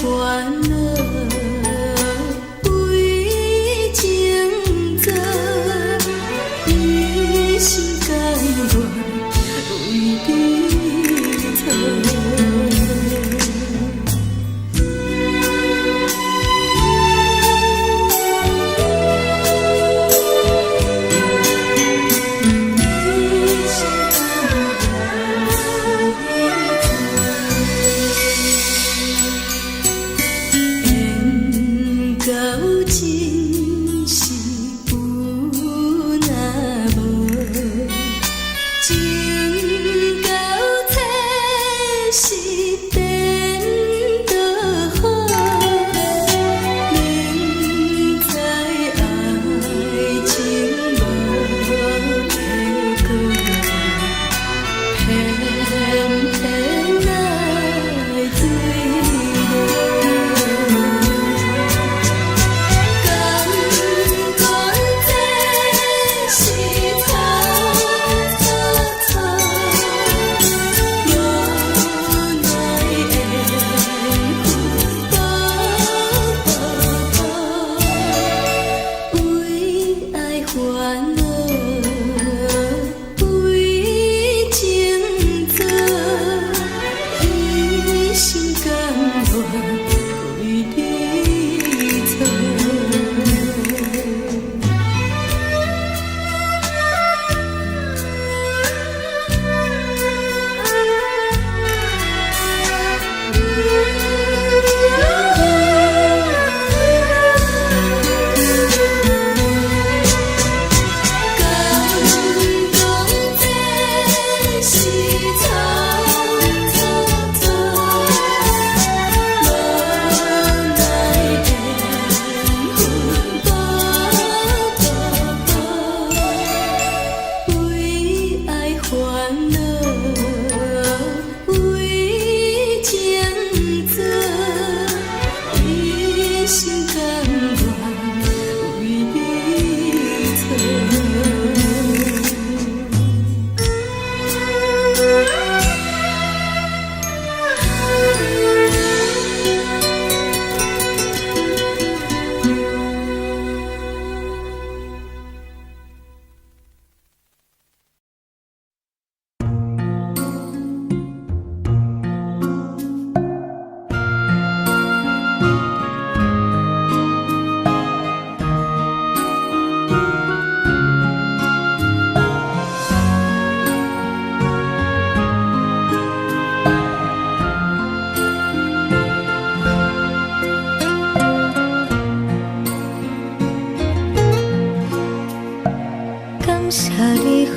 烦恼为情做，一心甘愿为你错。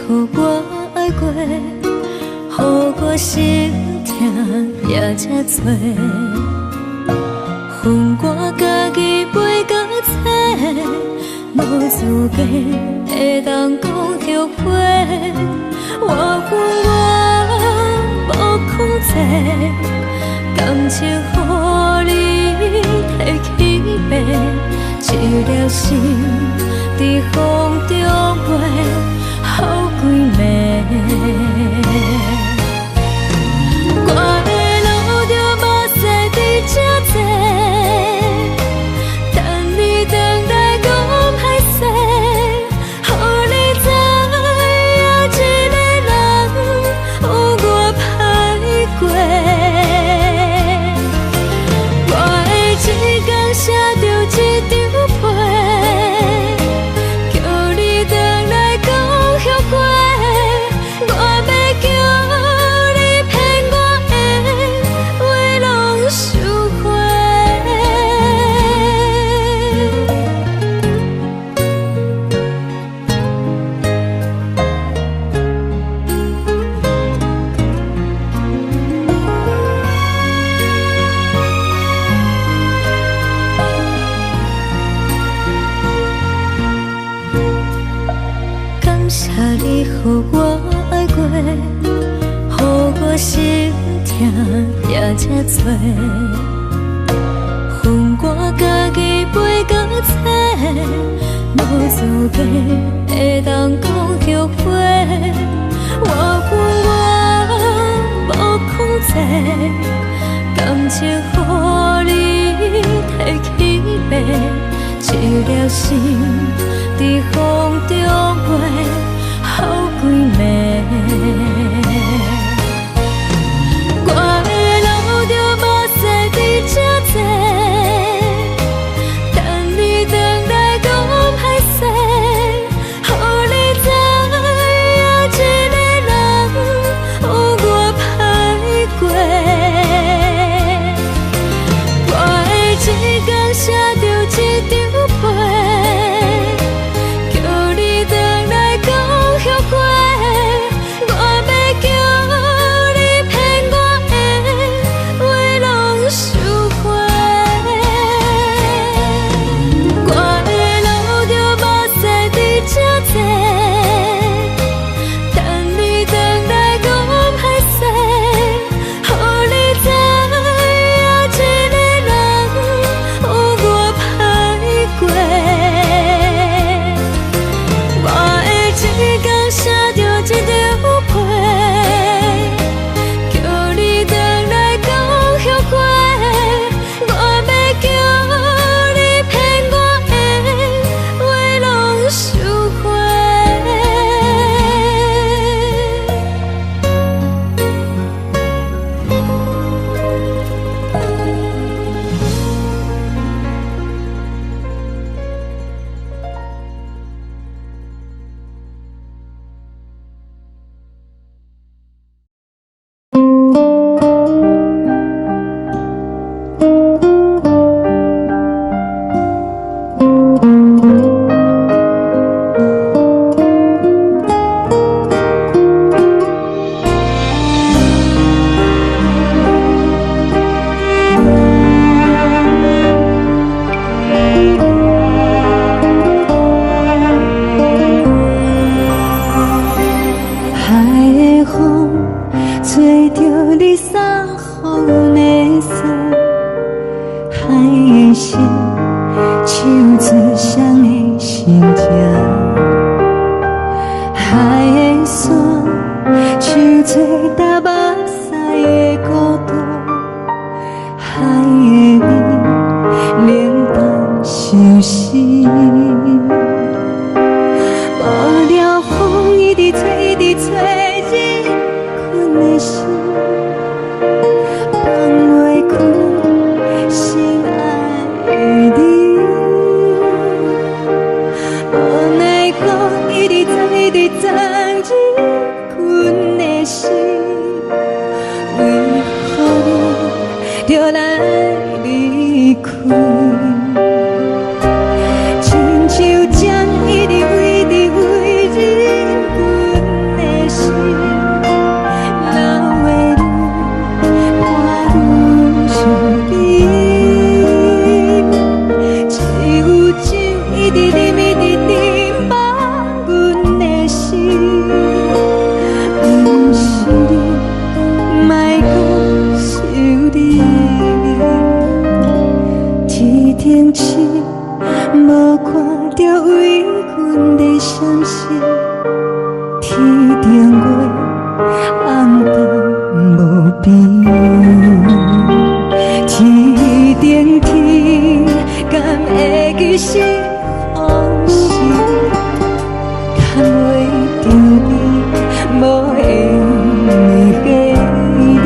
予我爱过，予我心痛也这多，恨我家己袂到切，无资格会当讲后悔。我恨我无控制，感情予你摕去卖，一粒心在风中飞。好几暝，我的路着目屎伫这多，等你回来讲歹势，予你知影一个人有我歹过。我的一天写着一张被。你予我爱过，予我心痛也这多，恨我家己袂到切，无资格会当讲后悔。我恨我无控制，感情予你。的心，手做双的心情。海的山，手做搭目屎的孤独。海的味，冷淡相思。无聊风一直吹，一直吹，日困的心。放袂开心爱的你，无奈我一直藏，一直藏日困的心，为何你就来离开？亲像针一直围，一直围日困的心。天星无看到为阮的相思，天顶月暗淡无边，天顶天敢会记是往事，敢会着你无缘的你。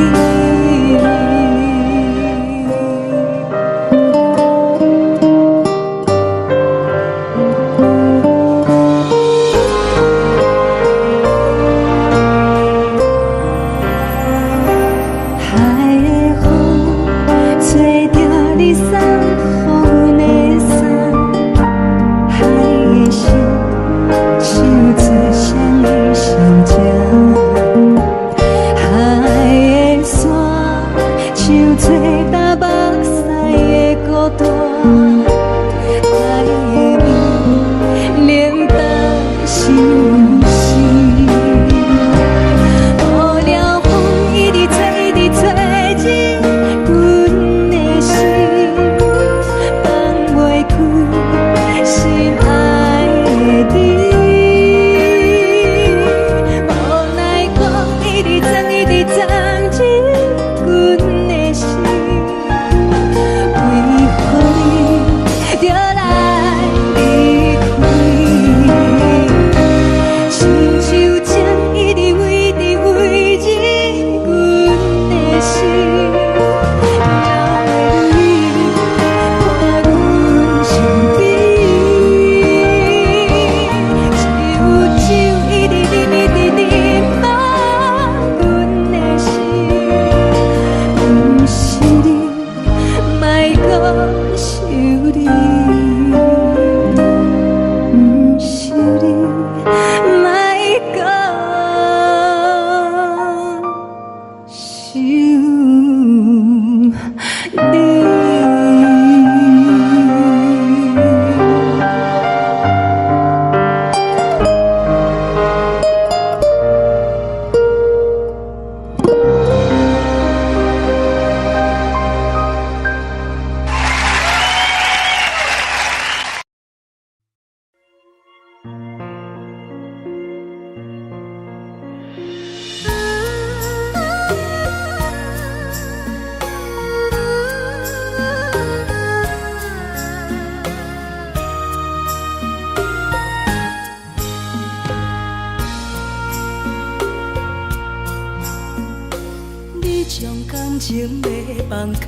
情袂放空，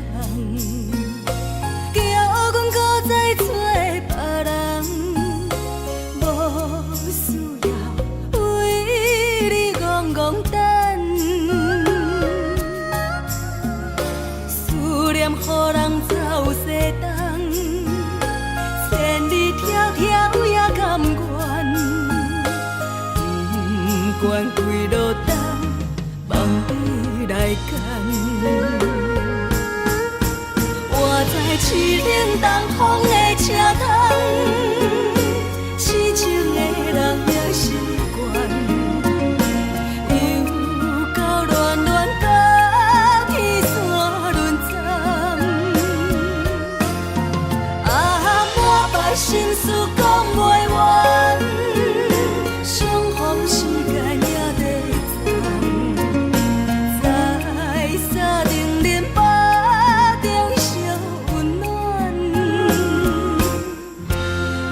叫阮搁再找别人，无需要为你戆戆等。思念予人走西东，千里迢迢也甘愿，不管几路灯，望你来干。我在凄冷东风的车窗，痴情的人也习惯，又到乱乱甲天线轮转。心事讲袂完，相逢时间也在站，在山顶连巴中烧温暖，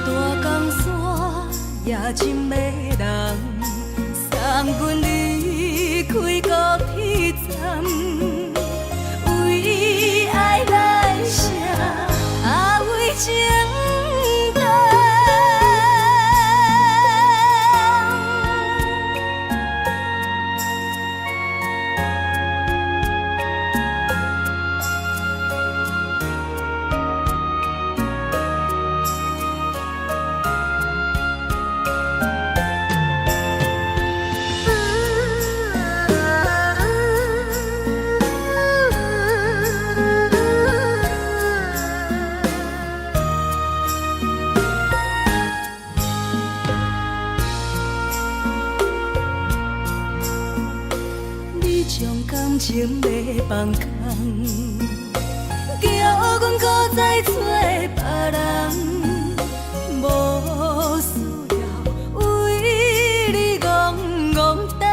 大江山也真迷人，送阮离开高铁站，为爱来写，为情重。你将感情要放空，叫阮搁再找别人，无需要为你戆戆等，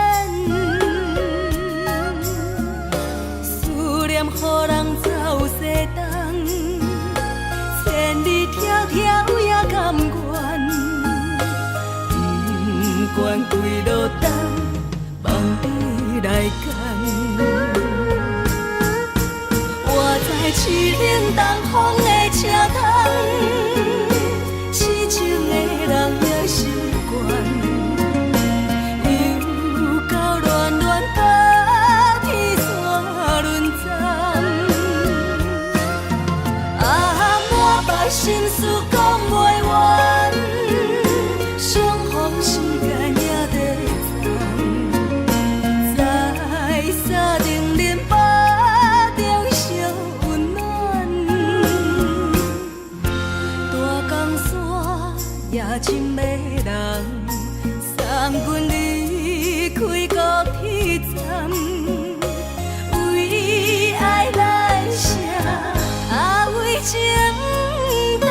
思念予人走西东，千里迢迢也甘愿，不管几路灯，望你来干。我在市顶东风的车窗，痴情的人也习惯，又到恋恋把天线轮转。满腹心事讲袂完，相逢时间也在站，在山顶连巴中烧温暖，大江山也真迷人，送阮离开高铁站，为爱来写，为情重。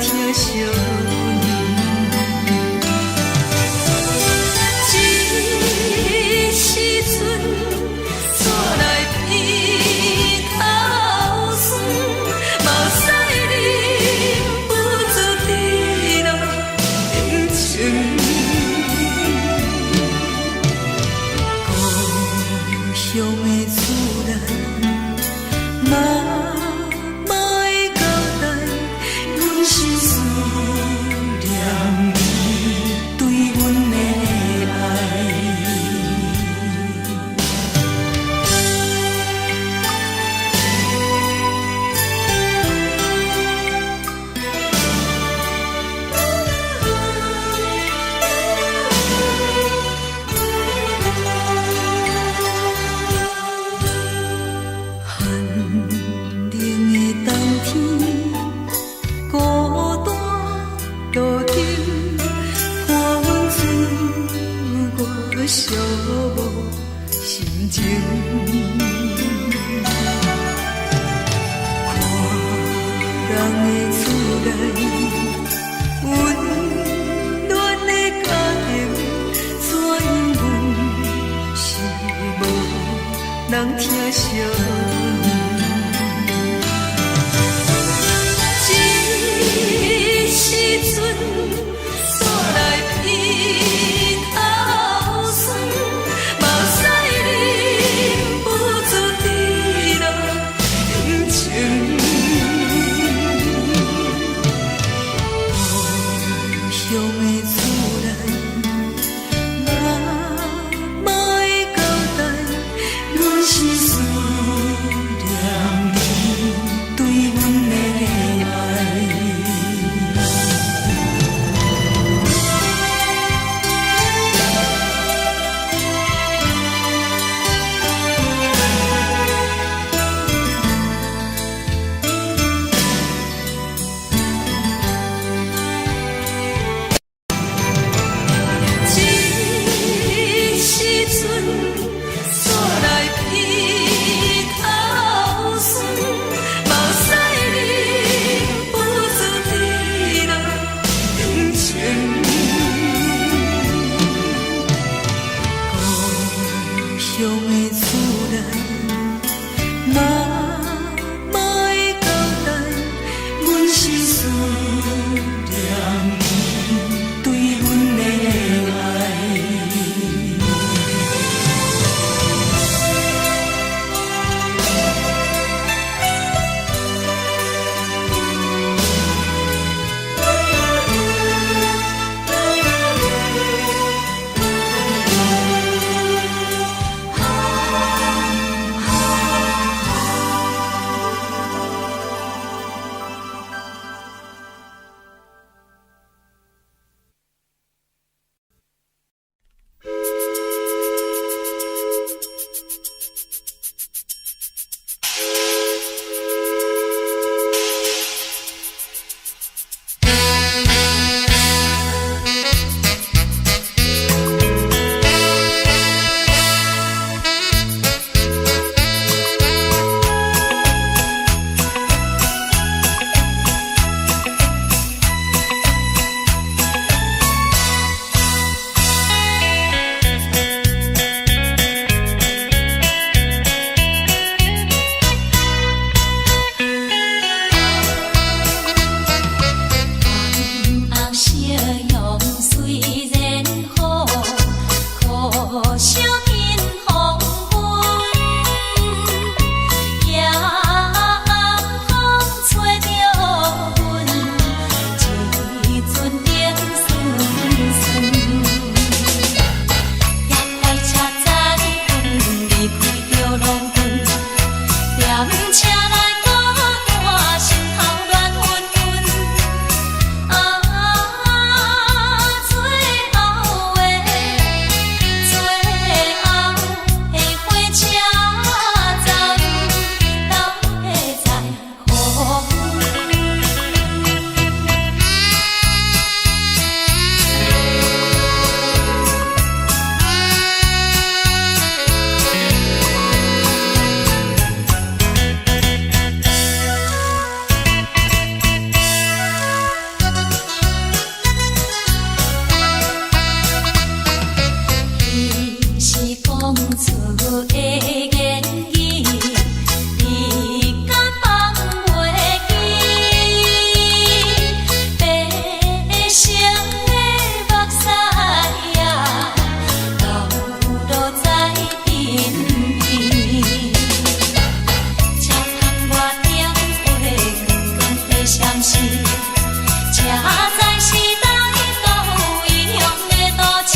疼惜。人疼惜，这时阵煞来鼻头酸，目屎忍不住滴落眼睛。故乡的厝内。是思念你对阮的爱。这时阵。乡的厝内，妈妈的交代，阮是思念你对阮的爱。最后的讲出的言语，你敢放袂记？悲伤的目屎啊，流落在身边。车窗外点火，光光的闪烁，车载时代都一样的多情。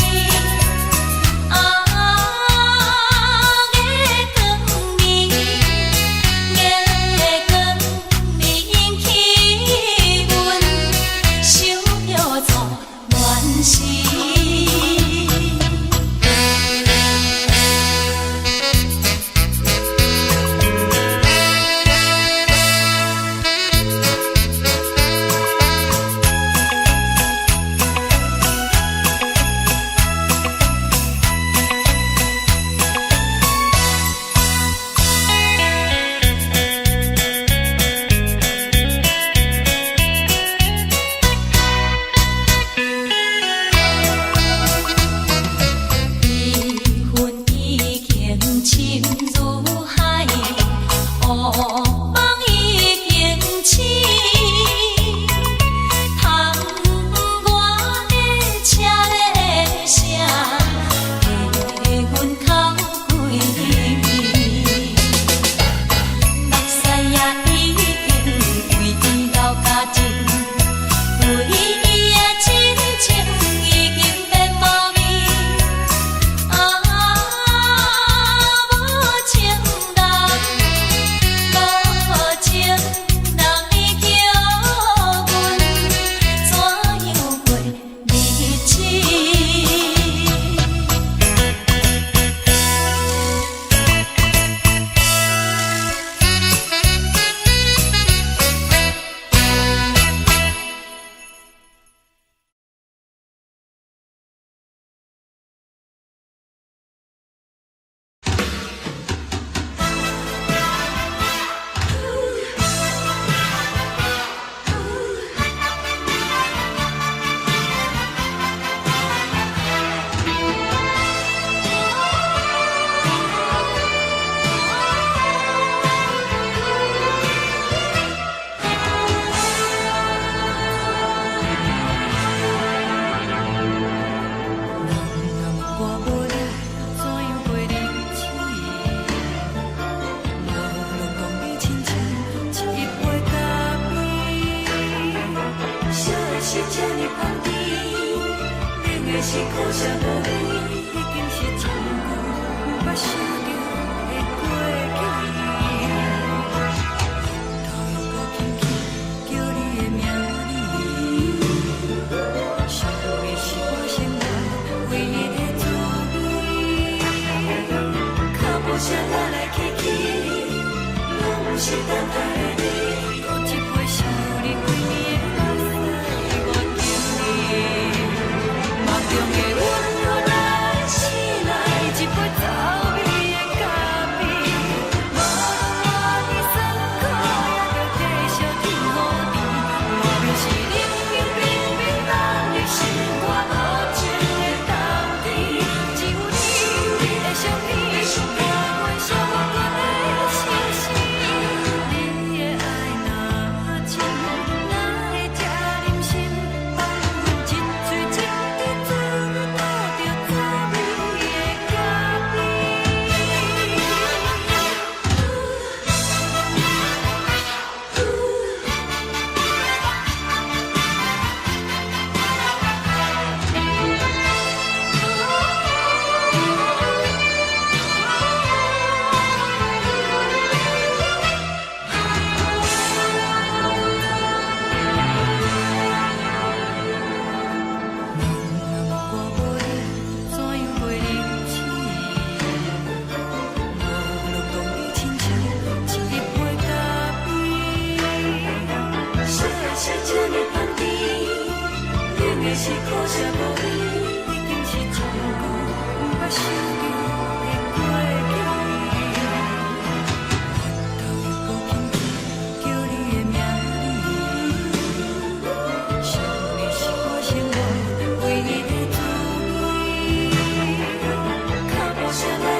我想。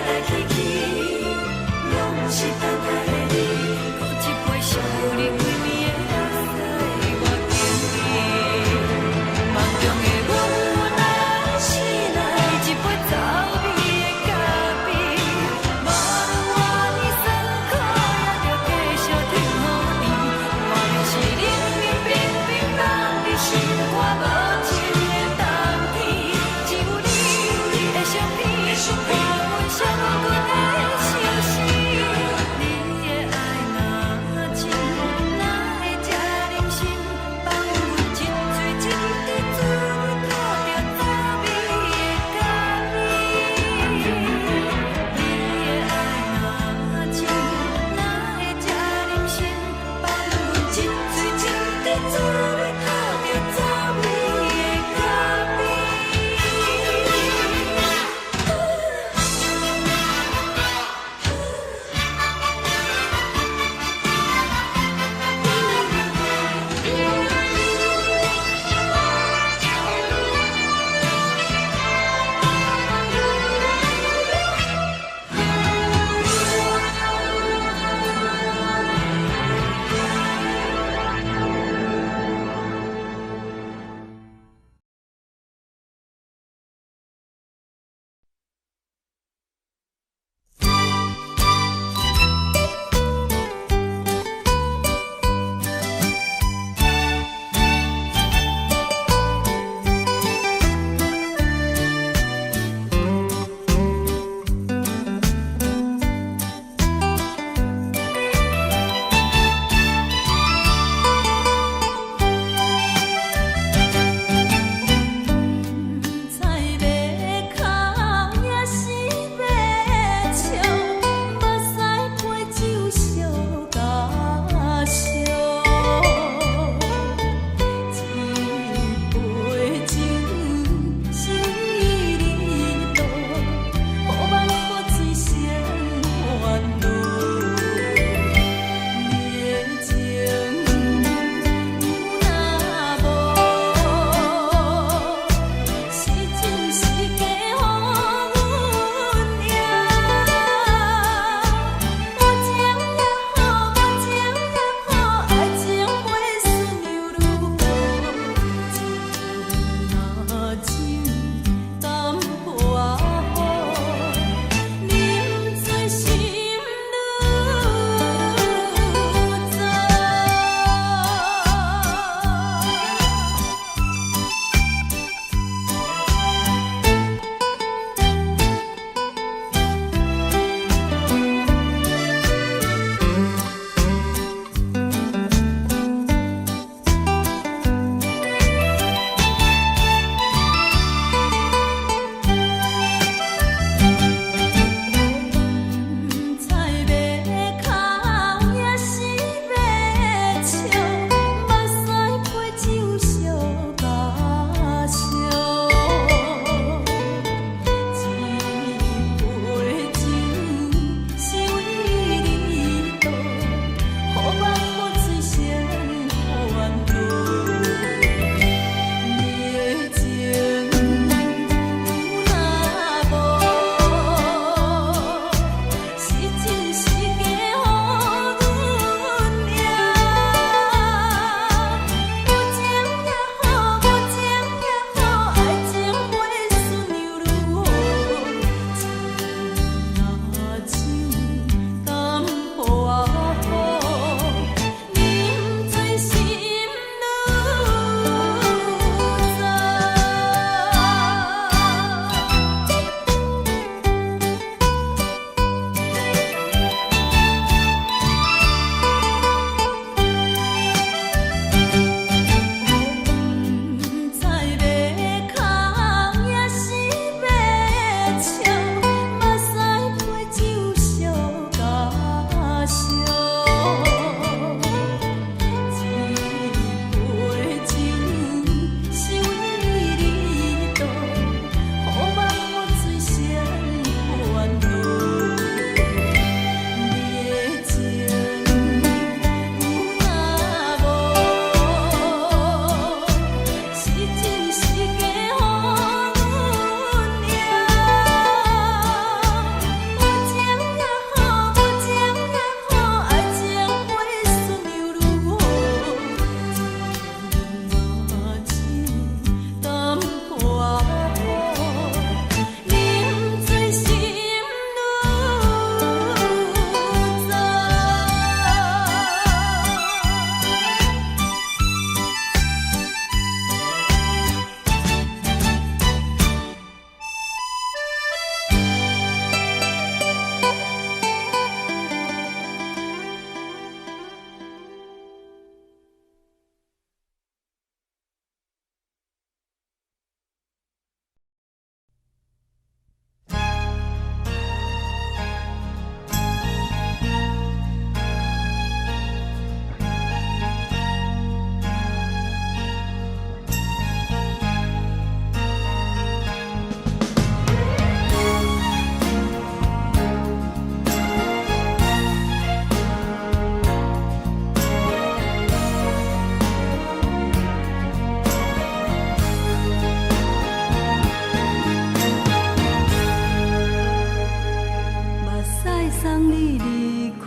送你离开，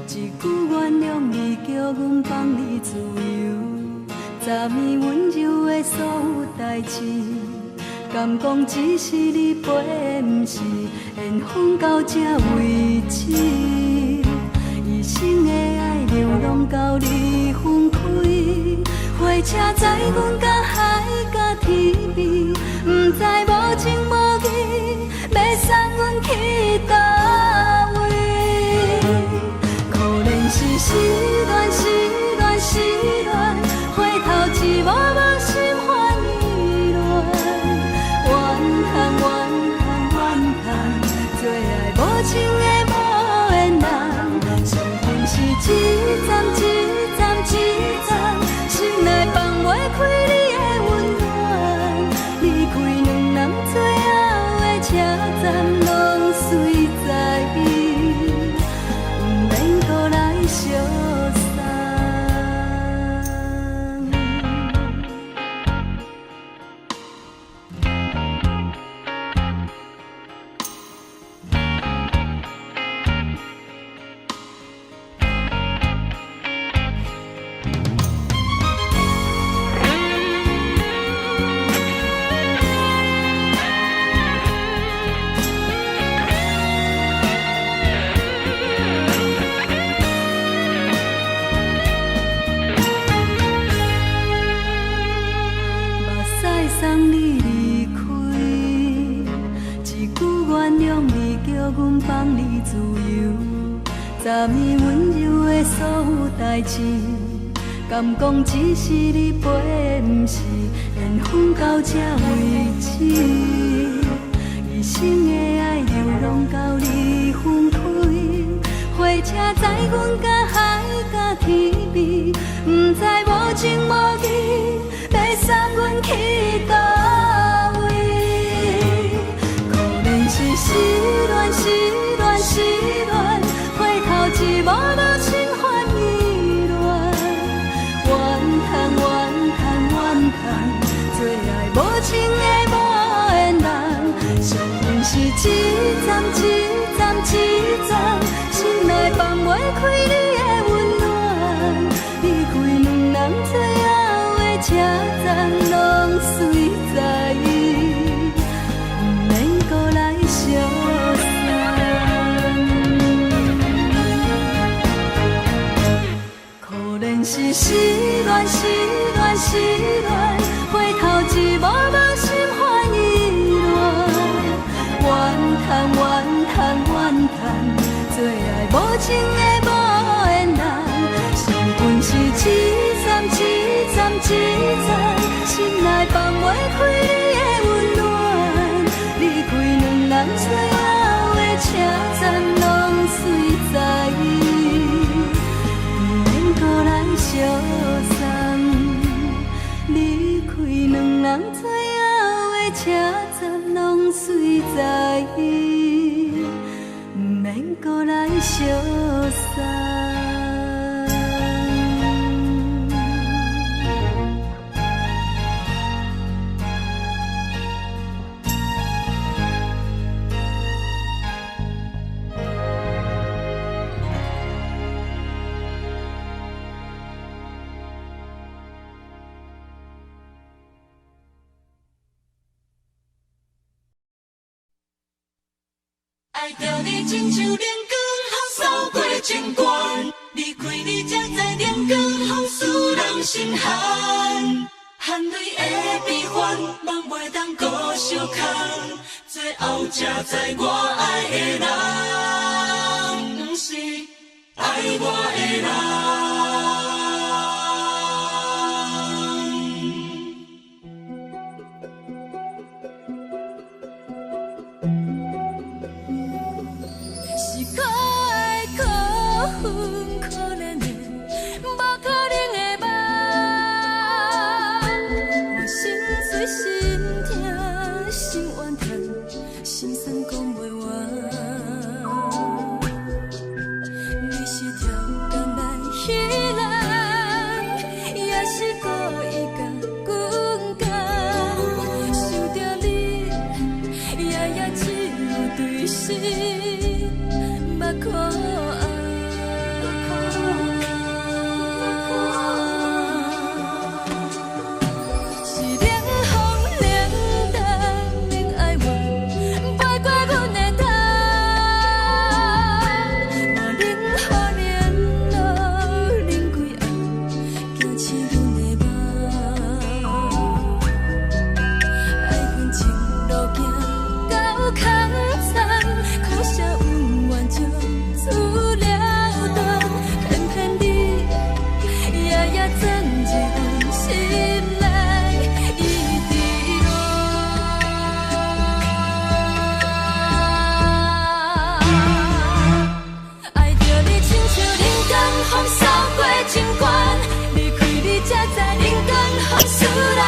一句原谅你，叫阮放你自由。昨暝温柔的所有代志，敢讲只是你陪，不是缘分到这为止。一生的爱流浪到你分开，火车载阮到海角天边，不知无情无义，要送阮去倒位？可怜是失恋，失恋，失恋，回头一幕幕心烦意乱，怨叹，怨叹，怨叹，最爱无情的无缘人，伤痕是一站一站一站，心内放袂开你的温暖，离开两人最后的车站，拢随在伊，不免搁来相送。送你离开，一句原谅你，叫阮放你自由。昨暝温柔的所有代志，敢讲只是你陪，不是缘分到这为止。一生的爱流浪到你分开，火车载阮到海角天边，不知无情无义，要送阮去倒位？可怜是失恋，失恋，失恋，回头一幕幕心烦意乱，怨叹，怨叹，怨叹，最爱无情的无缘人，伤痕是一站一站一站，心内放袂开你的温暖，离开两人最后的车站，拢随在伊，不免搁来相送。可怜是失恋，失恋，失恋，回头一幕幕心烦意乱，怨叹，怨叹，怨叹，最爱无情的无缘人，伤痕是一站一站一站，心内放袂开你的温暖，离开两人最后的车站，拢随在伊，不免搁来相送。离开两人最后的车站，拢随在伊，不免搁来相送。爱着你亲像连光风扫过情关，离开你才知连光风使人心寒。含泪的悲欢，望袂当搁相牵，最后才知我爱的人，不是爱我的人。可怜的，无可能的梦，我心碎心痛心怨叹，心酸讲袂完。你是条工来彼人，也是故意甲阮讲，想着你，夜夜只有对视。可爱。是冷风冷淡，冷爱阮，飞过阮的头。我冷雨冷落，冷几暗，惊醒阮的梦。爱阮情路行到空残，可惜有缘就此了断，偏偏你夜夜钻入阮心内，伊伫落。爱着你亲像人间风扫过情关，离开你才知人间风使人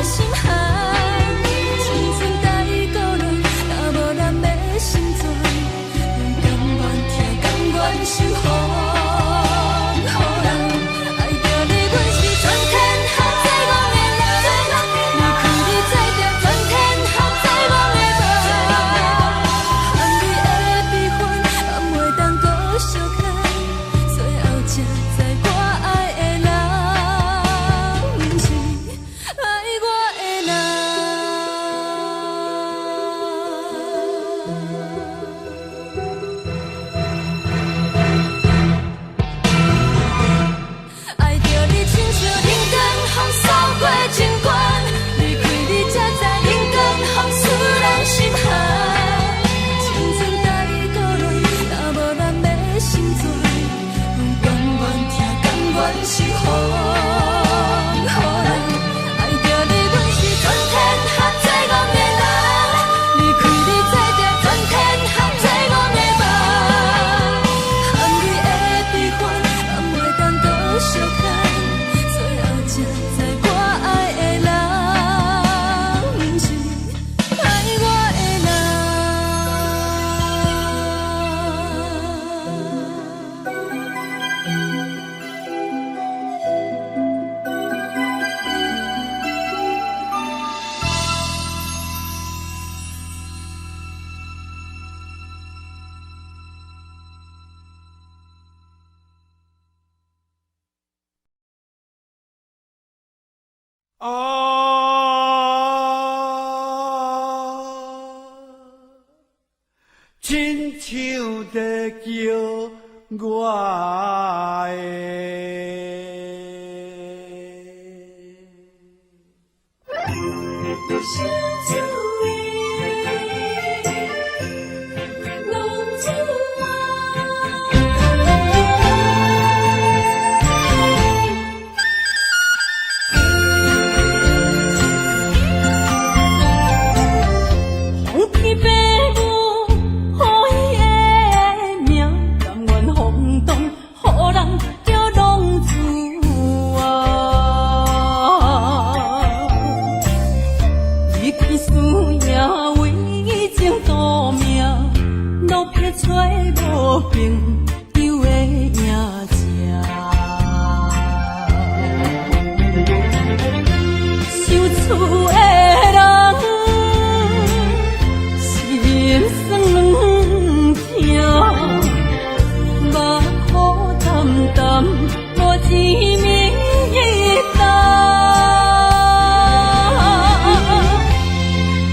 心寒。青春待孤单，若无咱要成全，阮甘愿听，甘愿受风雨人。爱着你，阮是全天下最戆的人，离开你才着全天下最戆的梦。含你的悲欢，放袂当搁相牵，最后才知我爱的人，毋是爱我的人。亲像在叫我找无朋友的影子。想厝的人，心酸软痛，目雨淡淡，无滋味淡。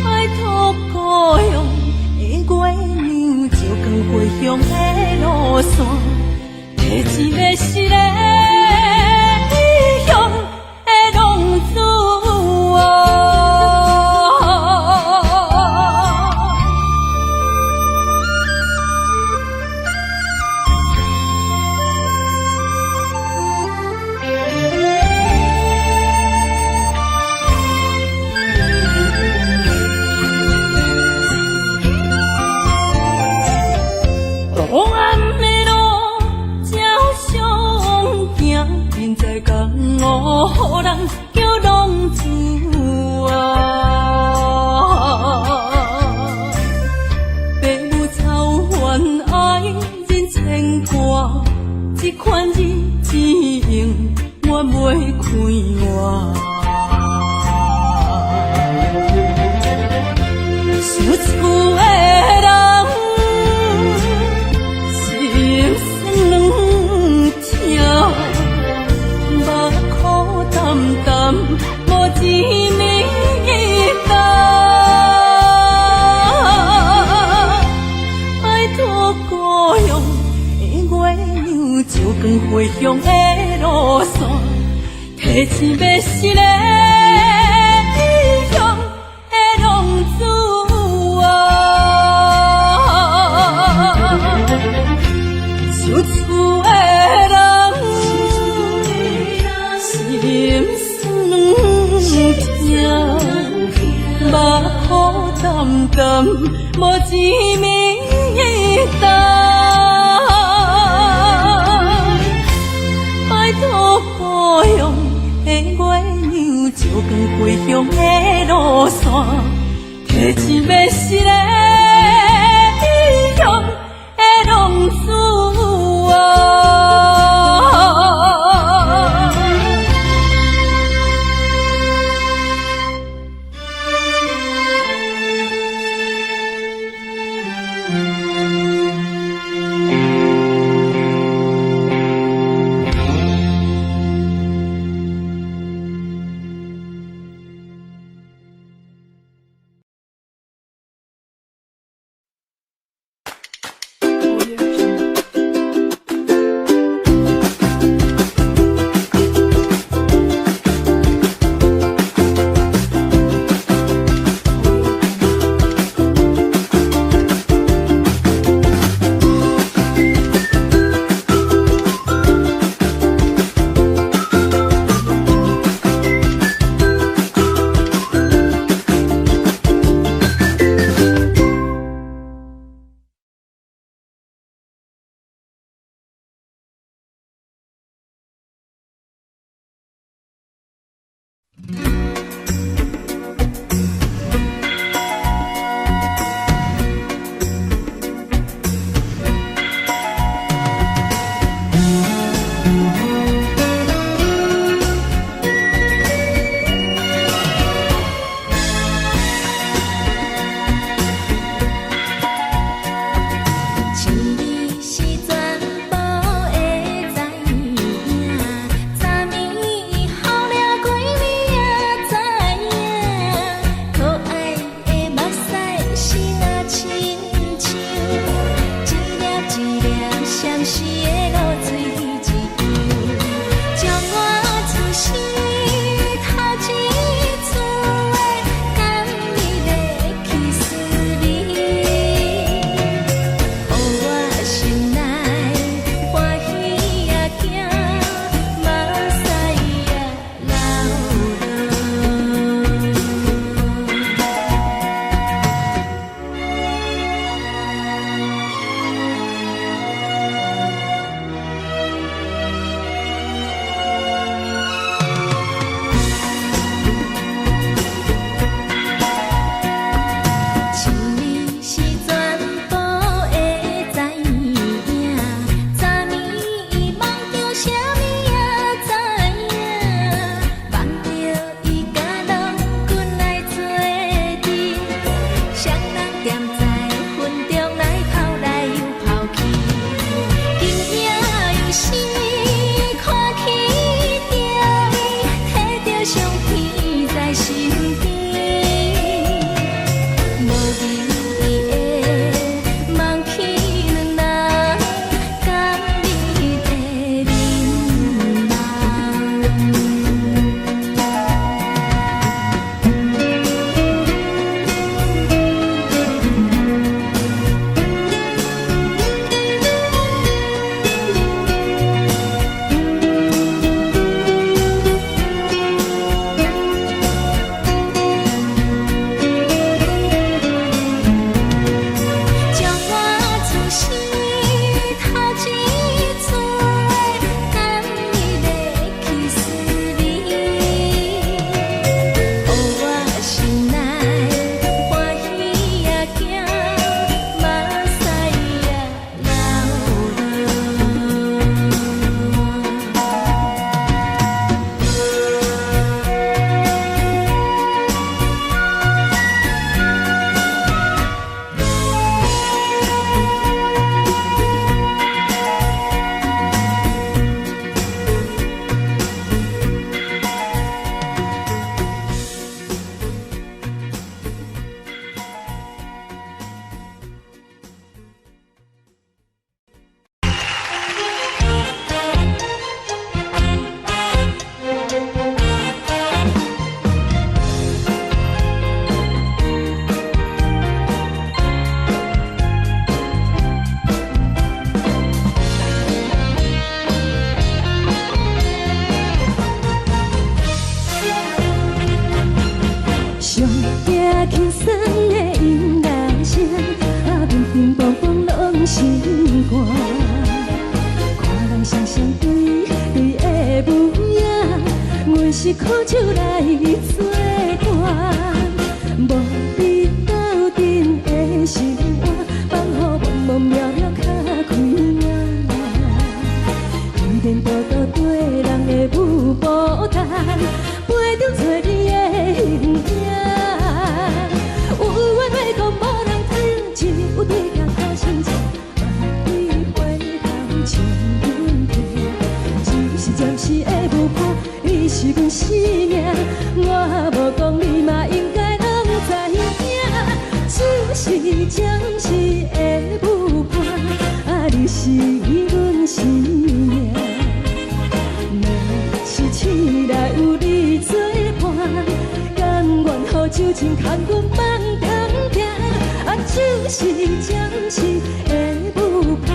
爱托故乡的月娘，照光回乡的路线，提一个失个异乡的浪子啊。黑暗的路，照常行，现在江湖人叫浪子啊。父母操怨爱人牵挂，这款日子用我袂开我。想厝的人，心酸软痛，目苦淡淡，无滋味淡。爱托故乡的月娘，照光回乡的路线，提一个失个异乡的浪子啊。想厝的人，心酸软痛，目苦淡淡，无滋味淡。拜托故乡的月娘，照光回乡的路线，提一个失个异乡的浪子啊。轻松的音乐声，乒乒乓乓拢心肝。看人双双对对的舞影，阮是苦酒来作伴。无你斗阵的生活，放予茫茫渺渺较快乐。一颠倒倒对人的舞步弹，陪着做你的形影。有话要讲，无人听，只有对镜头心情。万里回头唱阮听，就是暂时的舞伴，你是阮生命。我无讲，你嘛应该拢知影，就是暂时的舞伴，你是阮生命。是醒来有你作伴，甘愿予酒精牵阮梦中行，就是暂时的舞伴，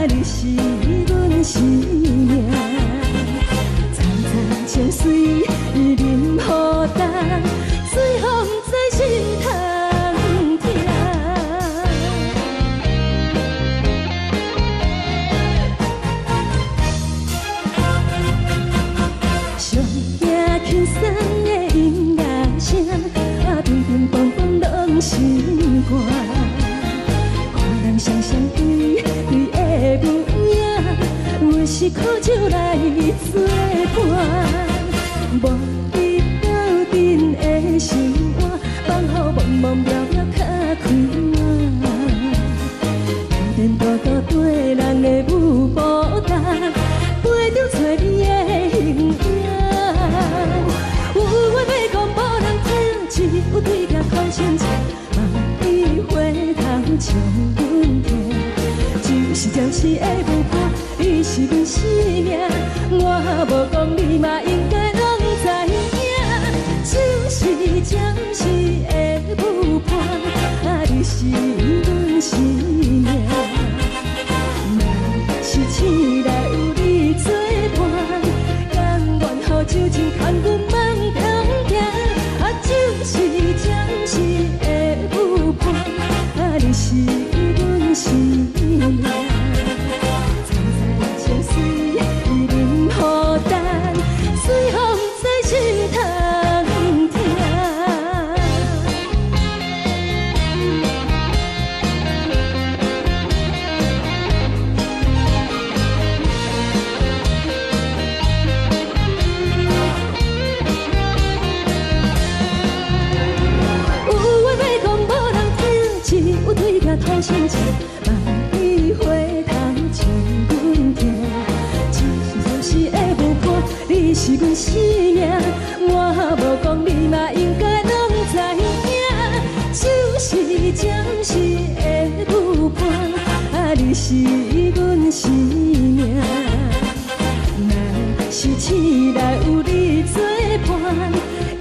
你是阮生命。层层情水任雨淡，水风在心头疼。上听轻松的音乐声，乒乒乓乓拢心肝。看人双双对对的舞影，阮是苦酒来作伴。无你斗阵的生活，放予茫茫渺渺较快乐。颠颠倒倒对人的舞步弹，陪着做你的形影。有话要讲，无人听，只有对镜头心情。万里回头唱阮听，就是暂时的舞伴，你是阮生命。我无讲，你嘛应该拢知影，就是暂时的舞伴，你是阮生命。是醒来有你作伴，甘愿予酒精牵阮梦中行，就是暂时的舞伴，你是阮生命。层层情水任雨淡，水风在心头疼。有话要讲，无人听，只有对镜头心情。万里回头唱阮听，就是暂时的舞伴，你是阮生命。我无讲，你嘛应该拢知影，就是暂时的舞伴，你是阮生命。是醒来有你作伴，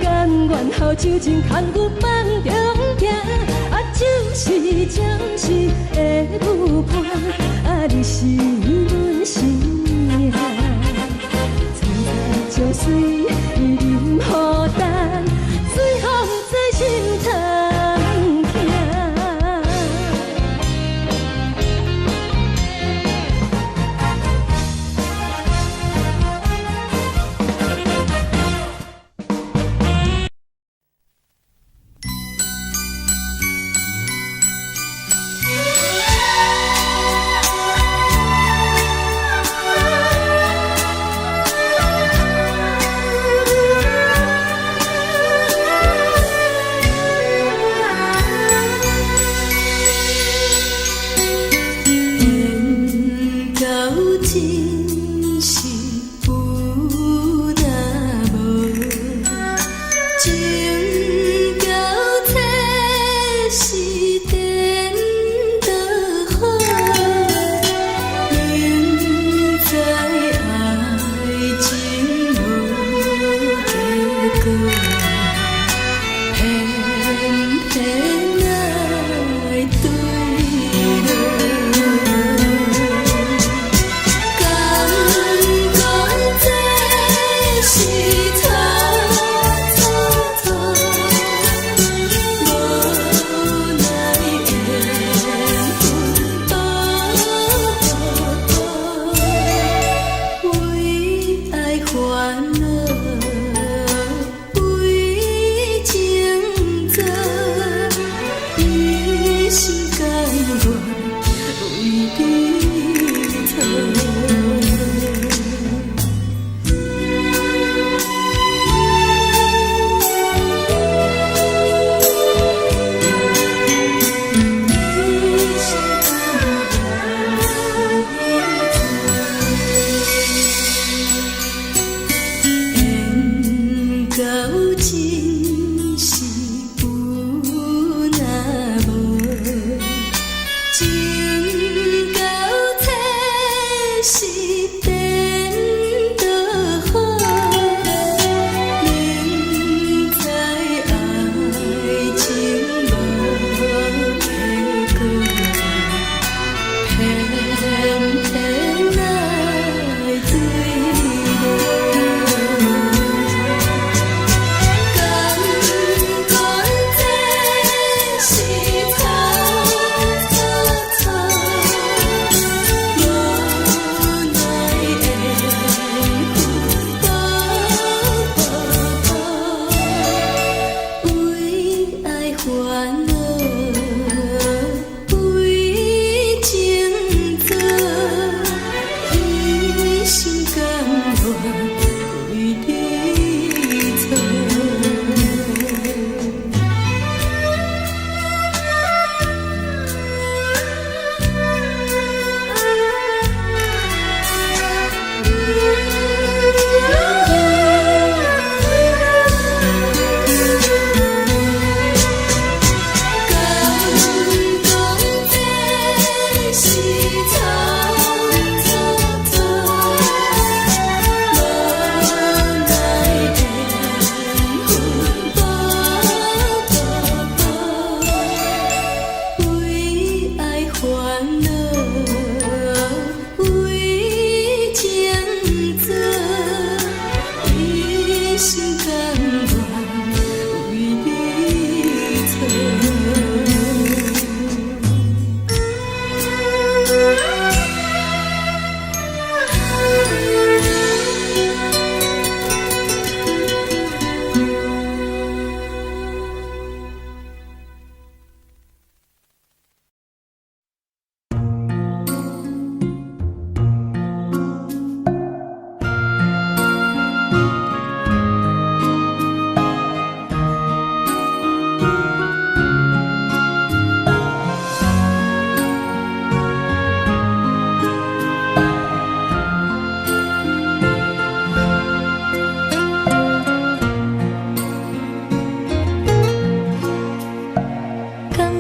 甘愿予酒精牵阮梦中行，就是暂时的舞伴，你是阮生命。层层情水任雨淡，水风在心头疼。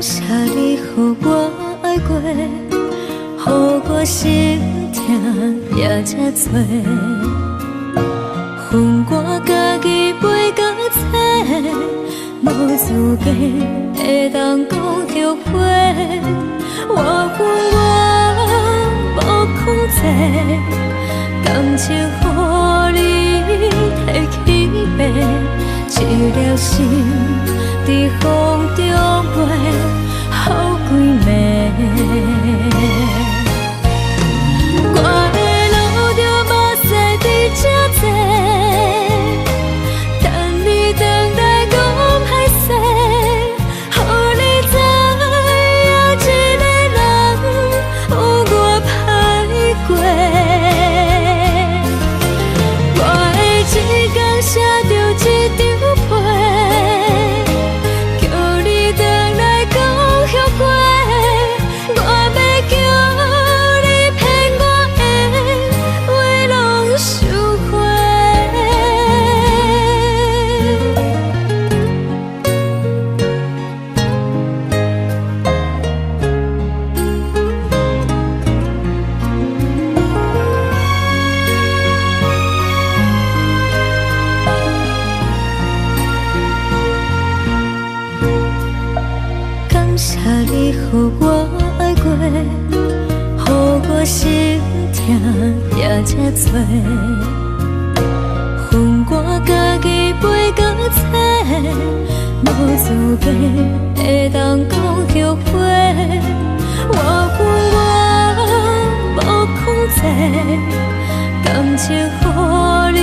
谢你，予我爱过，予我心痛也这多。恨我家己飞到切，无资格会当讲后悔。我恨我无控制，感情予你摕去卖，一粒心在风中飞，好几暝。我的路着目屎在这多，等你回来讲歹势，予你知影一个人有我歹过。我的一天写着一张被，叫你回来讲后悔。我要叫你骗我的话拢收回。感谢你，予我爱过，予我心痛也这多。恨我家己飞到切，无资格会当讲后悔。我恨我无控制，感情予你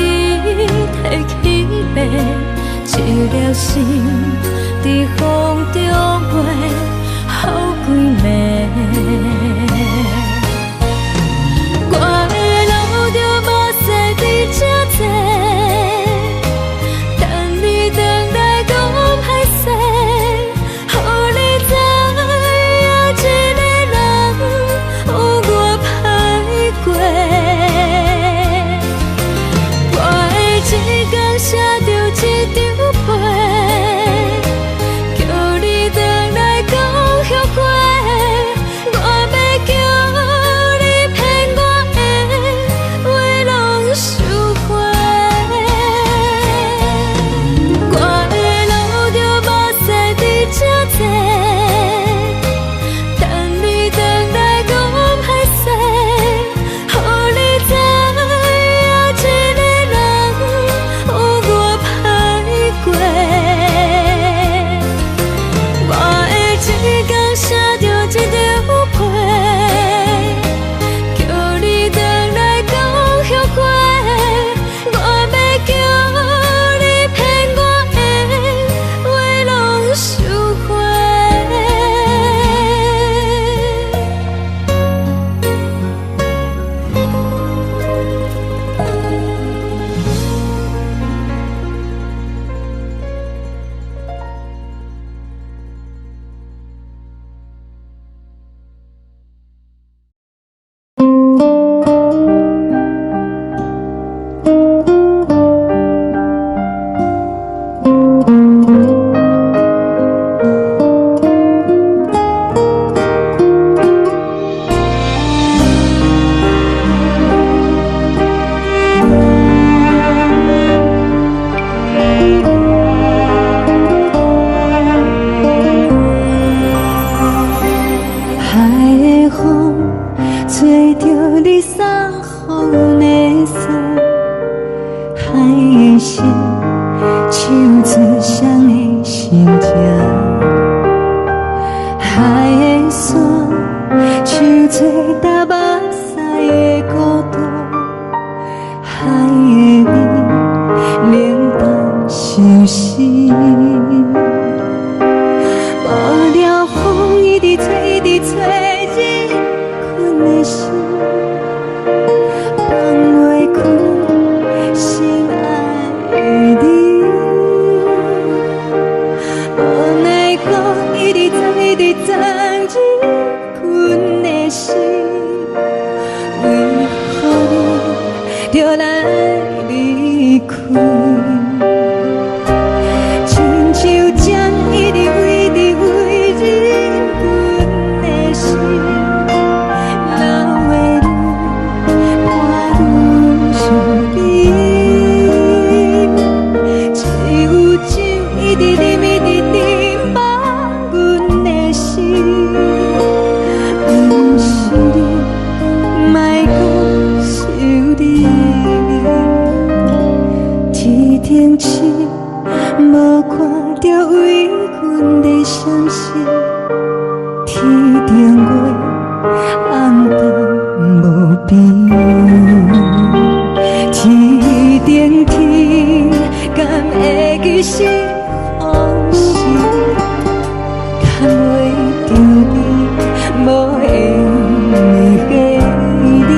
摕去卖，一粒心在风中飞，好几暝。我的路着目屎在这多，等你回来讲歹势，予你知影一个人有我歹过。我的一天写着一张被，叫你回来讲后悔。我要叫你骗我的话拢收回。我的路着目屎在这多，等你回来讲歹势，予你知影一个人有我歹过。我的一天写着一张被，叫你回来讲后悔。我要叫你骗我的话拢收回。海的风吹着你送风的伞，海的心唱出双的心情，海的山唱出打目屎的孤独，海的你冷淡伤心。无聊风一直吹，一直吹，日困的心放袂开，心爱的你。无奈我一直走，一直走，日困的心，为何你就来离开？亲像针一直为你为日。相信天顶月暗淡无边，天顶天敢会记是往事，牵袂着你，无缘给你。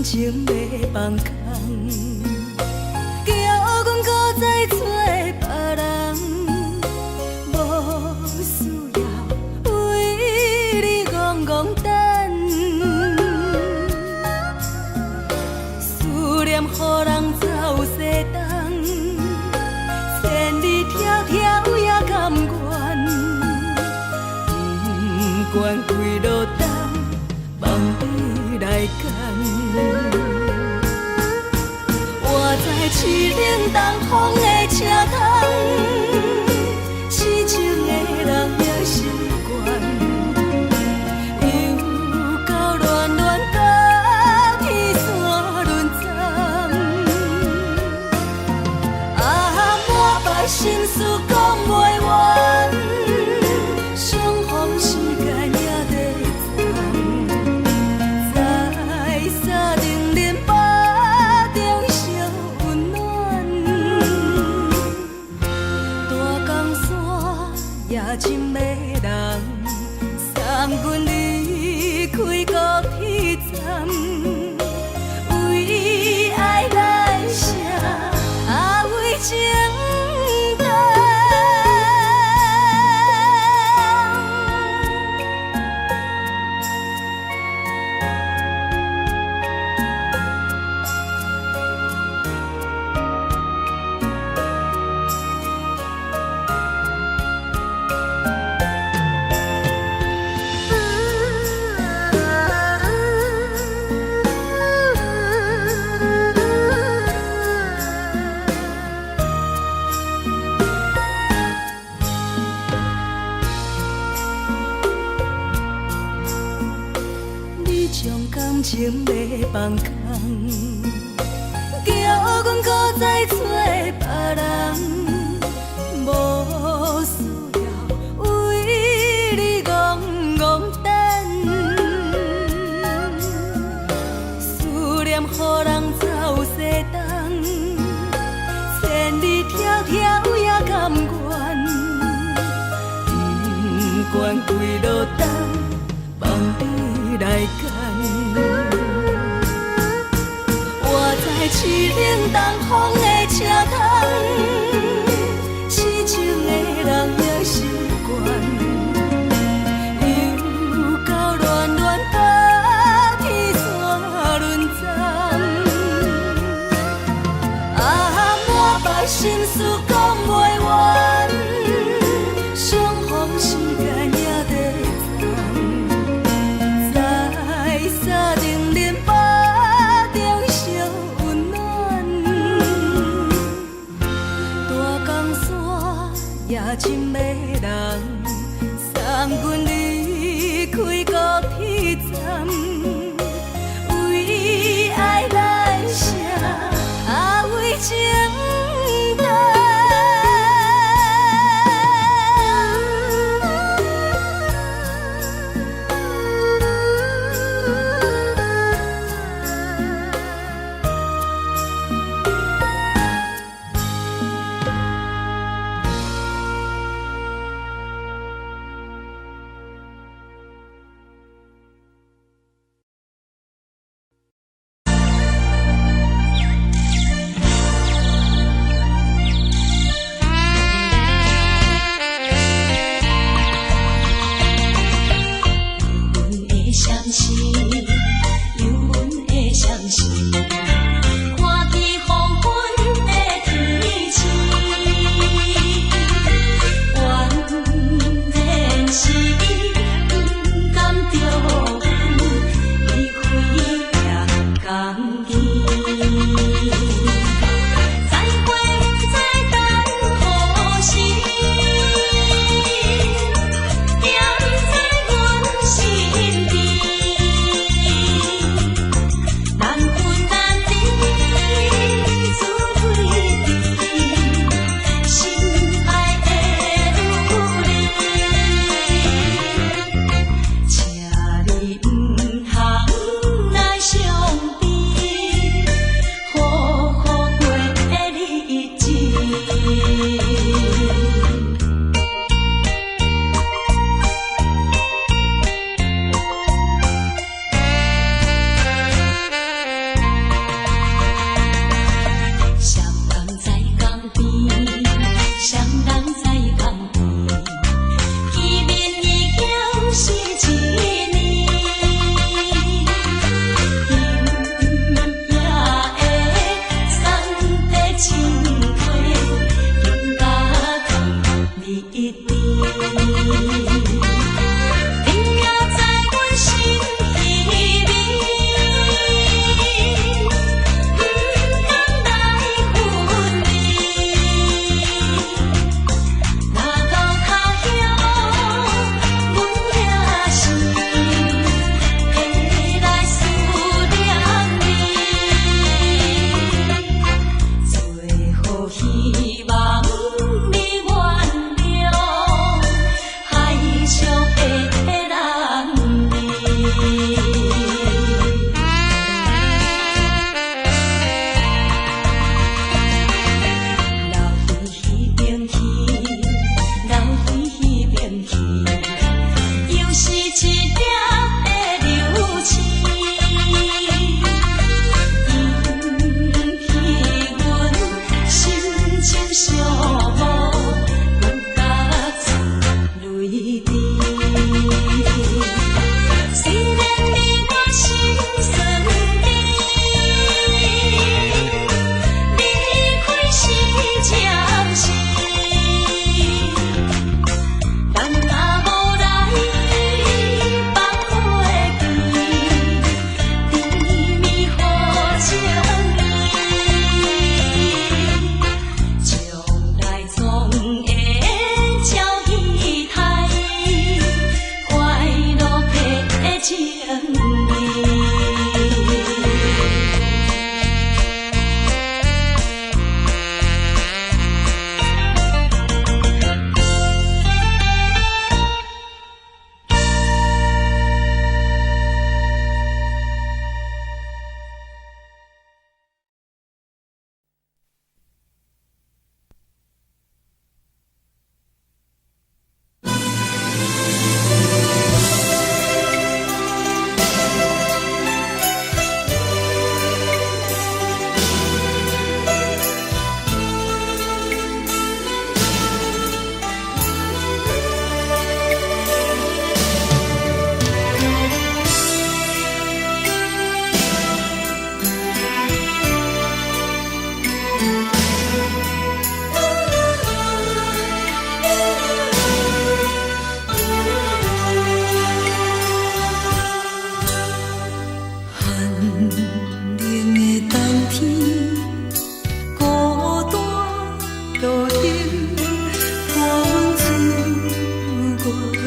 情袂放空，叫阮搁再找别人，无需要为你戆戆等。思念予人走西东，千里迢迢也甘愿，不管几路东，望你来干。我在凄冷东风的车窗，痴情的人也习惯，又到恋恋甲天山沦陷。啊，满腹心事讲袂完，相逢时间也在藏，在沙定连巴中烧温暖。大江山也真迷人，送阮离开高铁站，为爱来写为情。感情袂放空，叫阮搁再找别人，无需要关几路灯，望你来牵。我在市冷东风的车窗，痴情的人也习惯。心事讲袂完，相逢时间也在站，在山顶林巴中相温暖。大江山夜深的人，送阮离开高铁站，为爱来写，为情。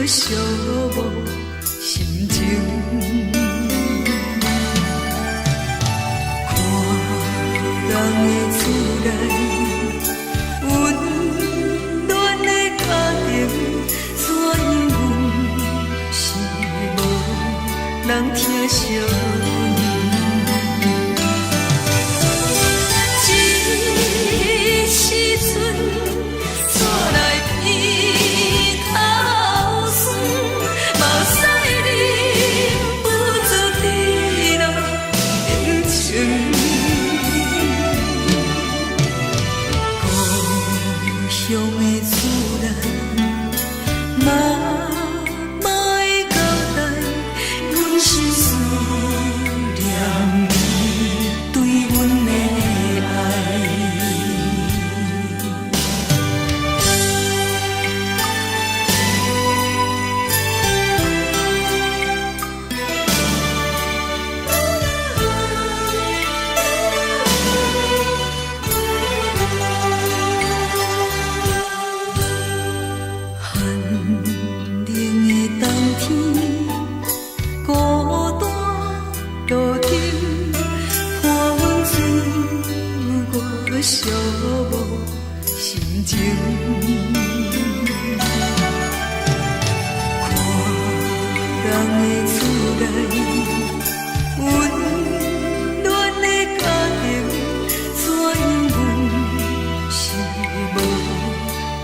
寂寞心情。看人的厝内温暖的家庭，怎样是无人疼惜。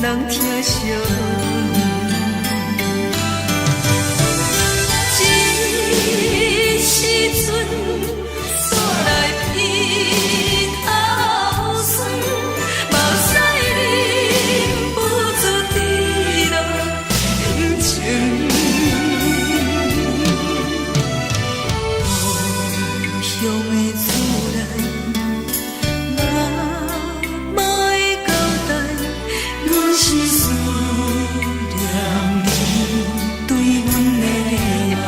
人疼惜，这时阵煞来鼻头酸，目屎忍不住滴落眼睛。故乡的厝内。是思念你对阮的爱。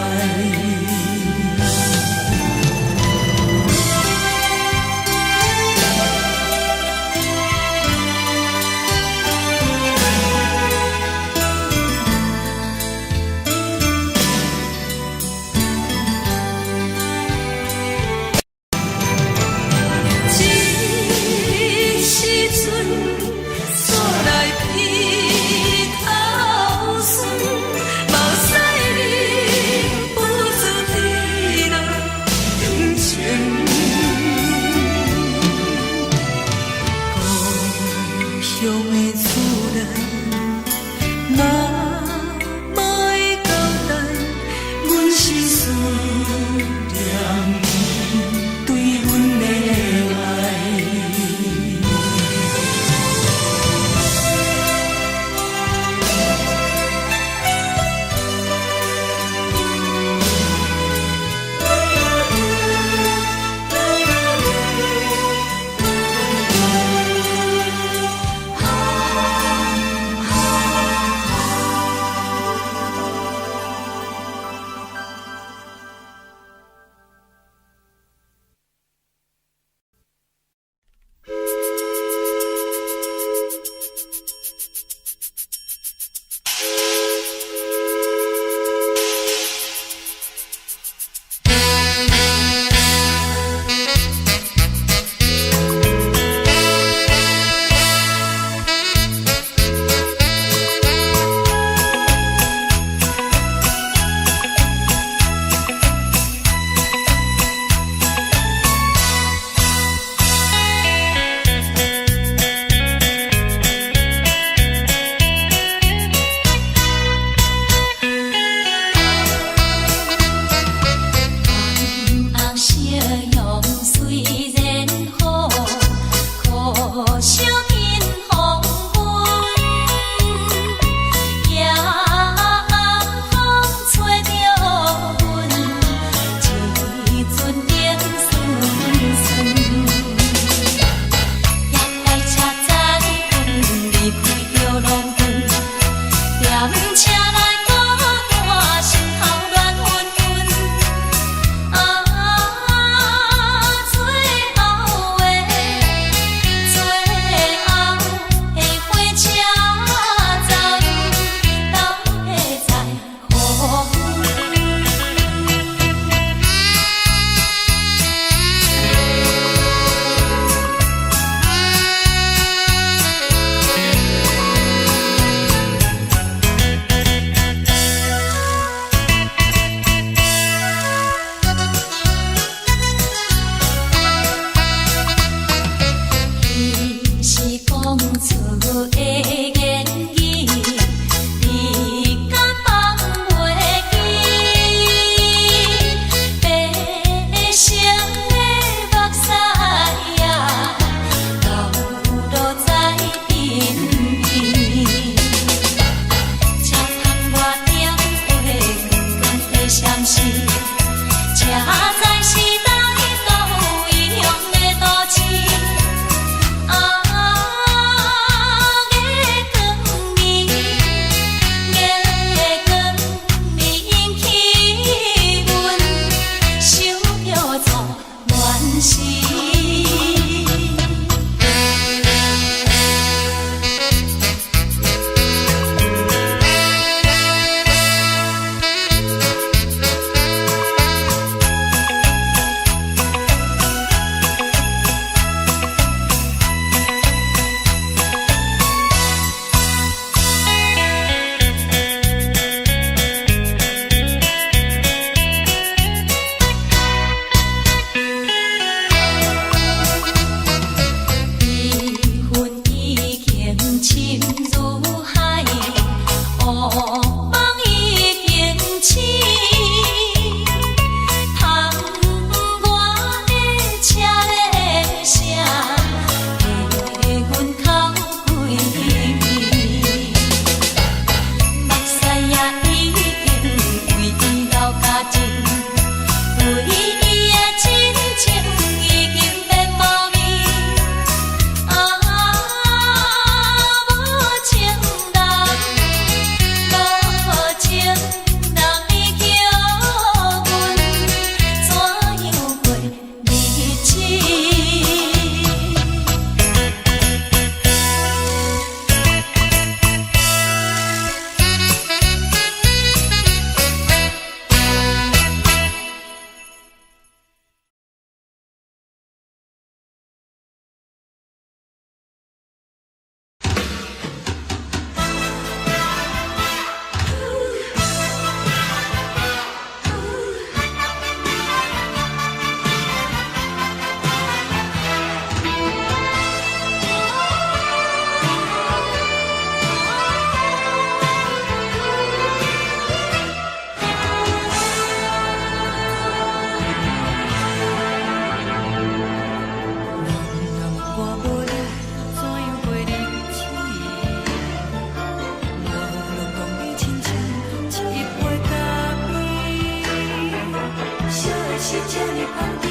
是这呢香甜，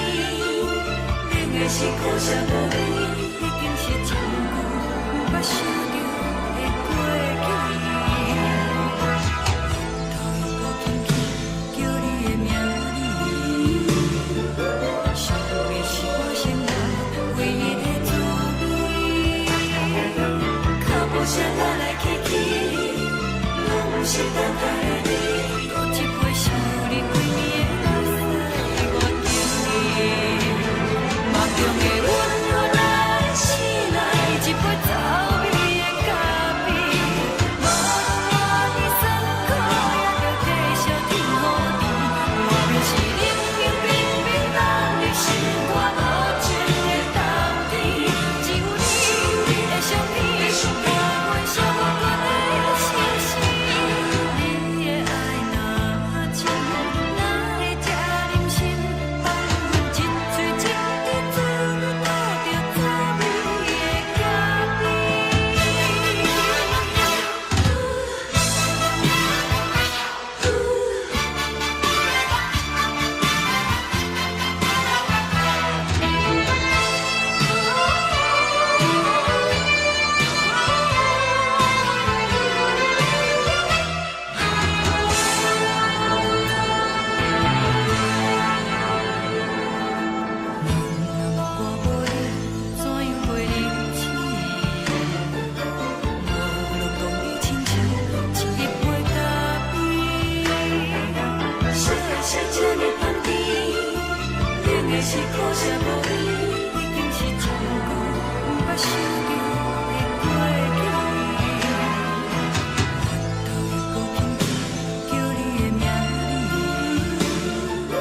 冷的是苦涩无味，已经是真久捌想着的过去。头又搁轻轻叫你的名字，想的是我生活唯一的滋味。脚步声来来去去，拢不是等待的你，多一杯想你几年的目屎，我敬你。梦中的温柔来醒来，一杯走味的咖啡，无论我的酸苦，也着继续甜予你。外面是冷冰冰冰冷的心肝，无情的冬天，只有你的相片，陪阮相关的心事。你的爱若真，哪会这忍心放阮一嘴一滴珠，倒着滋味的咖是苦涩无味，已经是真久捌想着的过去。头又搁轻轻叫你的名字，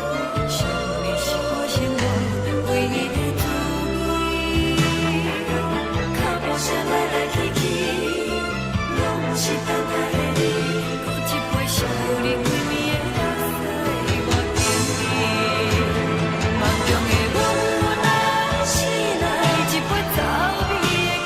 想的是我生活唯一的滋味。脚步声来来去去，拢不是等待的你，搁一杯想你几暝的目屎，我敬你。梦中的温柔来醒来，一杯走味的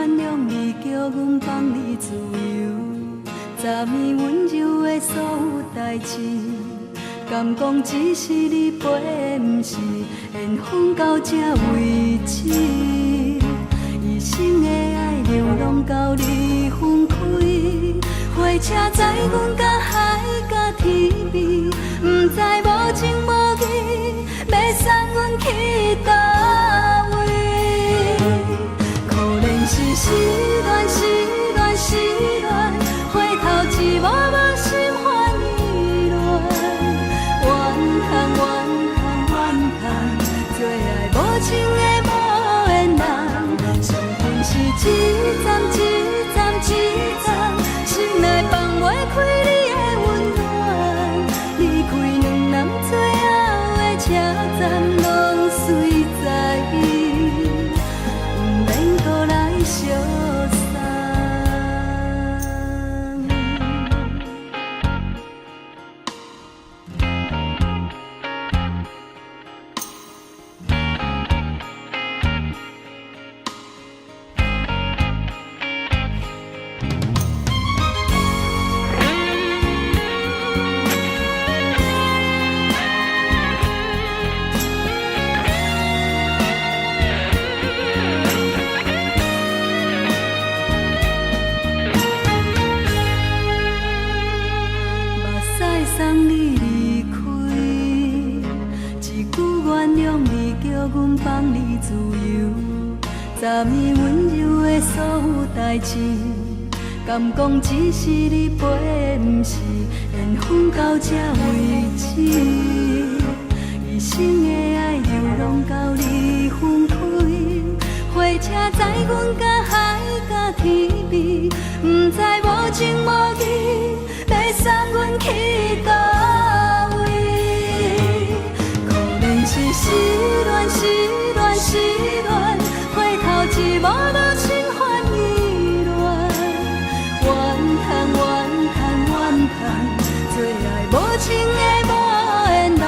原谅你，叫阮放你自由。昨暝温柔的所有代志，敢讲只是你陪，不是缘分到这为止。一生的爱流浪到你分开，火车载阮到海角天边，不知无情无义，要送阮去倒位？可怜是失恋，失恋，失恋，回头一幕幕心烦意乱，怨叹，怨叹，怨叹，最爱无情的无缘人，伤痕是一站一站一站，心内放袂开你的温暖，离开两人最后的车站，拢随在意，不免搁来相送。送你离开，一句原谅你，叫阮放你自由。昨暝温柔的所有代志，敢讲只是你陪，不是缘分到这为止。一生的爱流浪到你分开，火车载阮到海角天边，不知无情无义，要送阮去倒位？可怜是失恋，失恋，失恋，回头一幕幕心烦意乱，怨叹，怨叹，怨叹，最爱无情的无缘人，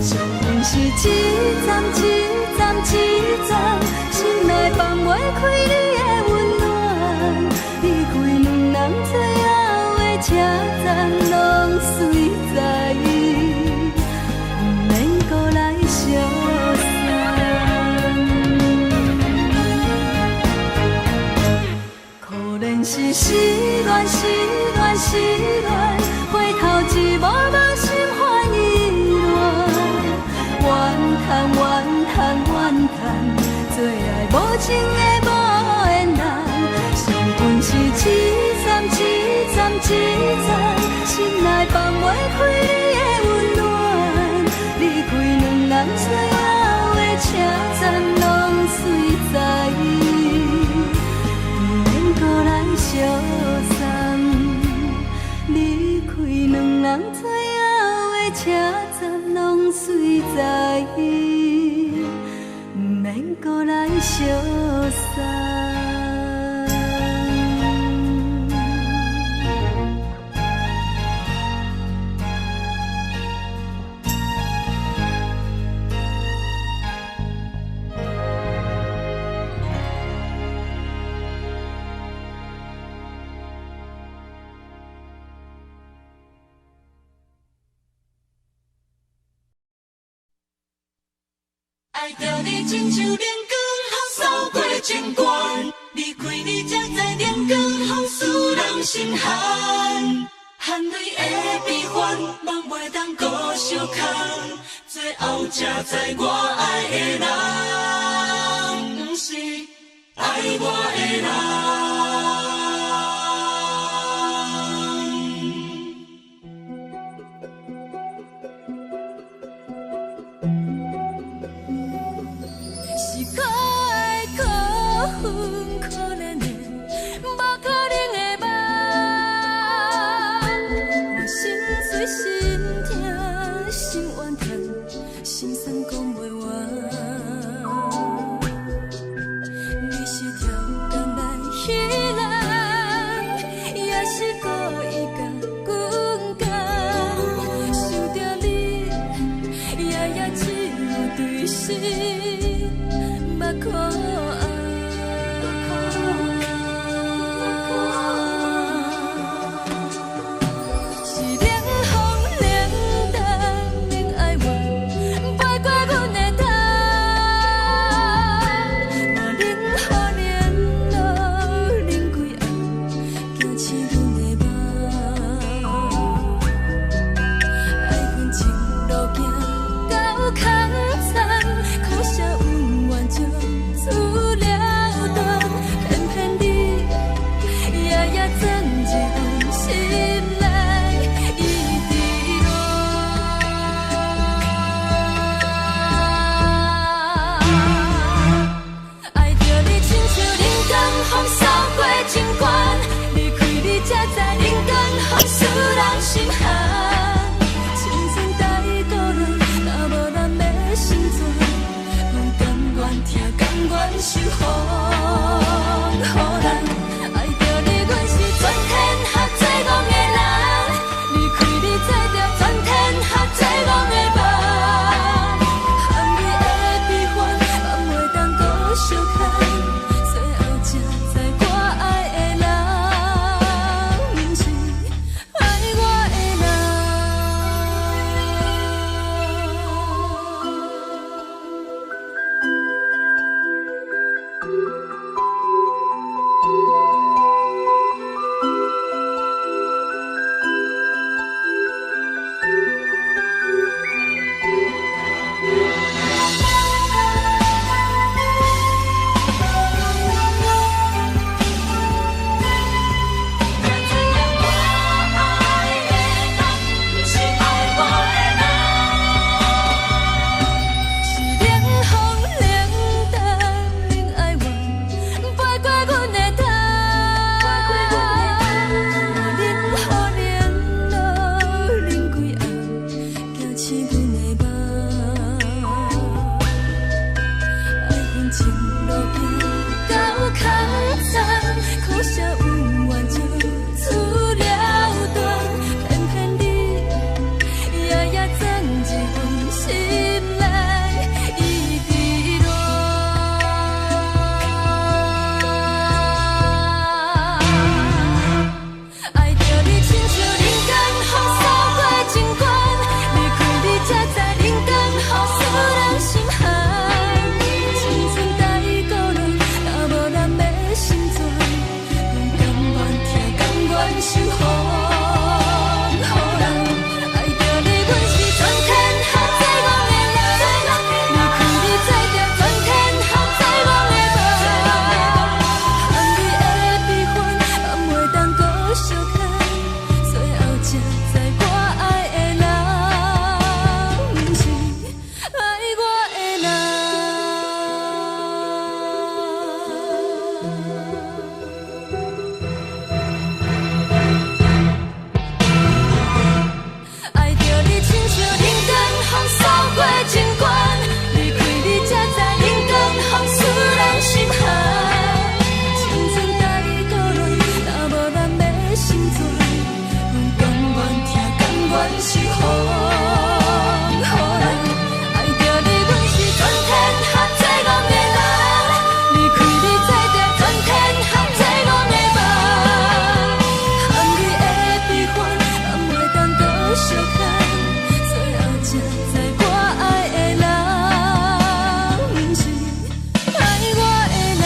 伤痕是一站一站一站，心内放袂开你的温暖，离开两人最后的车站，拢随在意，不免搁来相送。可怜是失恋，失恋，失恋，回头一幕幕心烦意乱，怨叹，怨叹，怨叹，最爱无情的无缘人，伤痕是一站一站一站，心内放袂开你的温暖，离开两人最后的车站，拢随在意，不免搁来相送。离开两人最后的车站，拢随在意，不免搁来相送。爱着你亲像连光雨扫过情关，离开你才知连光风使人心寒。含泪的悲欢，望袂当搁相牵，最后才知我爱的人，不是爱我的人。可怜的，无可能的梦，我心碎心痛心怨叹，心酸讲袂完。你是挑工来彼人，也是故意甲阮讲，想着你，夜只有对视，目眶红。守护，予人爱着你，阮是全天下最戆的人。离开你才着全天下最戆的梦，含泪的悲欢，也袂当搁相牵。最后才知我爱的人，不是爱我的人。爱着你，亲像人间风扫过情关，离开你才知人间风使人心寒。青春带倒来，若无咱的成全，甘愿听，甘愿守护，予人爱着你，阮是全天下最戆的人。离开你才知全天下最戆的梦，含泪的悲欢，也袂当搁相牵。最后才知我爱的人，不是爱我的人。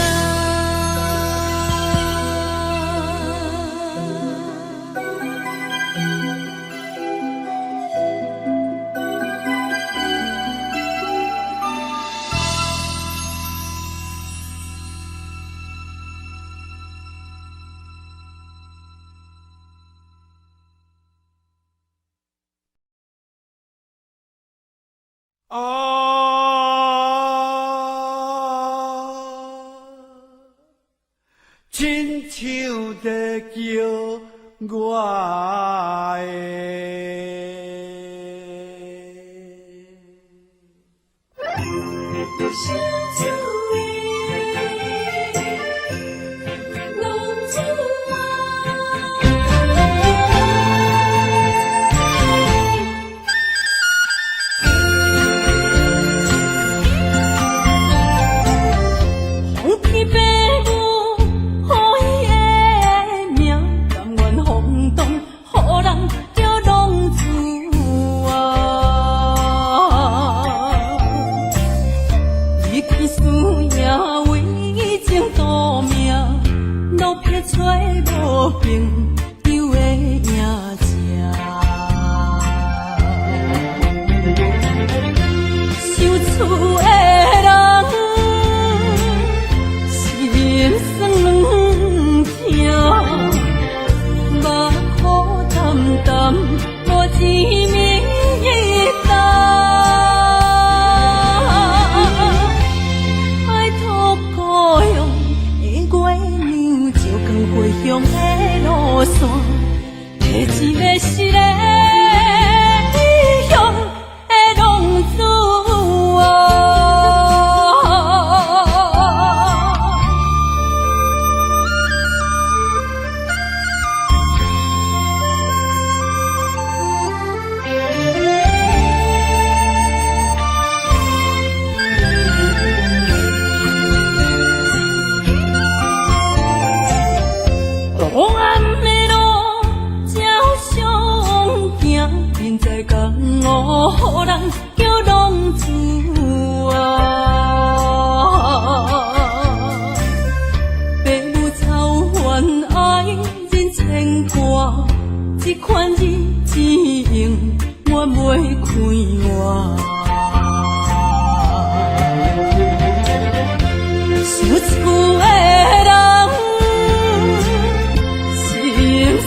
亲像在叫我皇天白母，好伊的名，甘愿轰动，予人叫浪子啊！离开思也为情夺命，路撇找无朋友的影子。受厝的人，心酸软痛，目苦淡淡，无滋味一担。爱托故乡的月娘，照光回乡的路线，提一个失个异乡的浪子啊！黑暗的路，照常行，现在江湖，予人叫浪子啊！父母操怨爱人牵挂，这款日子用我袂开换。受厝的人，心酸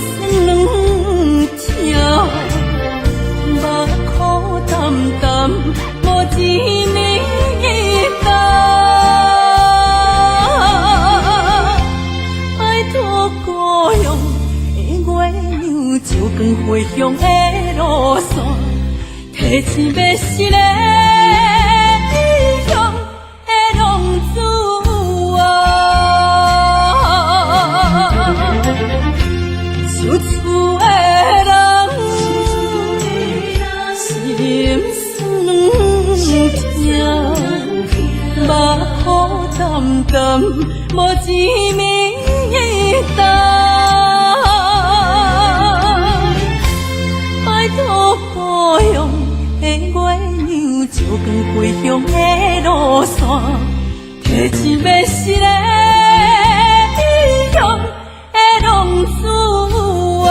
软痛，目苦淡淡，无滋味一担。爱托故乡的月娘，照光回乡的路线，提起要失个异乡的浪子啊！受厝的人，心酸痛，目苦淡淡，无滋味一担。爱托故乡的月娘，照光回乡的路线，提起要失个异乡的浪子啊！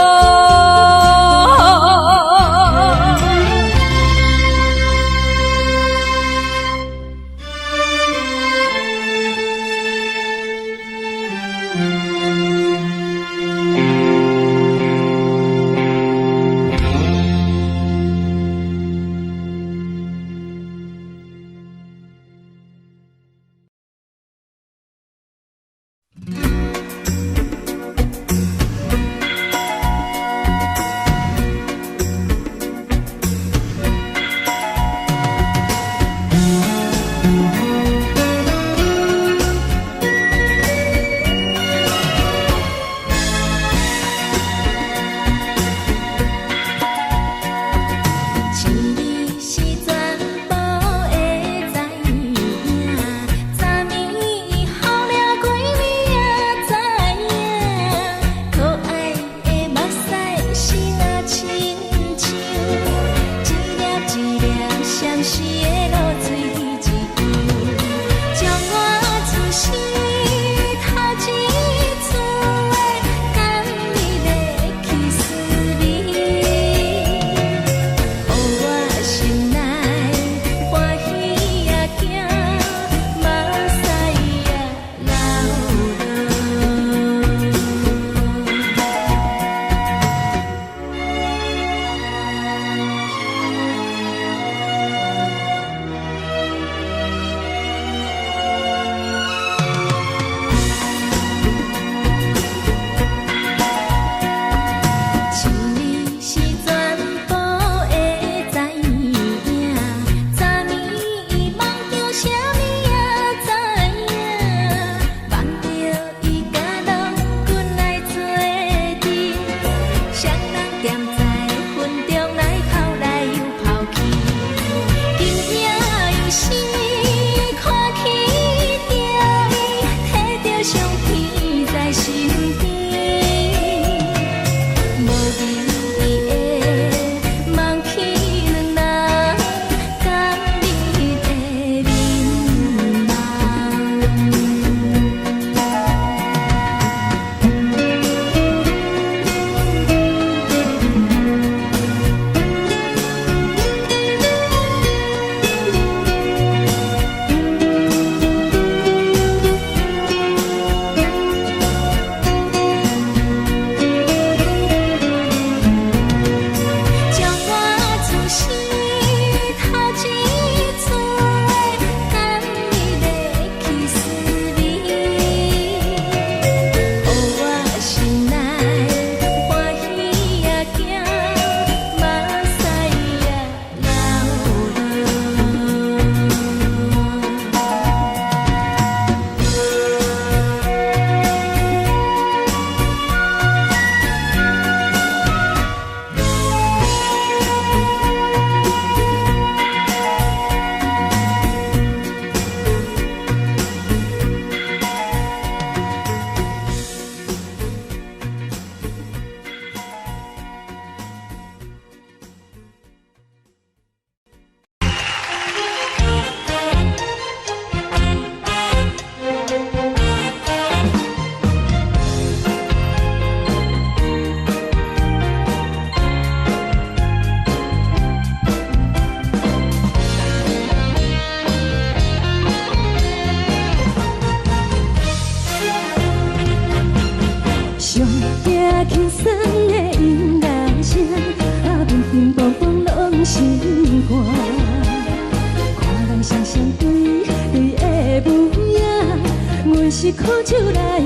是苦酒来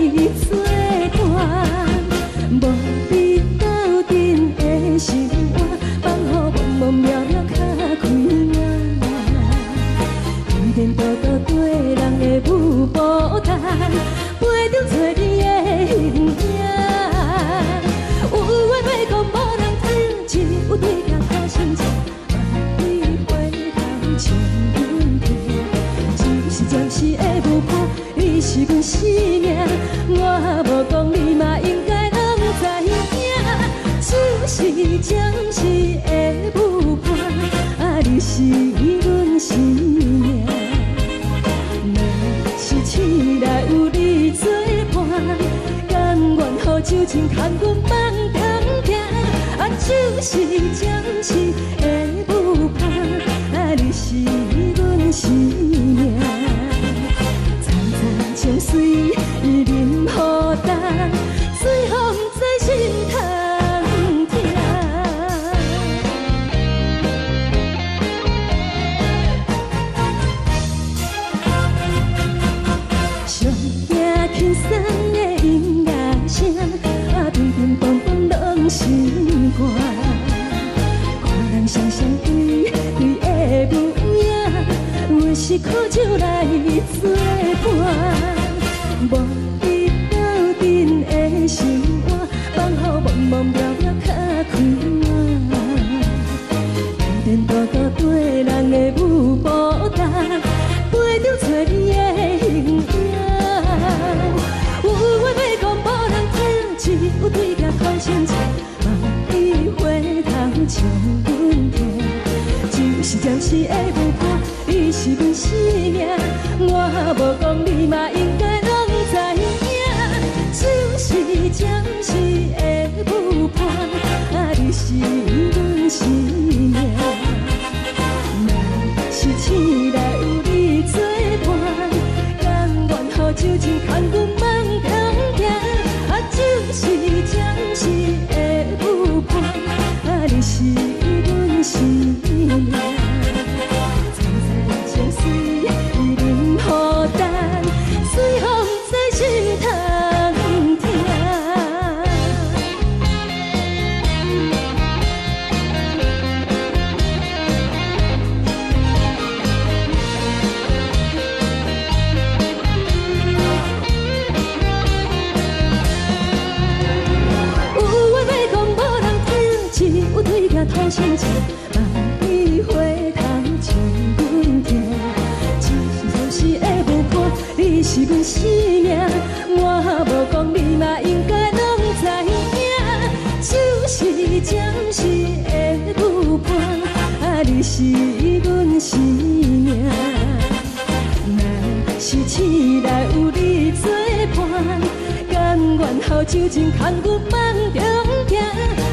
作伴，无你斗阵的生活，放予茫茫渺渺较快活。天天道道对人的舞步弹，陪着做你的形影。有话要讲无人听，只有对镜头心情，万里回头将阮听，就是暂时的舞伴。 你是阮生命，我无讲你嘛应该拢知影。就是暂时的舞伴，啊，你是阮生命。若是醒来有你作伴，甘愿予酒精牵阮放通行。啊，就是暂时的舞伴，啊，你是阮生命。 情水任何淡，随风在心头听。上惊轻松的音乐声，啊，乒乒乓乓拢心肝。看人双双对对的舞影，我是苦酒来作伴。 无你斗阵的生活，放予茫茫渺渺较快活。天天道道对人的舞步弹，陪着做你的形影。有话要讲无人听，只有对镜看心情，望你回头将阮听。就是暂时的舞伴，你是阮生命，我无讲你嘛应该。 就是暂时的舞伴，啊，你是阮生命。若是醒来有你作伴，甘愿予酒精牵阮放通行。啊，就是暂时的舞伴，啊，你是阮生命。站在情水任何淡，随风在心头。 讨心情，望你回头将阮听。就是暂时的舞伴，你是阮生命，我无讲你嘛应。是阮生命。若是醒来有你作伴，甘愿好像情牵阮梦中行，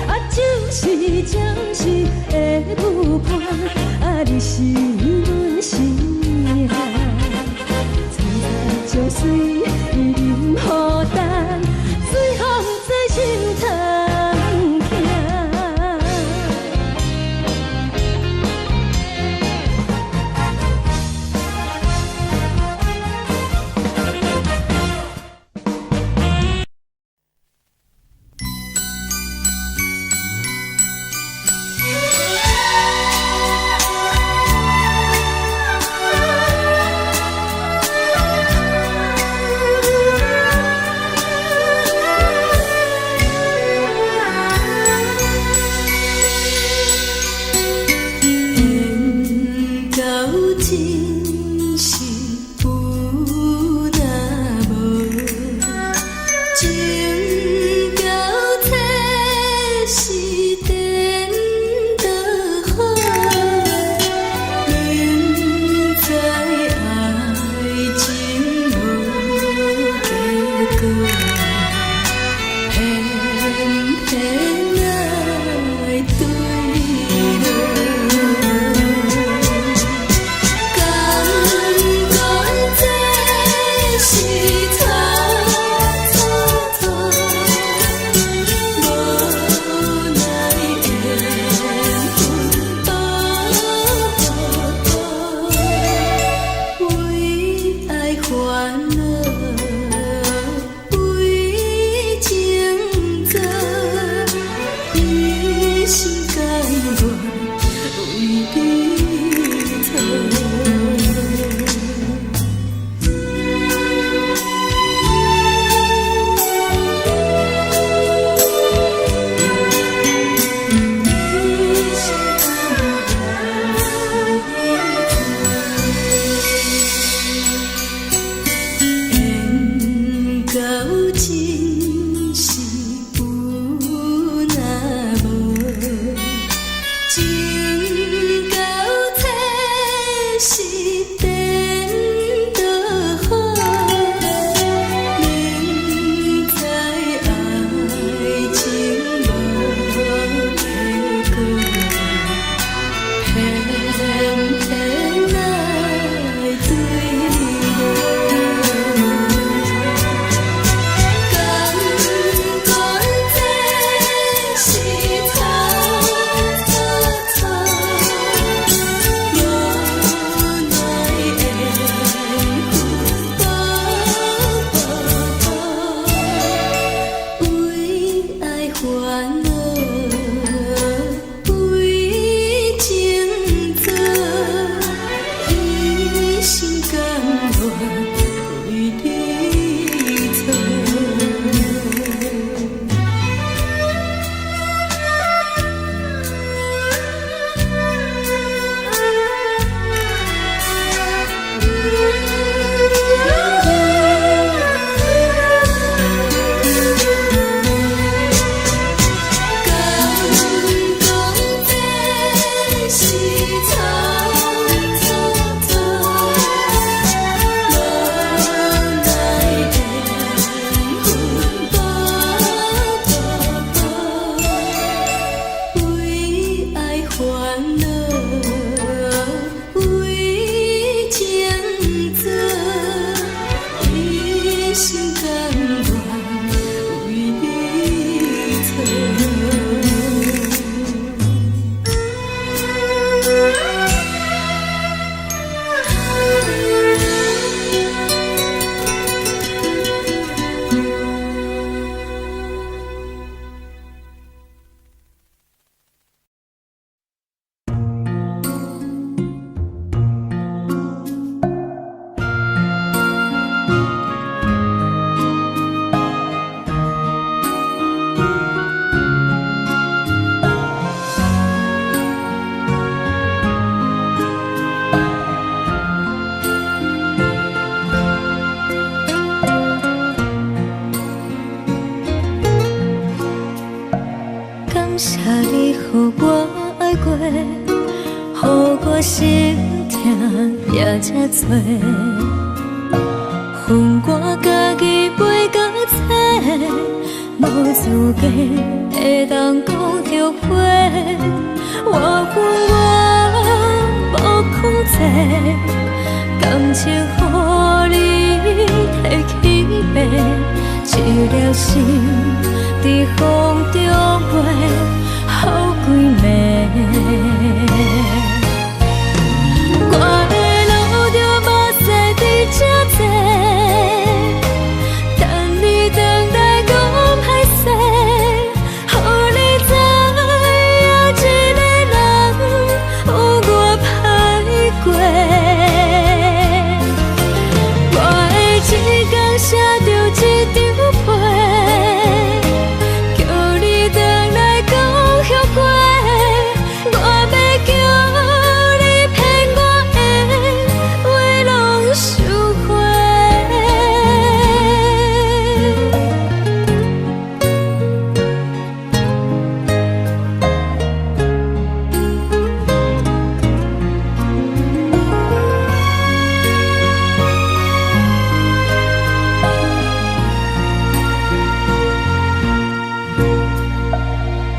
啊，就是暂时的舞伴，啊，你是阮生命。苍苍江水伊任孤单，水风在心通行。谢你予我爱过，予我心痛也这多，恨我家己袂到切，无资格会当讲后悔。我恨我无控制，感情予你提起白，一粒心在风中飞，好几暝。我的路着目屎在这多，等你回来讲歹势，予你知影一个人有我歹过。我会一天写着一张被，叫你回来讲后悔。我要叫你骗我的话拢收回。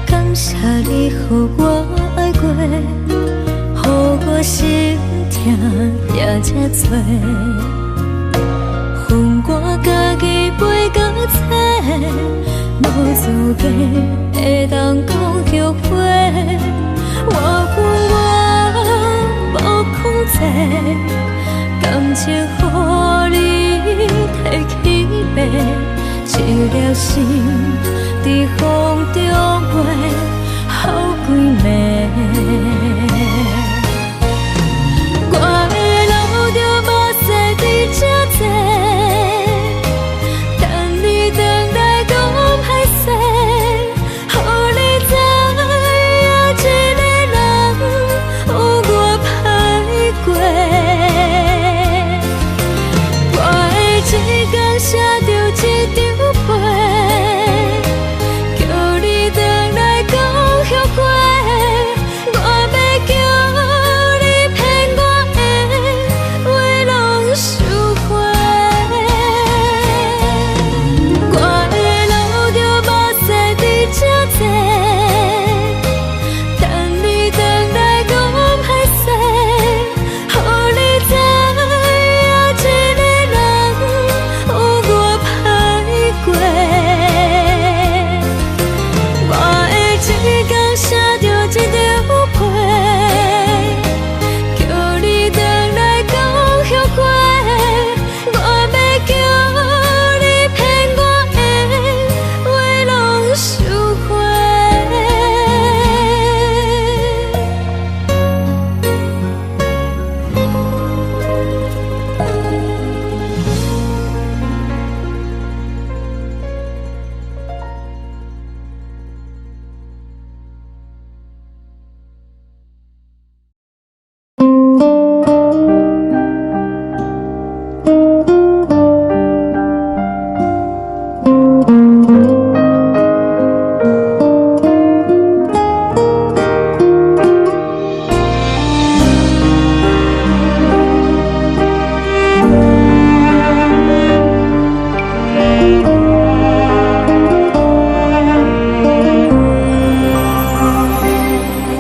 感谢你，予我爱过，予我心痛也这多，恨我家己袂到切，无资格会当讲后悔。我恨我无控制，感情予你提起白，一粒心在风中飞，好几暝。我的路着目屎在这多，等你回来讲歹势，予你知影一个人有我歹过。我会一天写着一张被，叫你回来讲后悔。我要叫你骗我的话拢收回。我的路着目屎在这多，等你回来讲歹势，予你知影一个人有我歹过。我会一天写着一张被，叫你回来讲后悔。我要叫你骗我的话拢收回。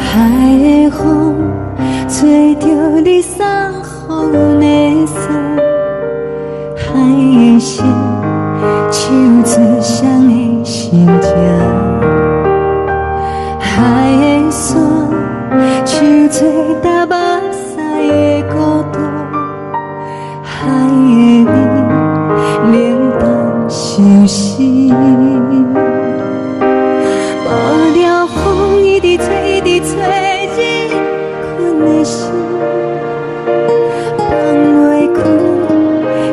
海的风吹着你送予的伞，海的心手指双的心情，海的山手做搭目屎的孤独，海的你冷淡伤心。无聊风一直吹，一直吹，日困的心放袂开，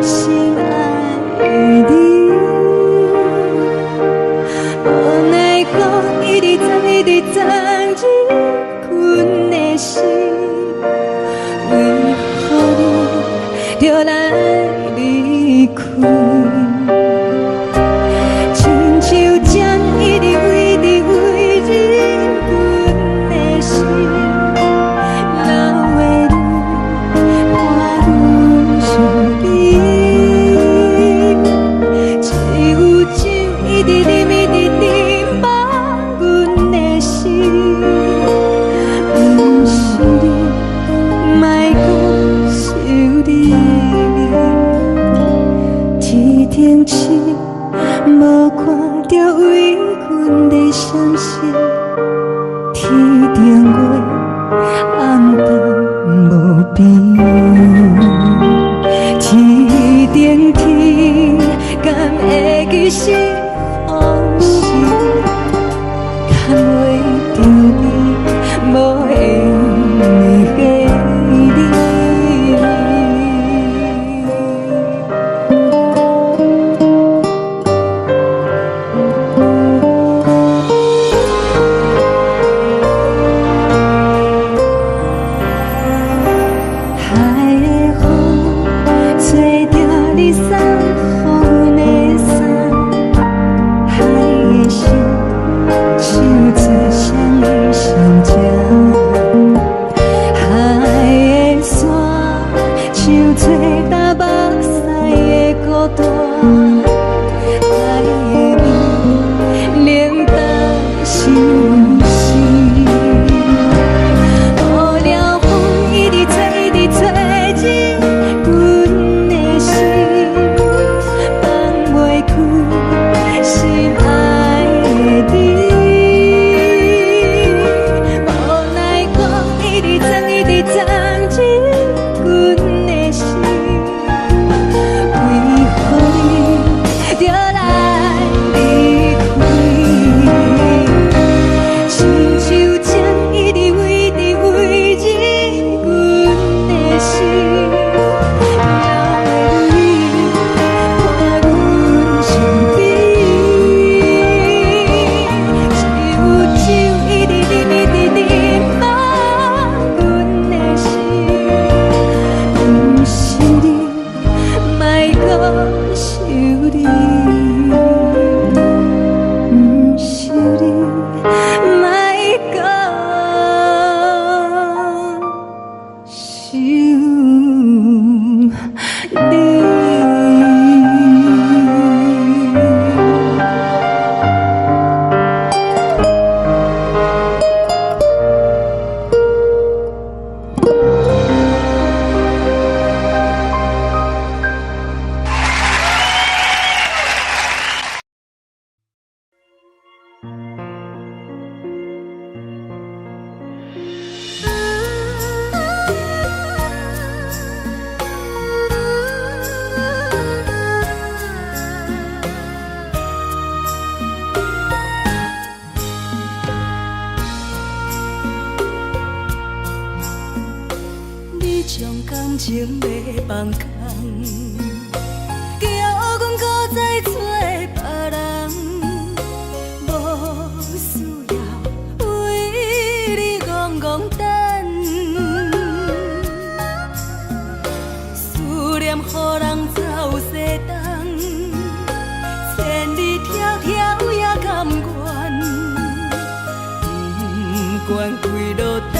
心爱的你。无奈讲一直站，一直站，日困的心，为何你就来离开？亲像针一直围，一直围，日困的心。感情要放空，叫阮搁再找别人，无需要为你戆戆等。思念予人走西东，千里迢迢也甘愿，不管几落冬，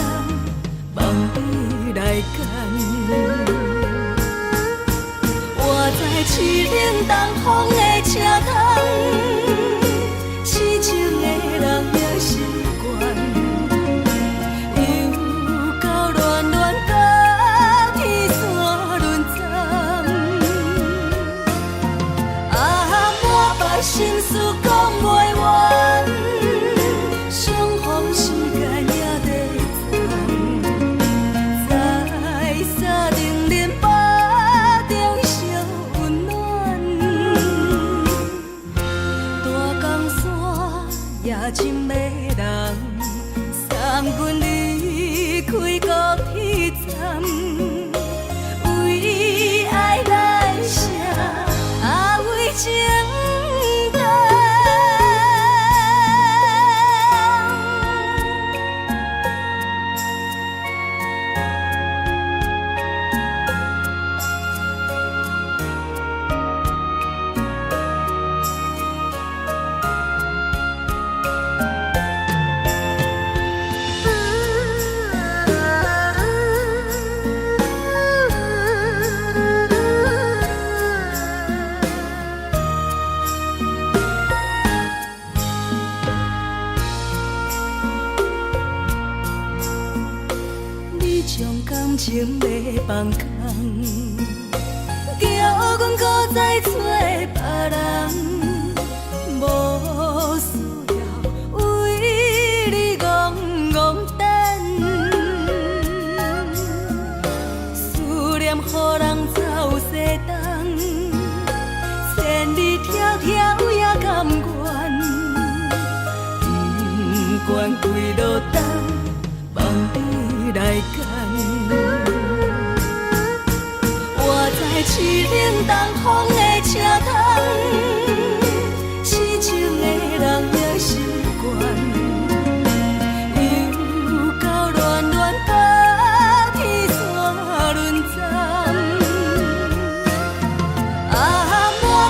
望你来牵。我在凄冷东风的车窗，痴情的人也习惯，又到恋恋甲天山沦陷。满腹心事讲袂完，相逢时间也在藏，在沙定林巴中烧温暖。大江山也真迷人，送阮离开高铁站，为爱来写为情。感情要放空，叫阮搁再找别人，无需要为你戆戆等。思念予人走西东，千里迢迢也甘愿，不管几落冬，望你来牵。我在凄冷东风的车窗，痴情的人也习惯，又到恋恋甲天山沦陷。满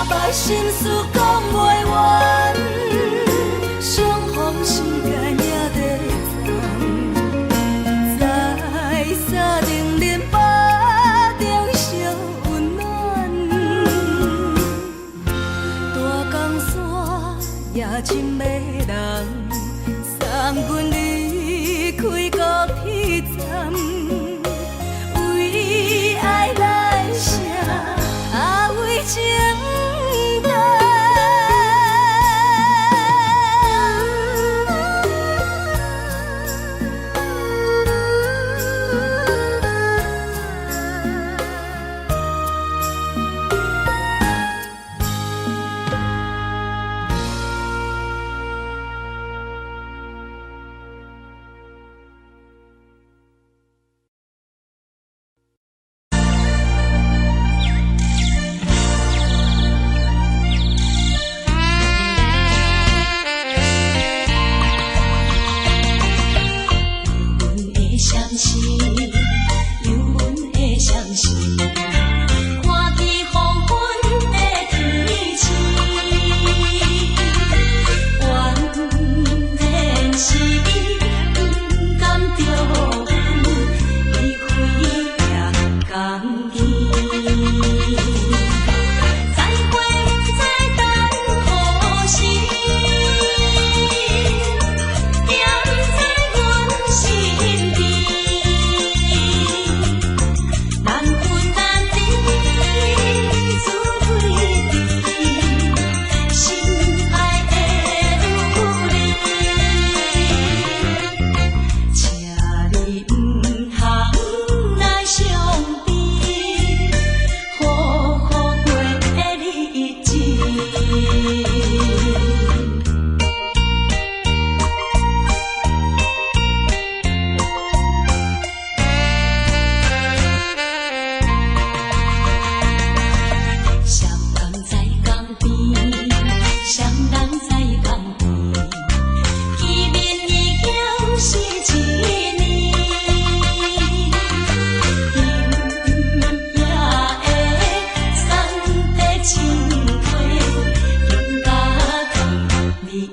腹心事讲袂完，相逢时间也在藏，在沙定林巴中烧温暖。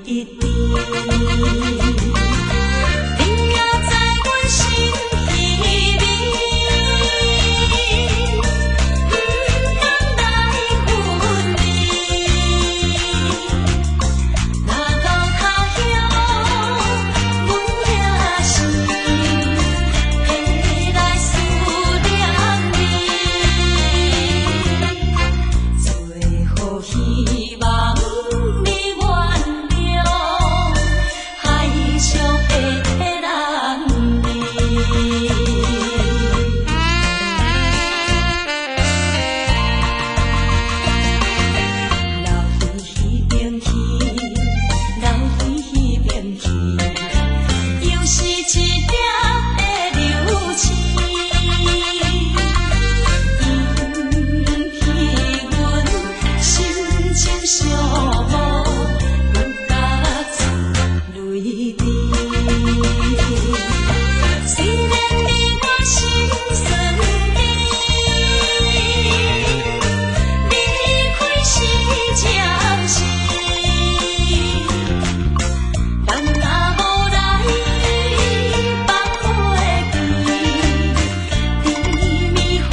一滴。你也知阮心稀微，不敢来分离。若到他乡，阮也是会来思念你。最后希望你原谅海上的人儿。流回迄边去，流回迄边去，又是一粒的流星，引起阮心情伤无有甲泪滴。虽然你我心酸甜，离开是暂时，但若无来放花期，甜蜜好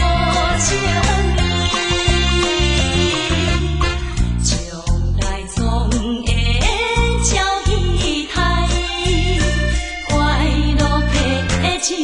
情意，将来总会照仪态，快乐的情意。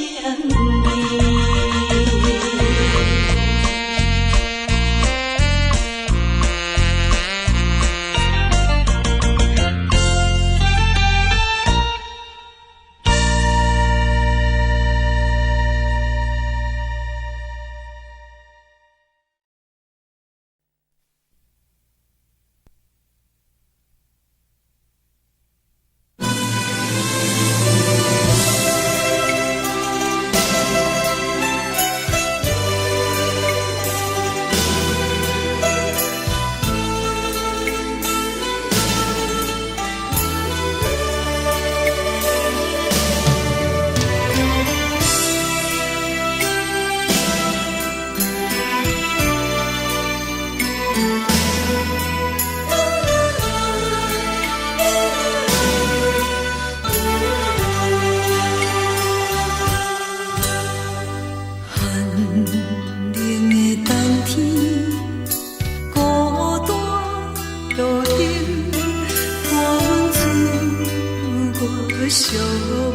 寂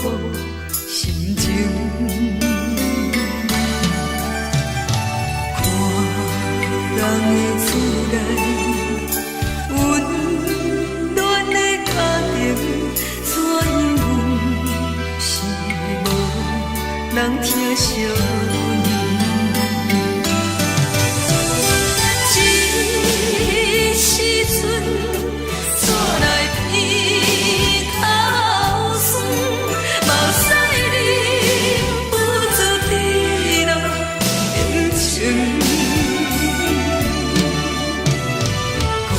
寞心情，看人的厝内温暖的家庭，怎样是无人疼惜阮？这时阵厝内鼻头酸，目屎忍不住滴落眼睛。故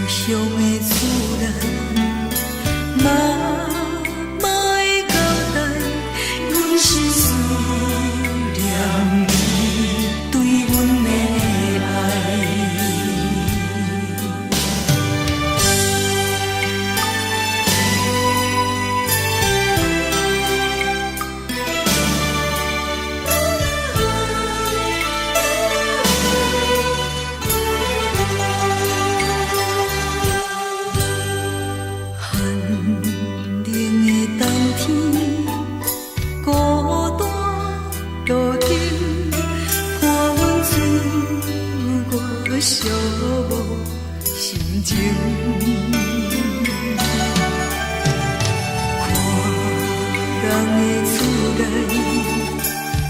乡的厝内，妈妈的交代，阮是思念你对阮的爱。寒冷的冬天，孤单路顶，看阮自我寂寞心情。看人的厝内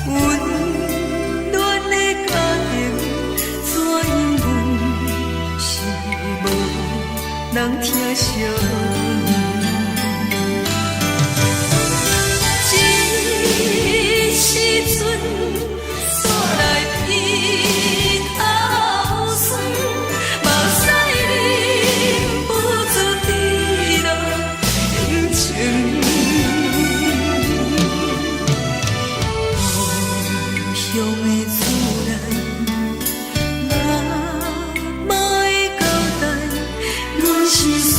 温暖的家庭，怎样是无人疼惜阮？这时阵厝内鼻头酸，目屎忍不住滴落眼睛。故乡的厝内，妈妈的交代，阮是思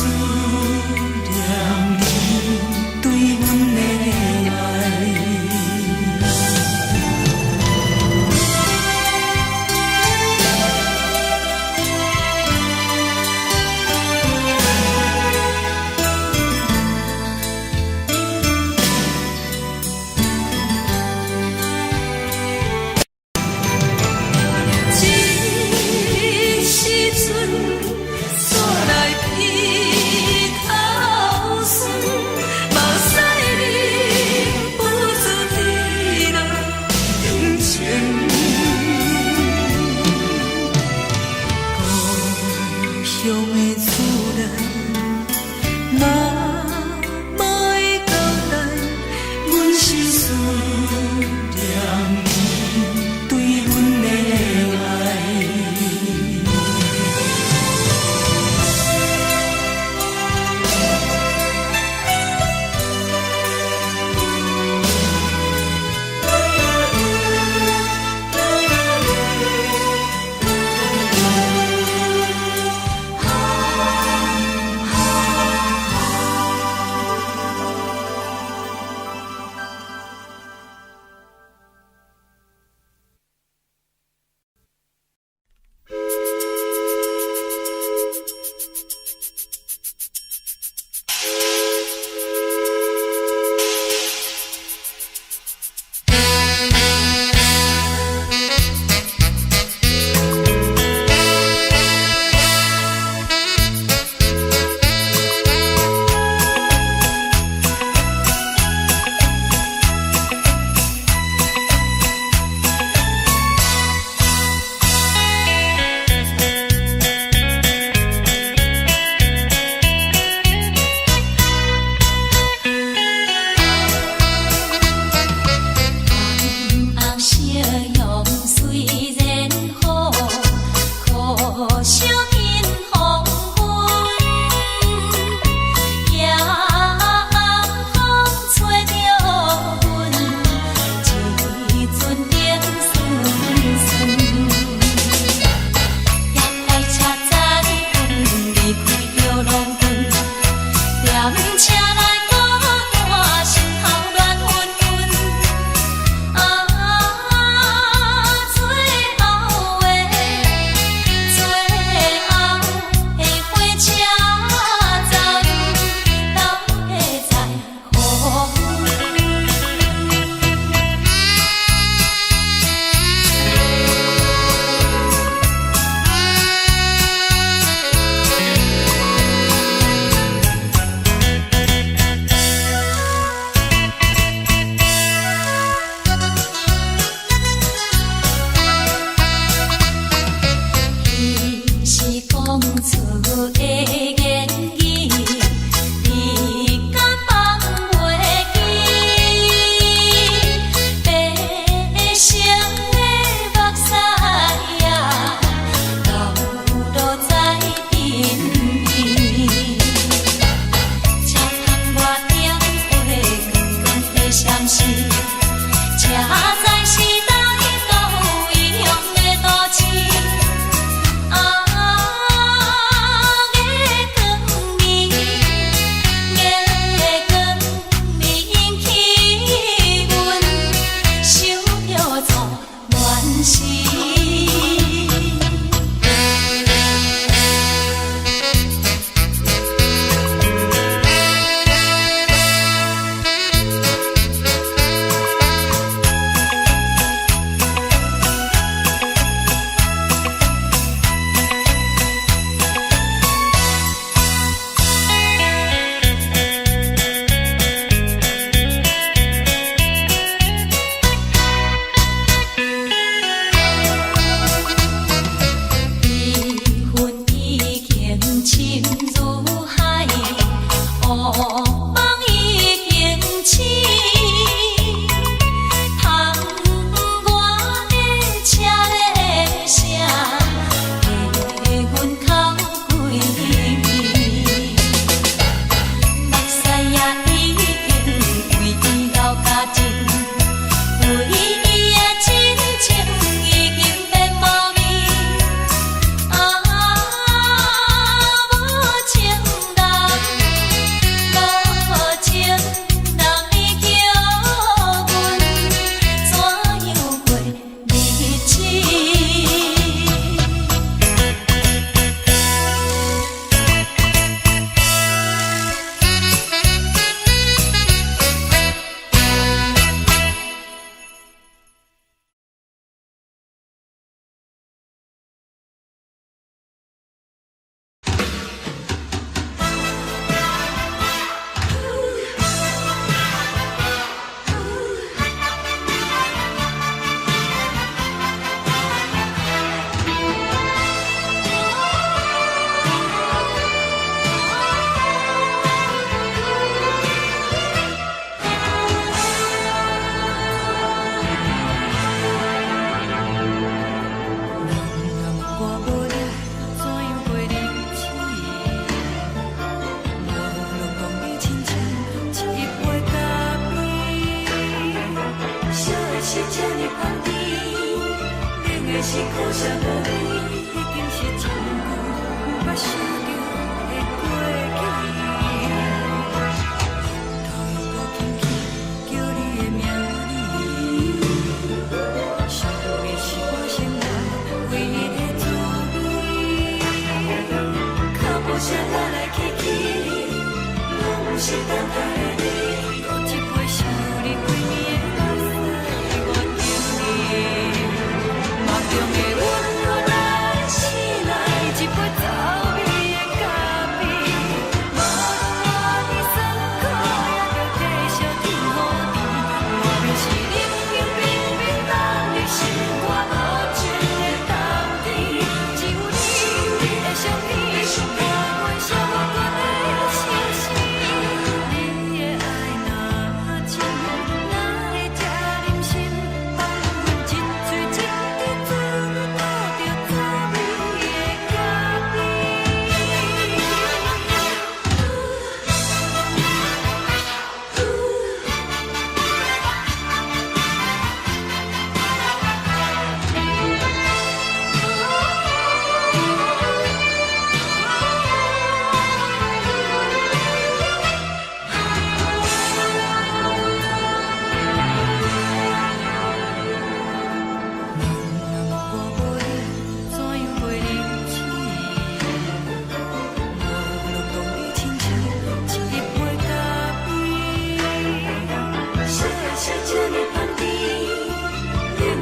你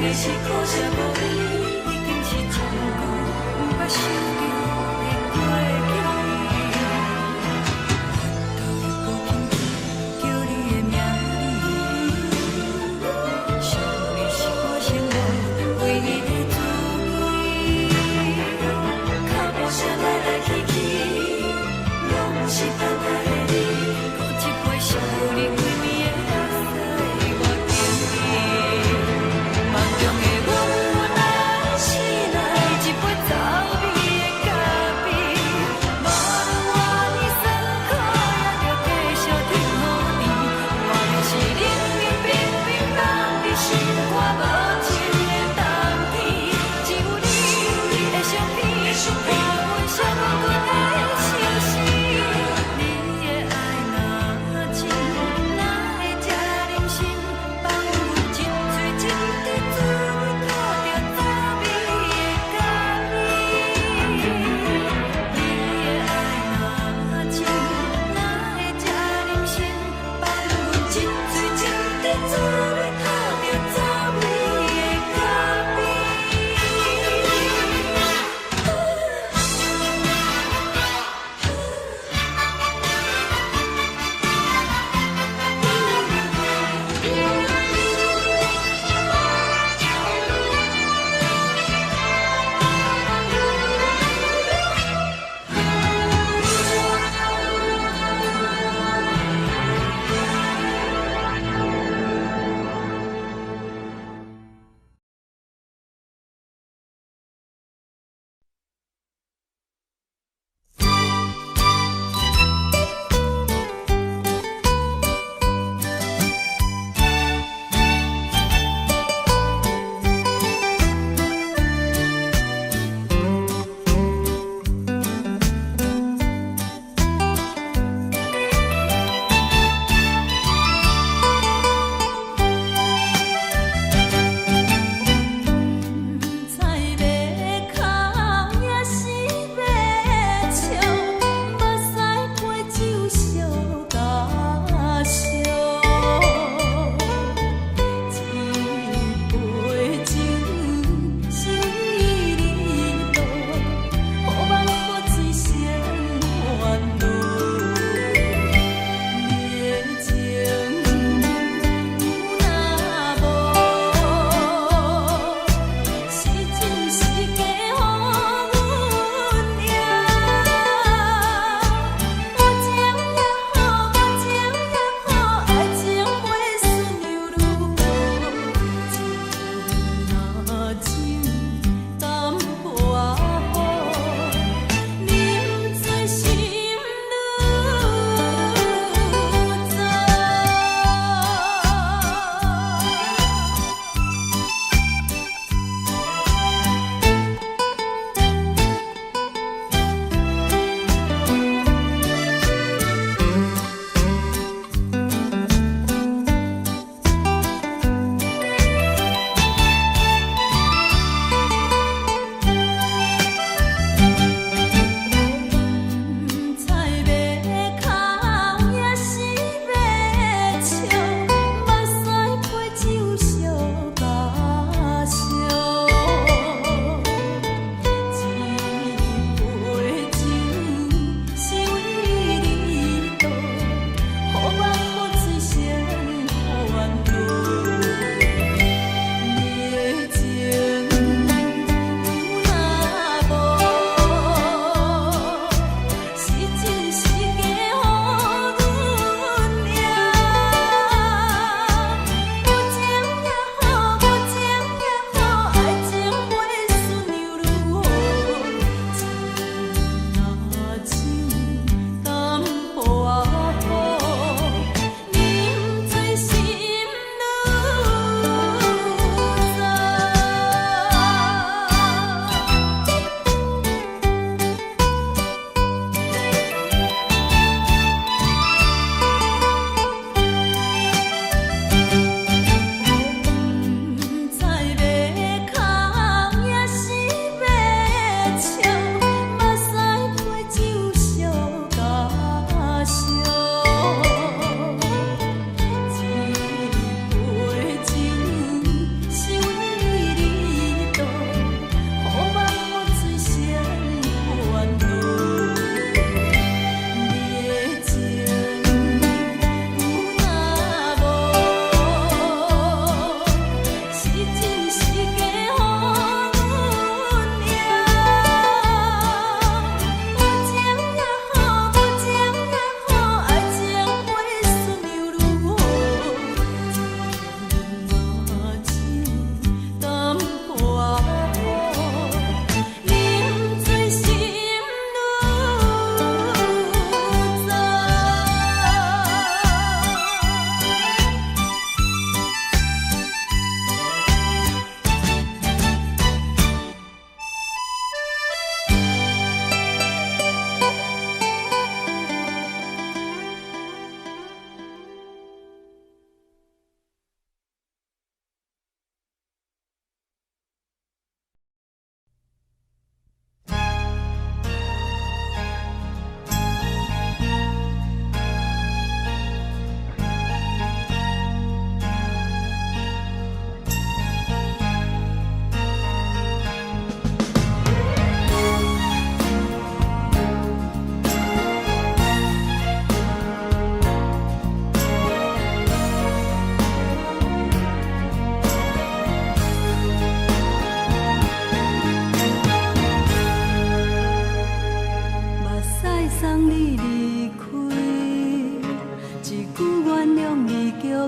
的是苦涩无味，已经是残酷，不捌想着的过去。都会孤轻轻叫你的名字，想你是我生活唯一的滋味。脚步声来来去去，拢是等待的你，搁一杯烧你归暝的咖啡，我敬你。梦中的阮，阮爱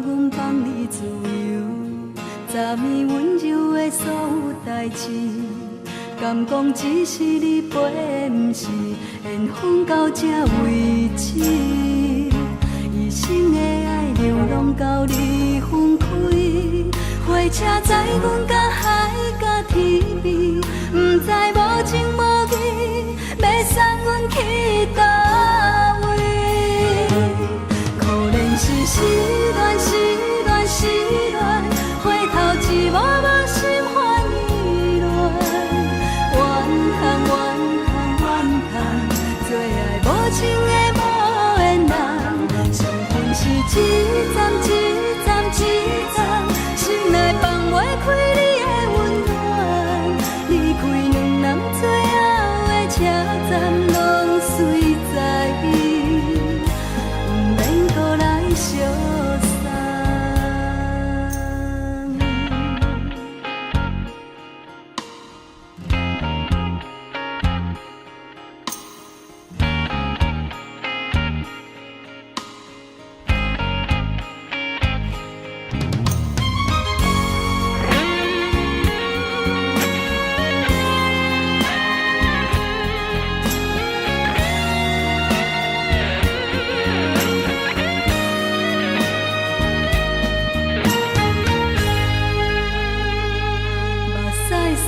阮放你自由，昨暝温柔的所有代志，敢讲只是你陪，不是缘分到这为止。一生的爱流浪到你分开，火车载阮到海角天边，不知无情无义，要送阮去倒位？可能是失恋，失恋，失恋，回头一幕幕心烦意乱，怨叹，怨叹，怨叹，最爱无情的无缘人，相分是一站一站一站，心内放袂开你的温暖，离开两人最后的车站，拢随在伊，不免搁来相送。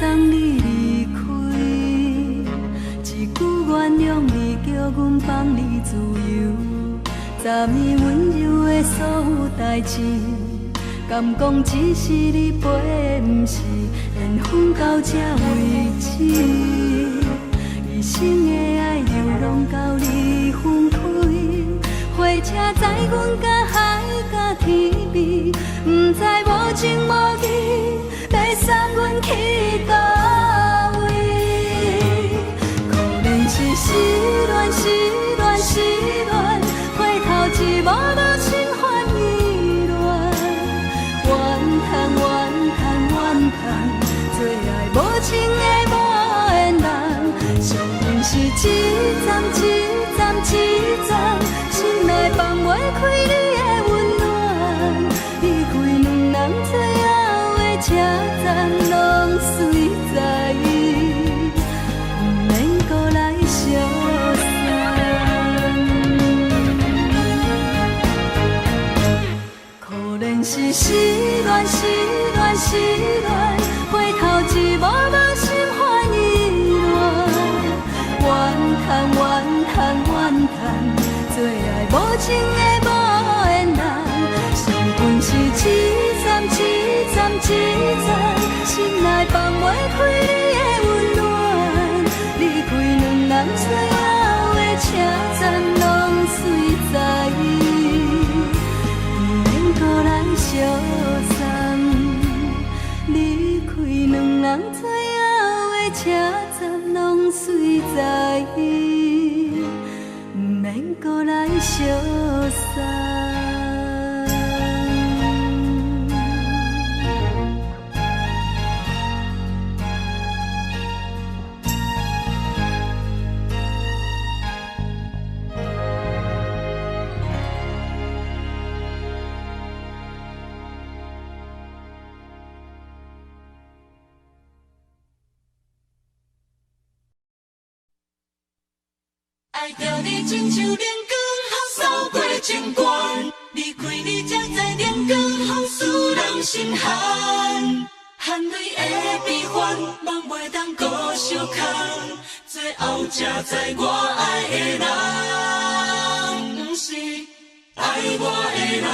送你离开，一句原谅你，叫阮放你自由。昨暝温柔的所有代志，敢讲只是你陪，不是缘分到这为止。一生的爱流浪到你分开，火车载阮到海角天边，不知无情无义，要送阮去倒位？可能是失恋，失恋，失恋，回头一幕幕心烦意乱，怨叹，怨叹，怨叹，最爱无情的无缘人，相分是一站一站一站，心内放袂开你的温暖，离开两人最后的车站，拢随在伊，不免搁来相送。可能是失恋，失恋，失恋，回头一幕幕心烦意乱，怨叹，怨叹，怨叹，最爱无情的无缘人，相分是一站一站一站，心内放袂开你的温暖，离开两人最后的车站，拢随在伊，不免搁来相送。离开两人最后的车站，拢随在伊，不免搁来相送。爱着你亲像阳光，扫过情关，离开你才知阳光风使人心寒。含泪的悲欢，望袂当搁相牵，最后才知我爱的人，不是爱我的人。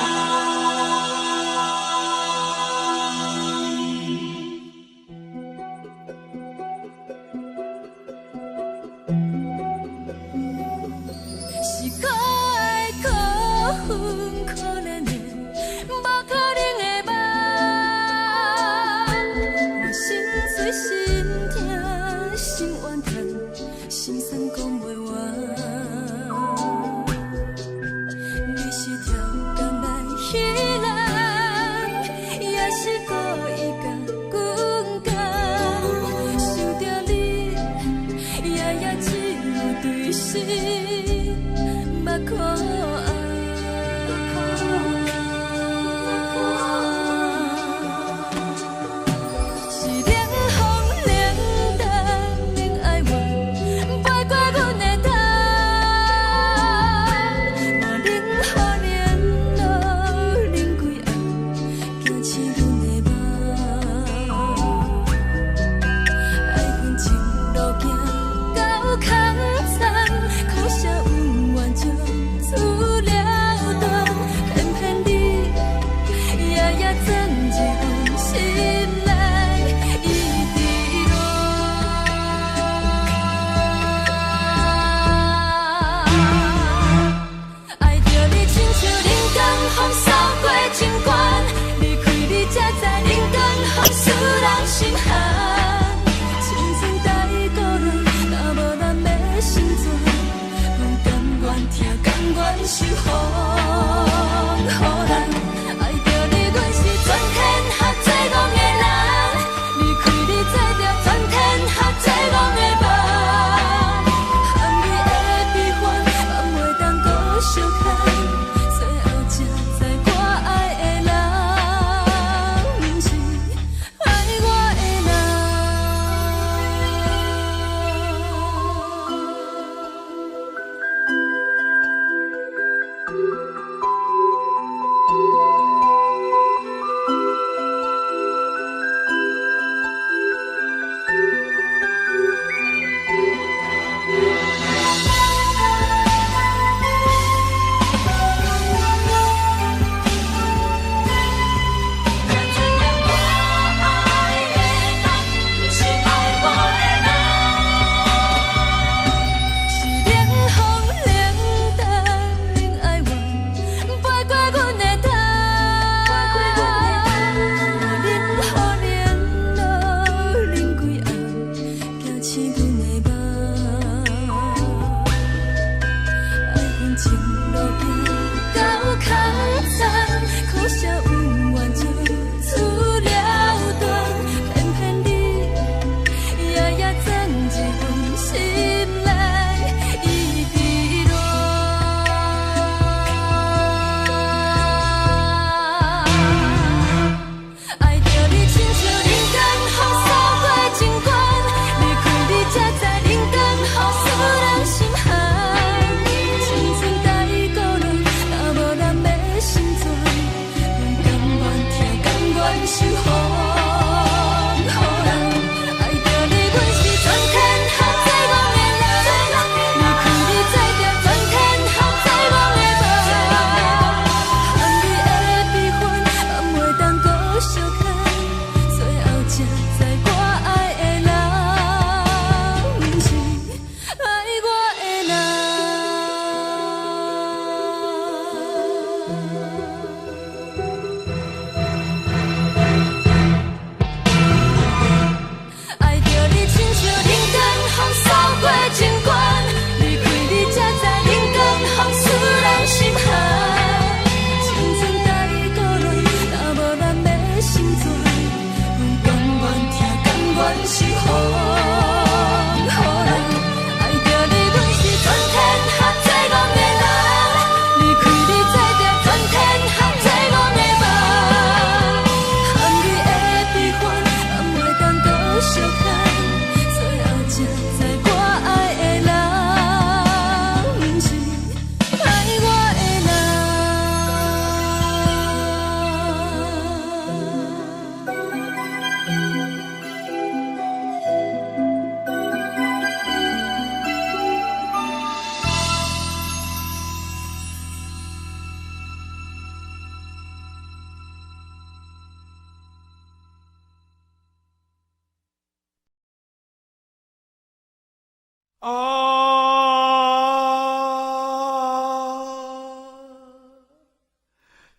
是可爱可恨可怜的，无可能的梦。我心碎心痛心怨叹，心酸讲袂完。你是条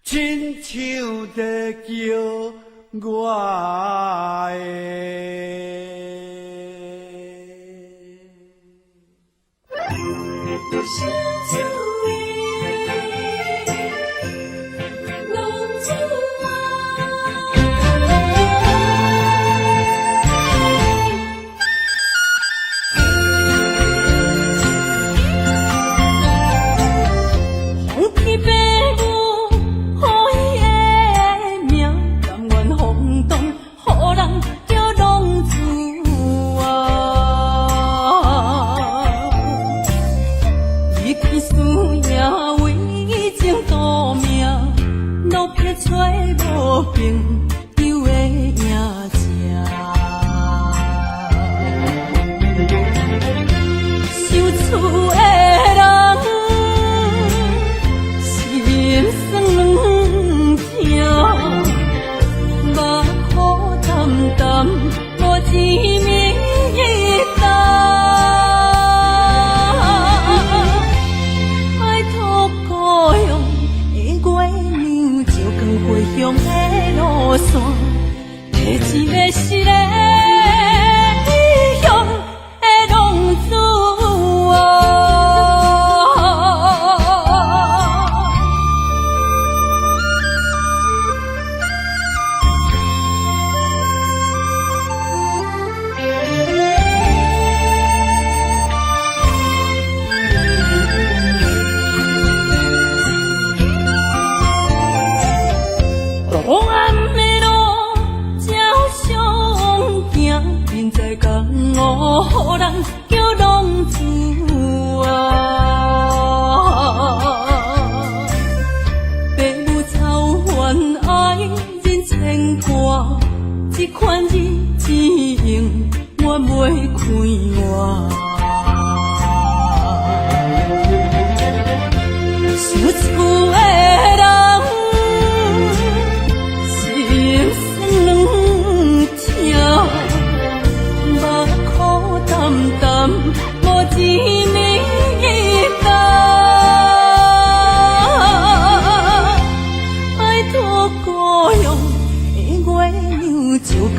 亲像在叫我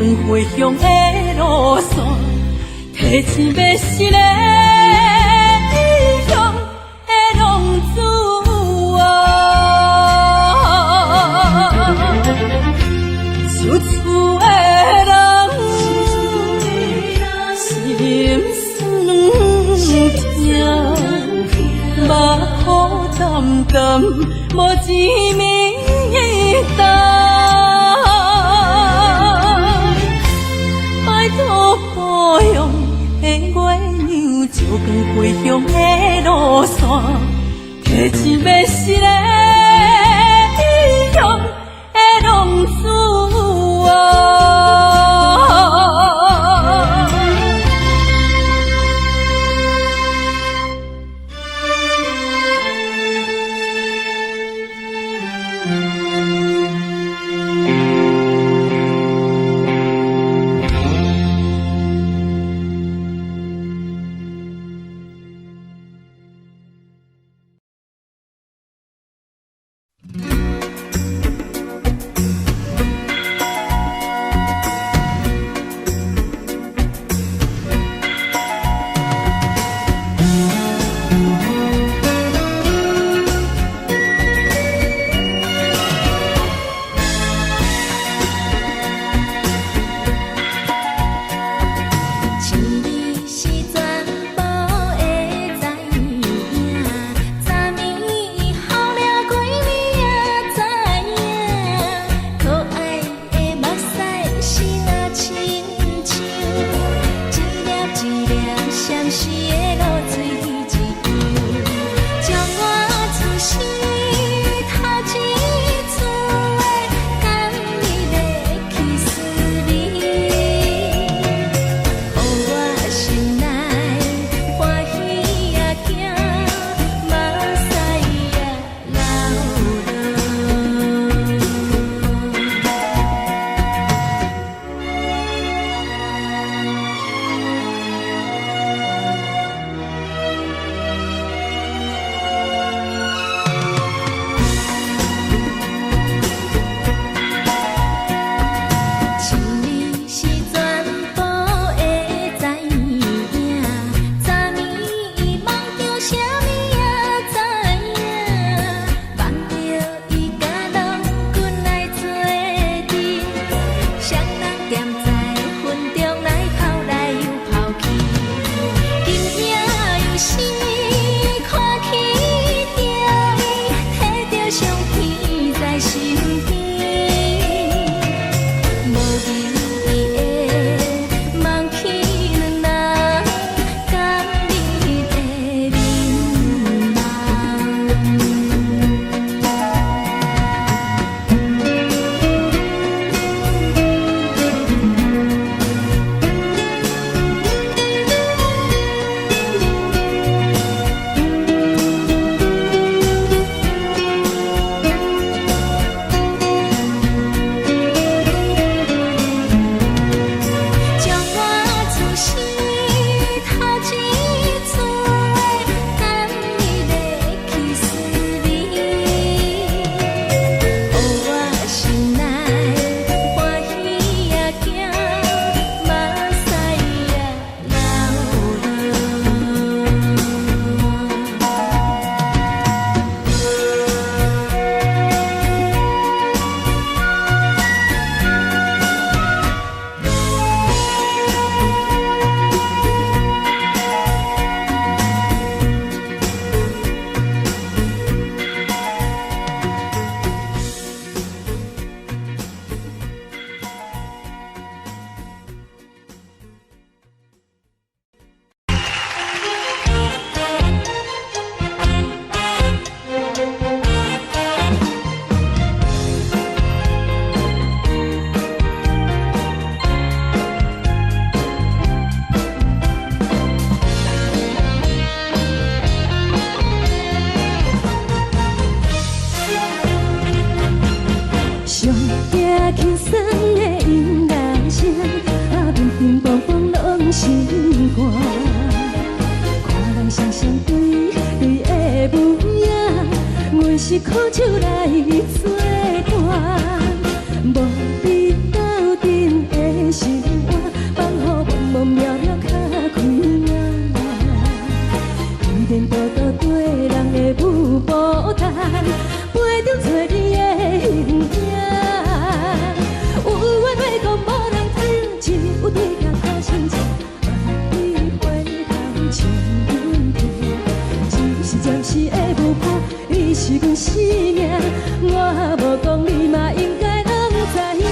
回乡的路线，提钱要是个异乡的浪子想厝的人心酸痛，目眶澹澹，无一面灯。故乡的月娘，照光回乡的路线，提钱要是个异乡的浪子酸的音乐声，乒乒乓乓拢心肝。看人双双对对的舞影，阮是苦酒来作伴。无你斗阵的生活，放予茫茫渺渺较开眼。一颠倒倒对人的舞步弹，陪着做你的形影。有话要讲无人听，只有对甲好心情。万里回头像阮听，只是暂时的舞伴，你是阮生命。我无讲你嘛应该拢知影，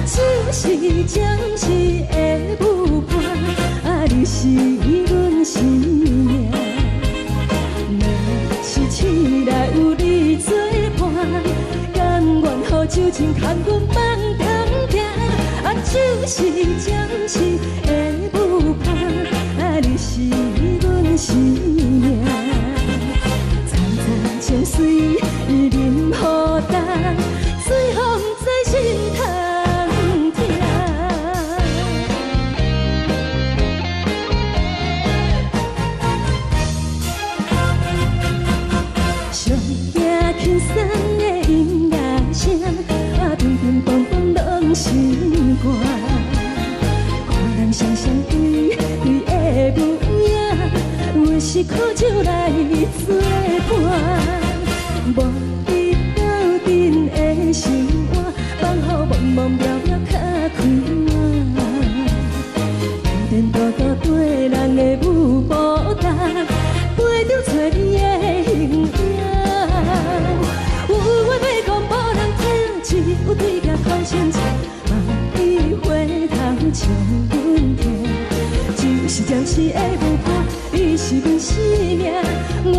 就是暂时的舞伴，你是阮生命。若是醒来有你作伴，甘愿予酒精牵阮梦中行，就是暂时的舞伴，你是阮生命。惨惨情水任何等，随风在心头听。上惊轻松的音乐声，乒乒乓乓拢心肝。看人双双对对的舞影，阮是苦酒来作伴。无你斗阵的生活，放予茫茫渺渺较开眼。颠颠倒倒对人的舞步弹，陪着做你的形影。有话要讲无人听，只有对甲好心情。万里回头像阮听，就是暂时的舞伴，你是阮生命。我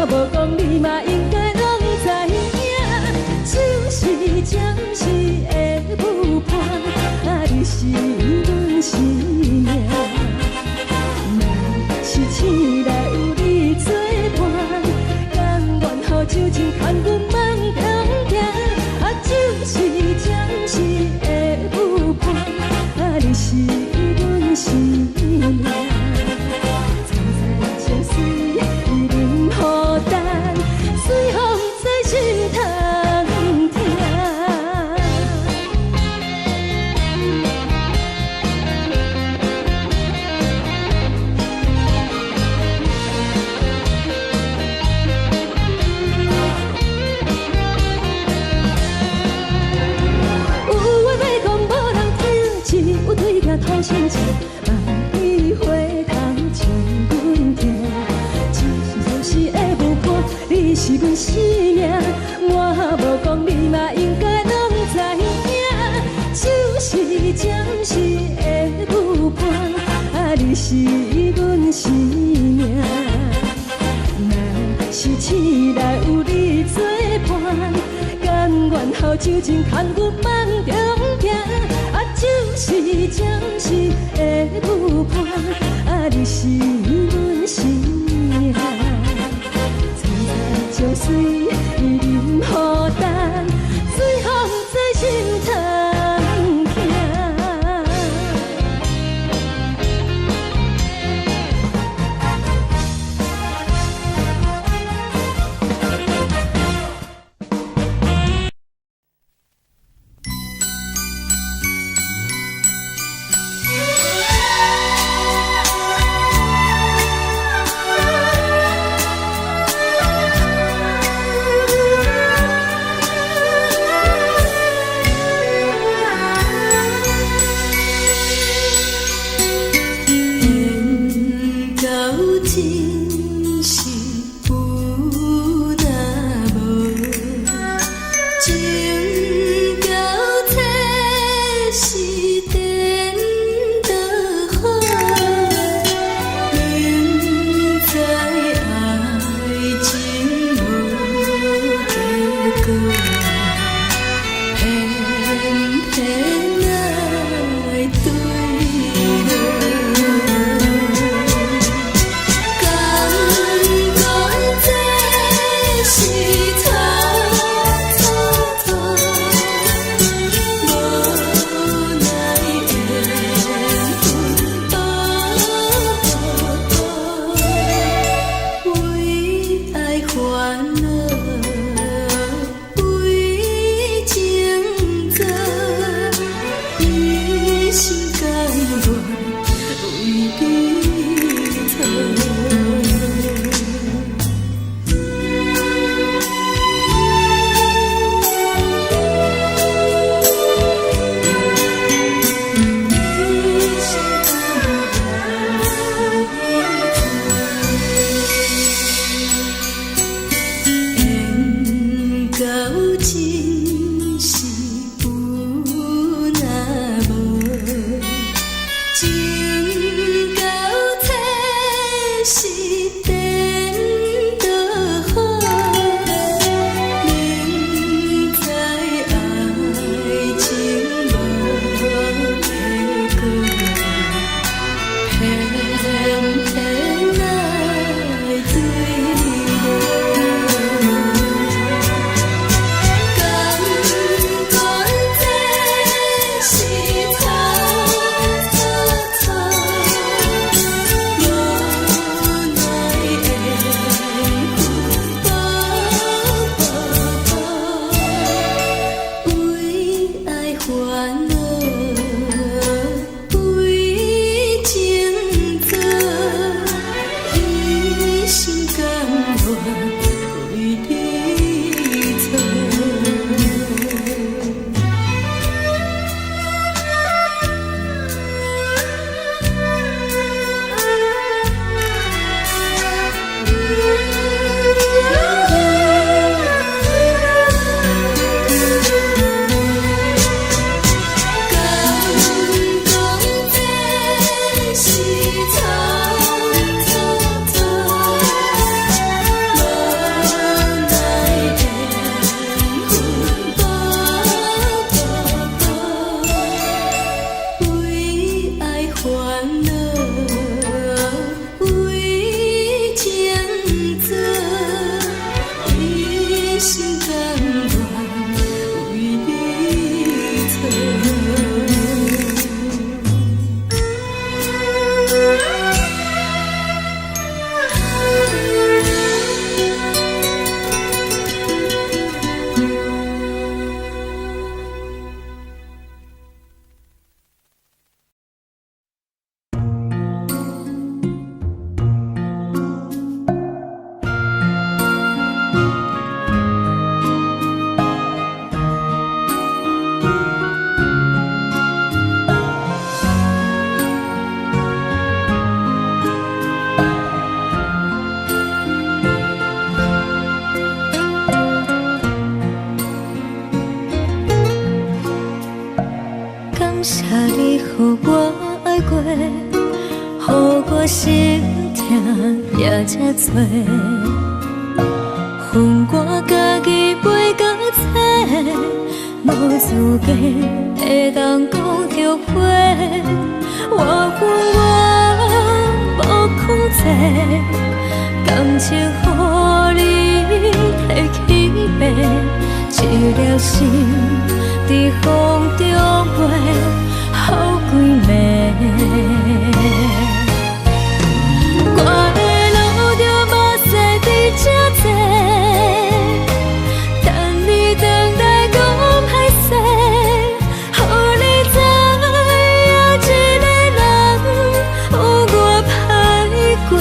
无讲你嘛应该拢知影，就是暂时的舞伴，你是阮生命。若是醒来有你作伴，甘愿予酒精牵阮梦中行，就是暂时的舞伴，你是阮生命。惨惨情水任何等，随风在心头听。有话要讲无人听，只有对甲好心情。万里回头像阮听，就是暂时的舞伴，你是阮生命。我无讲你嘛应该拢知影，就是暂时的舞伴，你是阮生命。若是醒来有你作伴，甘愿予酒精牵阮梦中行，就是暂时的舞伴，你是阮生命。惨惨情水任何等，随风在心头听。真是有若无，情到体是颠倒好，明知爱情无结果，偏偏来对我。感觉这是草草草，无奈的为爱烦恼，为情做，一心甘愿为你错。敢讲这是草草草，无奈的缘分为爱烦恼，为情做，一心甘愿为你错。感谢你，予我爱过，予我心痛也这多，恨我家己袂到切，无资格会当讲后悔。我恨我无控制，感情予你摕去卖，一粒心在风中飞，好几暝。我的路着目屎伫这多，等你回来讲歹势，予你知影一个人有我歹过。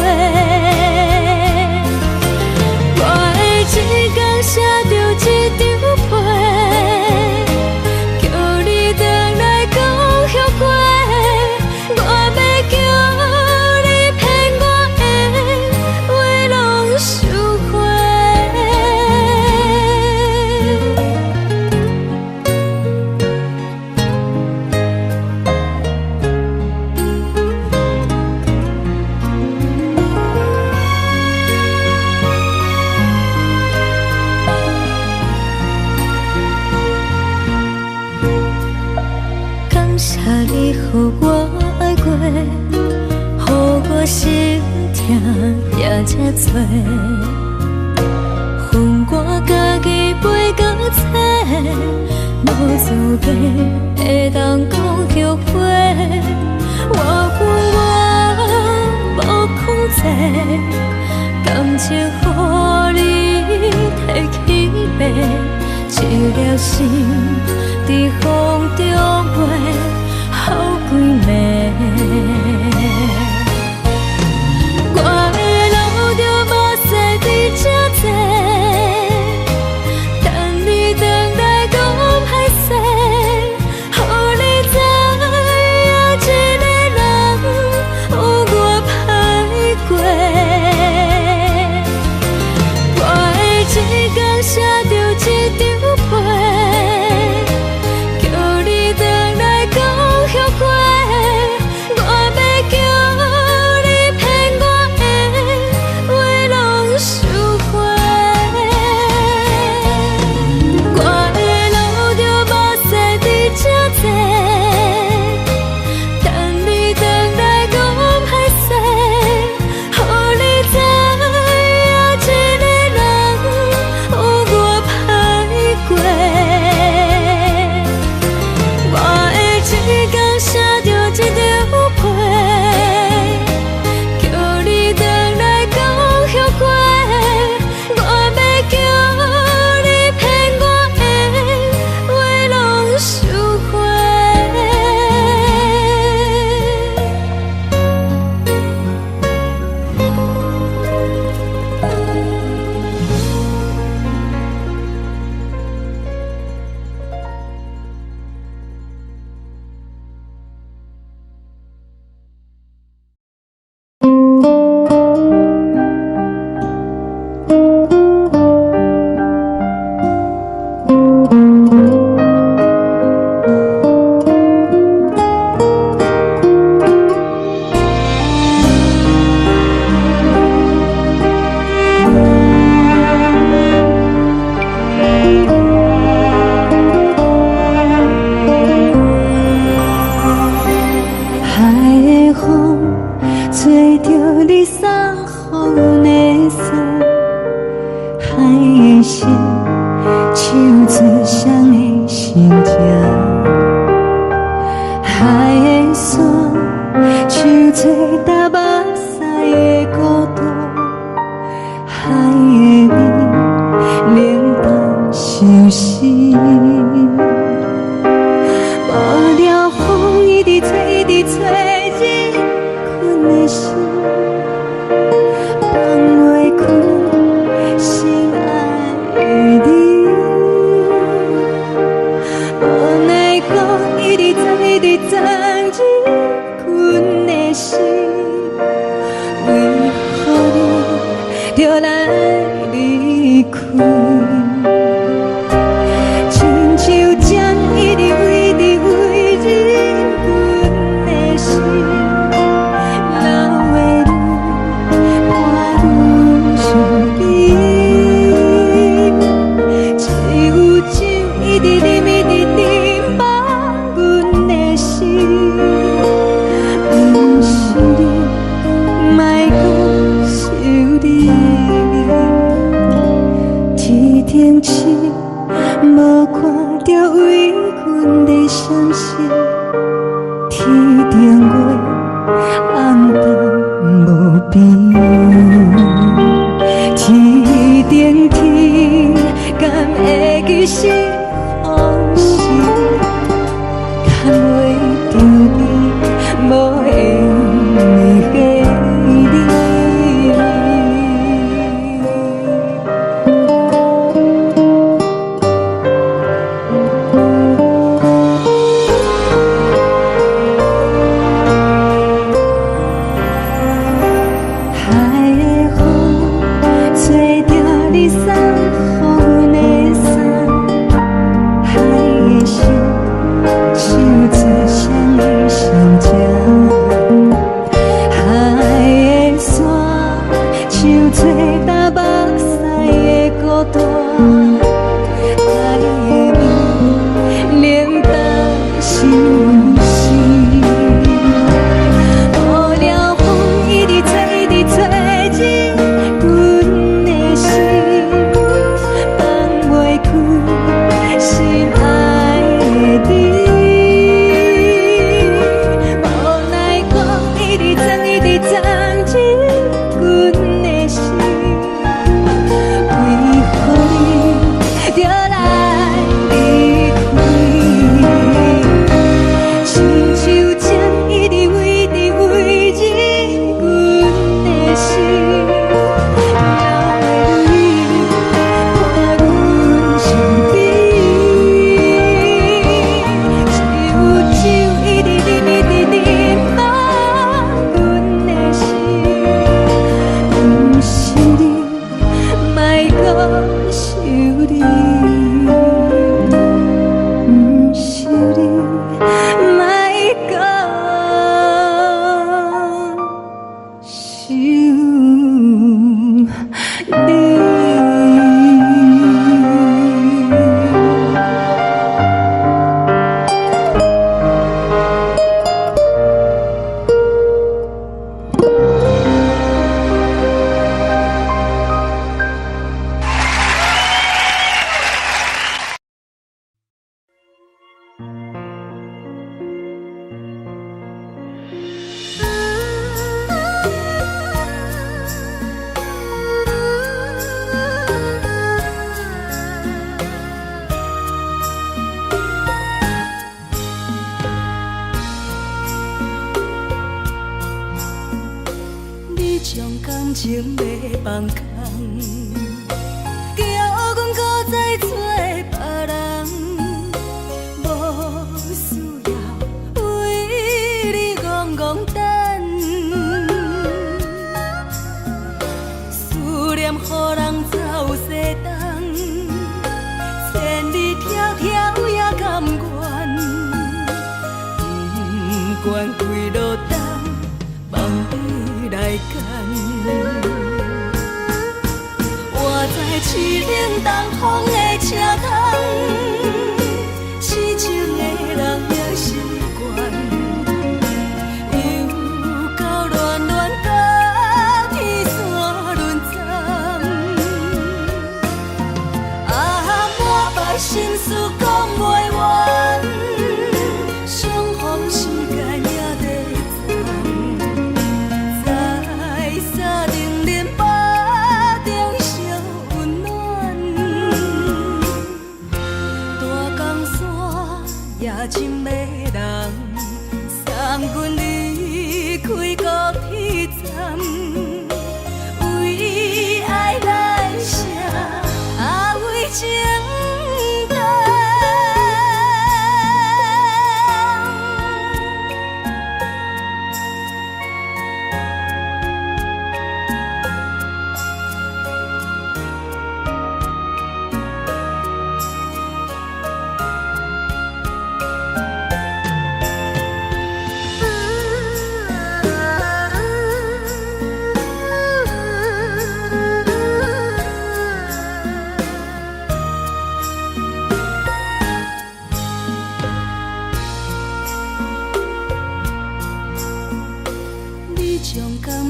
我的一天写着一张被，叫你回来讲后悔。我要叫你骗我的话拢收回。感谢你，予我爱过，予我心痛也这多，恨我家己袂到切，无资格会当讲后悔。我恨我无控制，感情予你摕去卖，一粒心在风中飞，好几暝。我的路着目屎伫这多，等你回来讲歹势，予你知影一个人有我歹过。我的一天写着一张被。心情。海的山，像坐搭目屎的孤独，海的味，冷淡伤心。无聊风一直吹，一直吹，日困的心，放袂开心爱的你。无奈讲一直藏，一直藏，日困的心，为何你就来离开？亲像针一直为，一直为日困的心，流的泪，伴阮伤悲。只有酒一直啉，一直啉，放阮的心。不是你，莫讲想你。天顶星，无看到为阮的闪烁。天顶月，暗淡无边。天顶天，敢会记是往事？敢袂着你，无缘的你。海的风，吹着你送予阮的伞。海的心，像做双鱼相争。海的山，像做搭目屎的孤单。海的味，冷淡伤心。无聊风一直吹，一直吹，日阮的心，放袂开心爱的你。无奈讲一直藏，一直藏，日阮的心，为何你就来离开？亲像针一直为，一直为，日阮的心，流的泪，伴阮伤悲。只有酒一直啉，一直啉，放阮的心。不是你，莫讲想你。不是你，莫讲想你。你将感情要放空，叫阮搁再找别人，无需要为你戆戆等。思念予人走西东，千里迢迢也甘愿，不管几路东，望你来赶。我在凄冷东风的车窗，痴情的人也习惯，又到乱乱甲天线轮站。啊，满腹心事讲袂完。也真迷人。三军离开高铁站，为爱来城，为情重。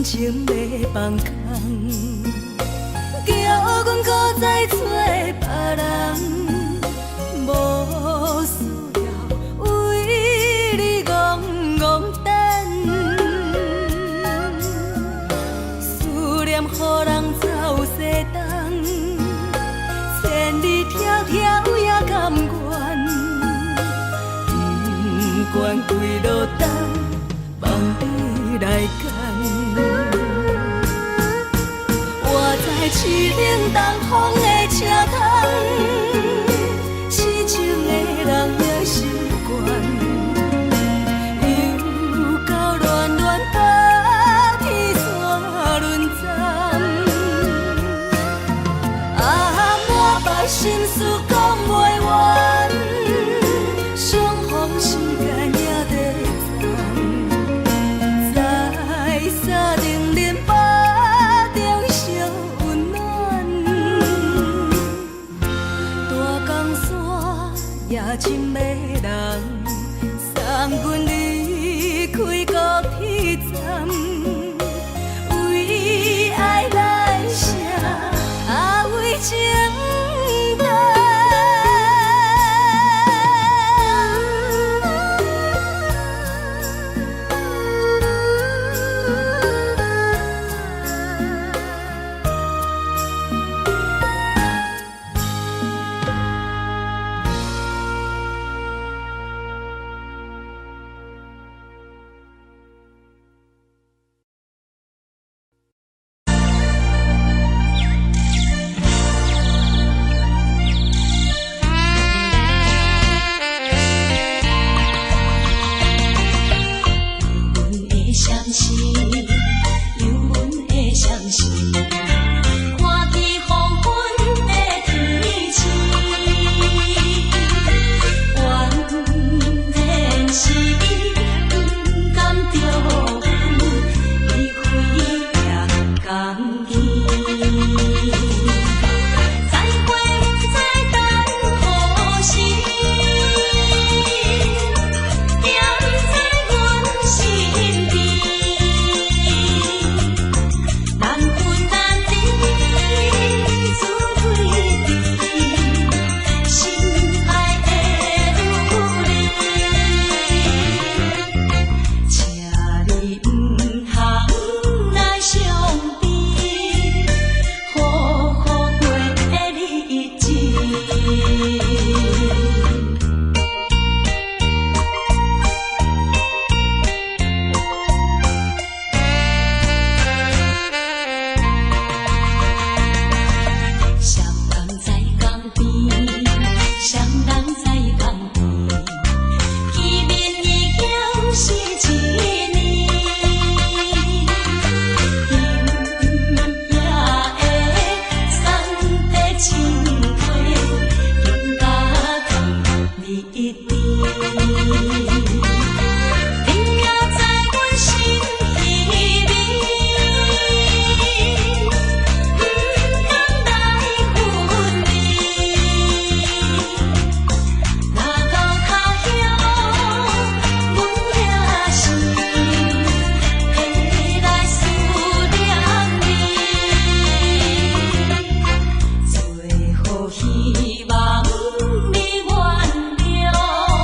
情要放空，叫阮搁再找别人，无需要为你戆戆等。思念予人走西东，千里迢迢也甘愿，不管几路灯，望你来干。市冷东风的车窗，痴情的人也习惯，又到恋恋把天线轮转。满腹心事讲袂完，双方时间也在站，在沙定连巴。也真迷人，三军离开高铁站，为爱来城，为情重。希望你原谅。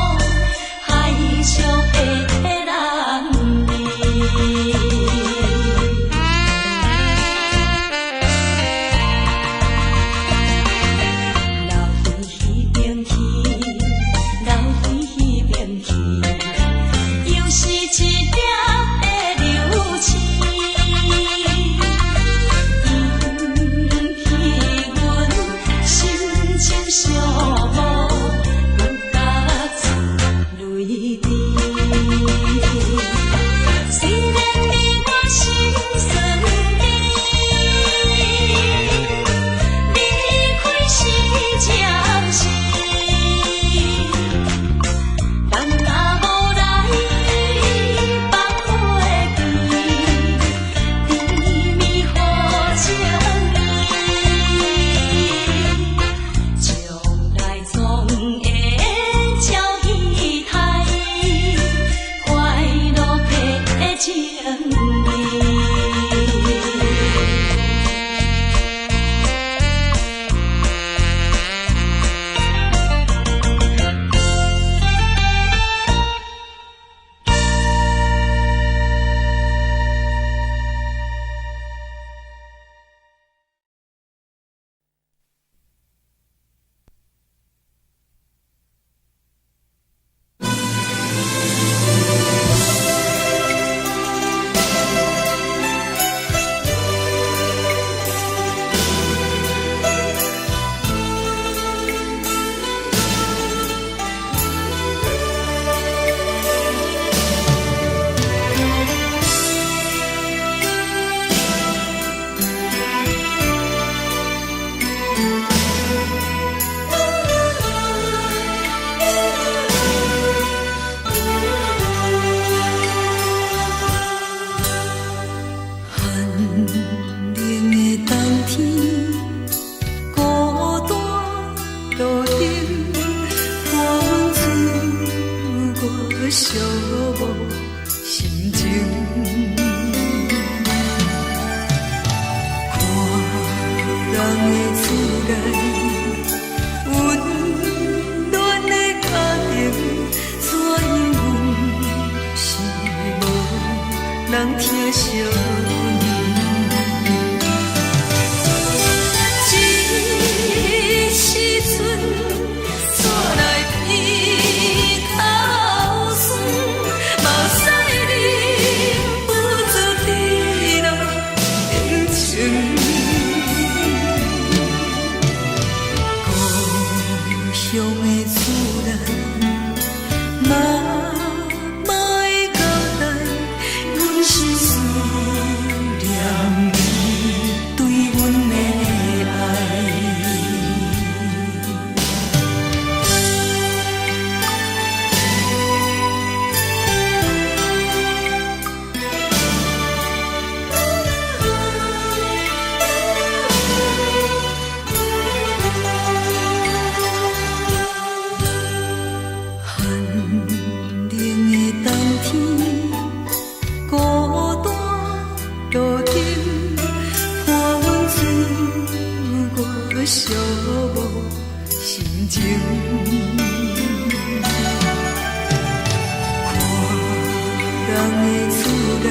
来，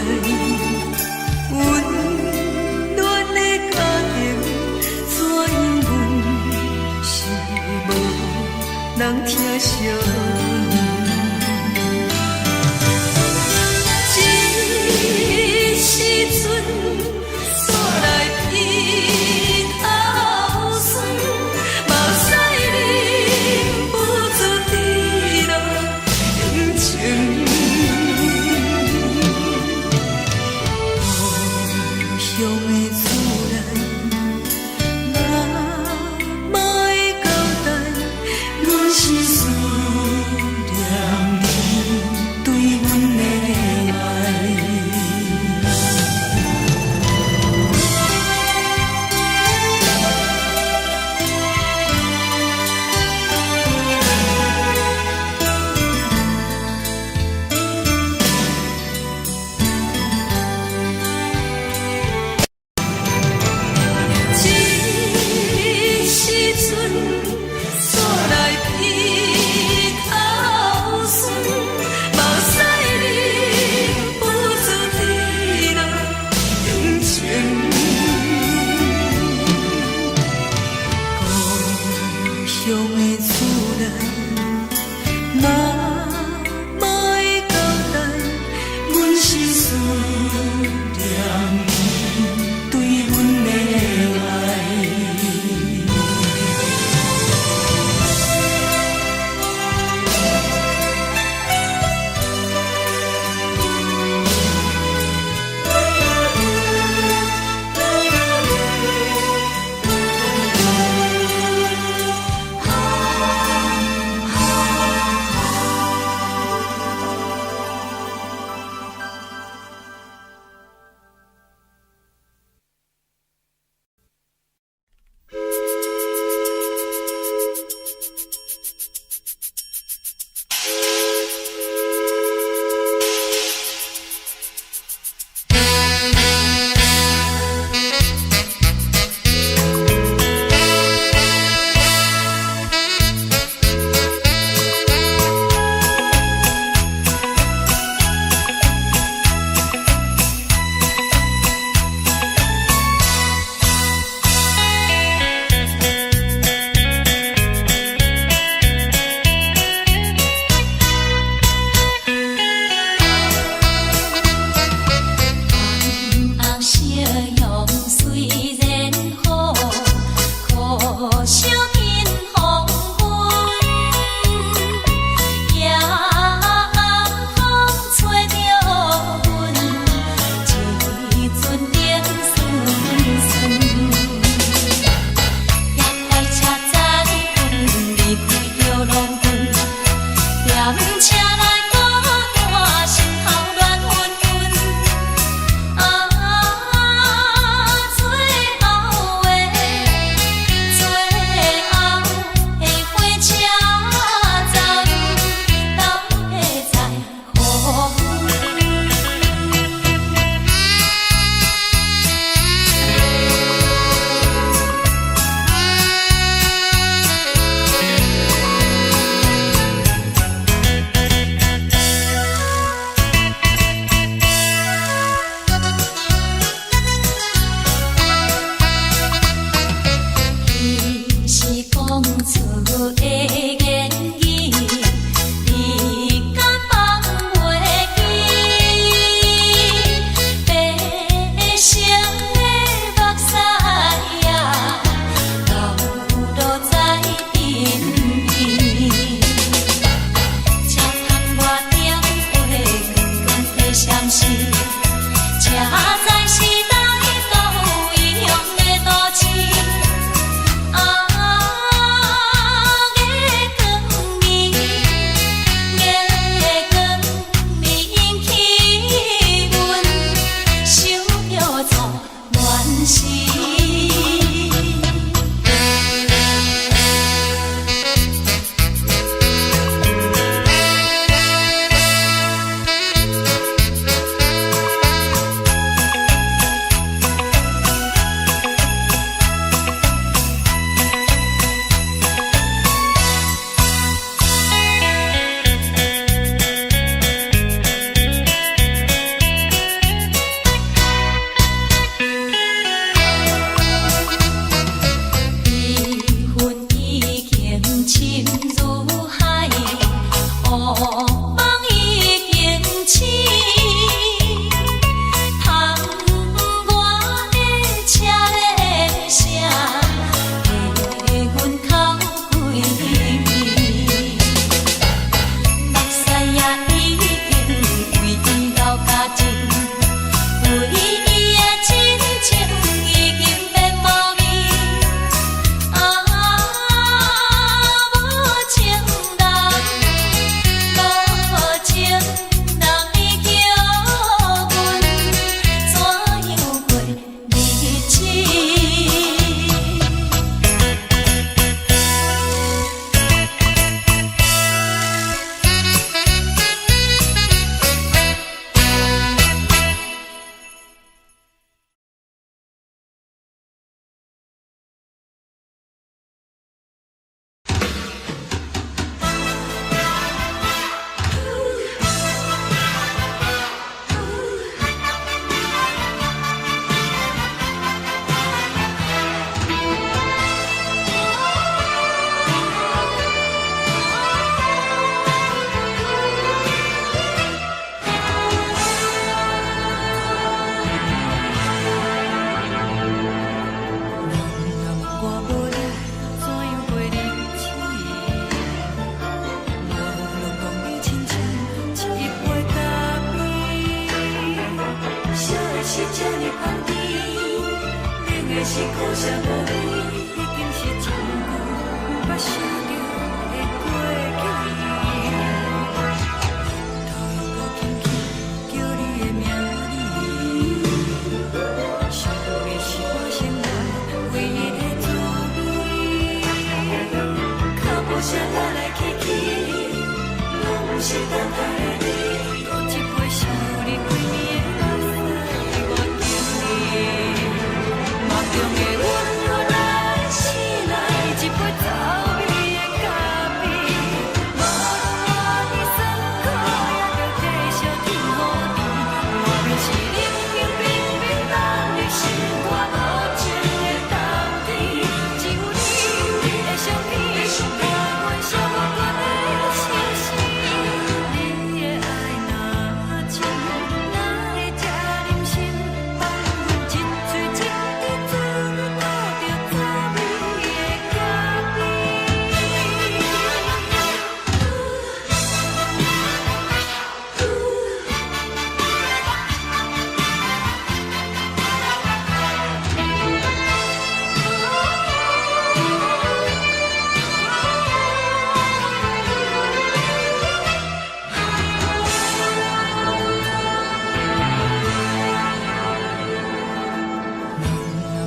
温暖的家庭，怎因阮是无人疼惜？梦已经醒，窗外的车的声，气阮口归眠。目屎也已经为伊流甲尽，对伊的真情已经变无味。无情人，无情人已叫阮怎样过日子？是苦涩无味，已经是一句捌想着的过去。头又轻轻叫你的名字，想的是我心内唯一的滋味。脚步声来来去去，拢不是等待的你，多一杯想你几年的目屎我敬你。梦中的阮原来醒来一杯走味的咖啡，无论我的酸苦也着继续甜予甜，莫免是冷冷冰冰咱的心肝无情的冬天，只有你的相片，伴阮相关的心事，你的爱若真，哪会这忍心放阮一嘴一滴珠倒着滋味的咖啡？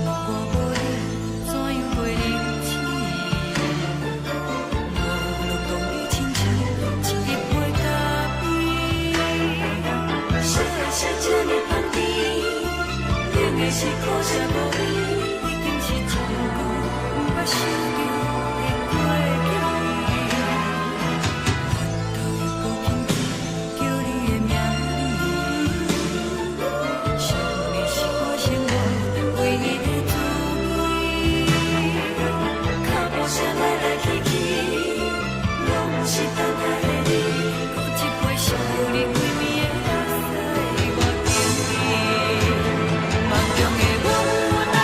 我无你怎样过日子？无路当你亲像一杯咖啡，烧的是这呢香甜，冷的是苦涩无味，已经是一句捌想着的过去。头又轻轻叫你的名字，想你是我生活唯一的滋味。脚步声来来去去，拢不是等待的你，多一杯想你几暝的目屎我敬你。梦中的阮原来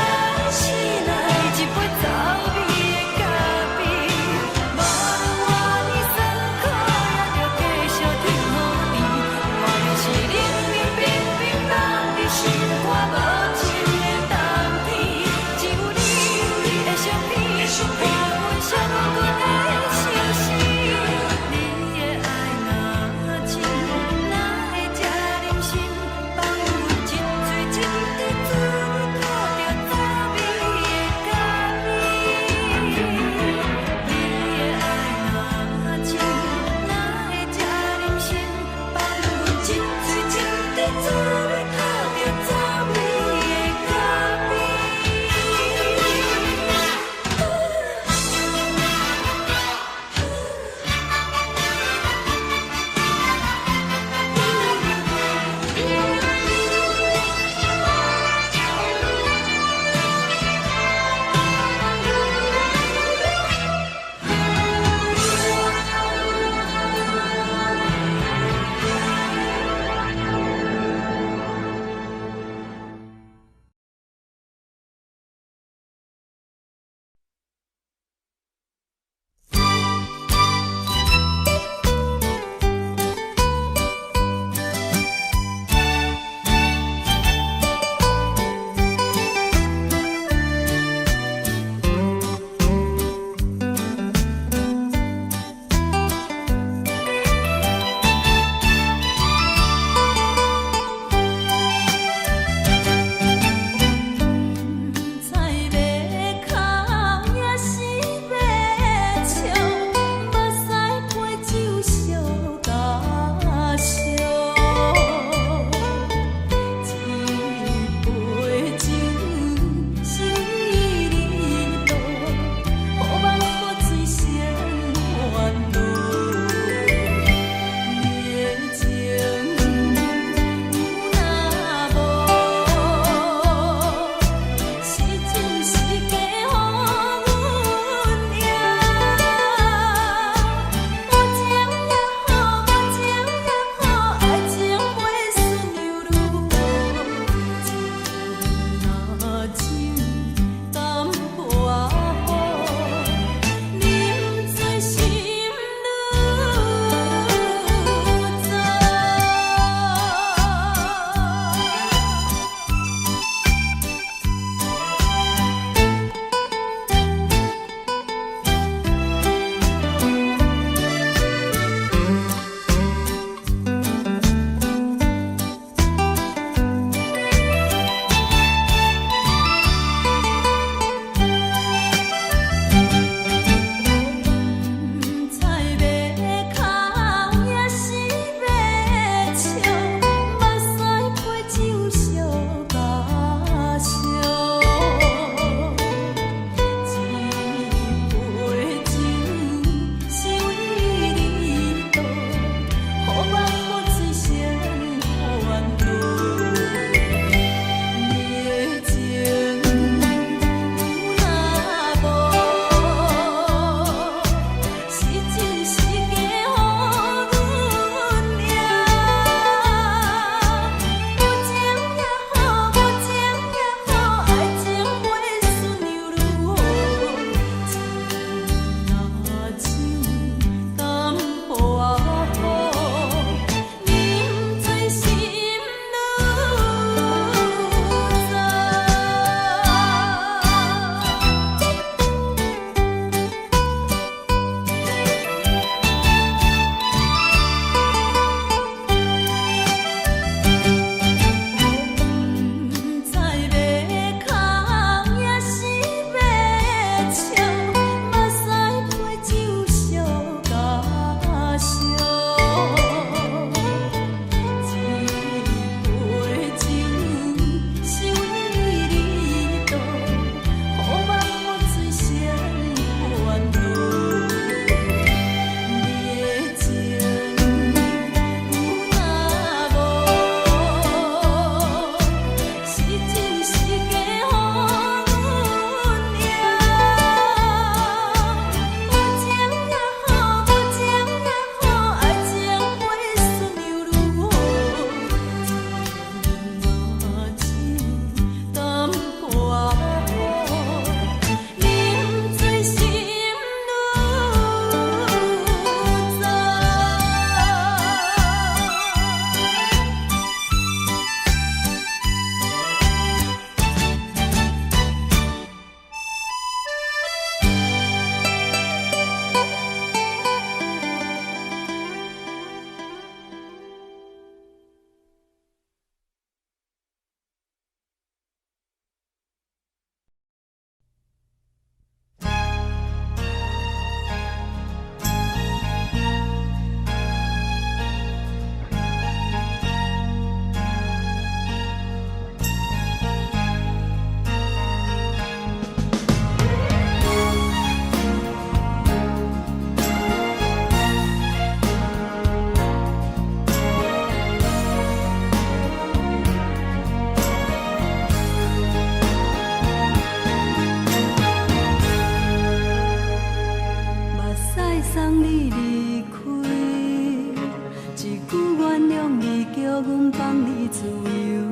阮放你自由，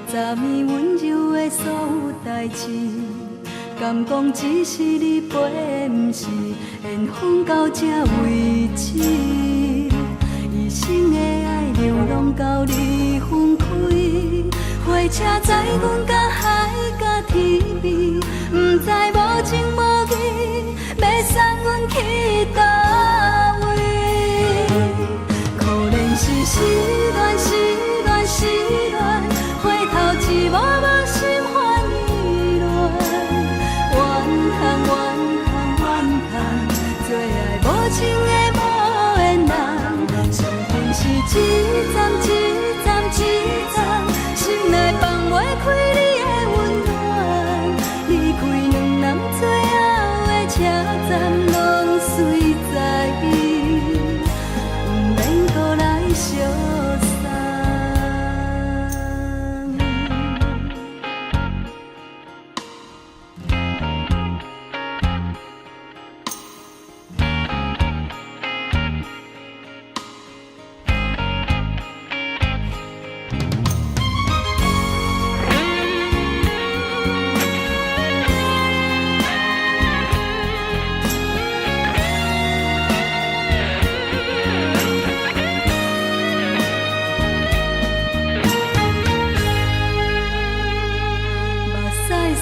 昨暝温柔的所有代志，敢讲只是你陪，不是缘分到这为止。一生的爱流浪到你分开，火车载阮到海甲天边，不知无情无义，要送阮去倒位？可怜是失恋，失恋，失恋，回头一幕幕心烦意乱，怨叹，怨叹，怨叹，最爱无情的无缘人，伤痕是一站一站一站，心内放袂开你的温暖，离开两人最后的车站，拢随在伊，不免搁来相送。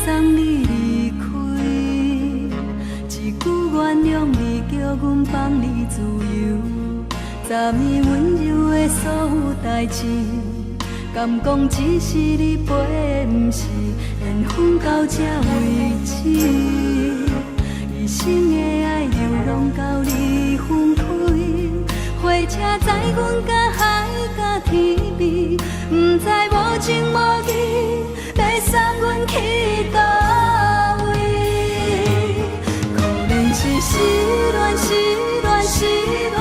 送你离开，一句原谅你，叫阮放你自由。昨暝温柔的所有代志，敢讲只是你陪，不是缘分到这为止。一生的爱流浪到你分开，火车载阮到海甲天边，不知无情无义，要送阮去倒位？可怜是失恋，失恋，失恋，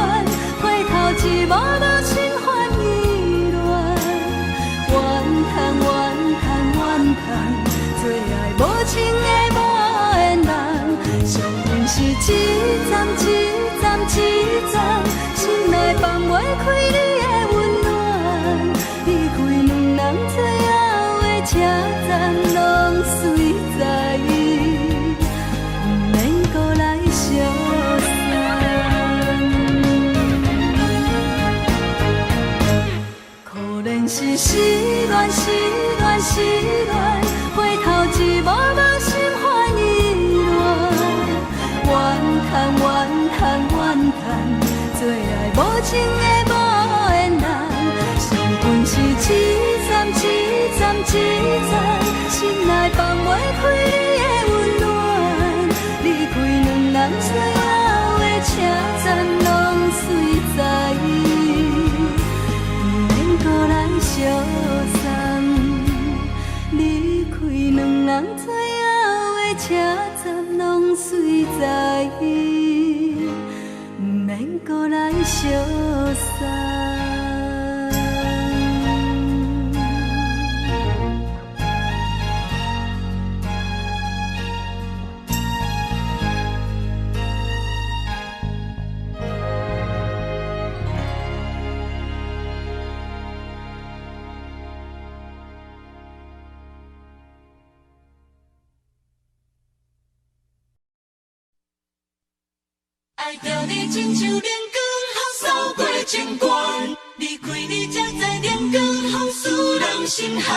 回头一幕幕心烦意乱，怨叹，怨叹，怨叹，最爱无情的无缘人，伤痕是一站一站一站，心内放袂开你的温暖，离开两人最后的车站，拢随在伊，不免搁来相送。可怜是失恋，失恋，失恋，回头一幕幕心烦意乱，怨叹，怨叹，怨叹，最爱无情的无缘人，伤痕是一站一站一站，心内放袂开你的温暖，离开两人最后的车站，拢随在伊，不免搁来相送。离开两人最后的车站，拢随在伊，不免搁来相送。爱着你亲像连光雨扫过情关，离开你才知连光雨使人心寒。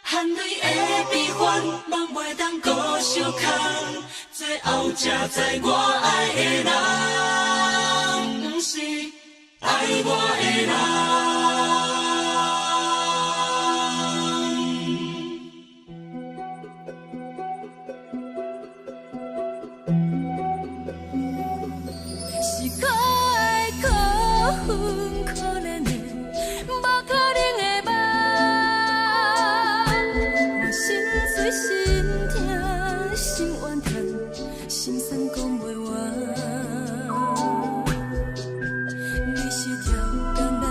含泪的悲欢，望袂当搁相牵，最后才知我爱的人，不是爱我的人。是可爱可恨可怜的，无可能的梦。我心碎心痛心怨叹，心酸讲袂完。你是条工来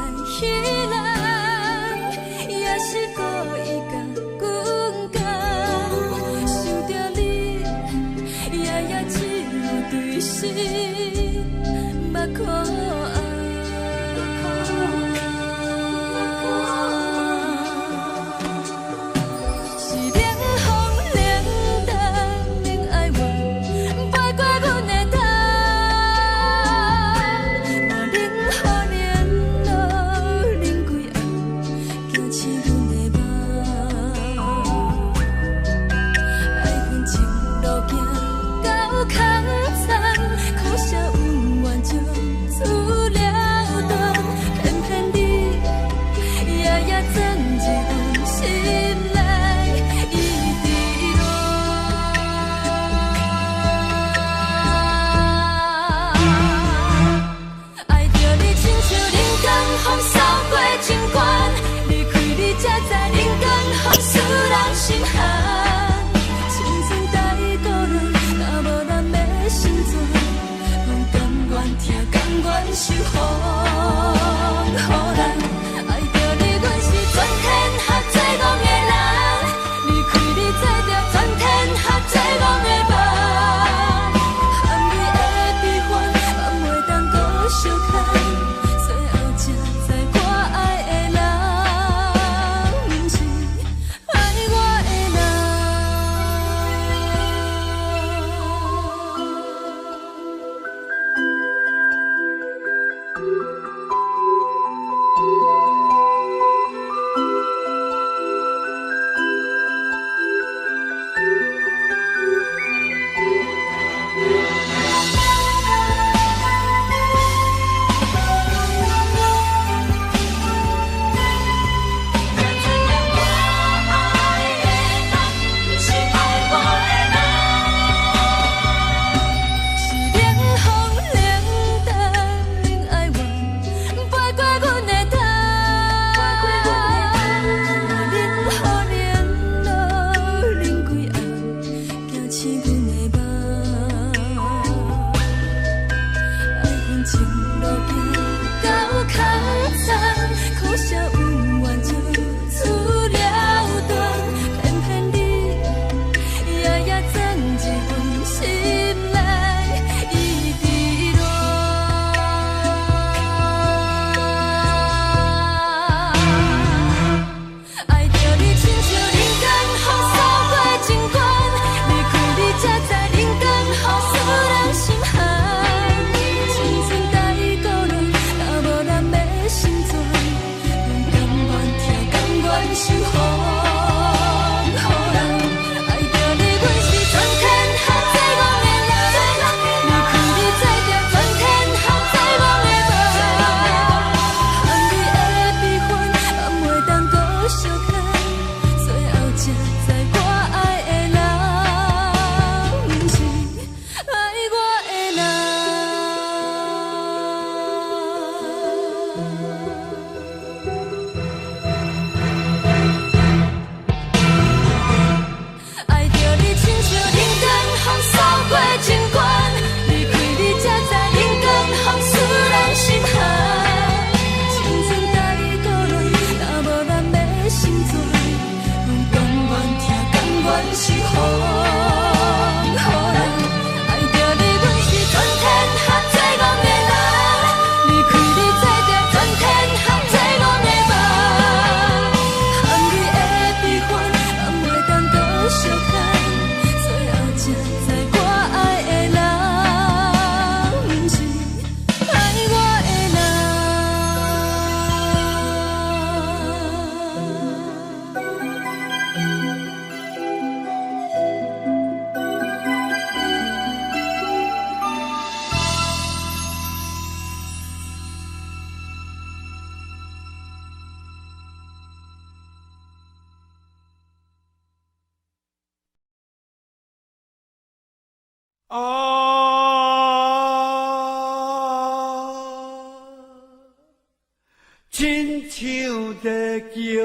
亲像在叫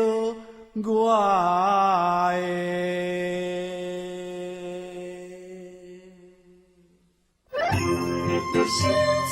我的。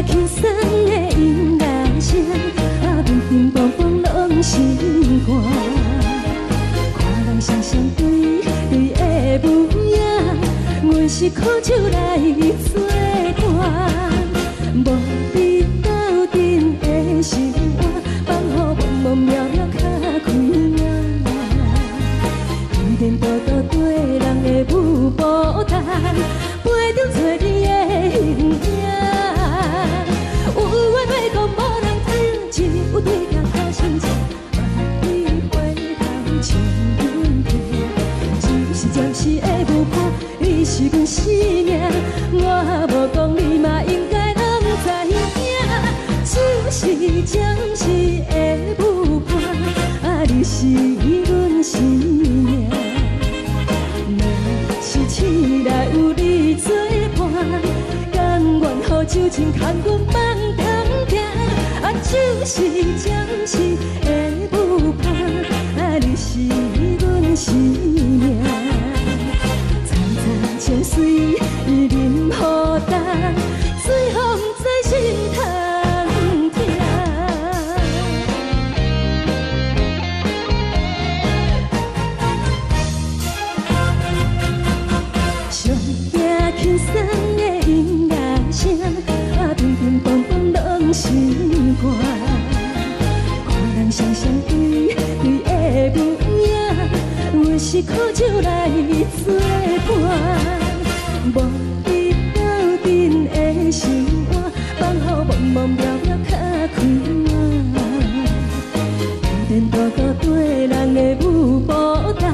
轻松的音乐声，乒乒乓乓拢心肝。看人双双对的舞影，阮是苦酒来作伴。无你斗阵的生活，放予茫茫渺渺较开眼。一点多多对人的舞步弹，陪着做你的形影。 有对角头心情，万里回头像阮家。就是暂时的舞伴，你是阮生命。我无讲你嘛应该拢知影。就是暂时的舞伴，你是阮生命。若是醒来有你作伴，甘愿予酒精牵阮放通行。 就是暂时的舞伴，你是阮生命。层层情水任何等，随风在心通听。上听轻松的音乐声，乒乒乓乓拢心肝。 双双对的舞影，阮是苦酒来作伴。无你斗阵的生活，放予茫茫渺渺较开眼。一点多多对人的舞步弹，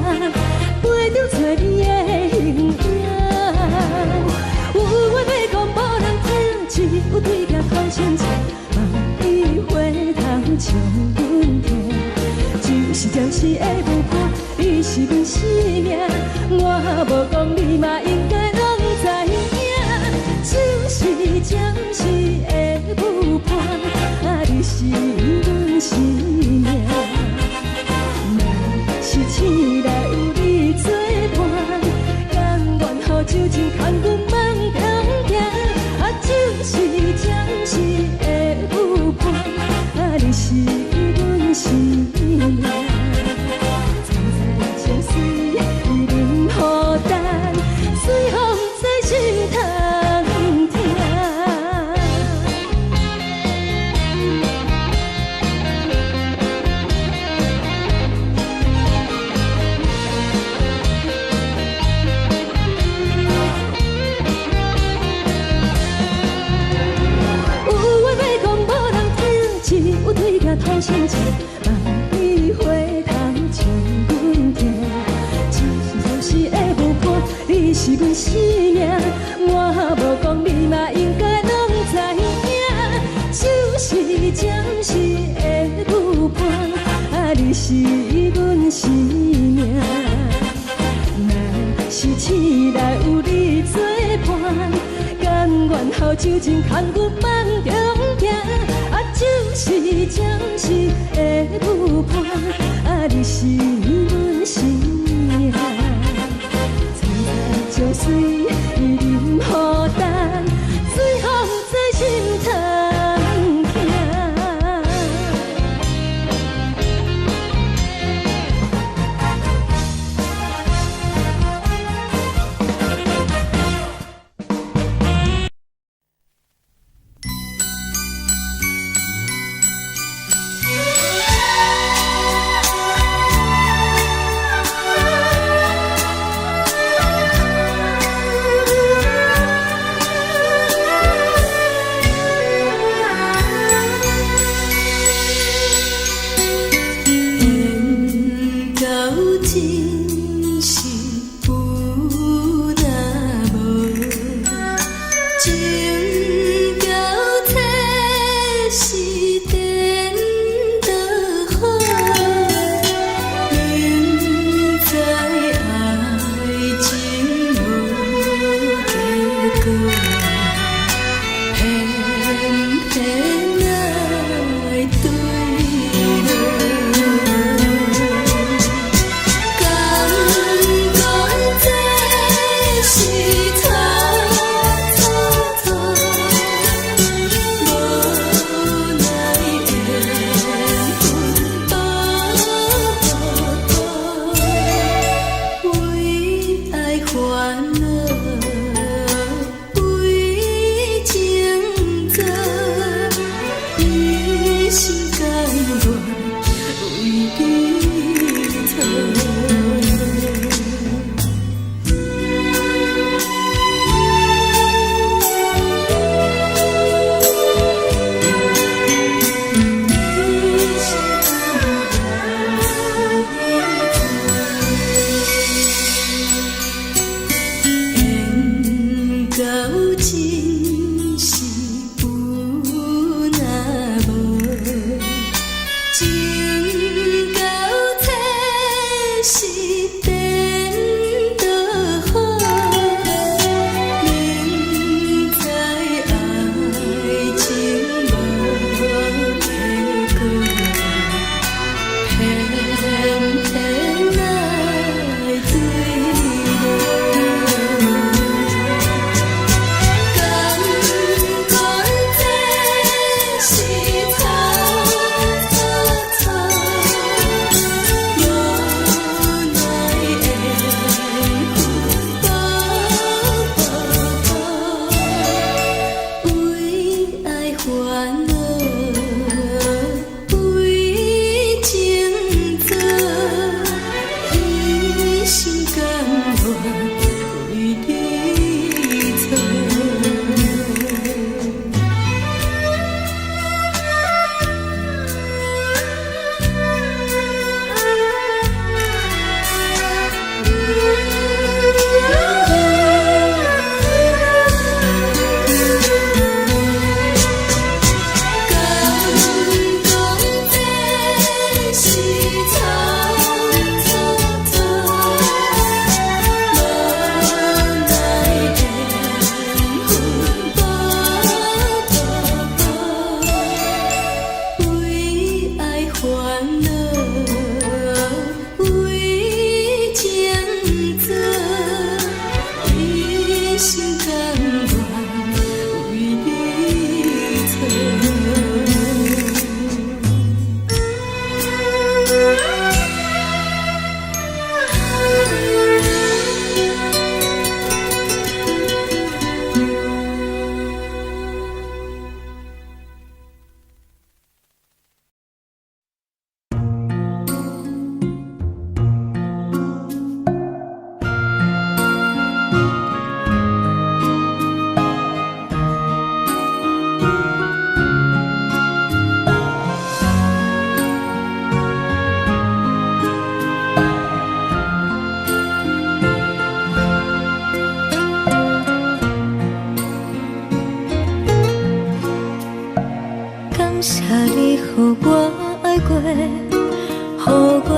陪着做你的形影。有话要讲无人听，只有对角头相情，万里回头像。 就是暂时的舞伴，你是阮生命。我无讲你嘛应该拢知影。就是暂时的舞伴，你是阮生命。若是醒来有你作伴，甘愿予酒精牵阮放通行。就是暂时的舞伴，你是阮生命。 随风在心通听。有话要讲无人听，只有对角头相情，万里回头像阮家。就是暂时的舞伴。 你是阮生命，我无讲你嘛应路像真空阮梦中行，啊，就是暂时的舞伴，啊，你是阮生命。青菜椒水，伊任予等，水风在心头行。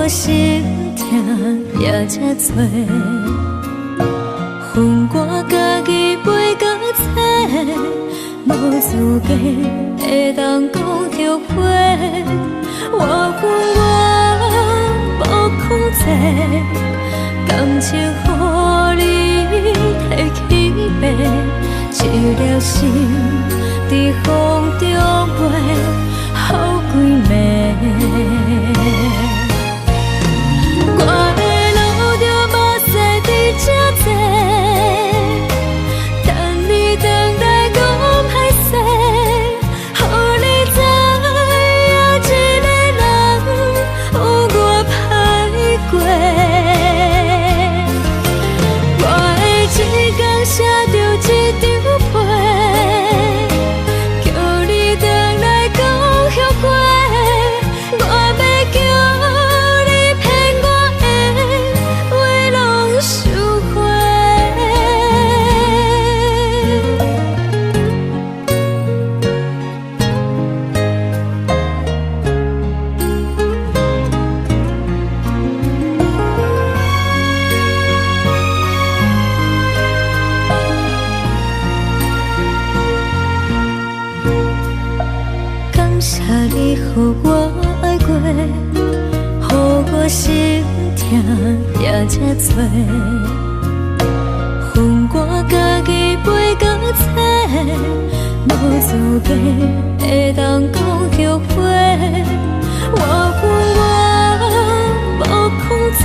心痛也这多，恨我家己袂到切，资格会当讲后悔。我恨我无控制，感情予你提起白，一粒心在风中飞，好几暝。我的路着目屎伫这多，等你回来讲歹势，予你知影一个人有我歹过。我的一天写着一张被，叫你回来讲后悔。我要叫你骗我的话拢收回。感谢你，予我爱过，予我心痛也这多，恨我家己飞到这，无资格会当讲后悔。我恨我无控制，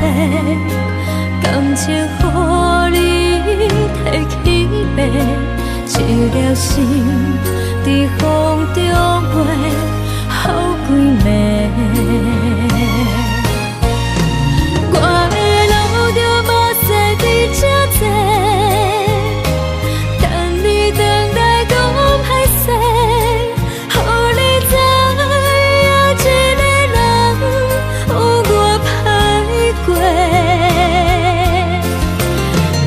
感情予你提起白，一粒心在风中飞，好几暝。我的路着目屎伫这多，等你回来讲歹势，予你知影一个人有我歹过。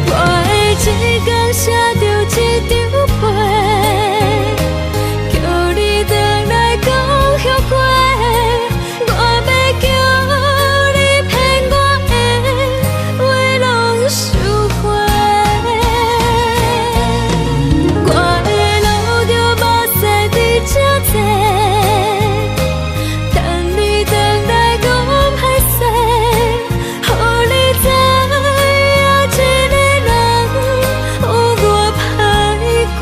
我的一天写着一张被，叫你回来讲后悔。我要叫你骗我的话拢收回。我的路着目屎伫这多，等你回来讲歹势，予你知影一个人有我歹过。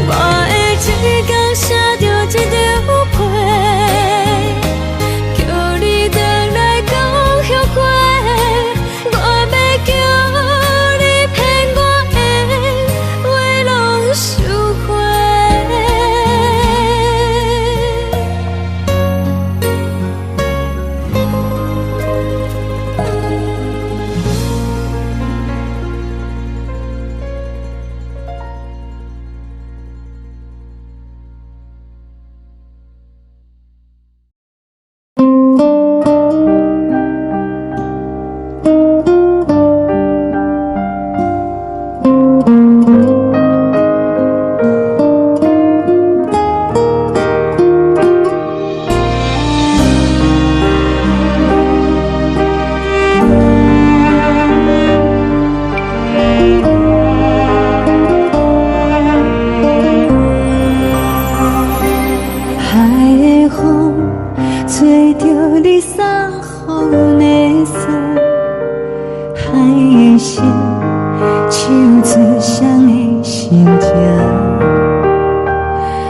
我的一天写着一张被，叫你回来讲后悔。我要叫你骗我的话拢收回。海的风吹着你送予的伞，海的心手指双的心情，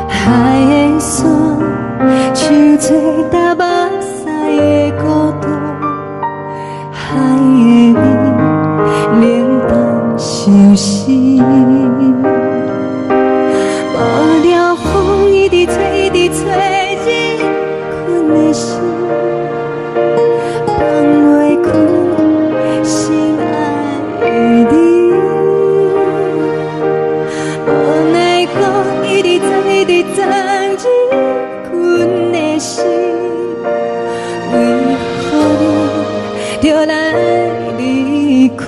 海的山像做搭目屎的孤独，海的美冷淡伤心。无聊风一直吹，一直吹，日困的心放袂开，心爱的你。无奈何一直走，一直走，日困的心，为何你就来离开？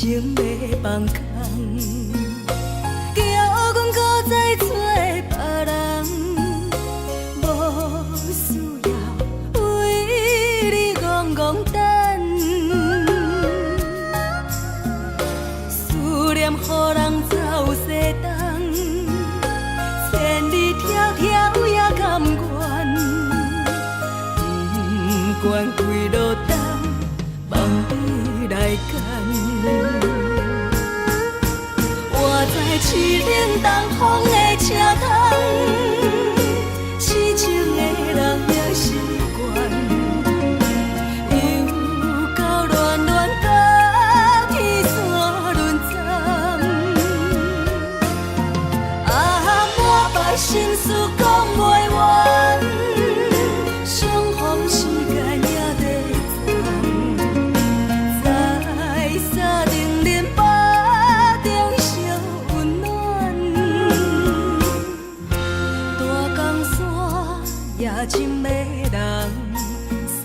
情要放空，叫阮搁再找别人，无需要为你戆戆等。思念予人走西东，千里迢迢也甘愿，不管几落冬，梦你来牵。我在市顶东风的车窗，痴情的人也习惯，又到恋恋到天山沦陷。满腹心事讲袂完，相逢时间也在站，在沙丁林巴中烧温暖。大江山夜深的人，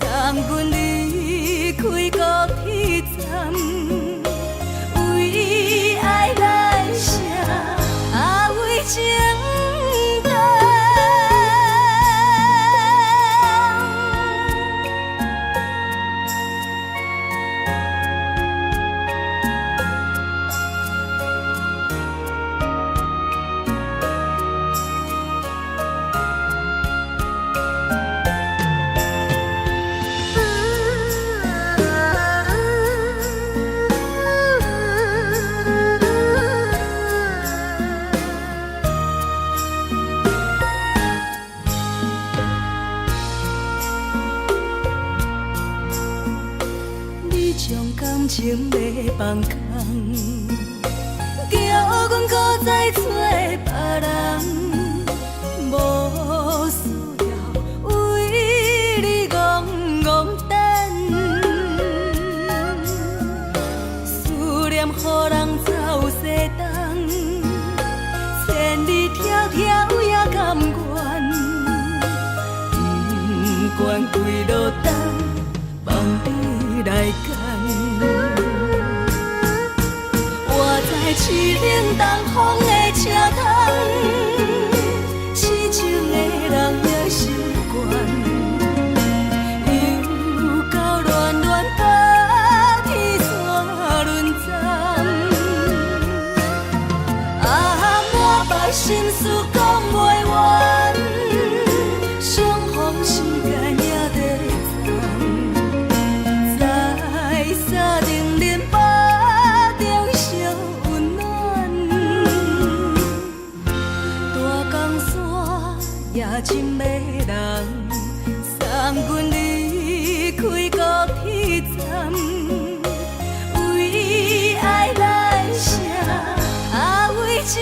送阮离开高铁站，为爱来写为情。感情要放空，叫阮搁再找别人，无需要为你戆戆等。思念予人走西东，千里迢迢也甘愿，不管几落冬，梦你来牵。我在市顶东风的车窗，痴情的人也习惯，又到恋恋到天山沦陷。满腹心事讲袂完，相逢时间也在站，在沙丁林巴中烧温暖。大江山夜深的人，送阮离开高铁站，为爱来写为情。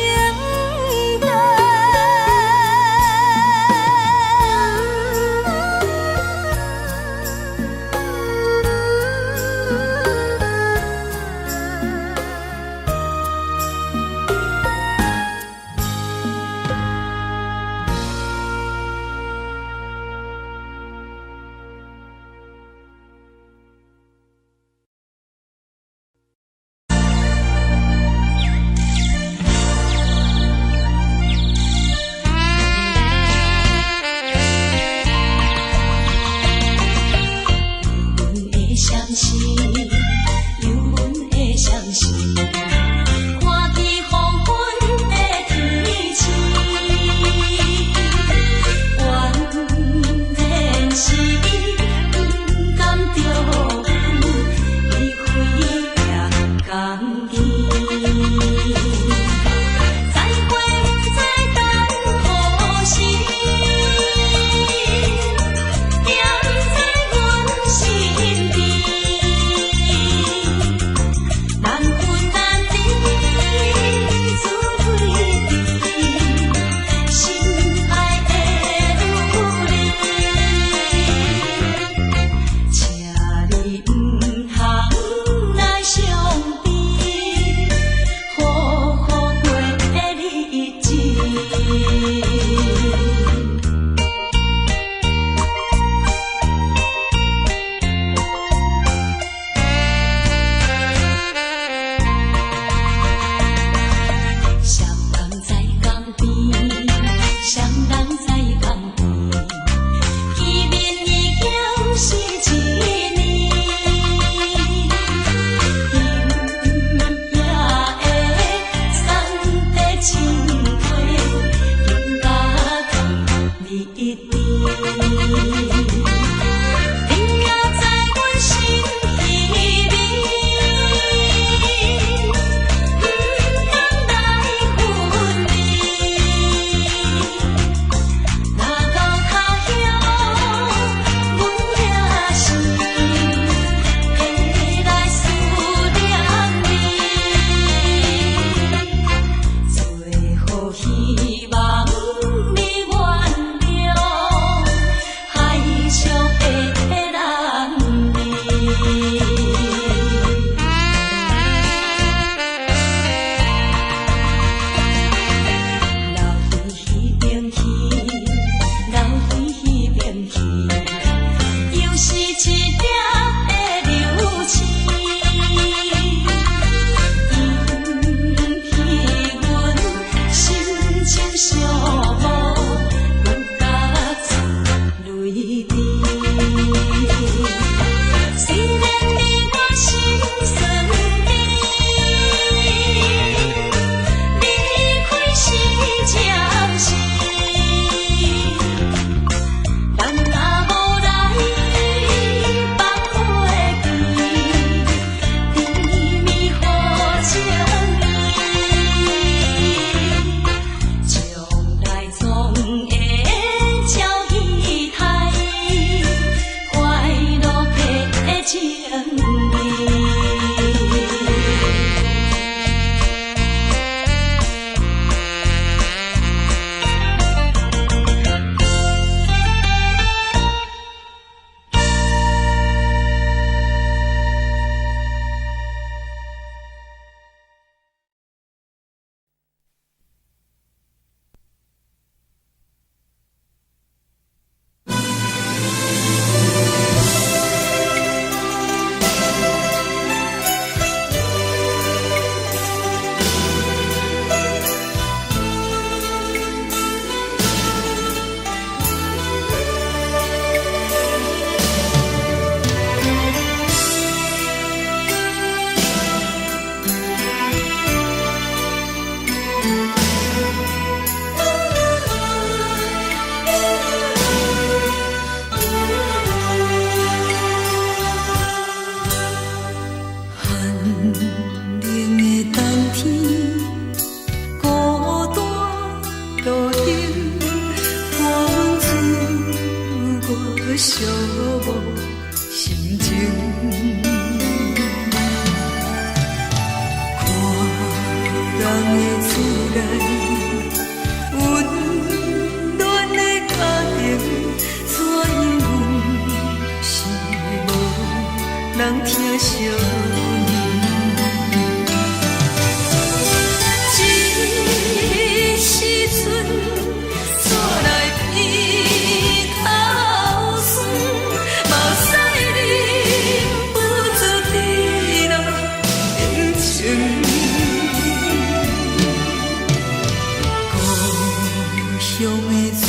的厝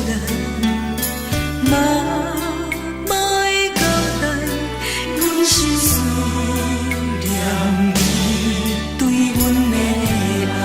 内，嘛会交代，阮是思念你对阮的爱。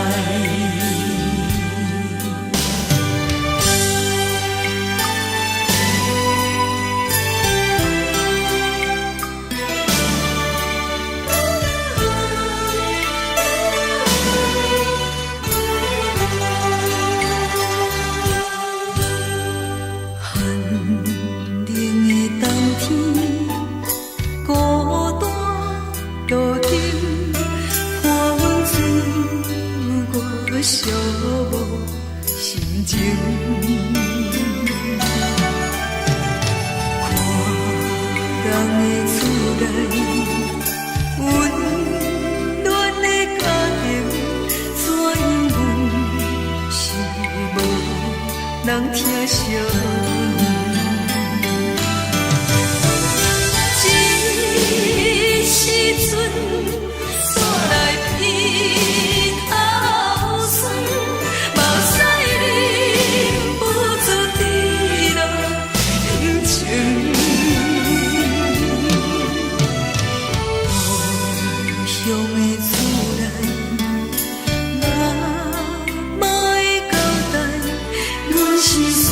寂寞心情，看人的厝内，温暖的家庭，怎因阮是无人疼惜？这时阵煞来鼻头酸，目屎忍不住滴落眼睛。故乡的厝内，嘛会交代，阮是思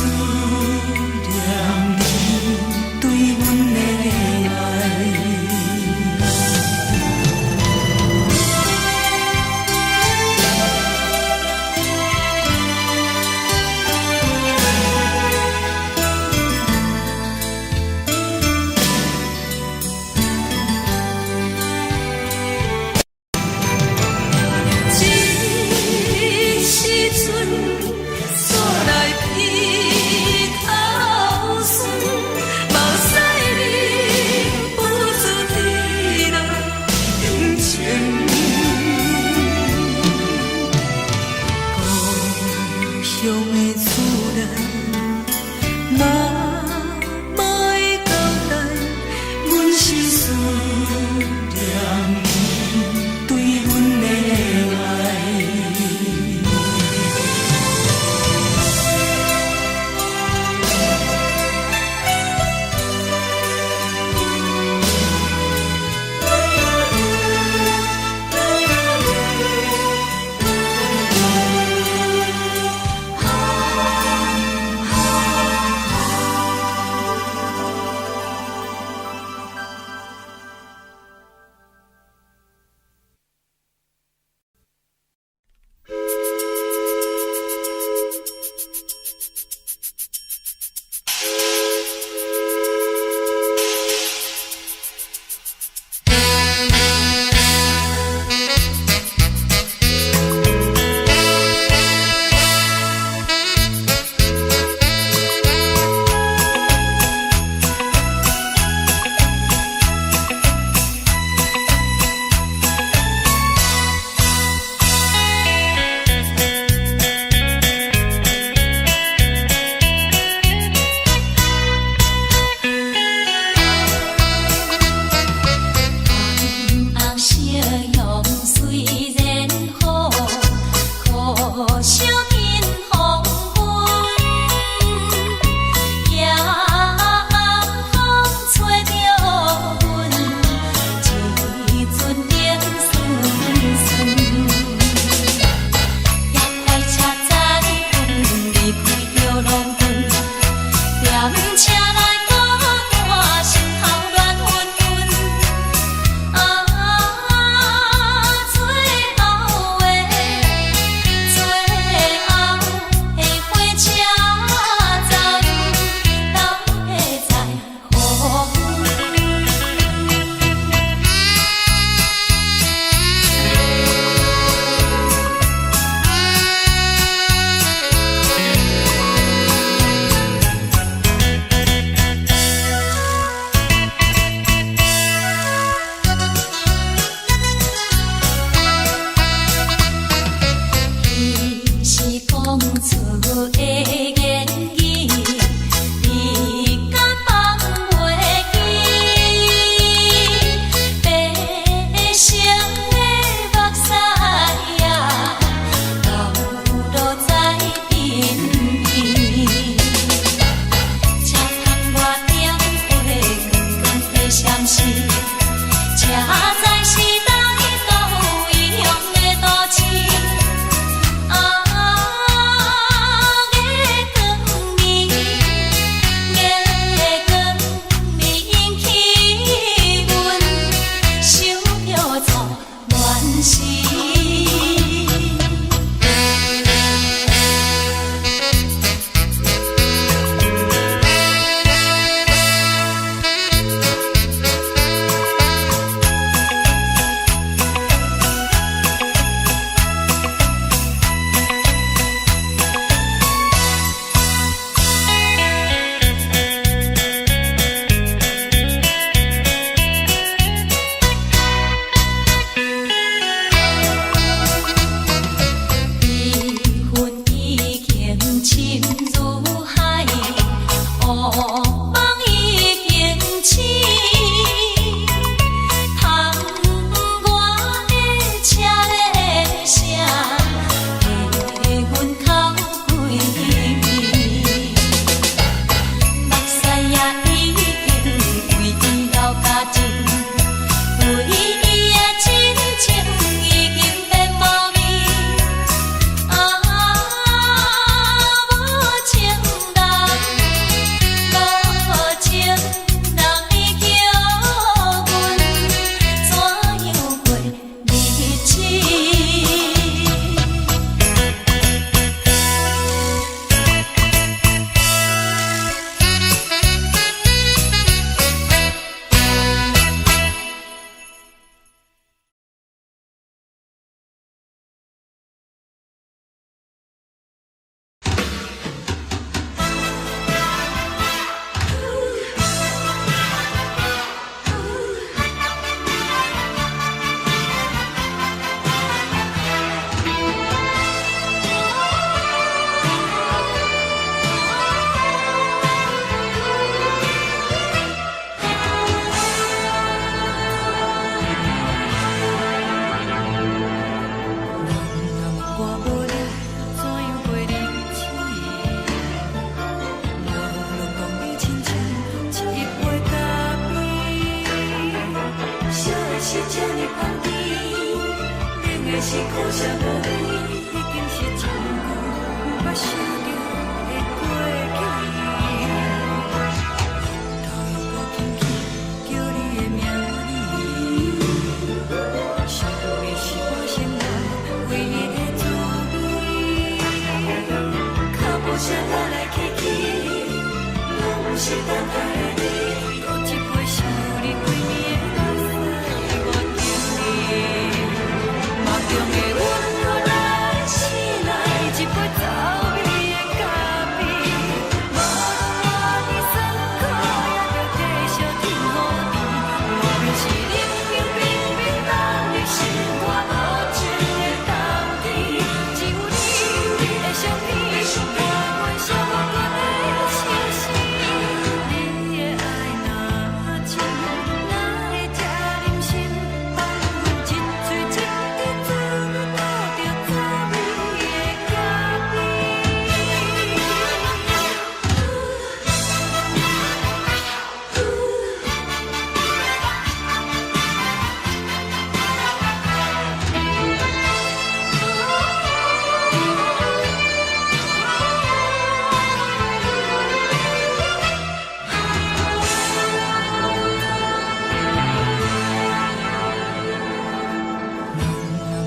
梦已经醒，窗外的车的声，气阮哭几暝。目屎也已经为伊流甲尽，为伊啊真情已经变无味。无情人已叫阮怎样过日子？是苦涩无味，已经是一句毋捌想着的过去。头又搁轻轻叫你的名字，想的是我心内唯一的滋味。脚步声来来去去，拢是等待的你。搁一杯想你几暝的目屎，我敬你。梦中的阮，我来醒来，一杯走味的咖啡，无论我的酸苦，也着继续甜予你。无论是冷冷冰冰冷的心肝，无情的冬天，只有你的相片，伴阮相共的星星。你的爱若真，哪会这忍心放阮一嘴一滴滋味倒着滋味的咖啡？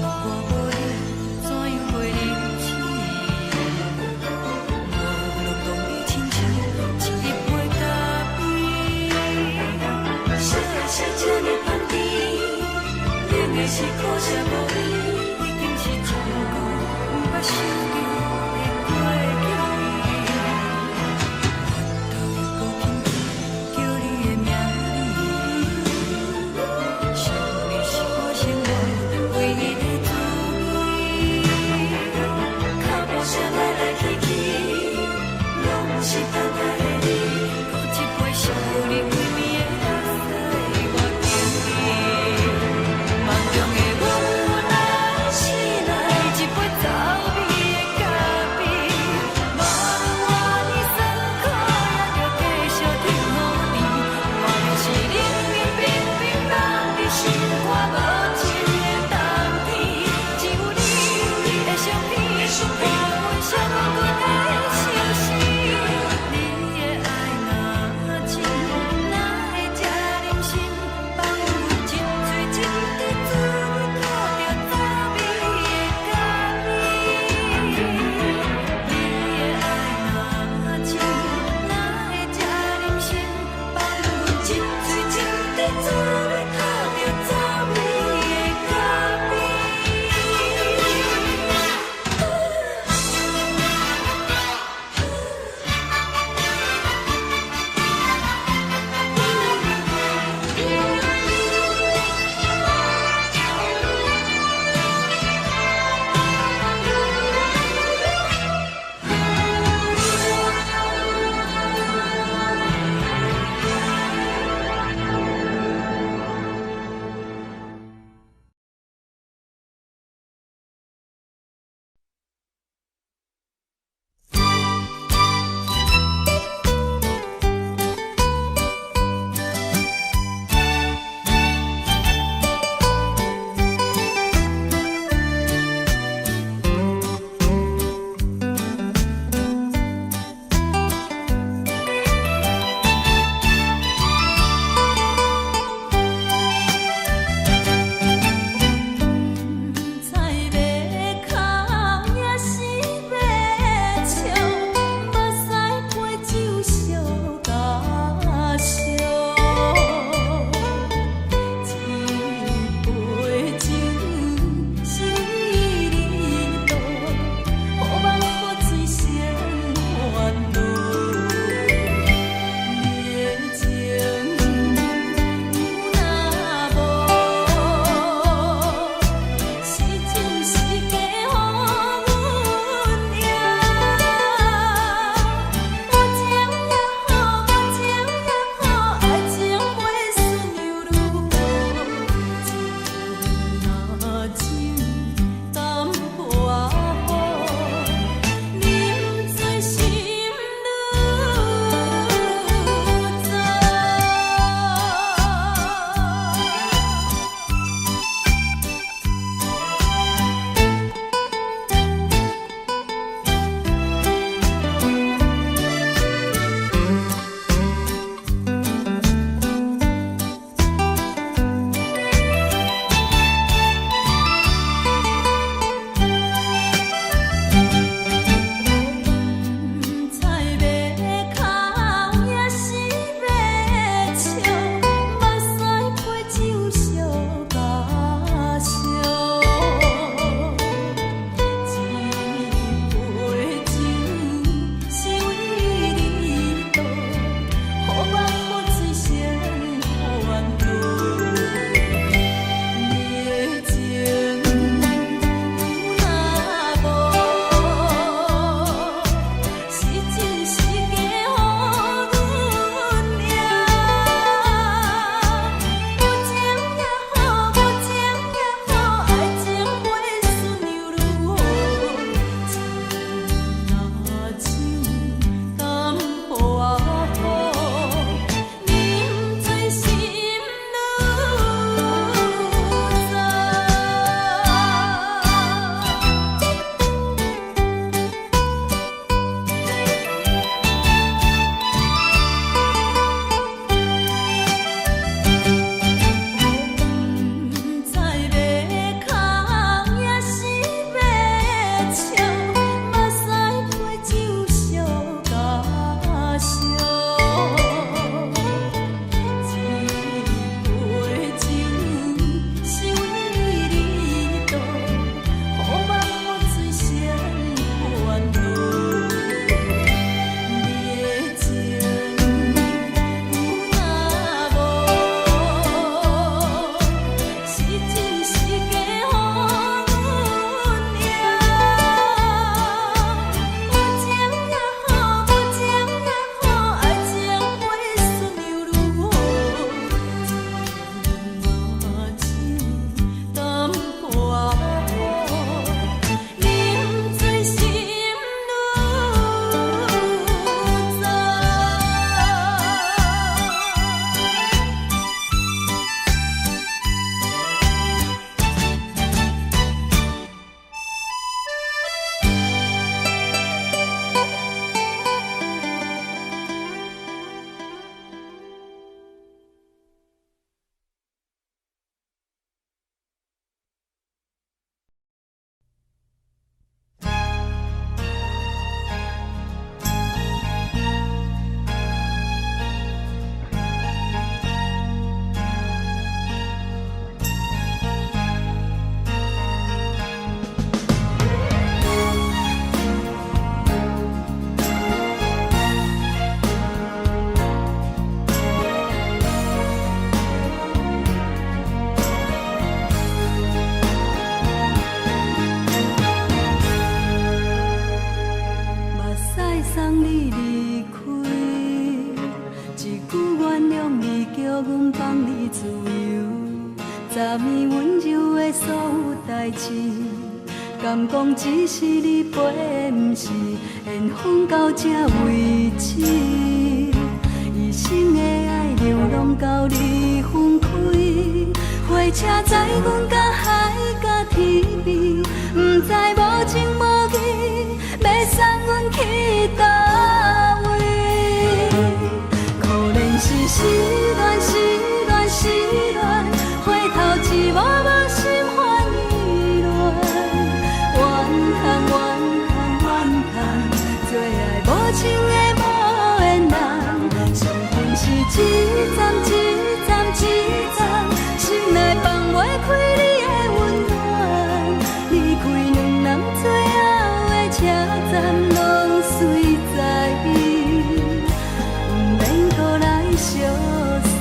我无你，怎样过日子？无路讲你亲像一杯咖啡，烧的是这呢香甜，冷的是苦涩无味，已经是一句毋捌想着的过去。头又搁轻轻叫你的名字，想你是我心内唯一的滋味。脚步声来来去去，拢是等待的你。搁一杯想你几暝的目屎，我敬你。梦中的阮，我来阮放你自由，昨暝温柔的所有代志，敢讲只是你陪，不是缘分到这为止。一生的爱流浪到你分开，火车载阮甲海甲天边，不知无情无义，要送阮去倒位？可怜是失恋，失恋，失恋，回头一幕幕心烦意乱，怨叹，怨叹，怨叹，最爱无情的无缘人，上恨是一站一站一站，心内放袂开你的温暖，离开两人最后的车站，拢随在不免搁来相送。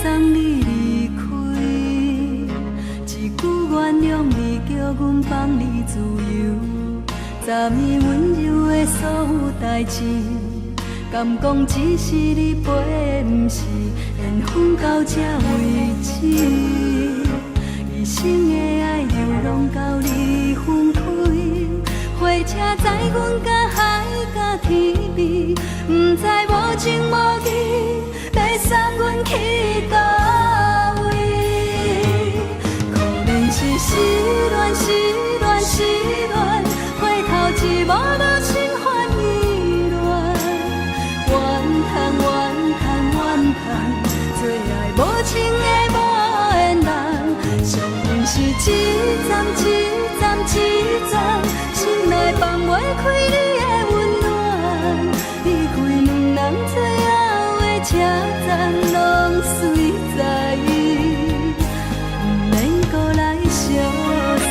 送你离开，一句原谅你，叫阮放你自由。昨暝温柔的所有代志，敢讲只是你陪，不是缘分到这为止。一生的爱流浪到你分开，火车载阮甲海甲天边，不知无情无义，要送阮去倒位？可怜是失恋，失恋，失恋，回头一幕幕心烦意乱，怨叹，怨叹，怨叹，最爱无情的无缘人，上恨是一站一站一站，心内放袂开你的温暖，离开两人最后的车站，拢随在不免搁来相送。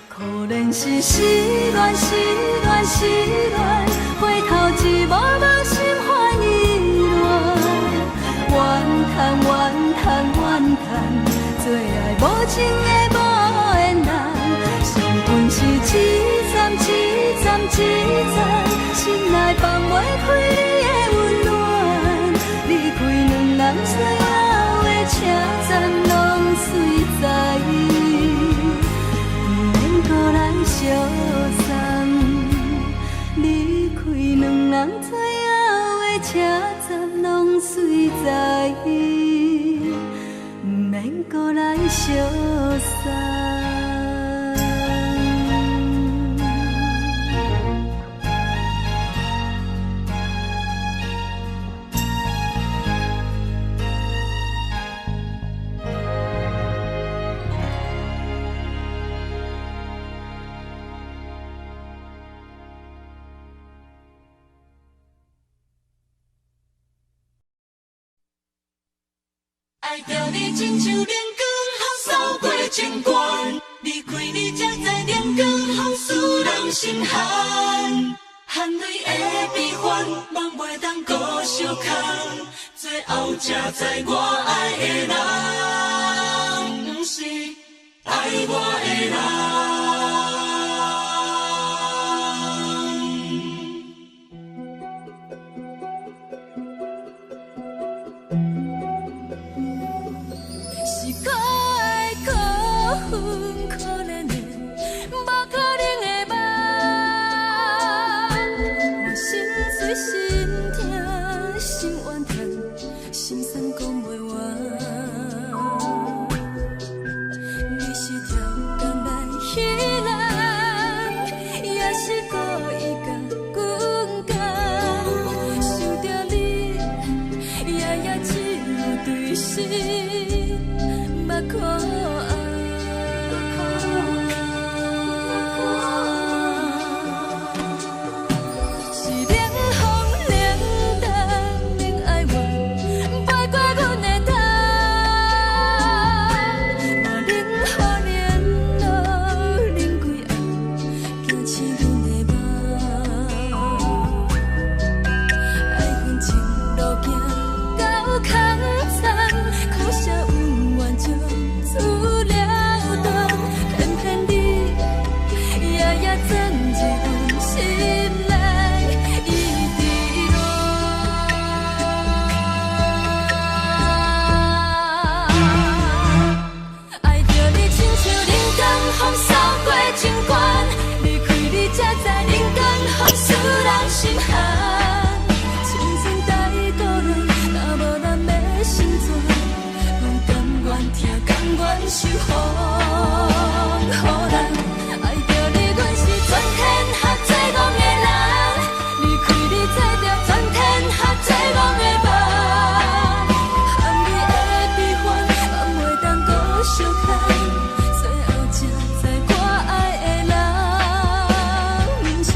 可怜是失恋，失恋，失恋，回头一幕幕心烦意乱，怨叹，怨叹，怨叹，最爱无情的无缘人，上恨是一站一站一站，心内放袂开你的温暖，离开两人最后的车站，拢随在不免搁来相送。离开两人最后的车站，拢随在不免搁来相送。爱着你亲像亮光，风扫过情关，离开你才知亮光风使人心寒。含泪的悲欢，望袂当搁相牵，最后才知我爱的人，不是爱我的人。可怜的，无可能的梦，我心碎心痛心怨叹，心酸讲袂完。你是条甘愿守护，予人爱着你，阮是全天下最戆的人。离开你做着全天下最戆的梦，含你的悲欢，嘛袂当搁相牵。最后才知我爱的人，不是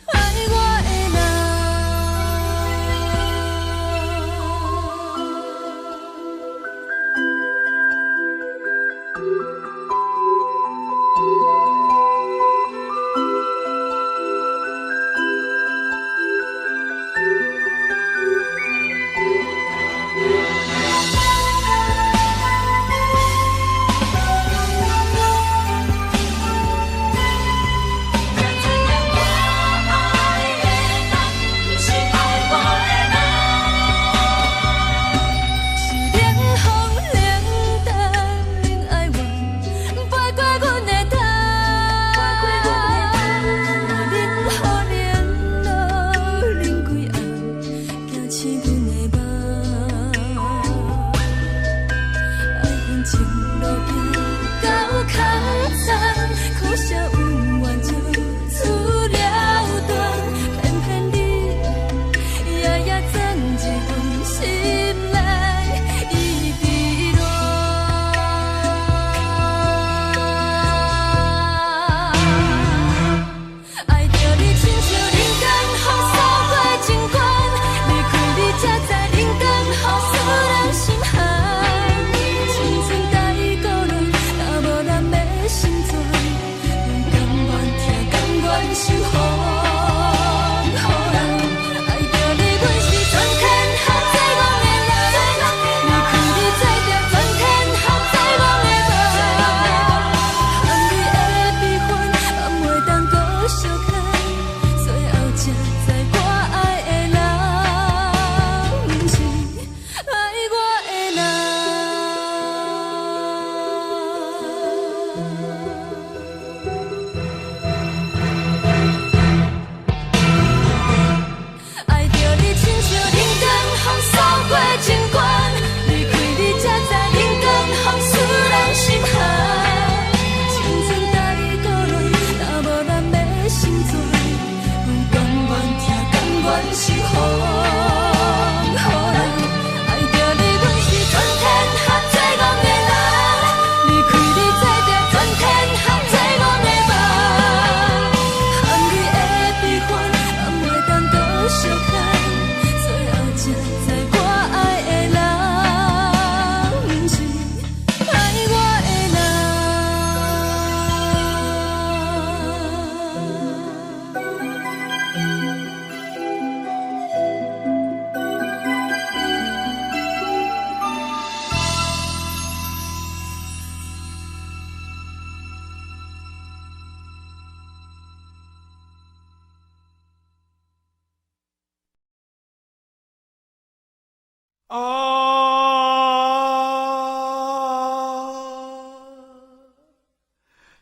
爱我的人。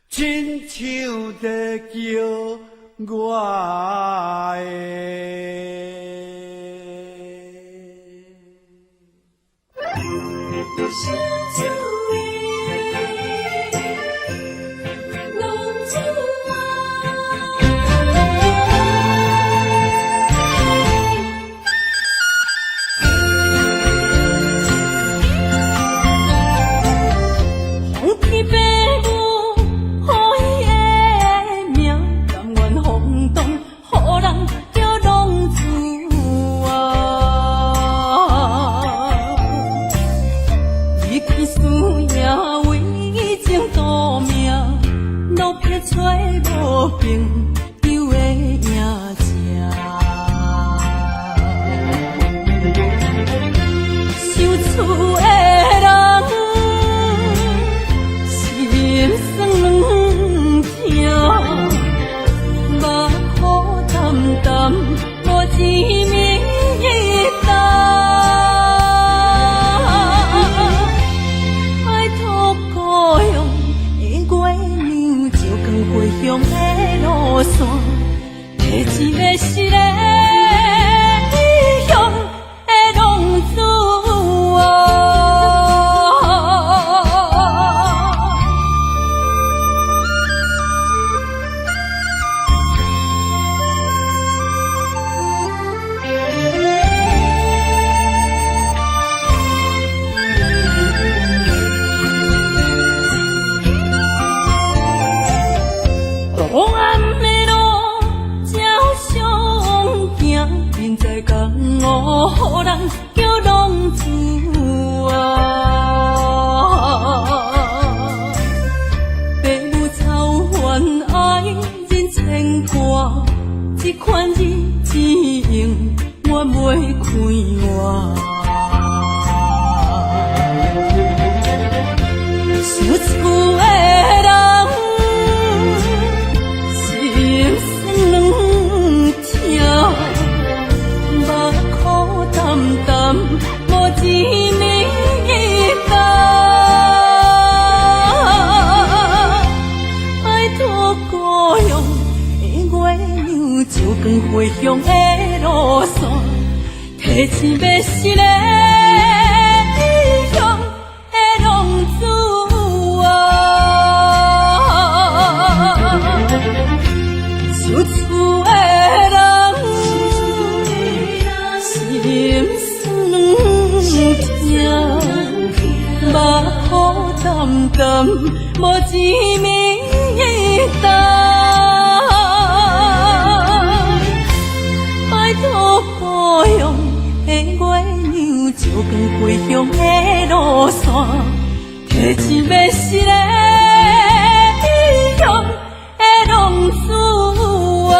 亲像在叫我予人叫浪子啊！父母操怨爱人牵挂，这款日子用我袂开我。想厝的人心酸两条，目苦淡淡无一年到。拜托故乡的月亮，照光回乡的路线，提醒要是个异乡的浪子。想厝的人，心酸两条，目苦淡淡，无一暝到。拜托故乡的月亮，照光回乡的路线，提醒要是个异乡的浪子啊！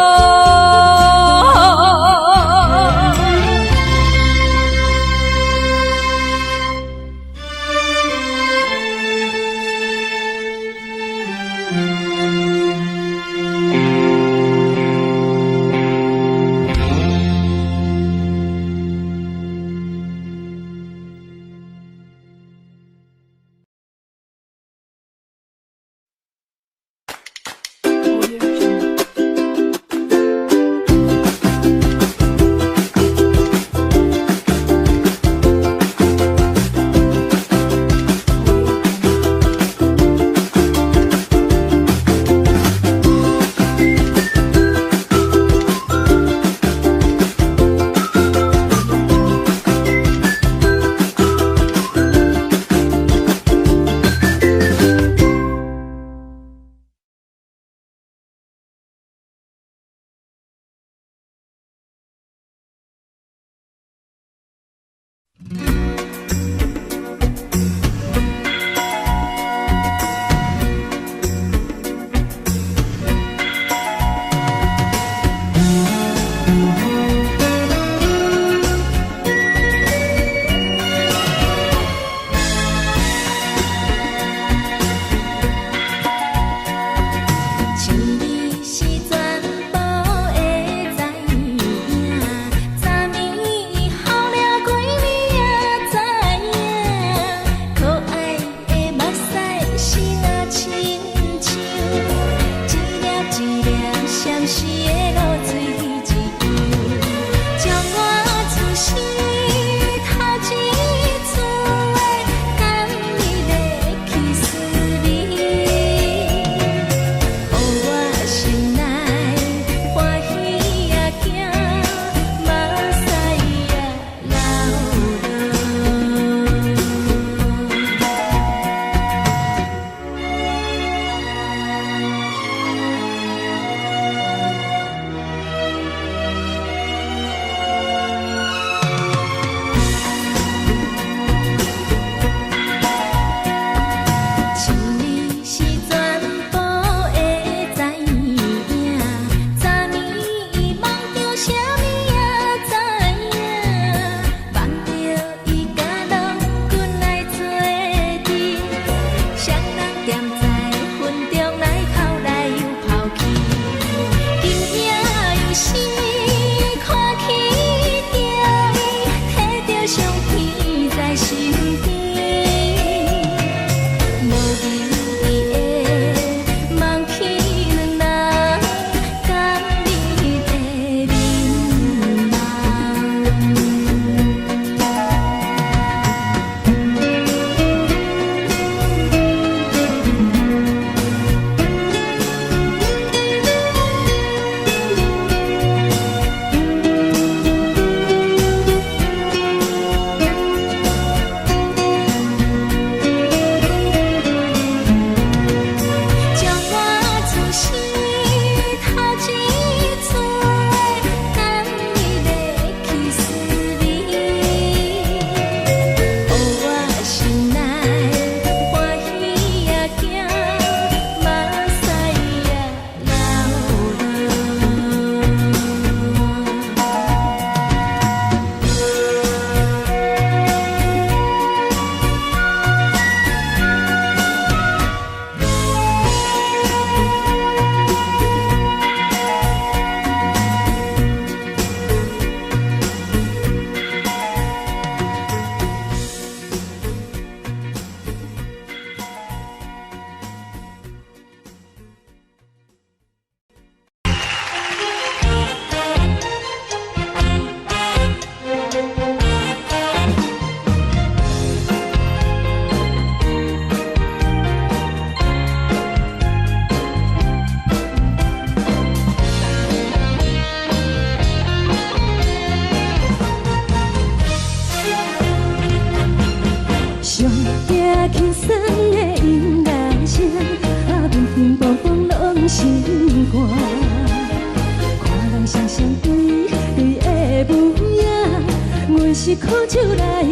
是苦酒来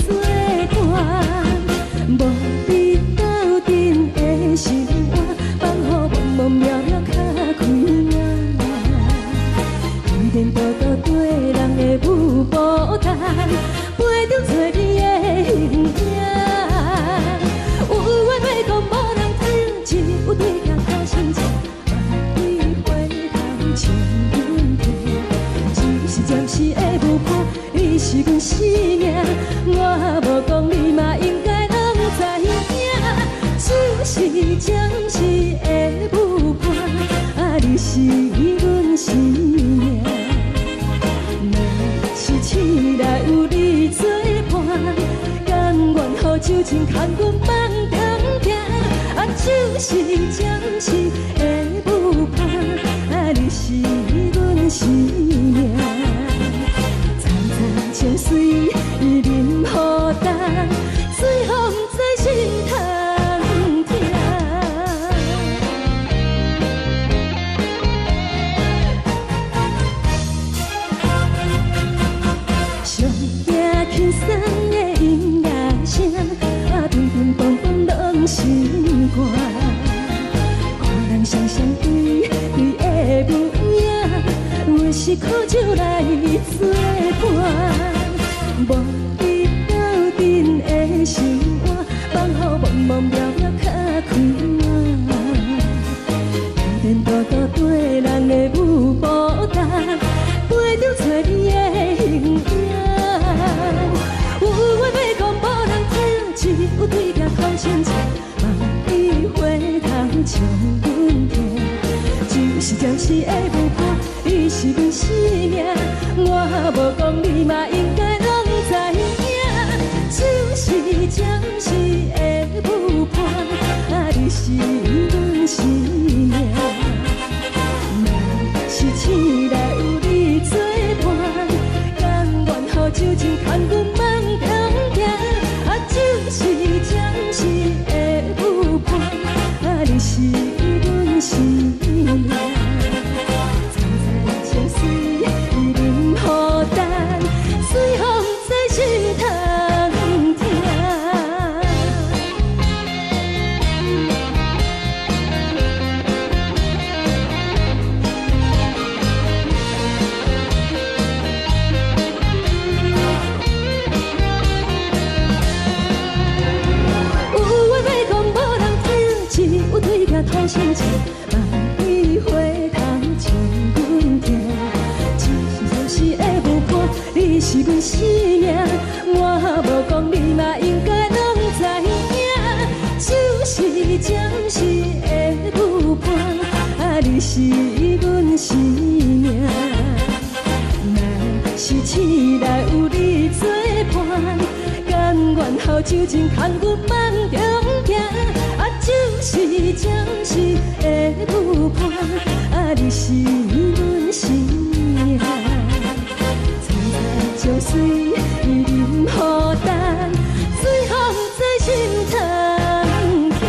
作伴，无你斗阵的生活，放乎茫茫渺渺较快乐。颠颠倒倒对人的舞步弹，陪着做你的形影。有话要讲无人听，只有对镜头心情，万里回头唱阮听。只是暂时的舞伴，你是阮生命，我无讲你嘛应该拢知影。就是暂时的舞伴，啊，你是阮生命。若是醒来有你作伴，甘愿予酒精牵阮放长行。啊，就是暂时的舞伴，啊，你是阮生命。层层情水任何等，随风在心通听。上惊轻松的音乐声，啊，乒乒乓乓拢心肝。看人双双对对的模样，有时苦酒来作伴。无你斗阵的生活，放乎茫茫渺渺较快乐。颠颠倒倒对人的舞步弹，陪着做你的形影。有话要讲无人听，只有对镜头心情，望你回头唱阮听。就是暂时的舞伴，你是阮生命，我无讲你嘛应该拢知影。就是暂时的舞伴，啊，你是阮生命。若是醒来有你作伴，甘愿予酒精牵阮放长行。啊，就是暂时的舞伴，啊，你是阮生命。层层情水任何等，随风在心通听。有话要讲无人听，只有对镜头心情，望你回头唱阮听。就是暂时的舞伴，你是阮生命，我无讲你嘛应该拢知影。就是暂时的舞伴，啊，你是阮生命。若是醒来有你作伴，甘愿予酒精牵阮放长行。啊，就是暂时的舞伴，啊，你是阮生命。层层情水任何等，随风在心通听。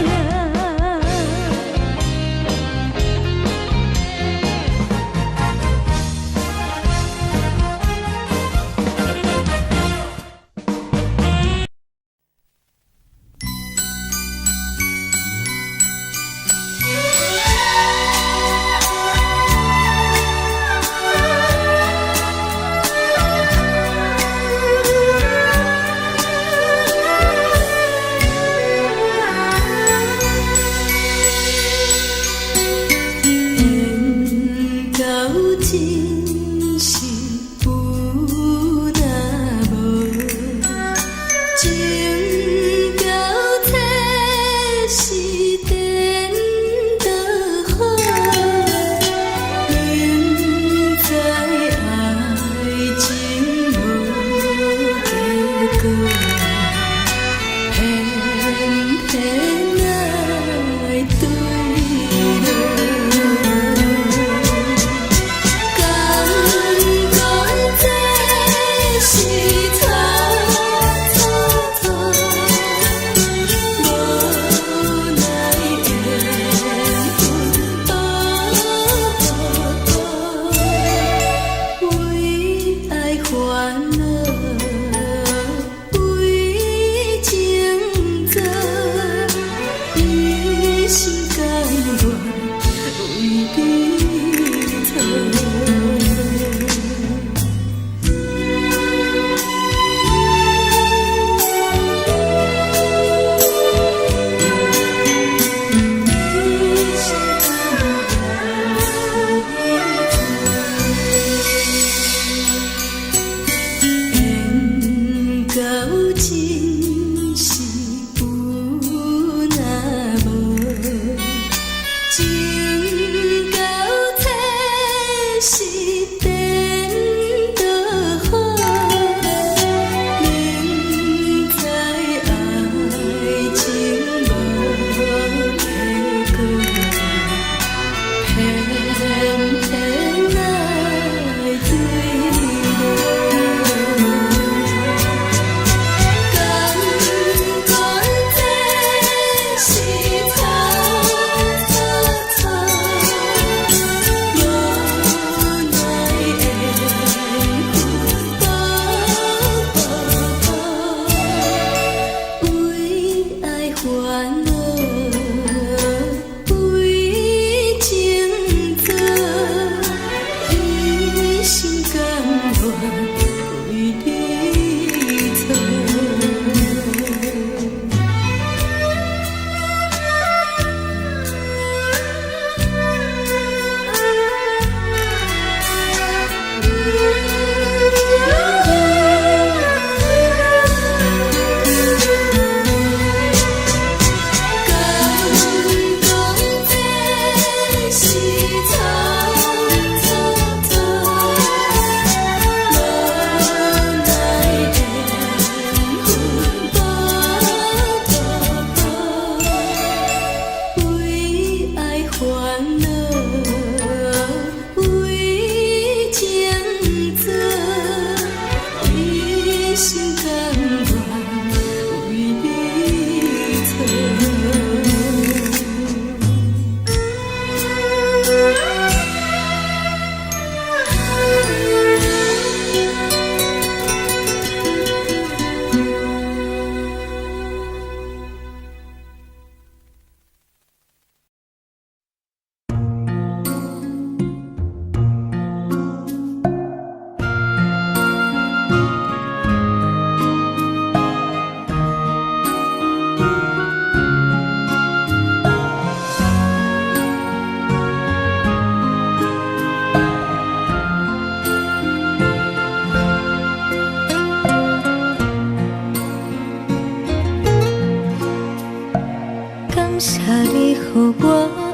我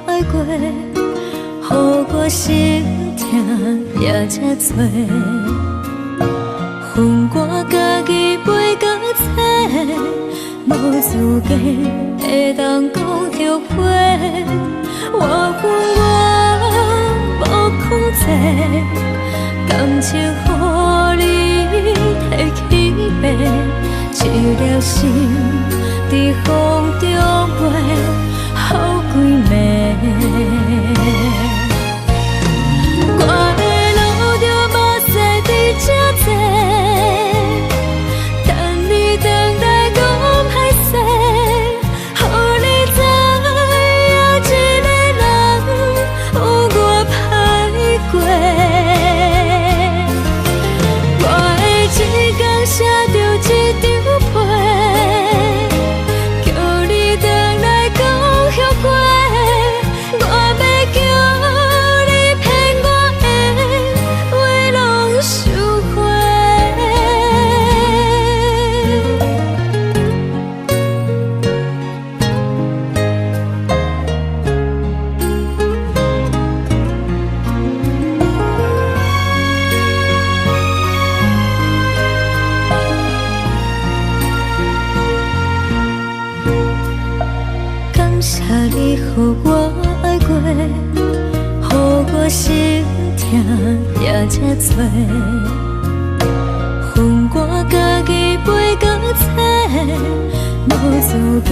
爱过，予我心痛也这多。恨我家己袂够切，无资格会当讲后悔。我恨我无控制，感情予你提起白，一粒心在风中飞，好几暝。我的路就无驶伫这多，等你回来讲歹势，予你知影一个人有我歹过。我的一天写着一张被，叫你回来讲后悔。我要叫你骗我的话拢收回。感谢你，予我爱过，予我心痛也这多。恨我家己袂够切，无资格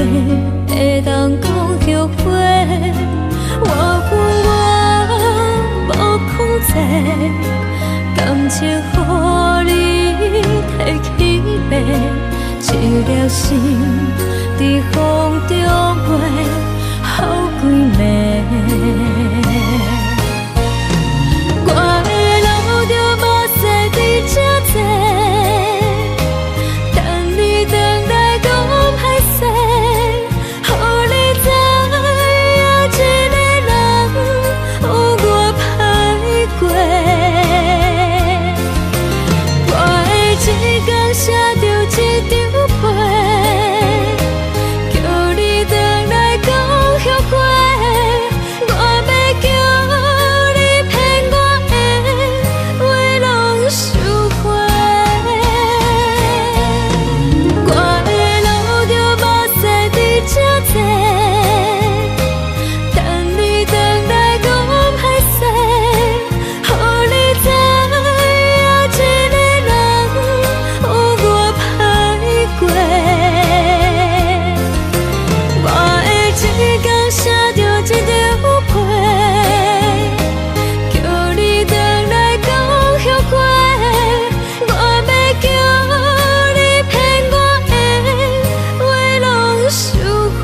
会当讲后悔。我恨我无控制，感情予你提起白，一粒心在风中飞，好几暝。我的路就无驶伫这多，等你回来讲歹势，予你知影一个人有我歹过。我的一天写着一张被，叫你回来讲后悔。我要叫你骗我的话拢收回。我的路就无驶伫这多，等你回来讲歹势，予你知影一个人有我歹过。我的一天写着一张被，叫你回来讲后悔。我要叫你骗我的话拢收回。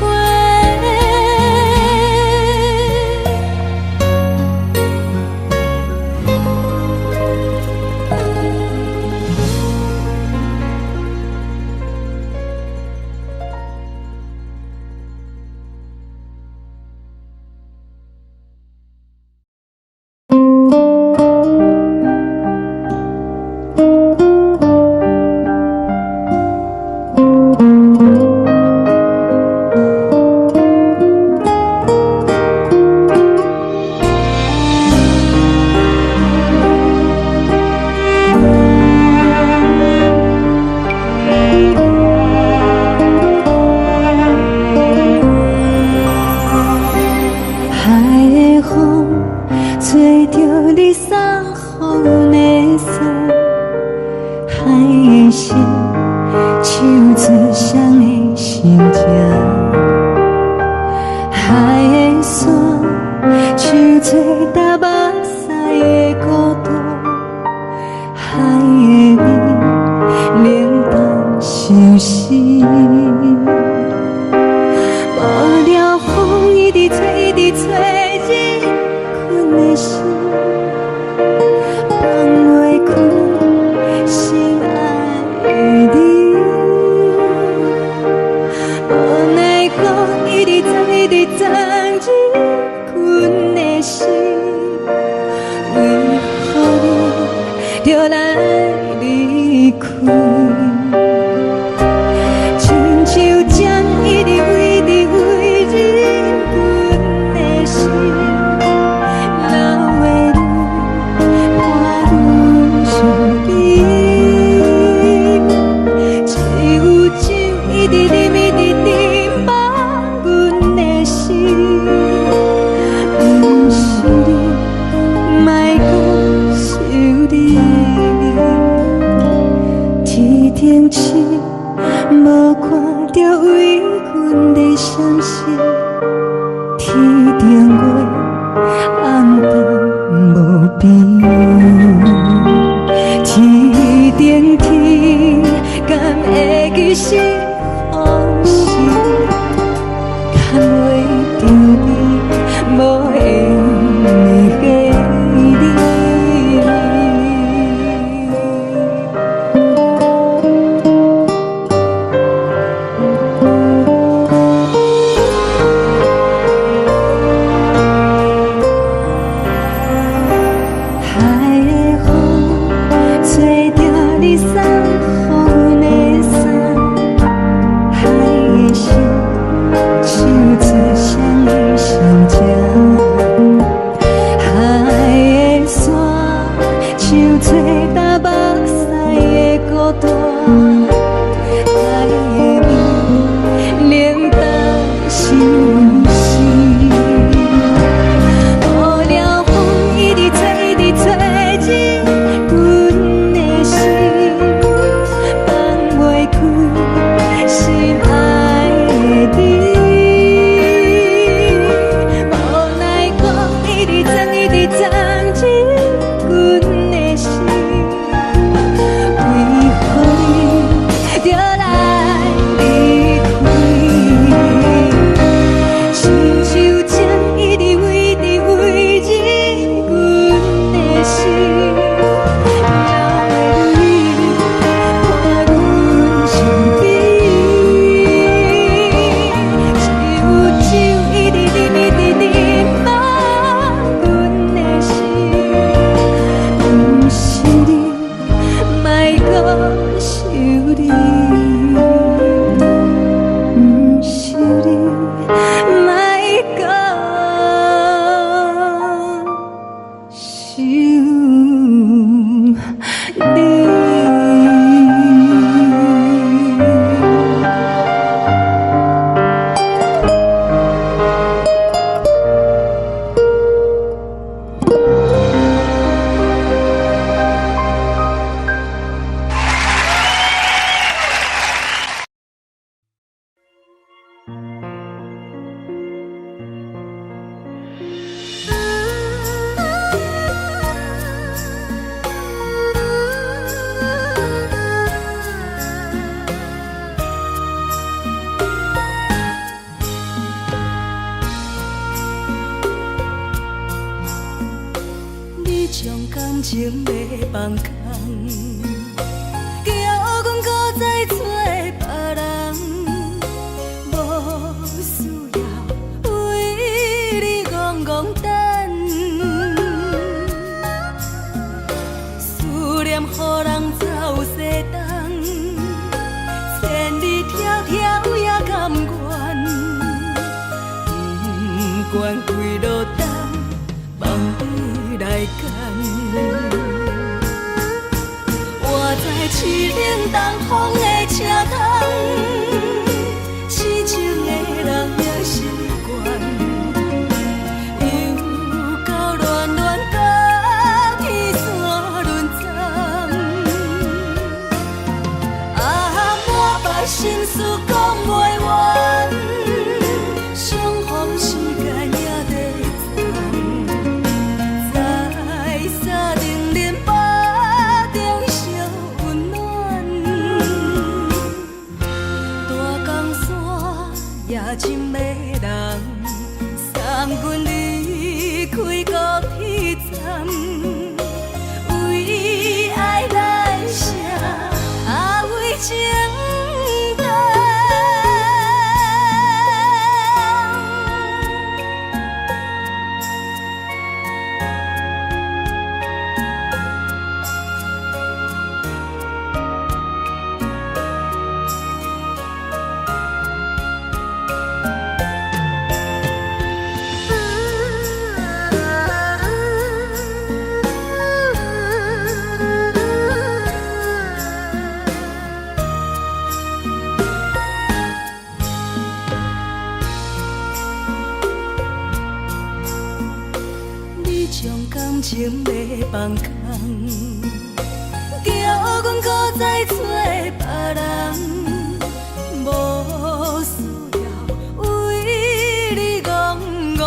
海的风吹着你送予的伞，海的心手指双的心情，海的山像做搭目屎的孤独，海的你冷淡伤心。无聊风一直吹，一直吹，日困的心，放袂开心爱的你。无奈何一直藏，一直藏，日困的心，为何你就来离开？亲像针一直飞，一直飞，日困天顶月红淡无边，天顶天敢会记是往事，敢袂着你无缘的你。感情要放空，叫阮搁再找别人，无需要为你戆戆等。思念予人走西东，千里迢迢也甘愿，不管几路灯，望你来干。我在凄冷东风的车窗，痴情的人也习惯，又到恋恋甲天山沦陷。满腹心事讲袂完，相逢时间也在站，在沙丁林巴中烧温暖。大江山夜深的人，送阮离开高铁站，为爱来写为情。感情要放空，叫阮搁再找别人，无需要为你戆戆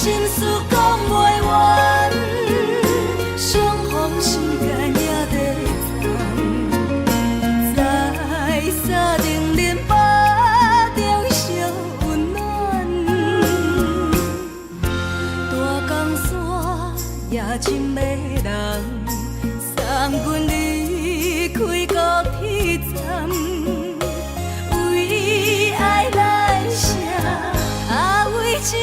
心事讲袂完，相逢时间也在站，在沙冷冷巴中烧温暖，大江山也深的人，送阮离开高铁站。为爱来谁，啊为情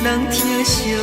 人疼惜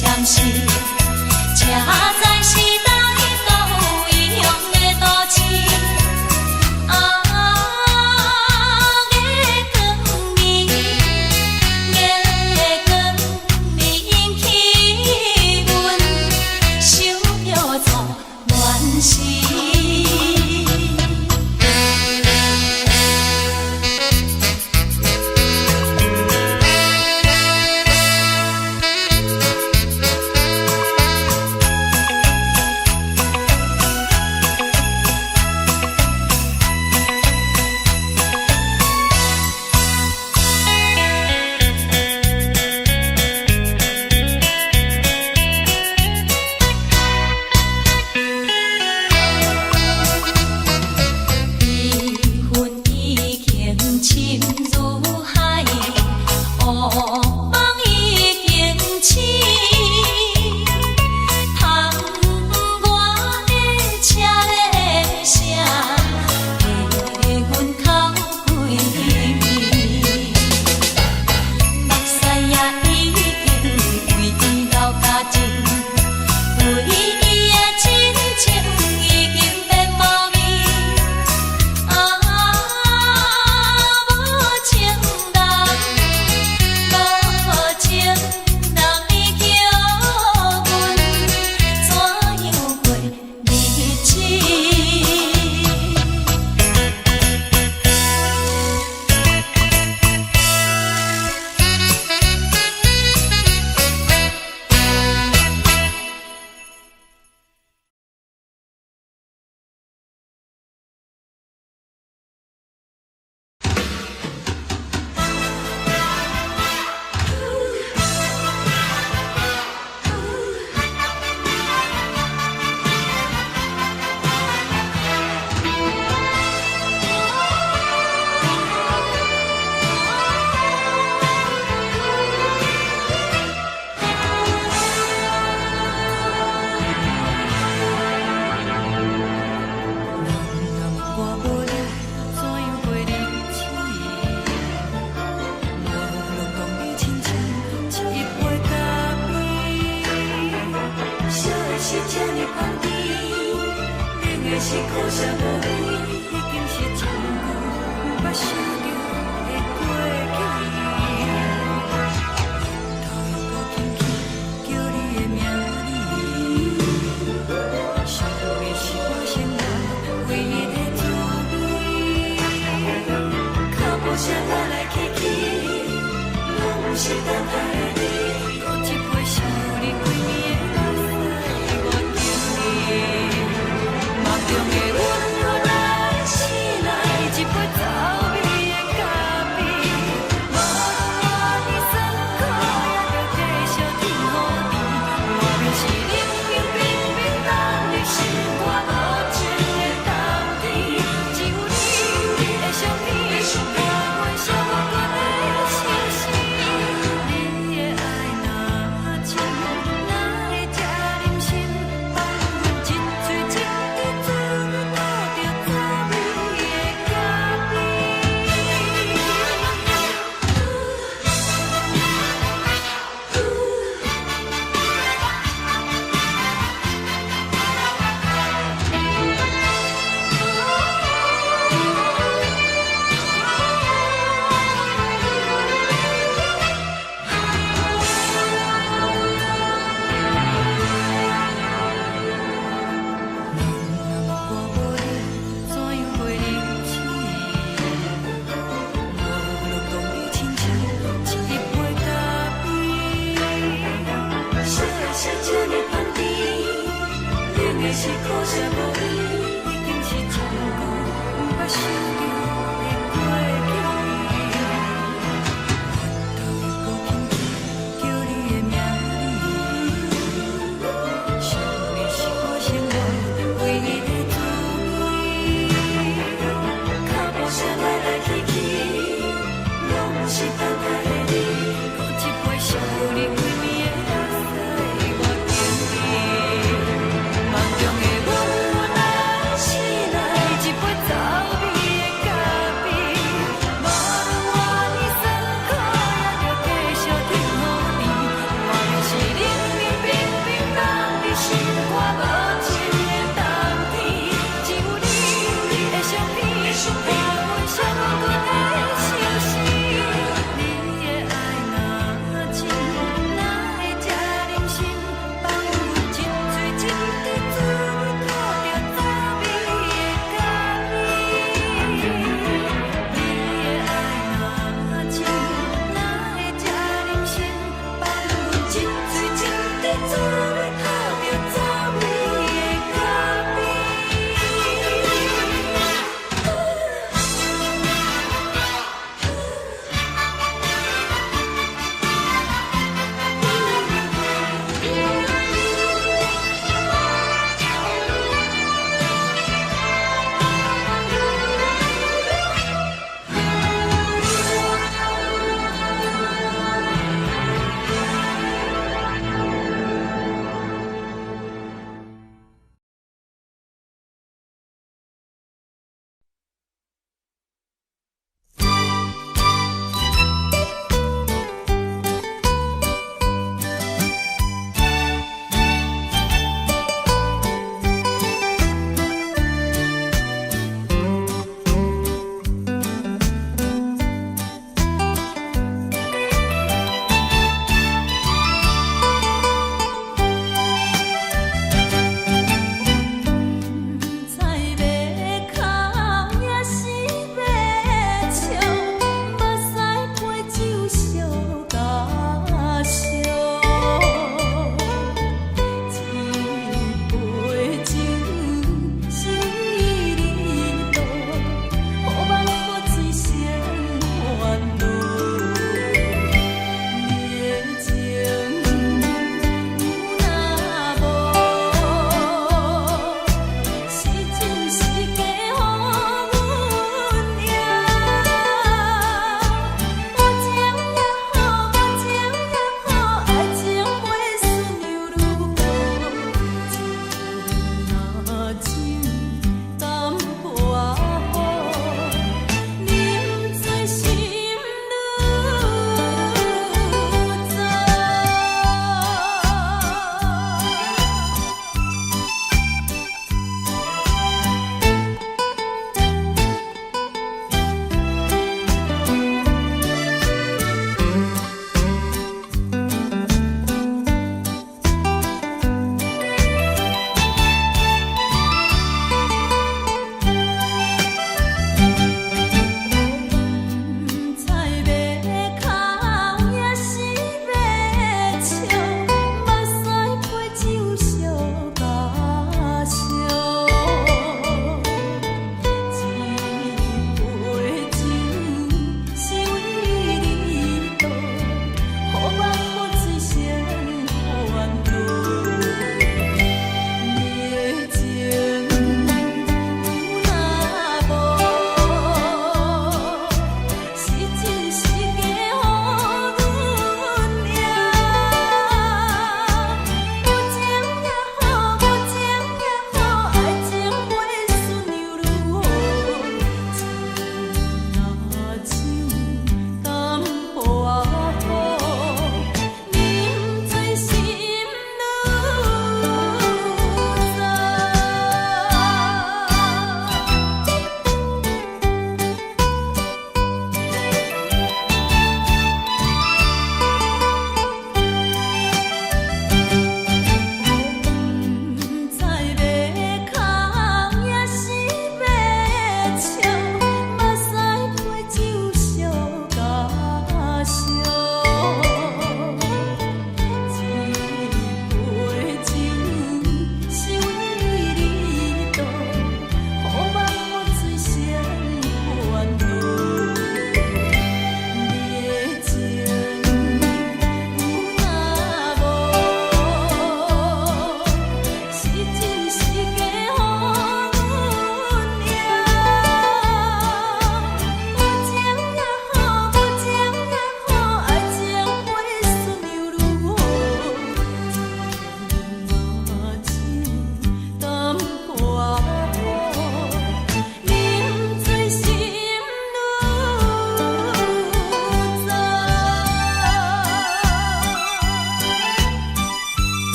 相思，车载时代都有异乡的都市。月光暝，月光暝引起阮想着错恋时。梦中的阮。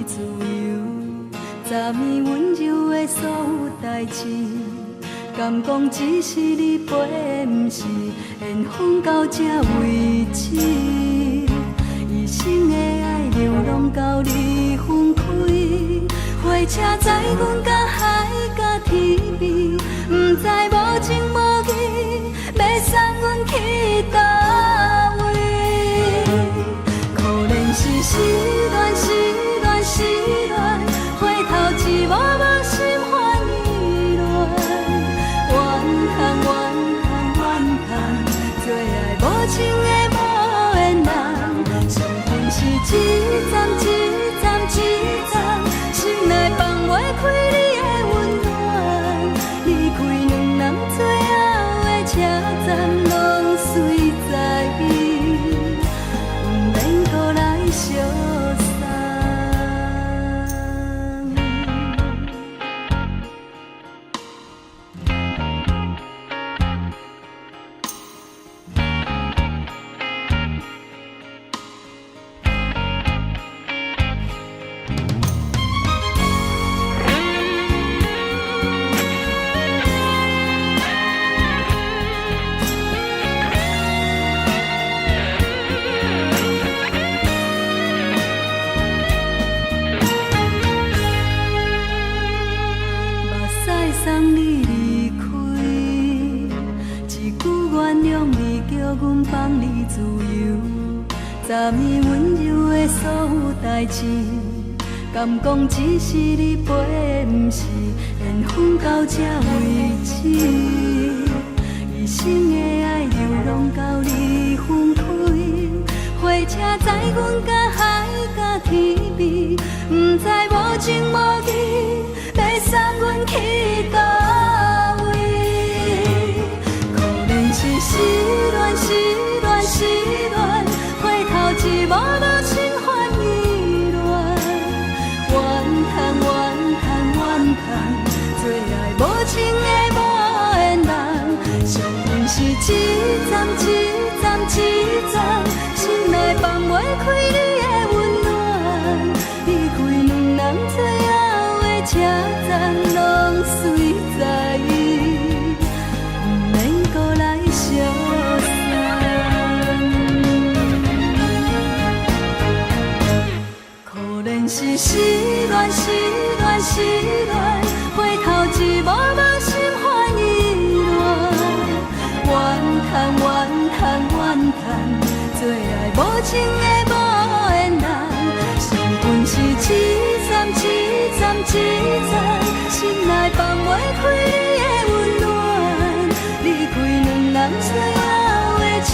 自由，昨暝温柔的所有代志，敢讲只是你陪，不是缘分到这为止。一生的爱流浪到你分开，火车载阮到海甲天边，不知无情无义，要送阮去倒位？可能是失恋，失恋，失恋，回头一幕幕心烦意乱，怨叹，怨叹，怨叹，最爱无情的无缘人，上恨是一站一站一站，心内放袂开你的温暖，离开两人最后的车站，拢随在不免搁来相送。送你离开，一句原谅你，叫阮放你自由。昨暝温柔的所有代志，敢讲只是你陪，不是缘分到这为止。一生的爱流浪到你分开，火车载阮到海甲天边，不知无情无义，要送阮去倒位？可能是失恋，失恋，失恋，回头一幕幕心烦意乱，怨叹，怨叹，怨叹，最爱无情的无缘人，上恨是一站一站一站，心内放袂开你的温暖，离开两人最后的车站，拢随在不免搁来相送。可能是失恋，失恋，失恋，回头一幕幕心烦意乱，怨叹，怨叹，怨叹，最爱无情的无缘人，上恨是一站一站一站，心内放袂开你的温暖，离开两人最后的车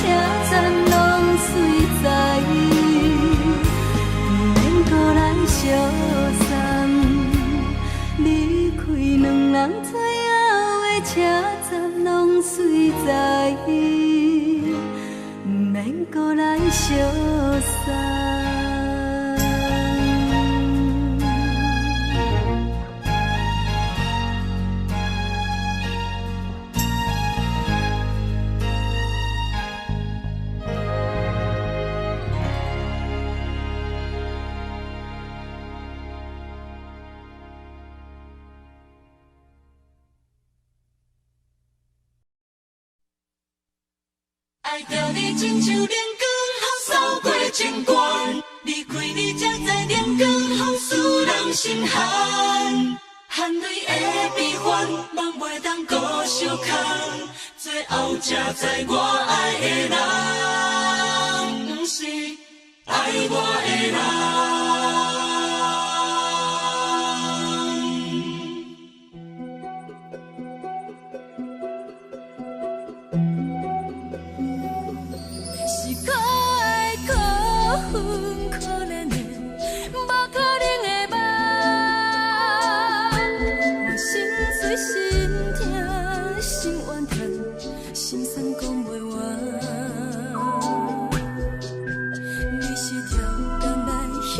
站，拢随在不免搁来相送，离开两人最后的车站，拢随在不免搁来相送。爱着你亲像阳光扫过情关，离开你才知阳光风使人心寒，含泪的悲欢，望袂当搁相牵，最后才知我爱的人，不是爱我的人。你是跳动来彼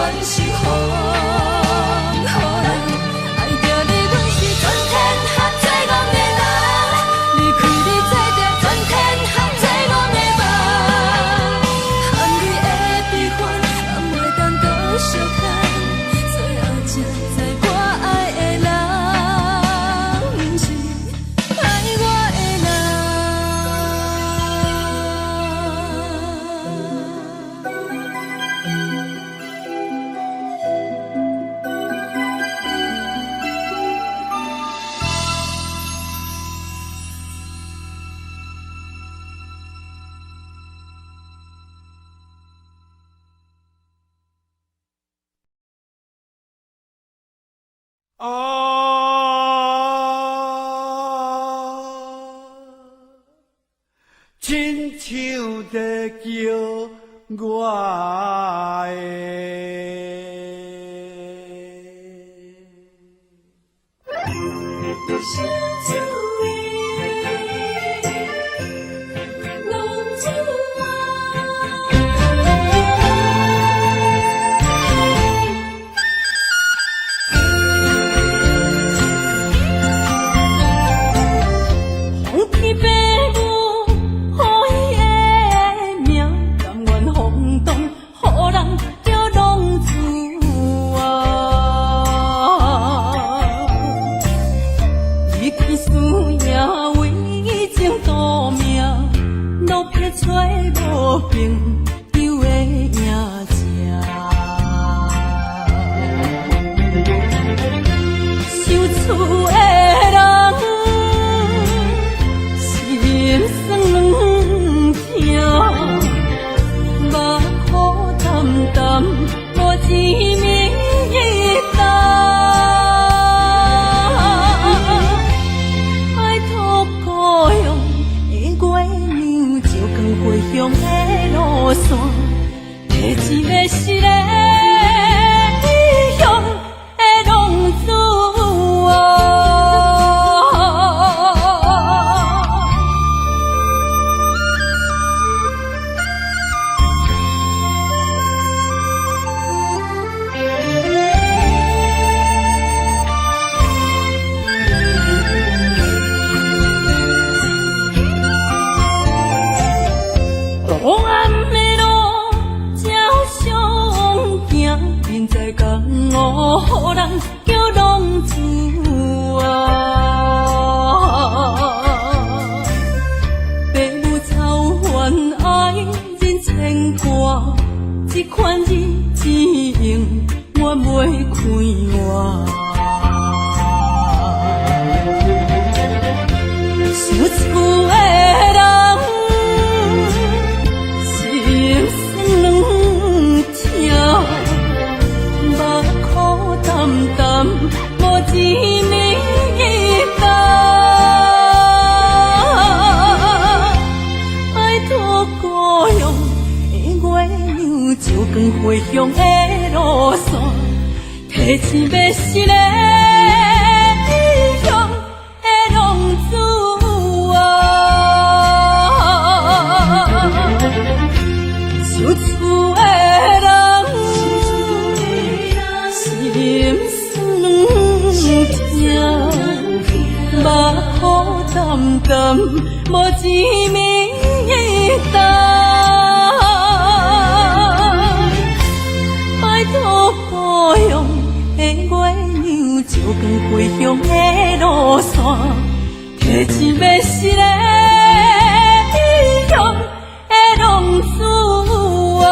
关心予人。爱着你，阮是全天下最憨的人。离开你，做着全天下最憨的梦。含泪的悲欢，也袂当搁相牵。最后才知我爱的人，不是爱我的亲像在叫我红天白母，予伊的命，甘愿风动，予人叫浪子啊！离开思念，为情赌命，路撇找无朋友的影子。受厝的人，心酸软痛，目苦淡淡，无一明一暗。爱托故乡的月亮，照光回乡的路线，提一个失个异乡的浪子啊！黑暗的路，照相行，面在江湖，予人叫浪子啊！父母操怨爱人牵挂，这款日子用我袂开换。受厝的人，心酸软痛，目苦淡淡，无一明一暗。爱托故乡的月亮，照光回乡的路线，提醒要失个异乡的浪子啊！受厝的人，心酸软痛，目苦淡淡，无一明一暗。爱托故乡的月亮，照光回乡的路线，提一要失个异乡的浪子啊！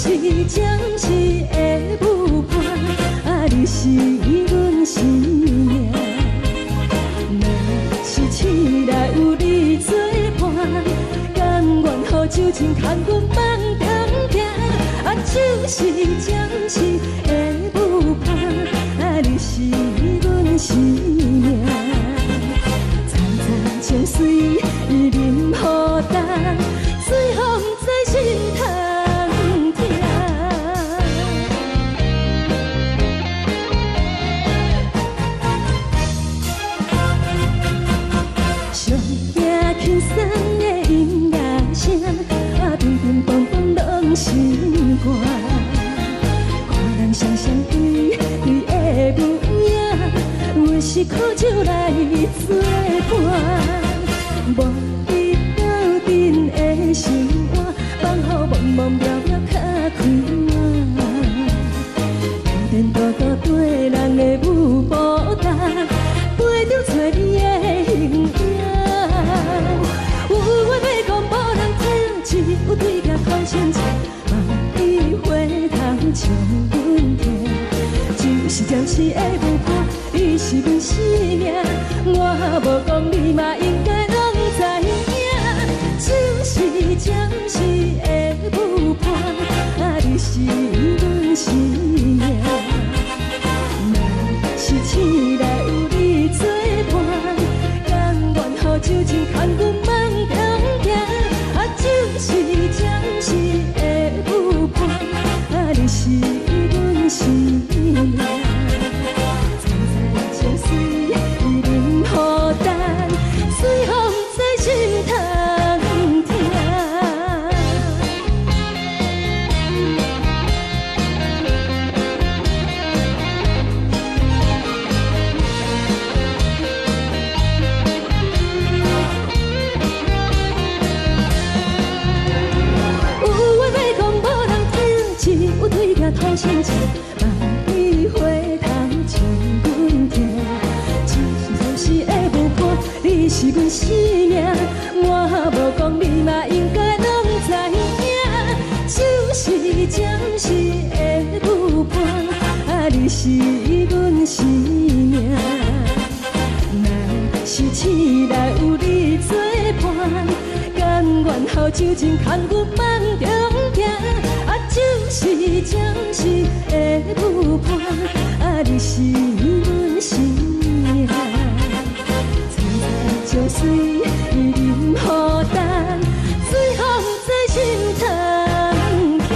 是暂时的舞伴，啊，你是阮生命。若是醒来有你作伴，甘愿予酒精牵阮梦中行，啊，就是暂时的舞伴，啊，你是阮生命。层层情水已淋雨淡，水风在心头。上惊轻松的音乐声，啊，乒乒乓乓拢心肝。看人双双对对的模样，有时苦酒来作伴。无伊斗阵的生活，放予茫茫渺渺较开满。颠颠倒倒对人的舞步单，陪着找你的形影。有话要讲无人听，只有对甲头前唱，梦里花香将阮听。就是暂时的舞伴，你是阮生命。我无讲你嘛应该拢知影，就是暂时的舞伴，啊，你是阮生命。若是醒来有你作伴，甘愿予酒精牵阮梦中行，啊，就是暂时的舞伴，啊，你是阮生命。层层情水已淋雨淡，水风在心头听。有话要讲无人听，只有对甲头前唱，梦里花香将阮听。就是暂时的舞伴，你是阮生命。我无讲你嘛应该拢知影，就是暂时的舞伴，啊，你是阮生命。若是醒来有你作伴，甘愿予酒精牵阮梦中行，啊，就是暂时的舞伴，啊，你是阮生命。层层情水已淋雨淡，水风在心头听。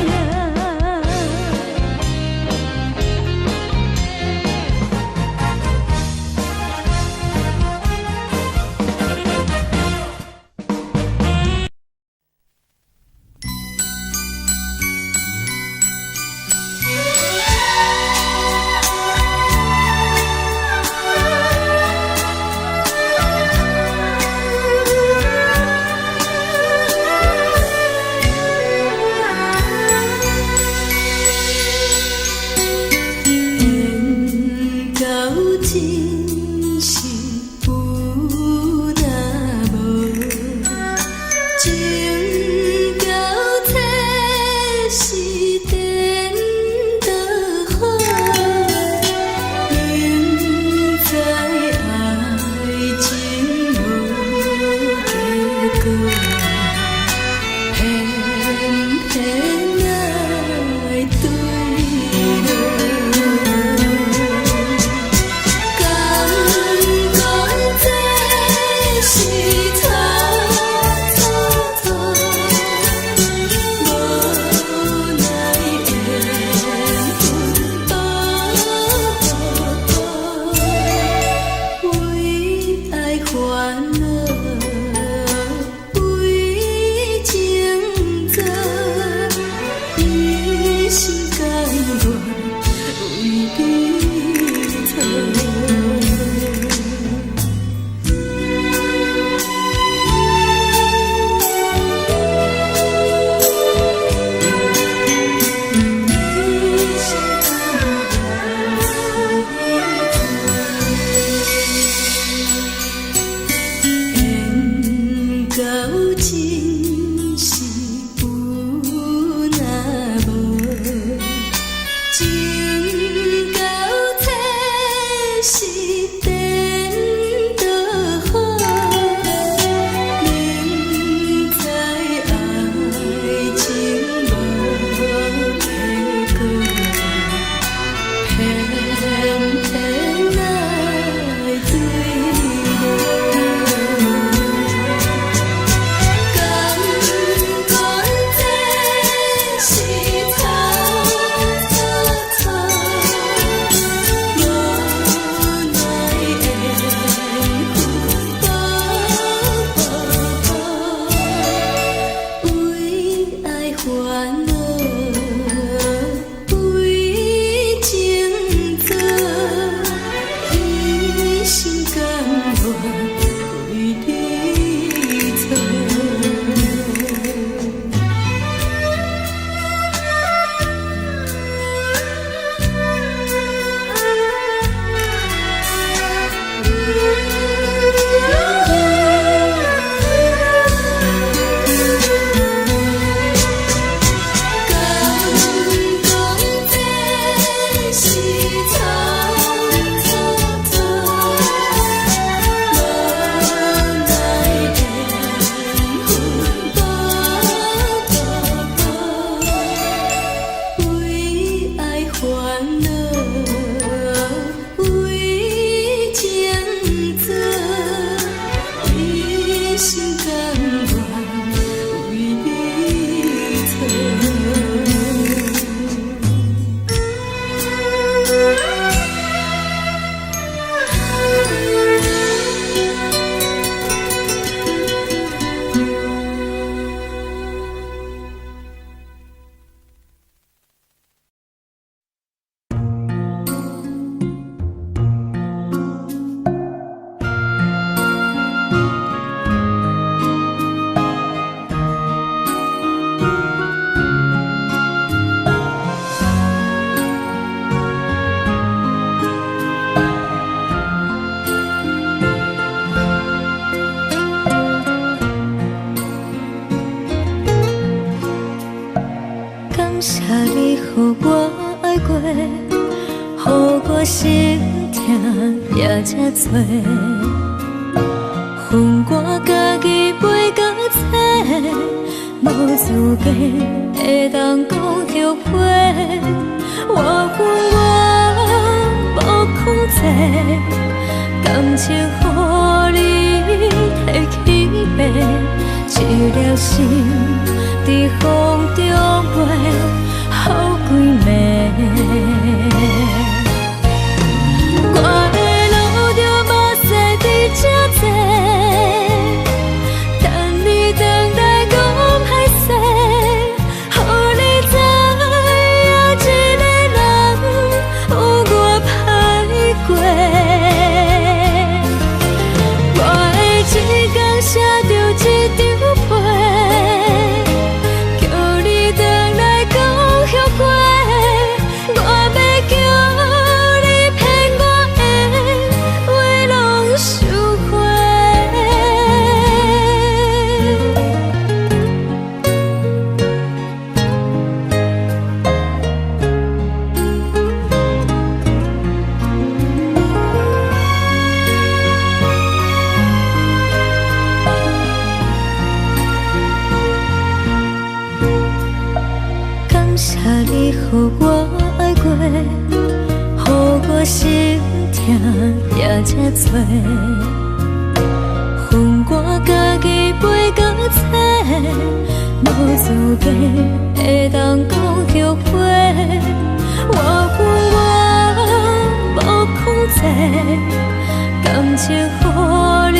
谢你，予我爱过，予我心痛也这多。恨我家己袂到切，无资格会当讲后悔。我恨我无控制，感情予你摕去卖，一粒心在风中飞，好几暝。我的路着目屎在这多，等你回来讲歹势，予你知影一个人有我歹过。我的一天写着一张被，叫你回来讲后悔。我要叫你骗我的话拢收回。感谢你，予我爱过，予我心痛也这多。恨我家己袂到切，无资格会当讲后悔。我恨我无控制，感情予你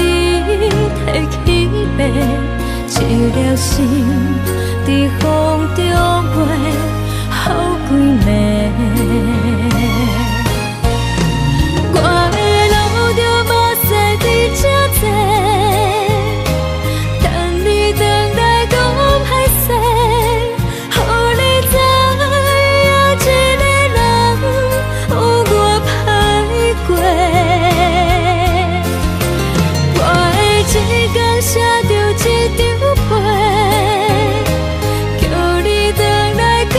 摕去卖，一粒心在风中飞，好几暝。我的路着目屎在这多，等你回来讲歹势，予你知影一个人有我歹过。我的一天写着一张被，叫你回来讲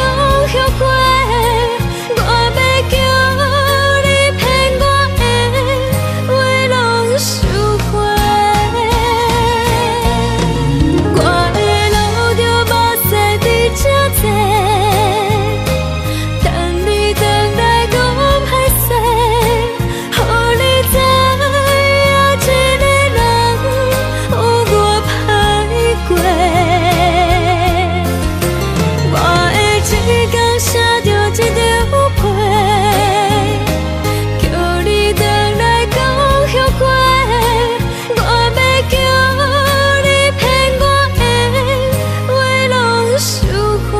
后悔。我要叫你骗我的话拢收回。我的路着目屎在这多，等你回来讲歹势，予你知影一个人有我歹过。我的一天写着一张被，叫你回来讲后悔。我要叫你骗我的话拢收回。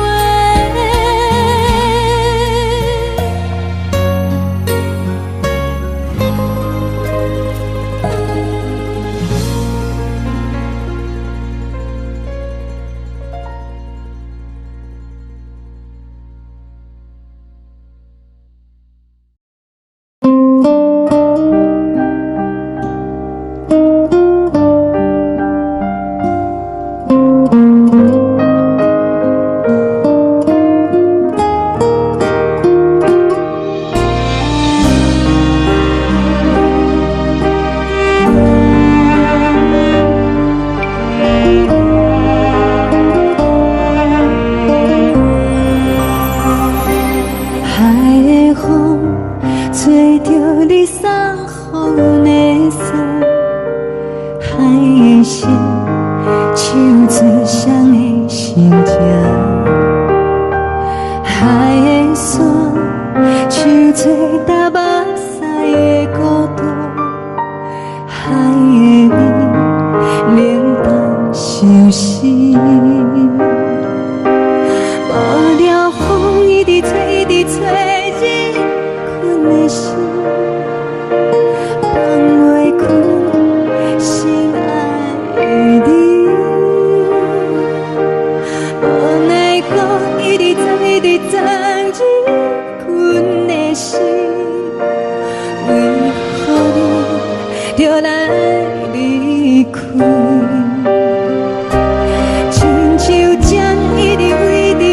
海的风吹着你送予的伞，海的心手最双的心情，海的山手做搭目屎的孤独，海的味冷淡伤心。无聊风一直吹，一直吹日困的心，放袂开心爱的你。无奈何一直藏，一直藏日困的心，为何你就来离开？亲像针一直为日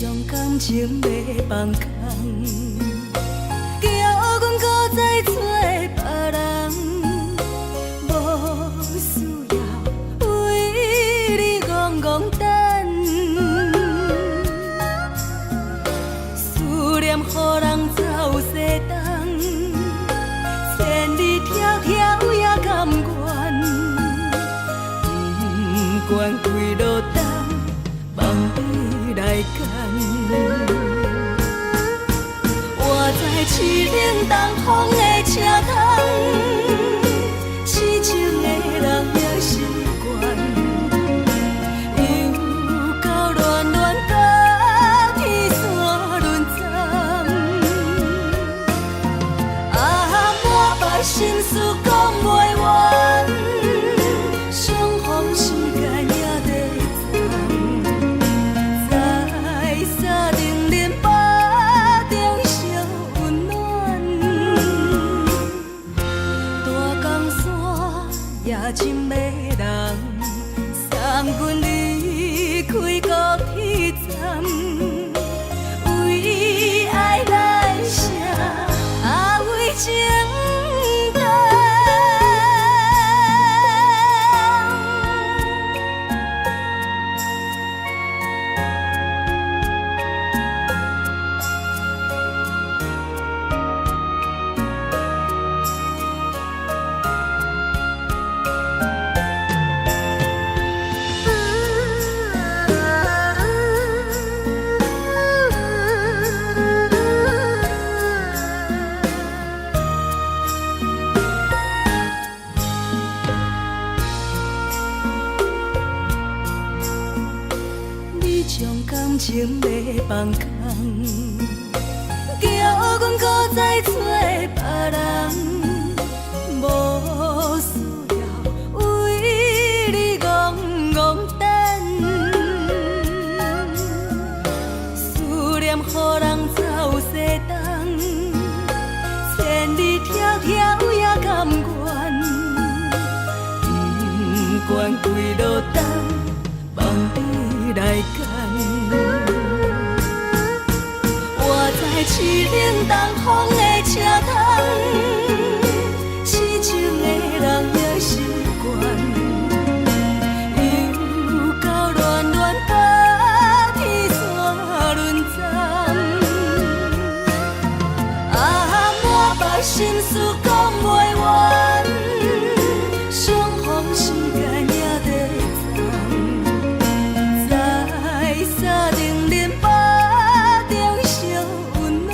将感情要放空，叫阮搁再找别人，无需要为你戆戆等，思念予人走西东，千里迢迢也甘愿，不管几落冬，梦比来干。我在凄冷东风的车窗，痴情的人也习惯，又到恋恋甲天山论斩。啊，满腹心事讲袂完，相逢时间也在站，在沙定连巴中烧温暖。大江山夜深的人，送阮离开高铁站，为爱来生，啊为情重。你将感情要放空，叫阮搁再找别人，无需要为你戆戆等，思念予人走西东，千里迢迢也甘愿，不管几落冬，梦比来干。我在凄冷东风的车窗，痴情的人也习惯，又到恋恋甲天山论斩。啊，满腹心事讲袂完，相逢时间也在站，在沙定连巴中烧温暖。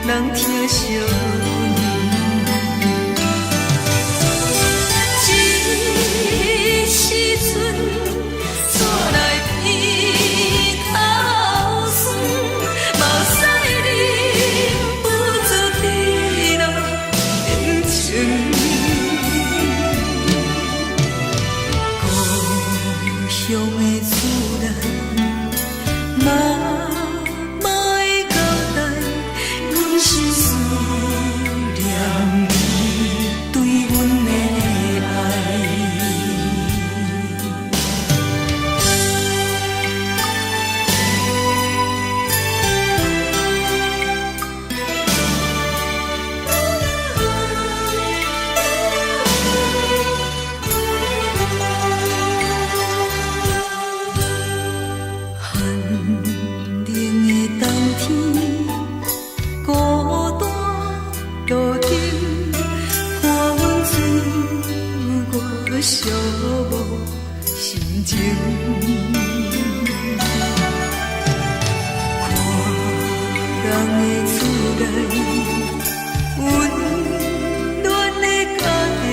人疼惜。这时阵煞来鼻头酸，目屎忍不住滴落眼睛。故乡的厝内，妈妈的交代，阮是思念你对阮的爱。寒冷的冬天，孤单路顶，看阮自我寂寞心情。看人的厝内，温暖的家庭，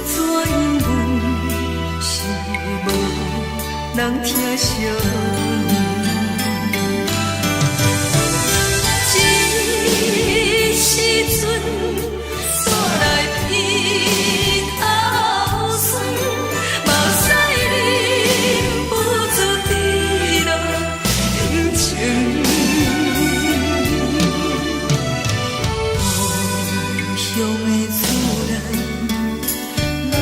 怎因阮是无人疼惜？这时阵煞来鼻头酸，目屎忍不住滴落眼睛。故乡的厝内，妈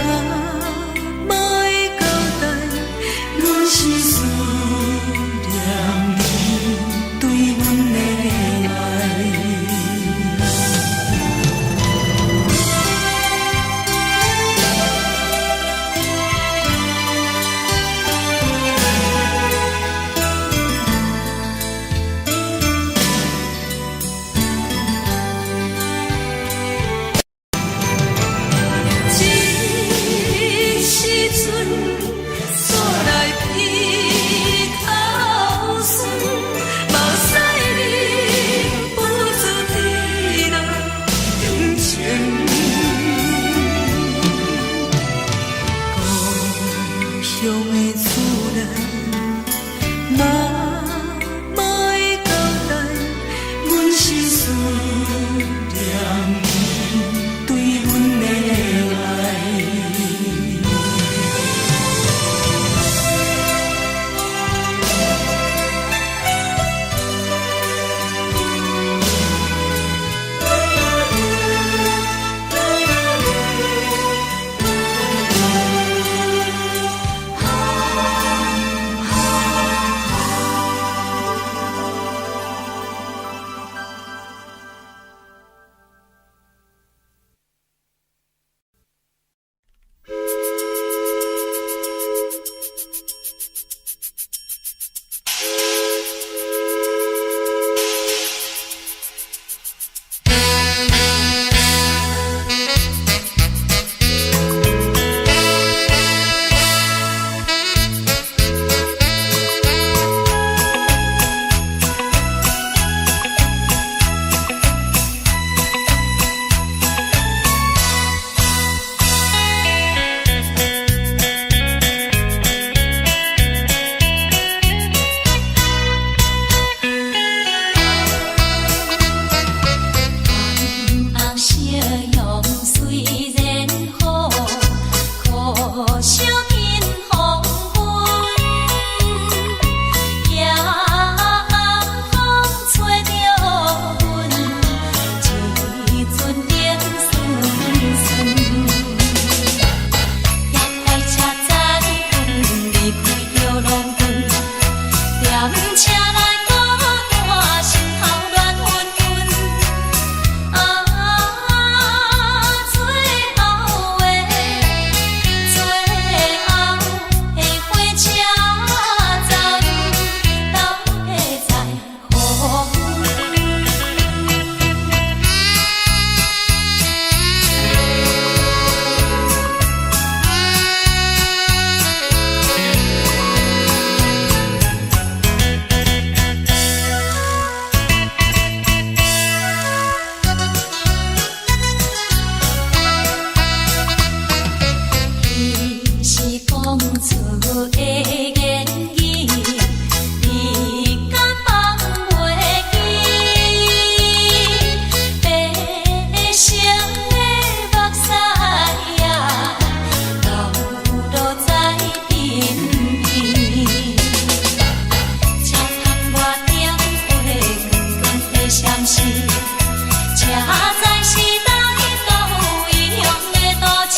妈的交代，阮是思是，车载时代都有异样的都市。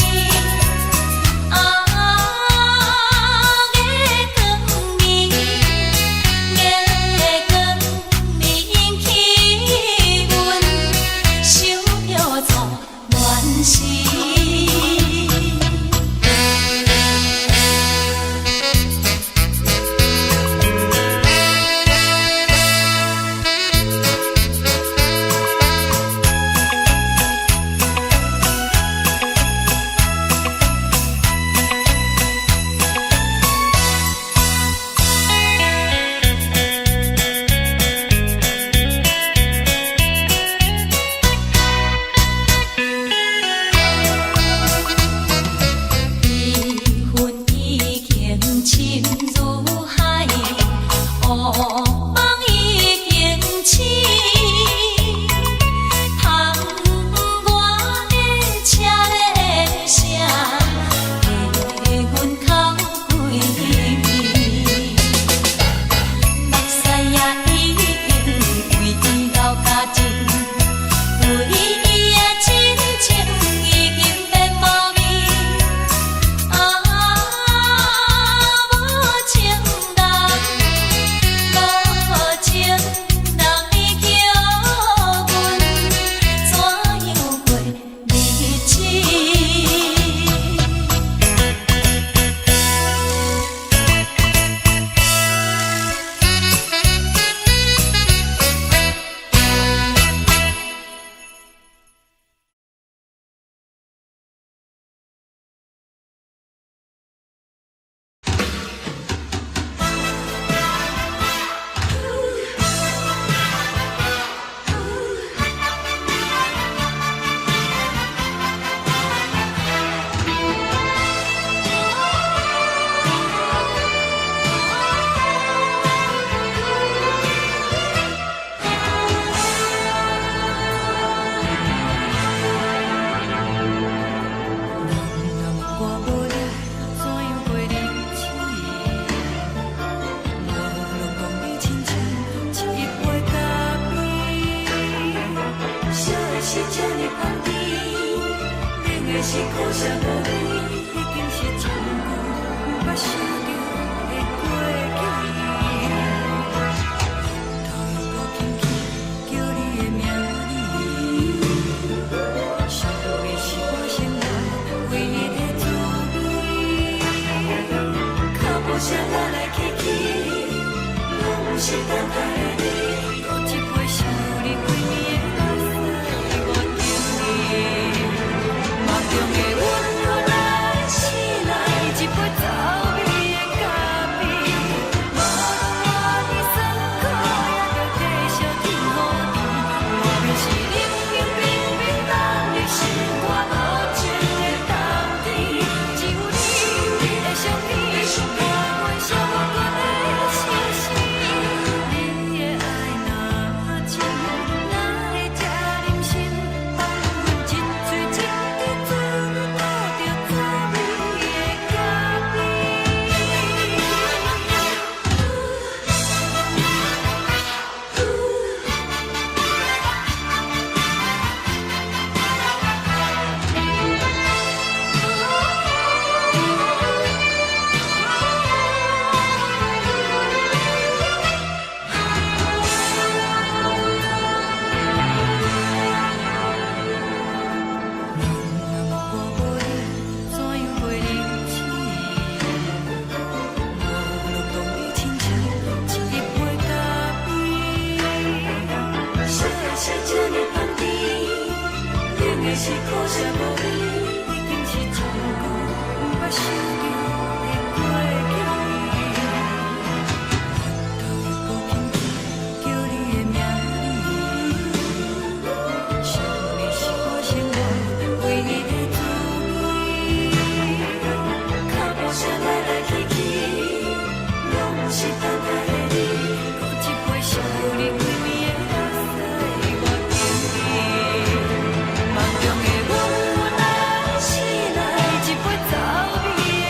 是苦涩无味，已经是从久捌想着的过去。头又轻轻叫你的名字，想的是我心内唯一的滋味。脚步声来来去去，拢是等待的你，搁一杯想你几年的目屎，我着你。中的温柔来醒来，一杯走味的咖啡，无论我的酸苦，也着继续甜予你。无论是冷冷冰冰当你是我无情的冬天，只有你会想起，我会想我的心事。你的爱若真，哪会这忍心放阮一嘴一滴。是苦涩无味，已经是从久捌想着的过去。头又轻轻叫你的名字，想你是我心内唯一的滋味。脚步声来来去去，拢是等待的你，搁一杯想你几暝的目屎，我着你。梦中的温暖来醒来，一杯走味的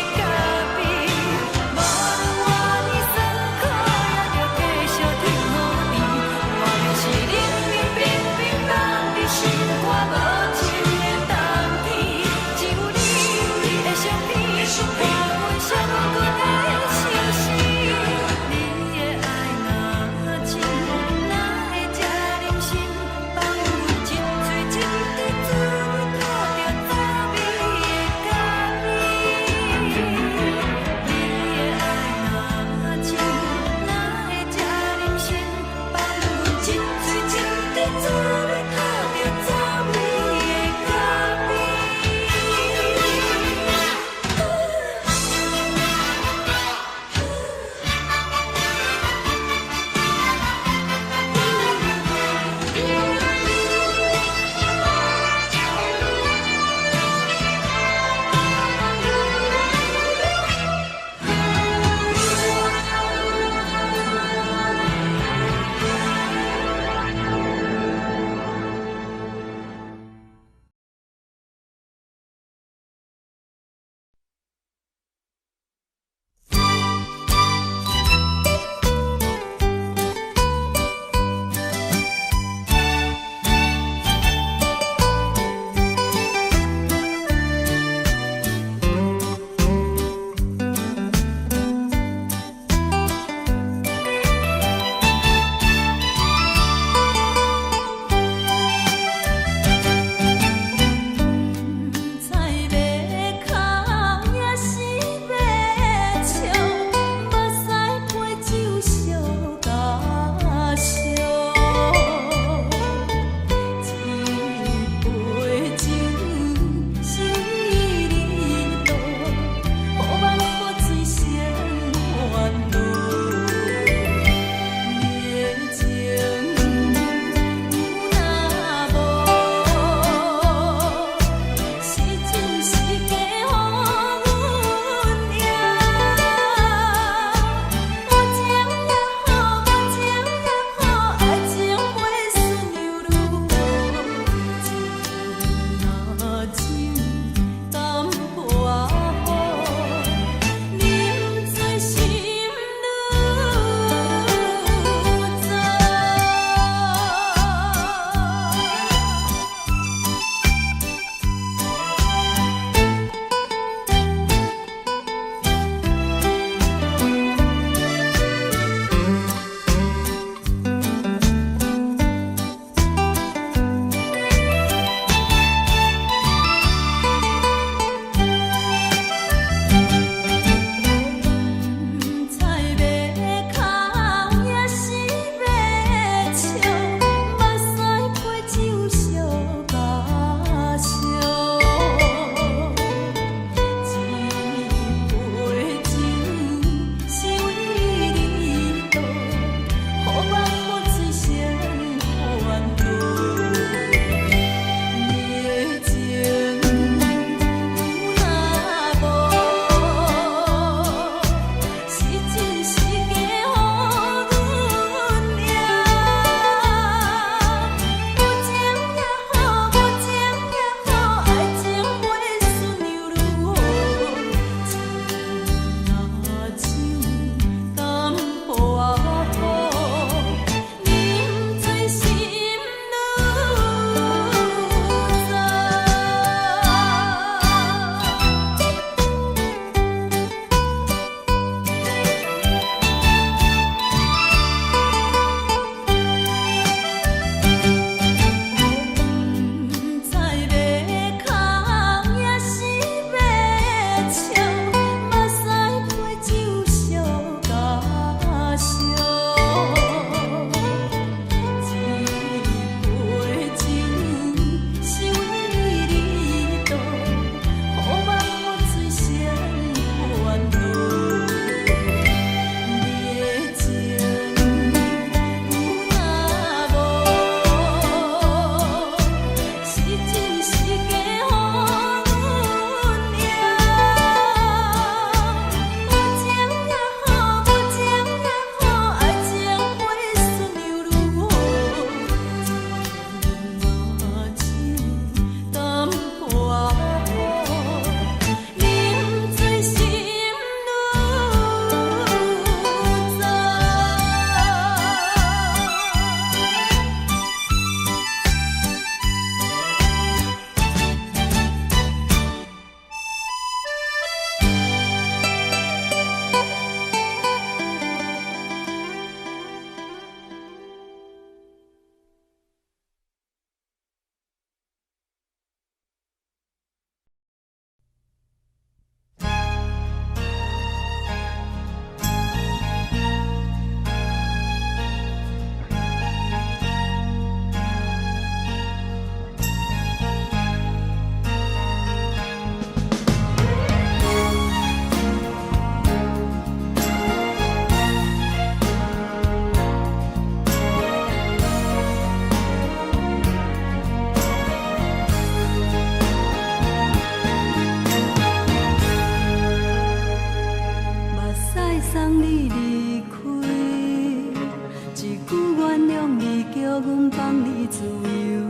放你自由，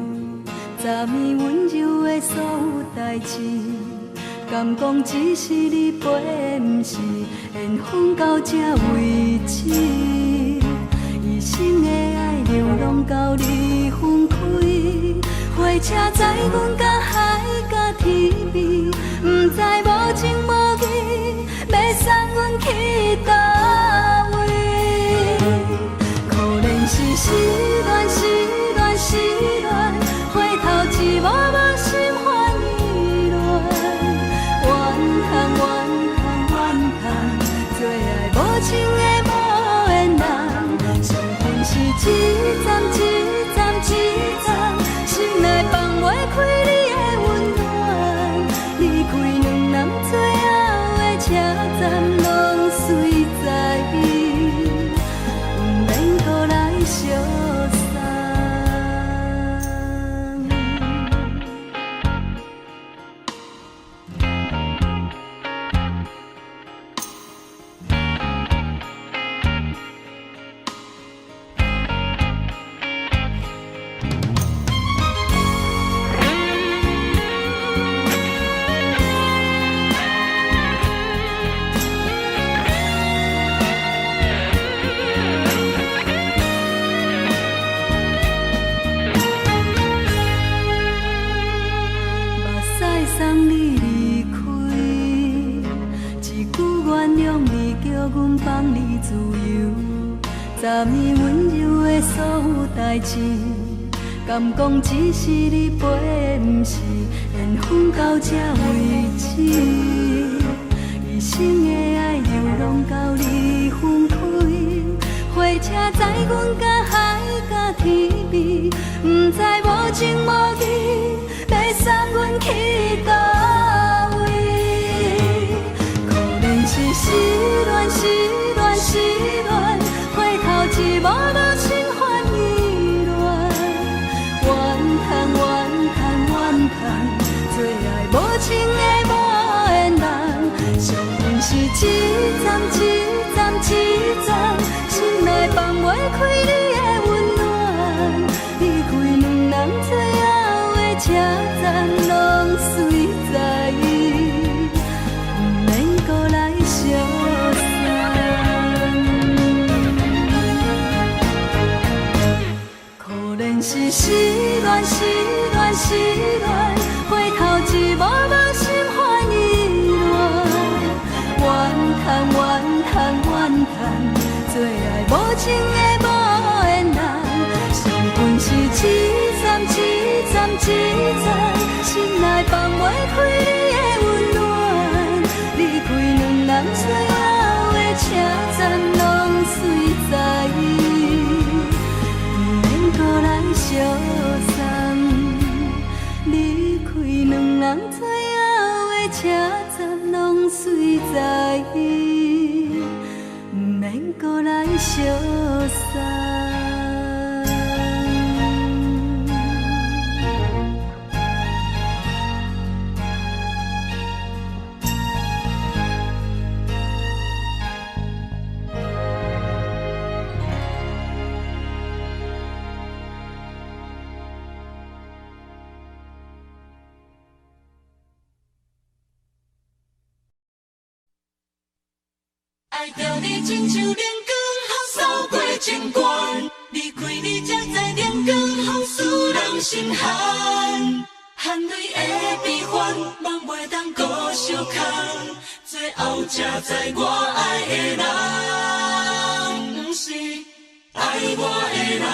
昨暝温柔的所有代志，敢讲只是你陪，不是缘分到这为止。一生的爱流浪到你分开，火车载阮到海甲天边，不知无情无义，要送阮去倒位？可能是失恋，失恋，失恋，回头一幕幕心烦意乱，怨叹，怨叹，怨叹，最爱无情的无缘人，上恨是一站一站一站，心内放袂开你的温暖，离开两人最后的车站，拢随在伊，不免搁来相送。昨暝温柔的所有代志，敢讲只是你陪，不是缘分到这为止。一生的爱流浪到你分开，火车载阮到海甲天边，不知无情无义，要送阮去倒位？可能是失恋，失恋，失恋。一幕幕心烦意乱，怨叹，怨叹，怨叹，最爱无情的无缘人，上恨是一站一站一站，心内放袂开你的温暖，离开两人最后的车站，拢随在伊，不免搁来相。是失恋，失恋，失恋，回头一幕幕心烦意乱，怨叹，怨叹，怨叹，最爱无情的无缘人，上恨是一站一站一站，心内放袂开你的温暖，离开两人最后的车站，拢随在伊，不免搁来相送，离开两人最后的车站，拢随在伊，不免搁来相送。爱着你亲像阳光，透过情关，离开你才知阳光风使人心寒。含泪的悲欢，望袂当搁相牵，最后才知我爱的人，不是爱我的人。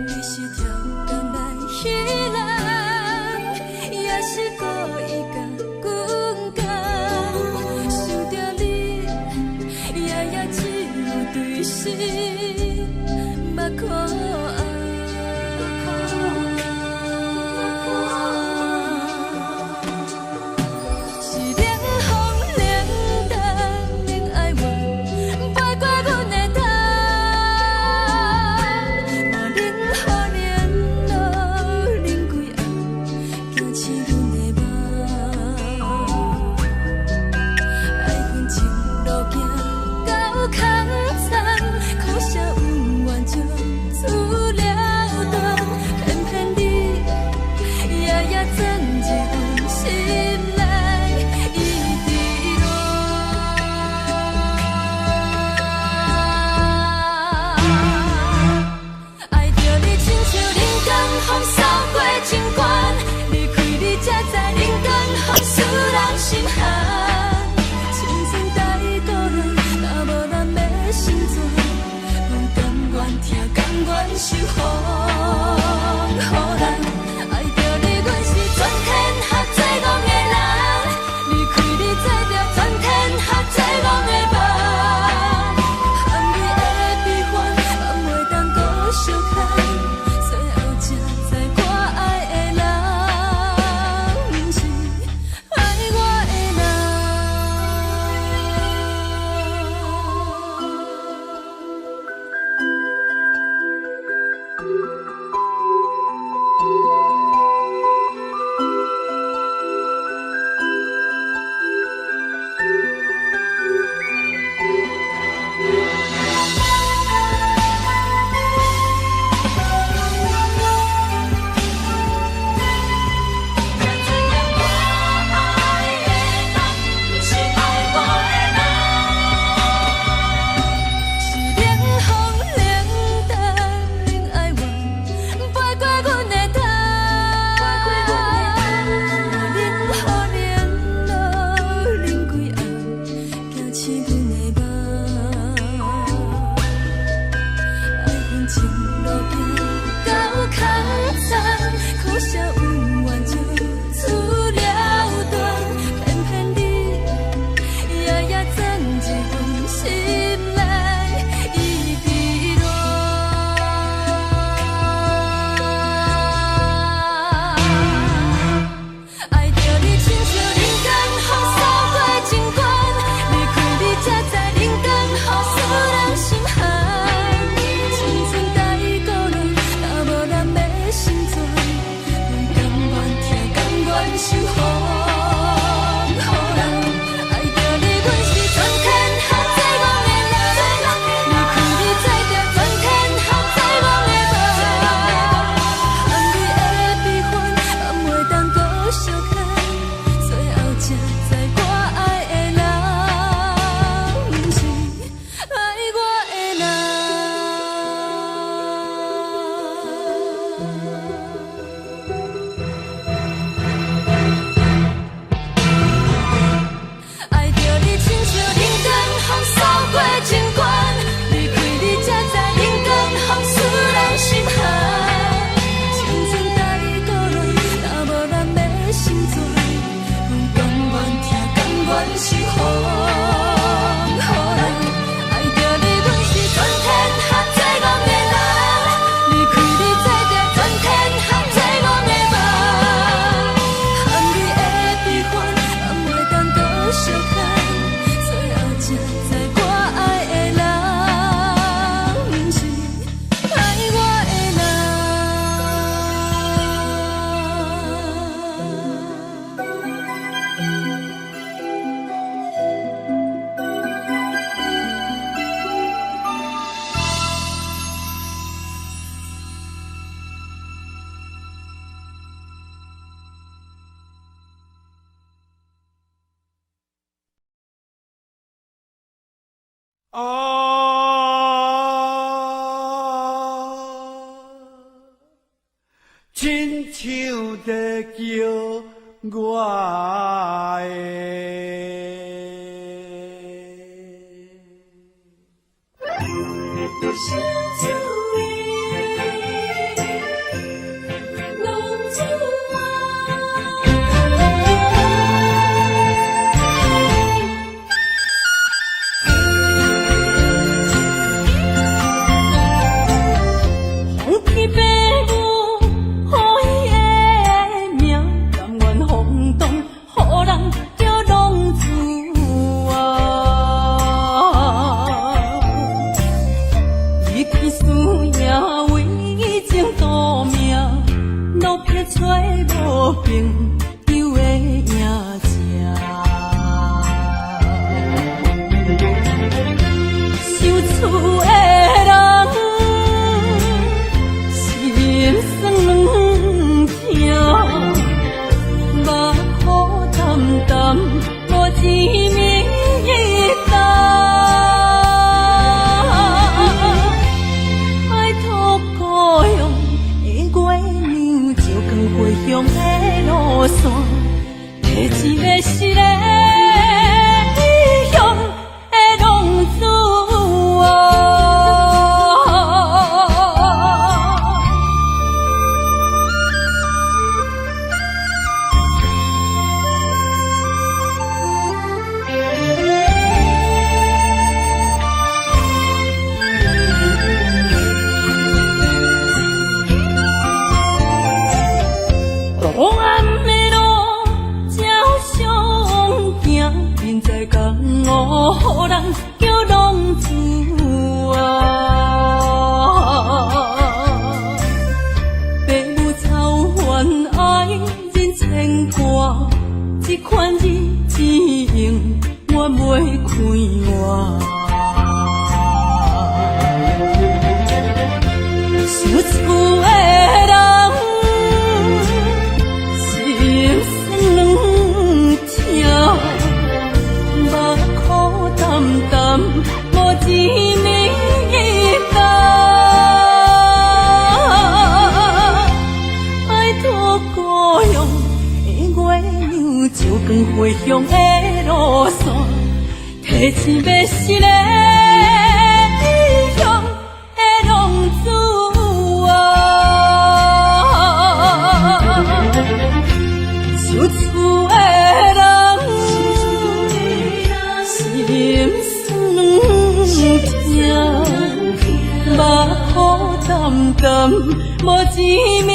你是条工来亲像在叫我的小酒味，浓酒红天白母，好伊的命，甘愿风动，予人叫浪子啊。友的影子，受厝的人心酸两痛，目苦淡淡无滋味一担，爱托故乡的月亮，照光回乡的路线，提一个失个异乡的浪子啊。黑暗的路，照常行，现在江湖人叫浪子啊。父母操怨爱人牵挂，这款日子用我袂开我。受厝的人。心酸两痛，目苦淡淡，无滋味一担。爱托故乡的月亮，照光回乡的路线，提一个失个异乡的浪子啊。受厝的人，心酸两痛，目苦淡淡，无滋味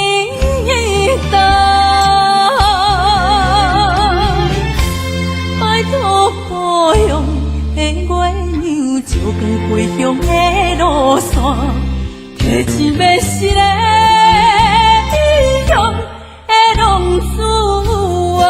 一担。爱托故乡的月亮，照光回乡的路线，提一个失个异乡的浪子啊。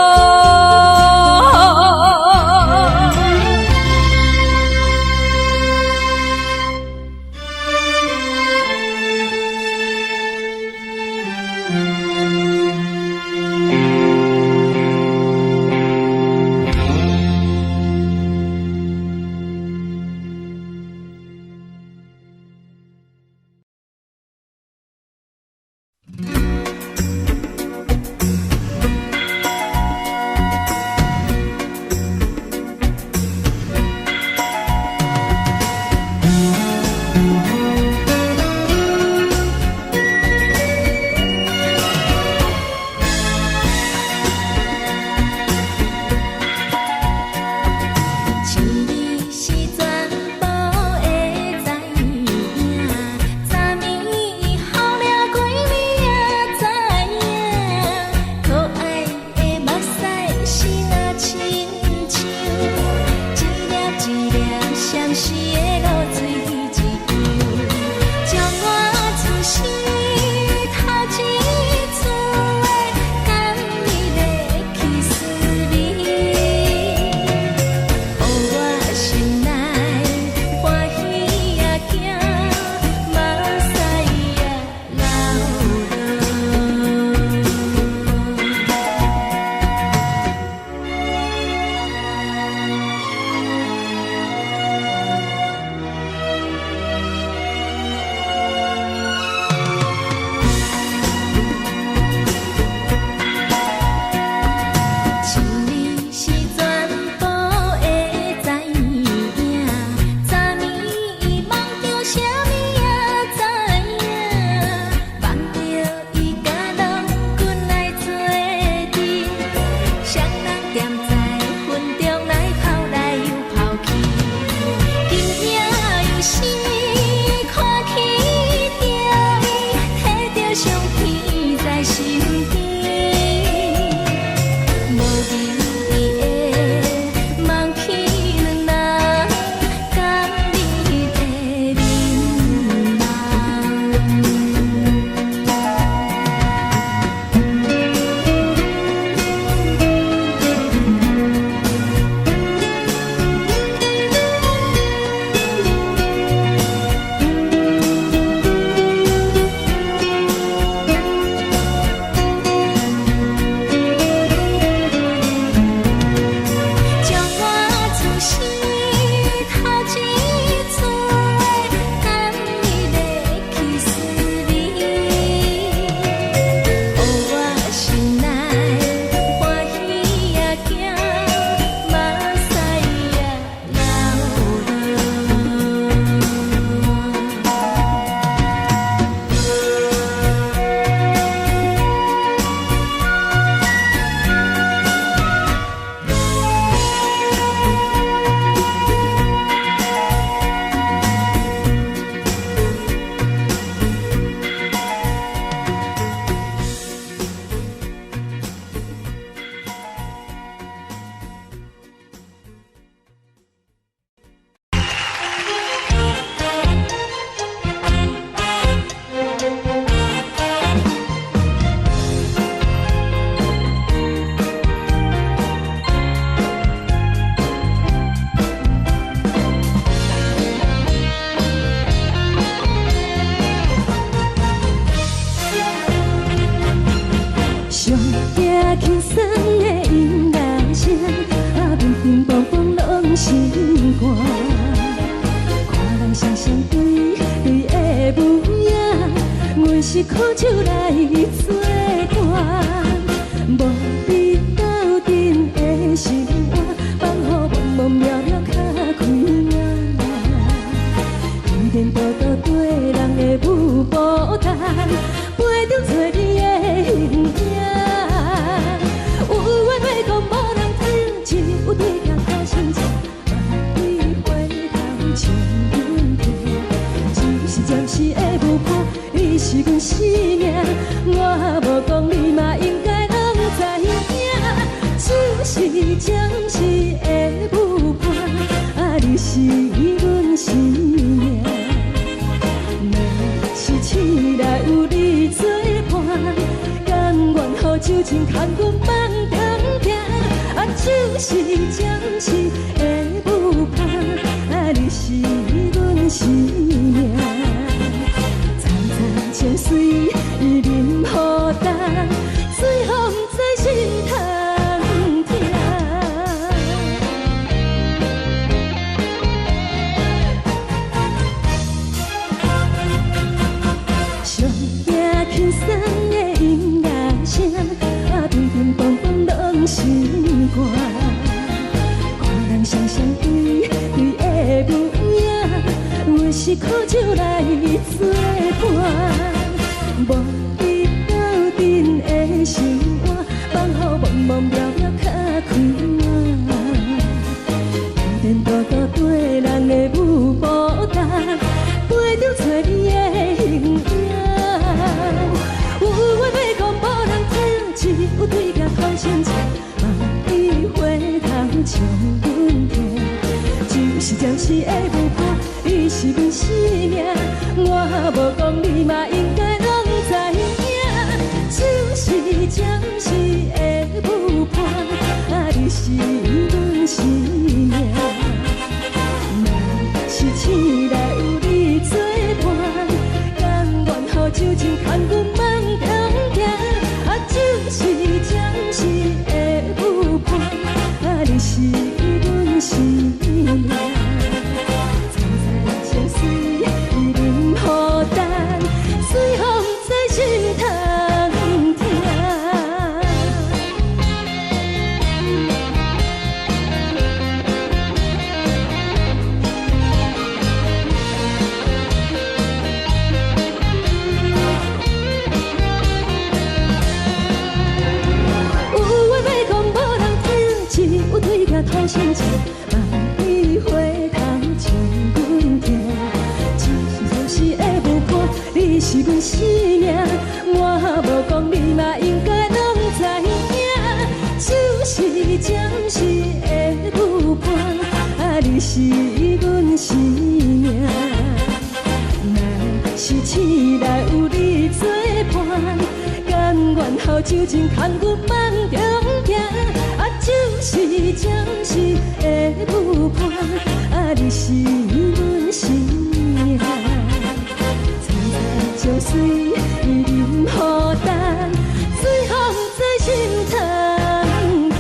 轻松的音乐声，乒乒乓乓拢心肝。看人双双对的模样，阮是苦酒来做伴。无你斗阵的心肝，放予茫茫渺渺较开朗。一点多多对人的舞步弹，陪着做你的形影。有话要讲无人听，只有对镜头先唱，万里回头唱阮听。就是暂时的舞伴，你是阮生命，我无讲你嘛应该拢知影。就是暂时的舞伴，你是阮生命。是醒来有你作伴，甘愿予酒精牵阮梦中行。就是暂时的舞伴，你是阮生命。层层情水任何担，最后不知心通听。上听轻松的音乐声，乒乒乓乓拢心肝。看人双双对的模样，阮是苦酒来做伴。无你斗阵的心肝，放予茫茫渺渺较开朗。一点多多对人的舞步弹，陪着做你的形影。有话要讲无人听，只有对镜头先唱，万里回头唱阮听。就是暂时的舞伴，你是阮生命，我无讲你嘛应该拢知影。就是暂时的舞伴，你是阮生命。若是醒来有你作伴，甘愿予酒精牵阮梦中行。就是暂时的舞伴，你是阮生命。层层情水任何担，最后不知心通听。头先唱，万里回头唱阮听。就是暂时的舞伴，你是阮生命，我无讲你嘛应该拢知影。就是暂时的舞伴，你是阮生命。若是醒来有你作伴，甘愿予酒精牵阮梦中行。就是暂时的舞伴，你是阮生命。层层情水任何担，最后不知心通听。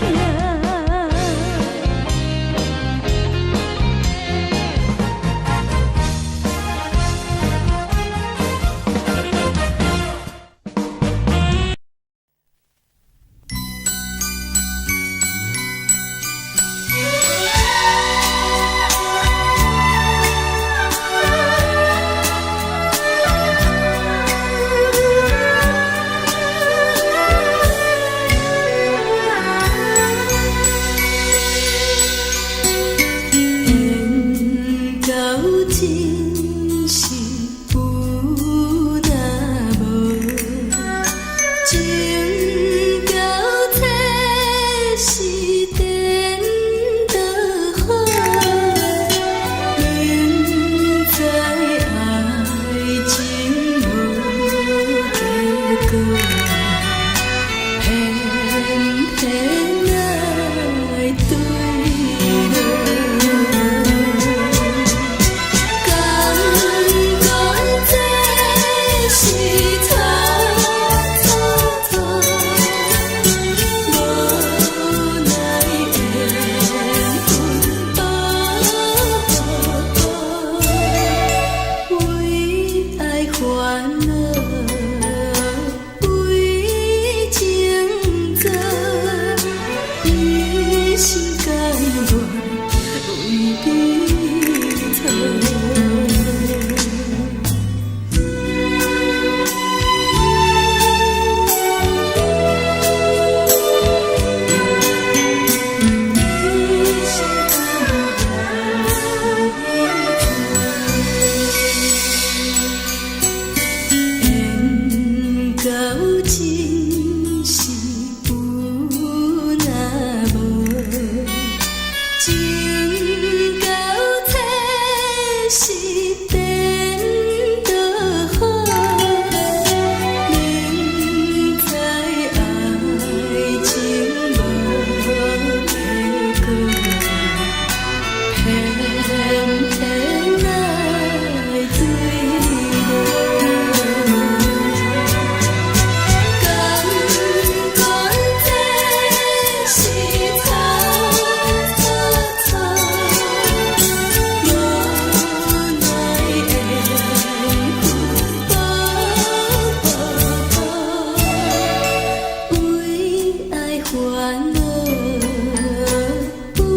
恼，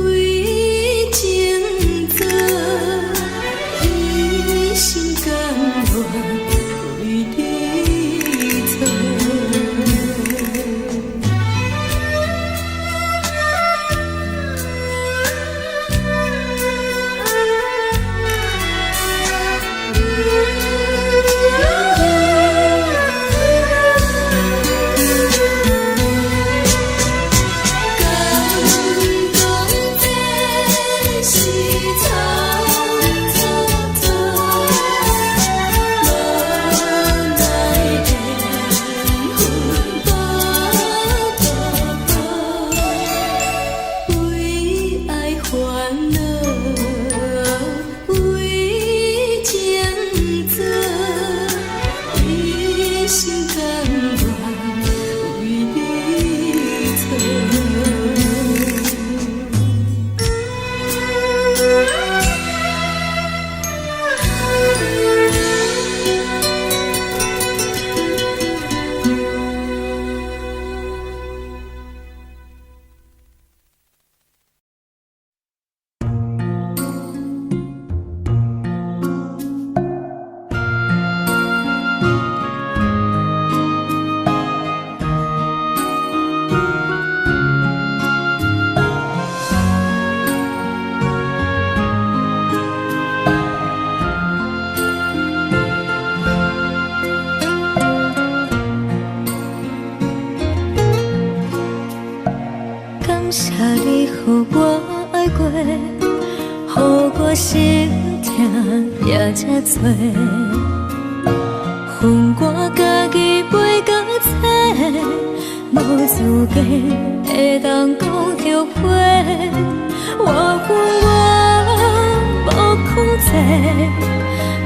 为情做，一心甘愿为你做。感谢你，予我爱过，予我心痛也这多。恨我家己袂到切，无资格会当讲后悔。我恨我无控制，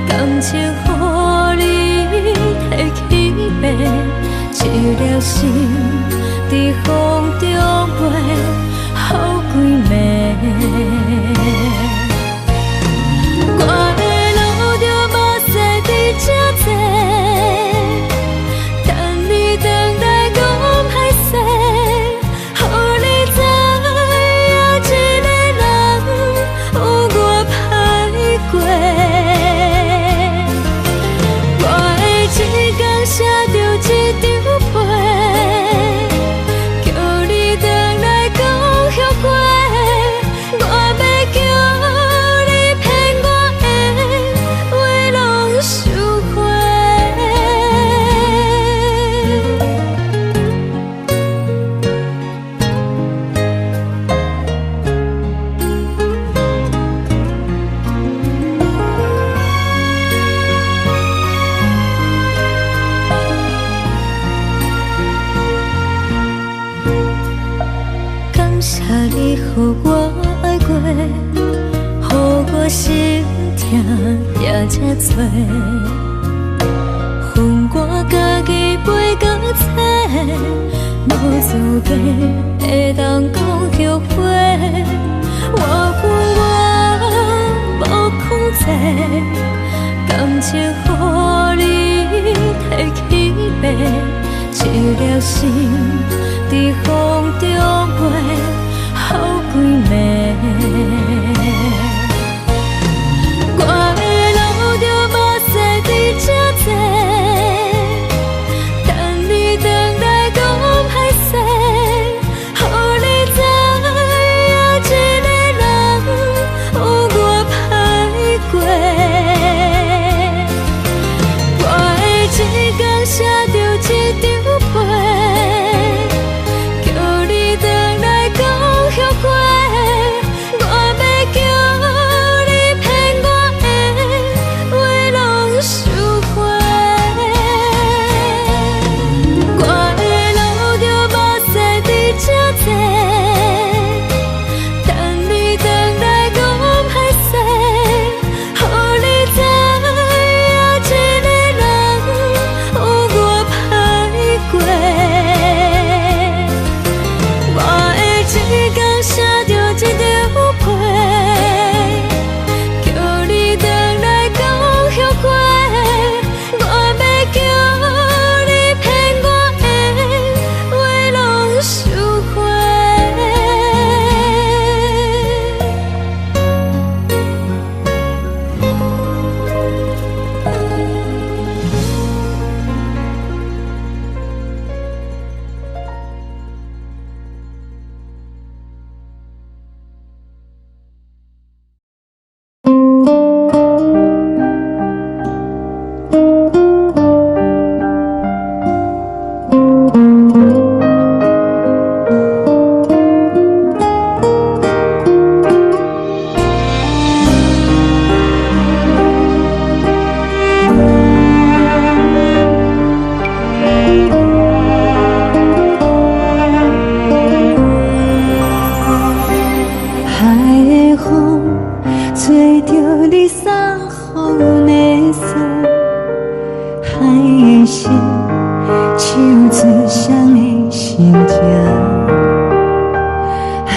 感情予你摕去卖，一粒心在风中飞，好几暝。我的路着目屎在这多，等你回来讲歹势，予你知影一个人有我歹过。我的一天写着一张被，叫你回来讲后悔。我要叫你骗我的话拢收回。感谢你，予我爱过，予我心痛也这多。恨我家己袂到切，无资格会当讲后悔。我恨我无控制，感情予你摕去卖，一粒心在风中飞，好几暝。我的路着目屎在这多，等你回来讲歹势，予你知影一个人有我歹过。我的一天写着一张被，叫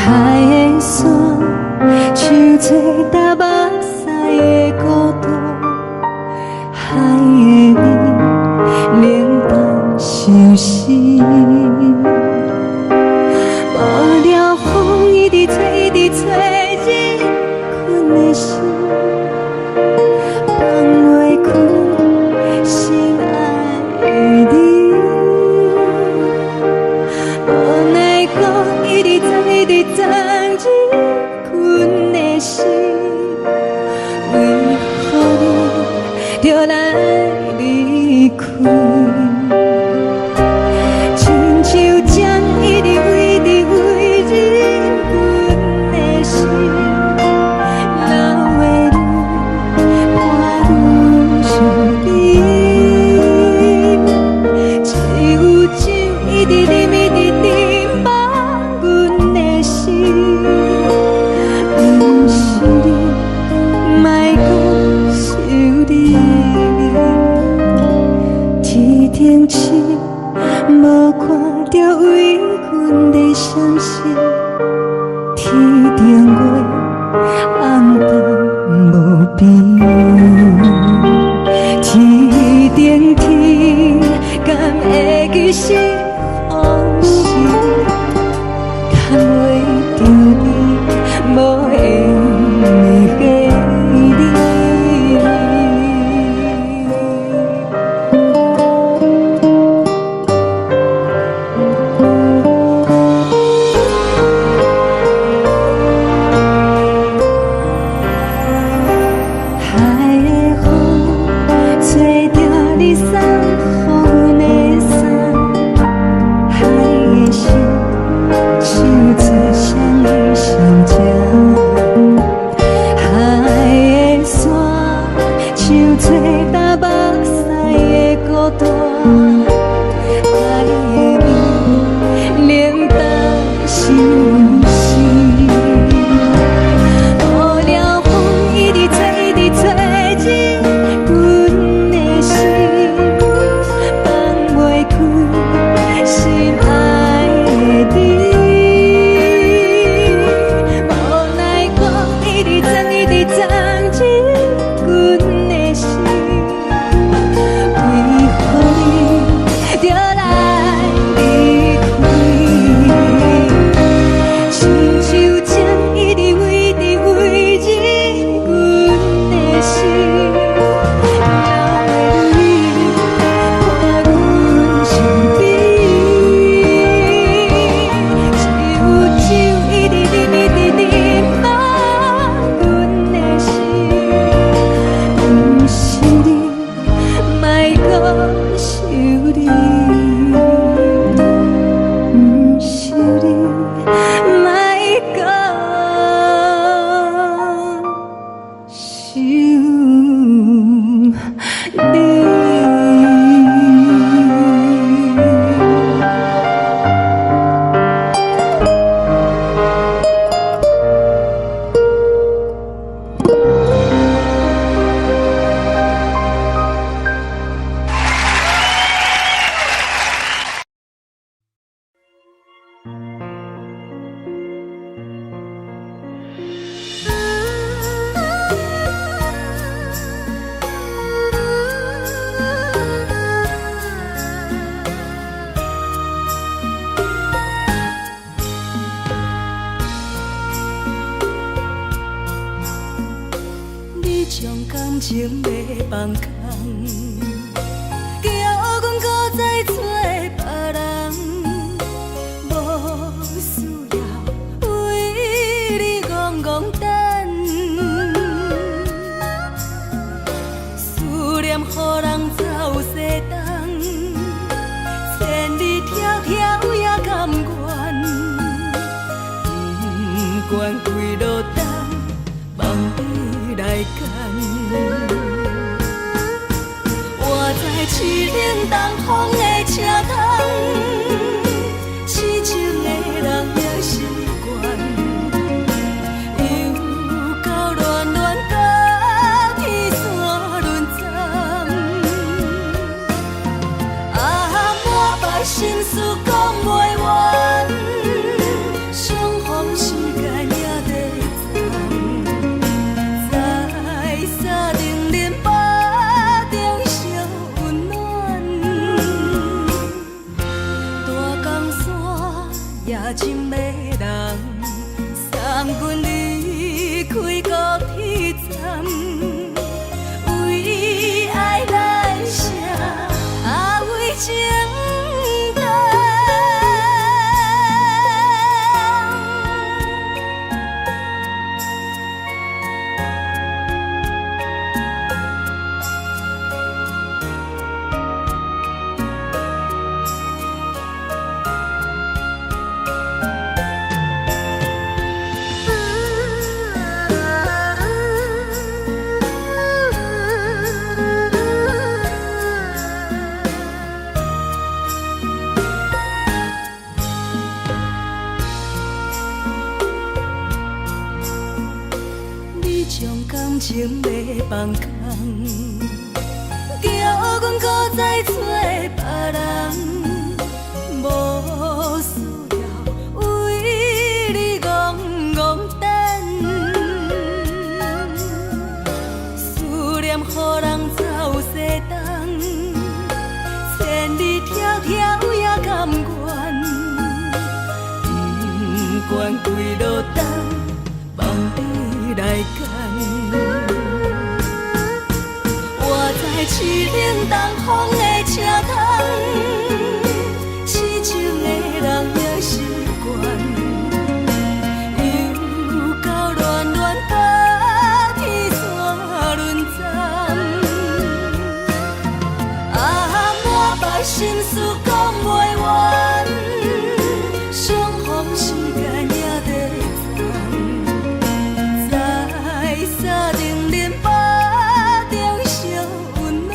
海的山，像做搭目屎的孤独，海的味，冷淡相思。无聊风一直吹，一直吹，日困的心，放袂开心爱的你。无奈我一直藏，一直藏，日困的心，为何你就来离开？亲像针一直围，一直围，日阮的心，流的泪，伴阮伤悲。只有酒一直啉，一直啉，放阮的心。不是你，莫讲想你。天顶星，无看到为阮在闪烁；天顶月，暗淡无边。天顶天，敢会记是往事？敢袂着你，无会记你。海的风，吹着你送予阮的衫；海的心，像做双鱼相争；海的山，像做搭目屎的孤单；海的味，冷淡相思。无聊风一直吹，一直吹，日阮的心，放袂开心爱的你。无奈我一直藏，一直藏，日阮的心，为何你就来离开？亲像针一直围，一直围，日阮的心，流的泪，伴阮伤悲。只有酒一直啉，一直啉，放阮的心。不是你，莫讲想你。不是你，莫讲想你。你将感情要放空，叫阮搁再找别人，无需要为你戆戆等。思念予人走西东，千里迢迢也甘愿，不管几路东，望你来赶。我在凄冷东风的车窗，痴情的人也习惯，又到乱乱甲天线轮站。啊，满腹心事讲袂完，相逢是真迷人，送阮离开高铁站，为爱来生，为情重。感情要放空，叫阮搁再找别人，无需要为你戆戆等。思念予人走西东，千里迢迢也甘愿，不管几落冬，望你来干。市冷东风的车窗，痴情的人也习惯，又到恋恋甲天线轮转。满腹心事讲袂完，相逢时间也在长，在沙定林巴中相温暖。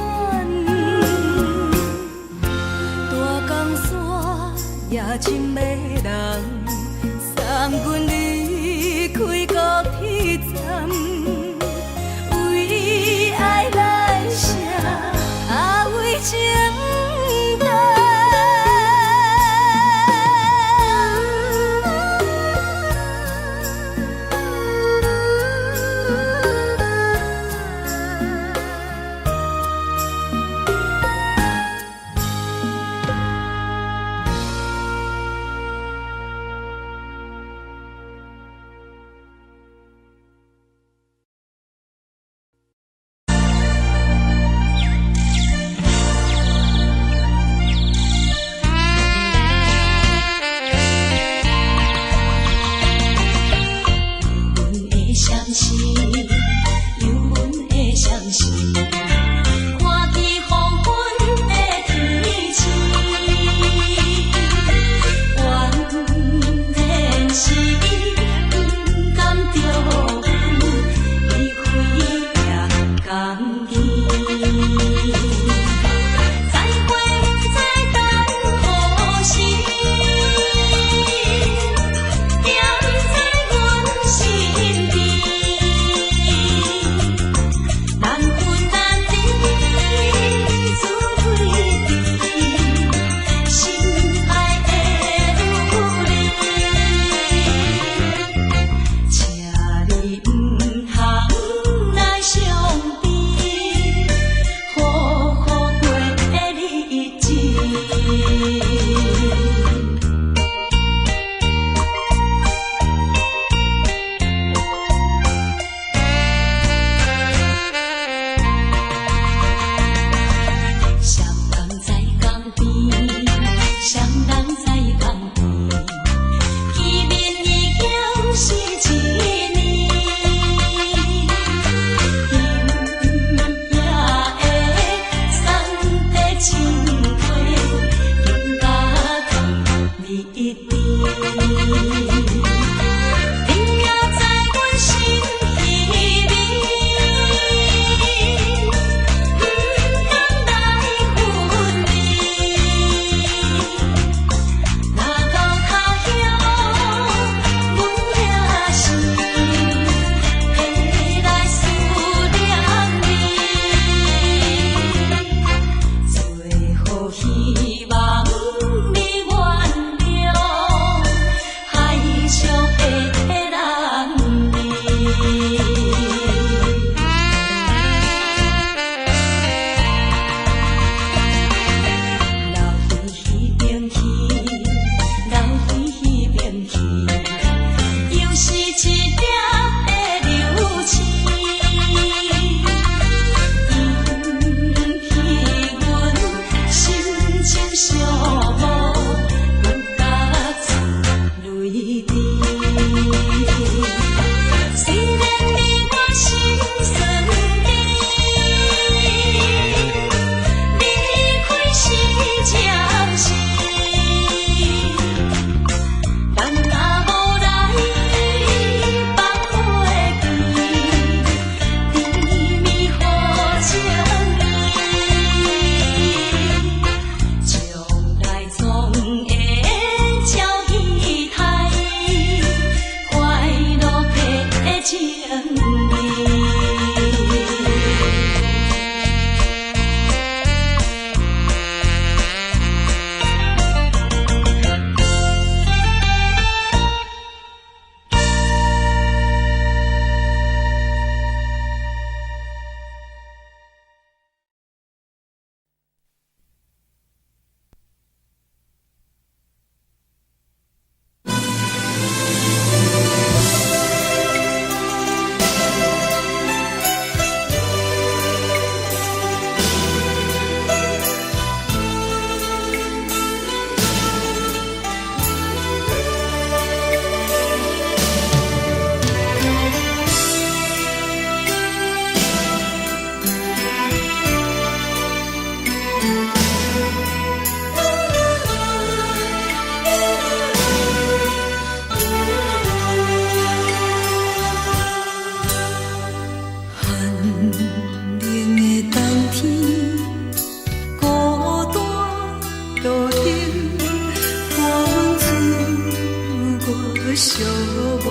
无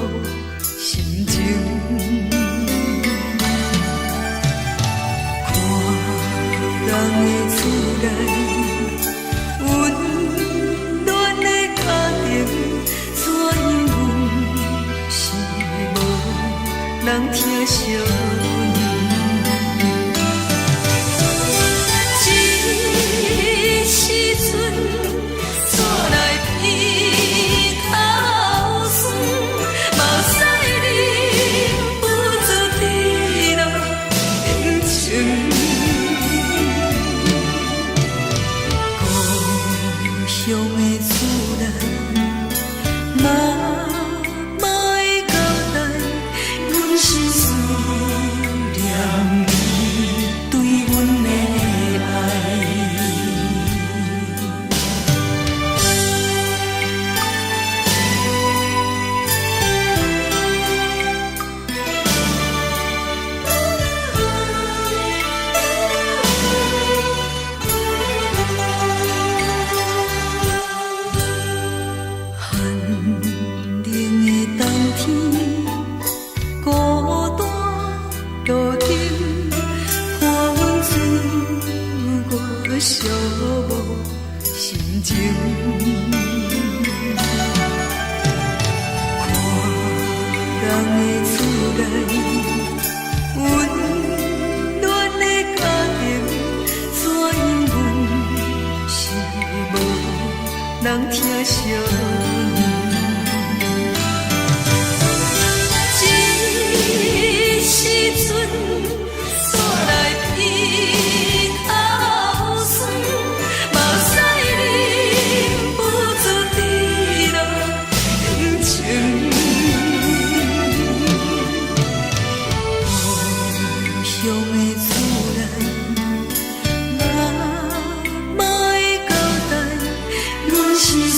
心情。看人的厝内温暖的家庭，怎因阮是无人疼惜？寂无心情，看人的厝内温暖的家庭，怎因阮是无人疼惜？这时阵煞来鼻口酸，目屎忍不住滴落眼睛。故乡的厝内，妈妈的交代，阮是思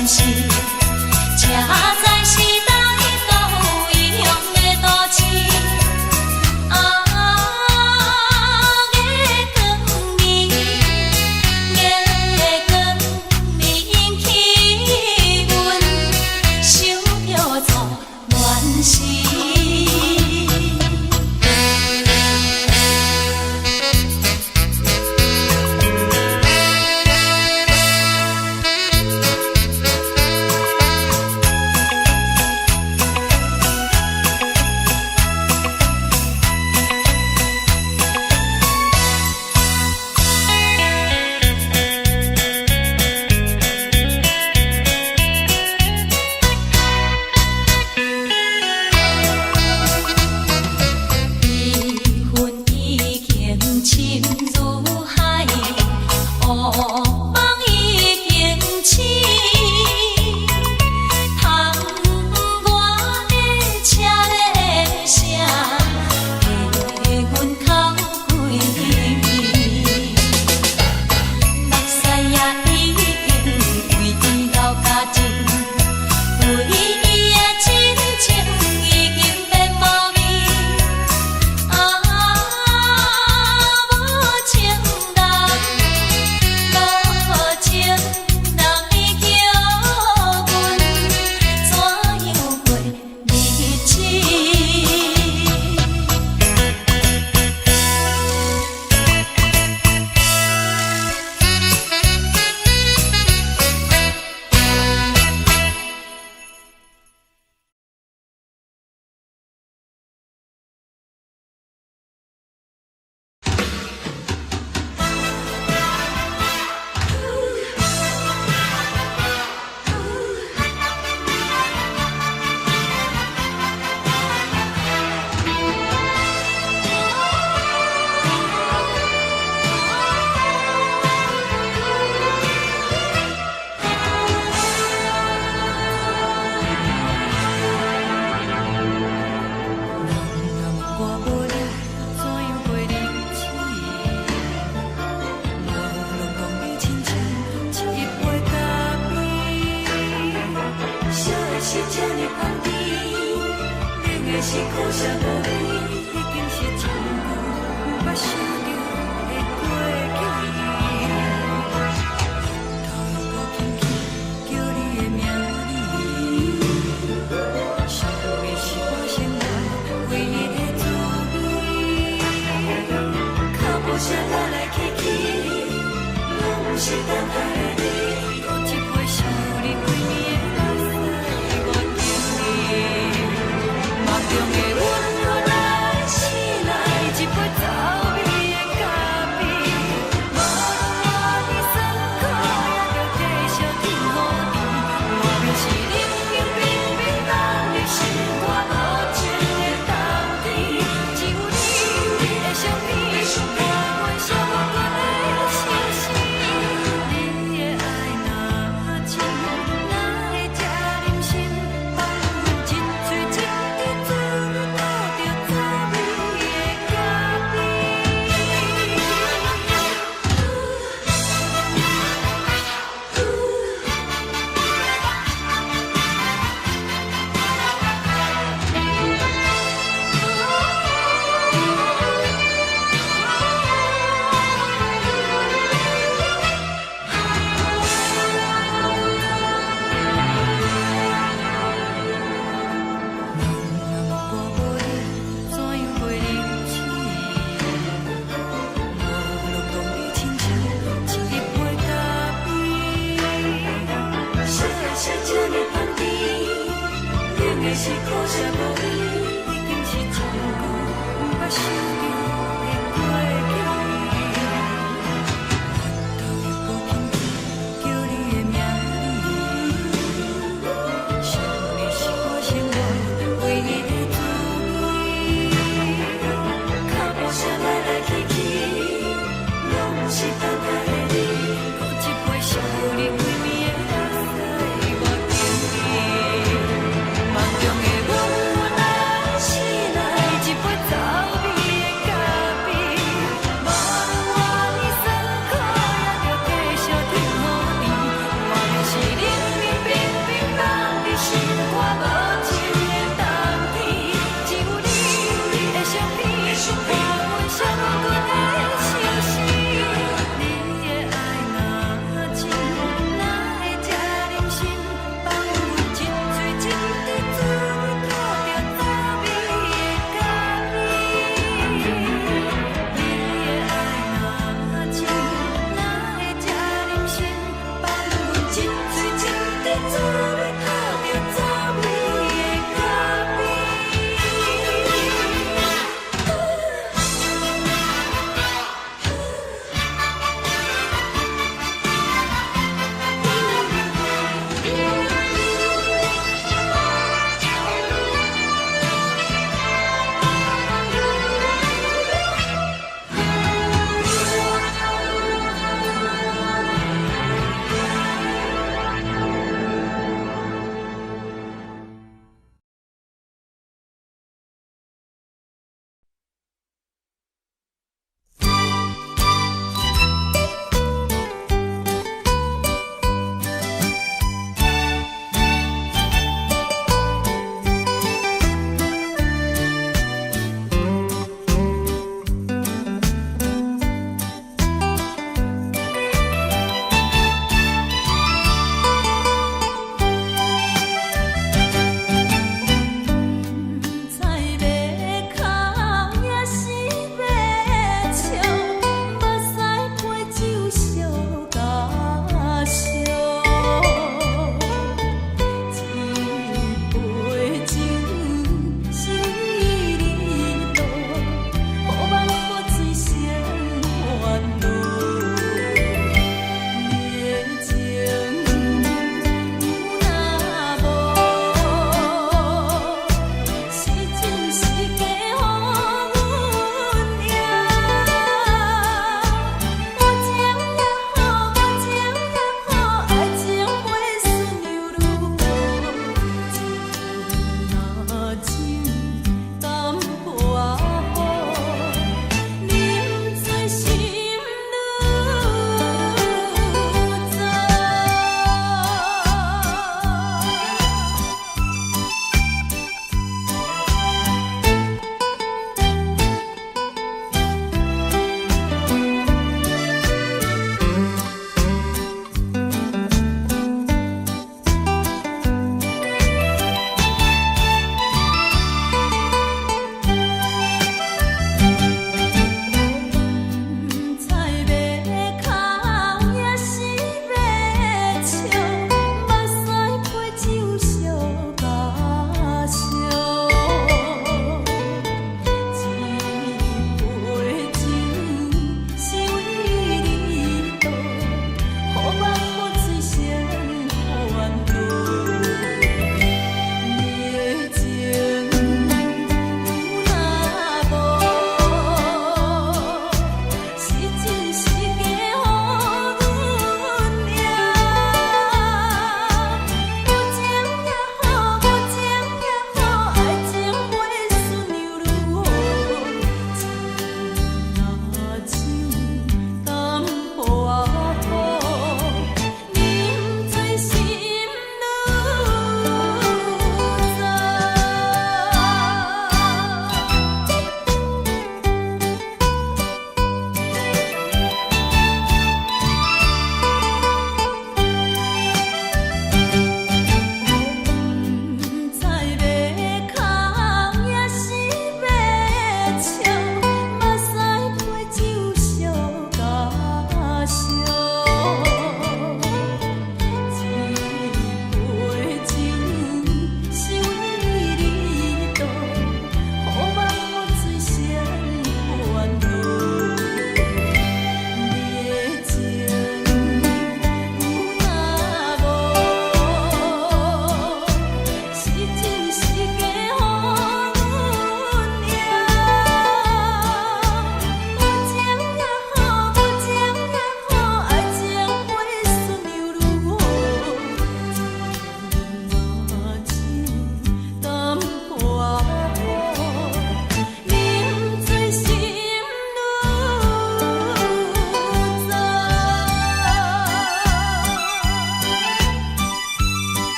暂时，车载时代都有异乡的都市。月光暝，月光暝引起阮想着错恋时。是苦涩无味，已经是一句有捌想着的过去。头又轻轻叫你的名字，想的是我生活唯一的滋味。脚步声来来去去，拢不是等待的你，有一杯想你几年的目屎，我等你。梦中的阮，原来醒来一杯走味的咖啡，无论我的酸苦，也着继续甜予你。莫名是冷冷冰冰放入心肝无情的冬天，只有你的相片，伴阮相关的心事。你的爱若真，哪会这忍心放阮一嘴一滴水？是苦涩无味，已经是一句有捌想着的过去。头又轻轻叫你的名字，想你是我生活唯一的滋味。脚步声来来去去，拢不是等待的你，有一杯想你几暝的目屎，我等你。梦中的阮，原来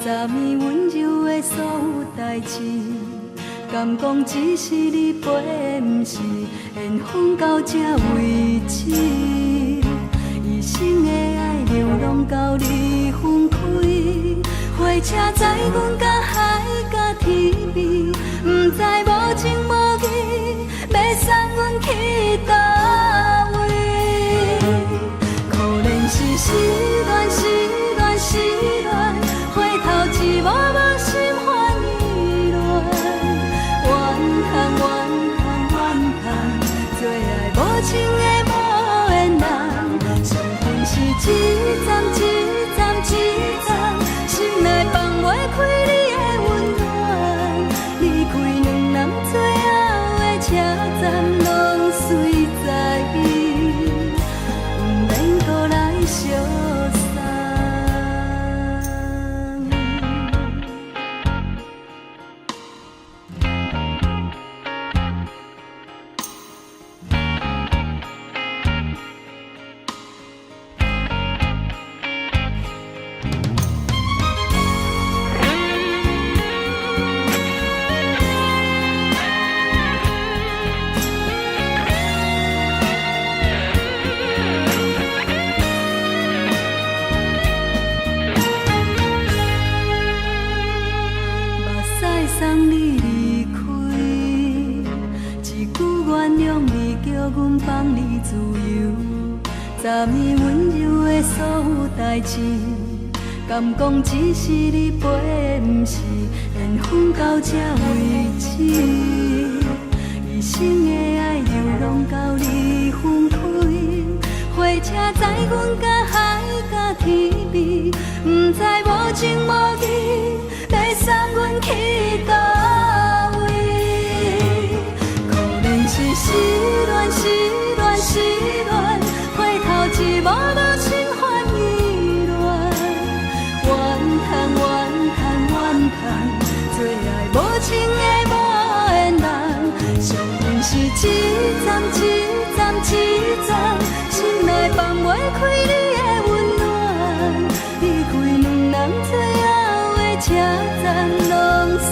昨暝温柔的所有代志，敢讲只是你陪，不是缘分到这为止。一生的爱流浪到你分开，火车载阮甲海甲天边，不知无情无义，要送阮去倒位？可怜是失恋，失恋，失恋，回头一幕幕心烦意乱，怨叹，怨叹，怨叹，最爱无情的无缘人，伤痕是一站一站一站，心内放袂开你的温暖，离开两人最后的车站，拢随在伊，不免搁来相送。送你离开，一句原谅你，叫阮放你自由。昨暝温柔的所有代志，敢讲只是你陪，不是缘分到这为止。一生的爱流浪到你分开，火车载阮甲海甲天边，不知无情无义，要送阮去倒位？可怜是失恋，失恋，失恋，回头一幕幕心烦意乱，怨叹，怨叹，怨叹，最爱无情的无缘人，伤痕是一站一站一站，心内放袂开你的温暖，离开两人最后的车站，拢随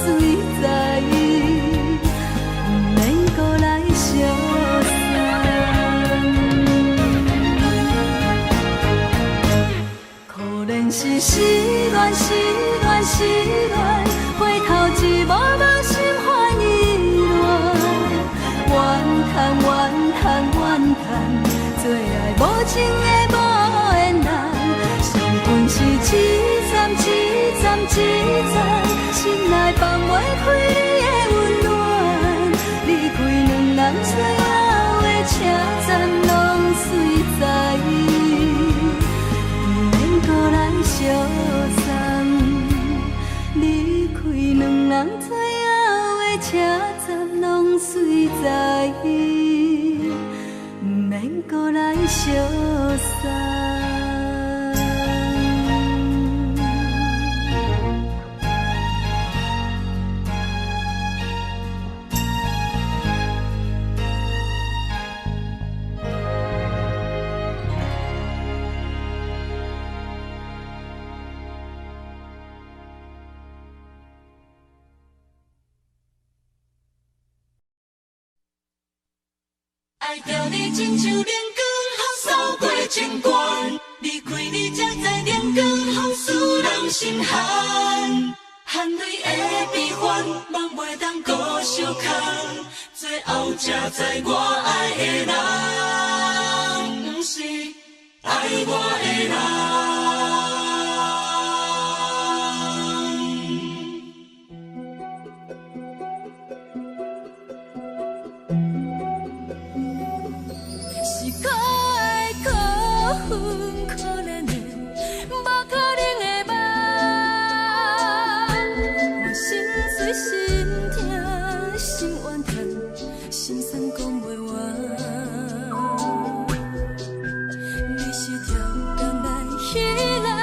在伊，不免搁来相送。可怜是失恋，失恋，失恋，回头一幕幕心烦意乱，怨叹，怨叹，怨叹，最爱无情的无缘人，伤痕是一站一站一站，心内放袂开你的温暖，离开两人最后的车站，拢随在伊，不免搁来相送。离开两人最后的车站，拢随在伊，不免搁来相送。爱着你亲像阳光，透扫过情关，离开你才知阳光风使人心寒。含泪的悲欢，望袂当搁相牵，最后才知我爱的人，不是爱我的人。你是条工来彼来。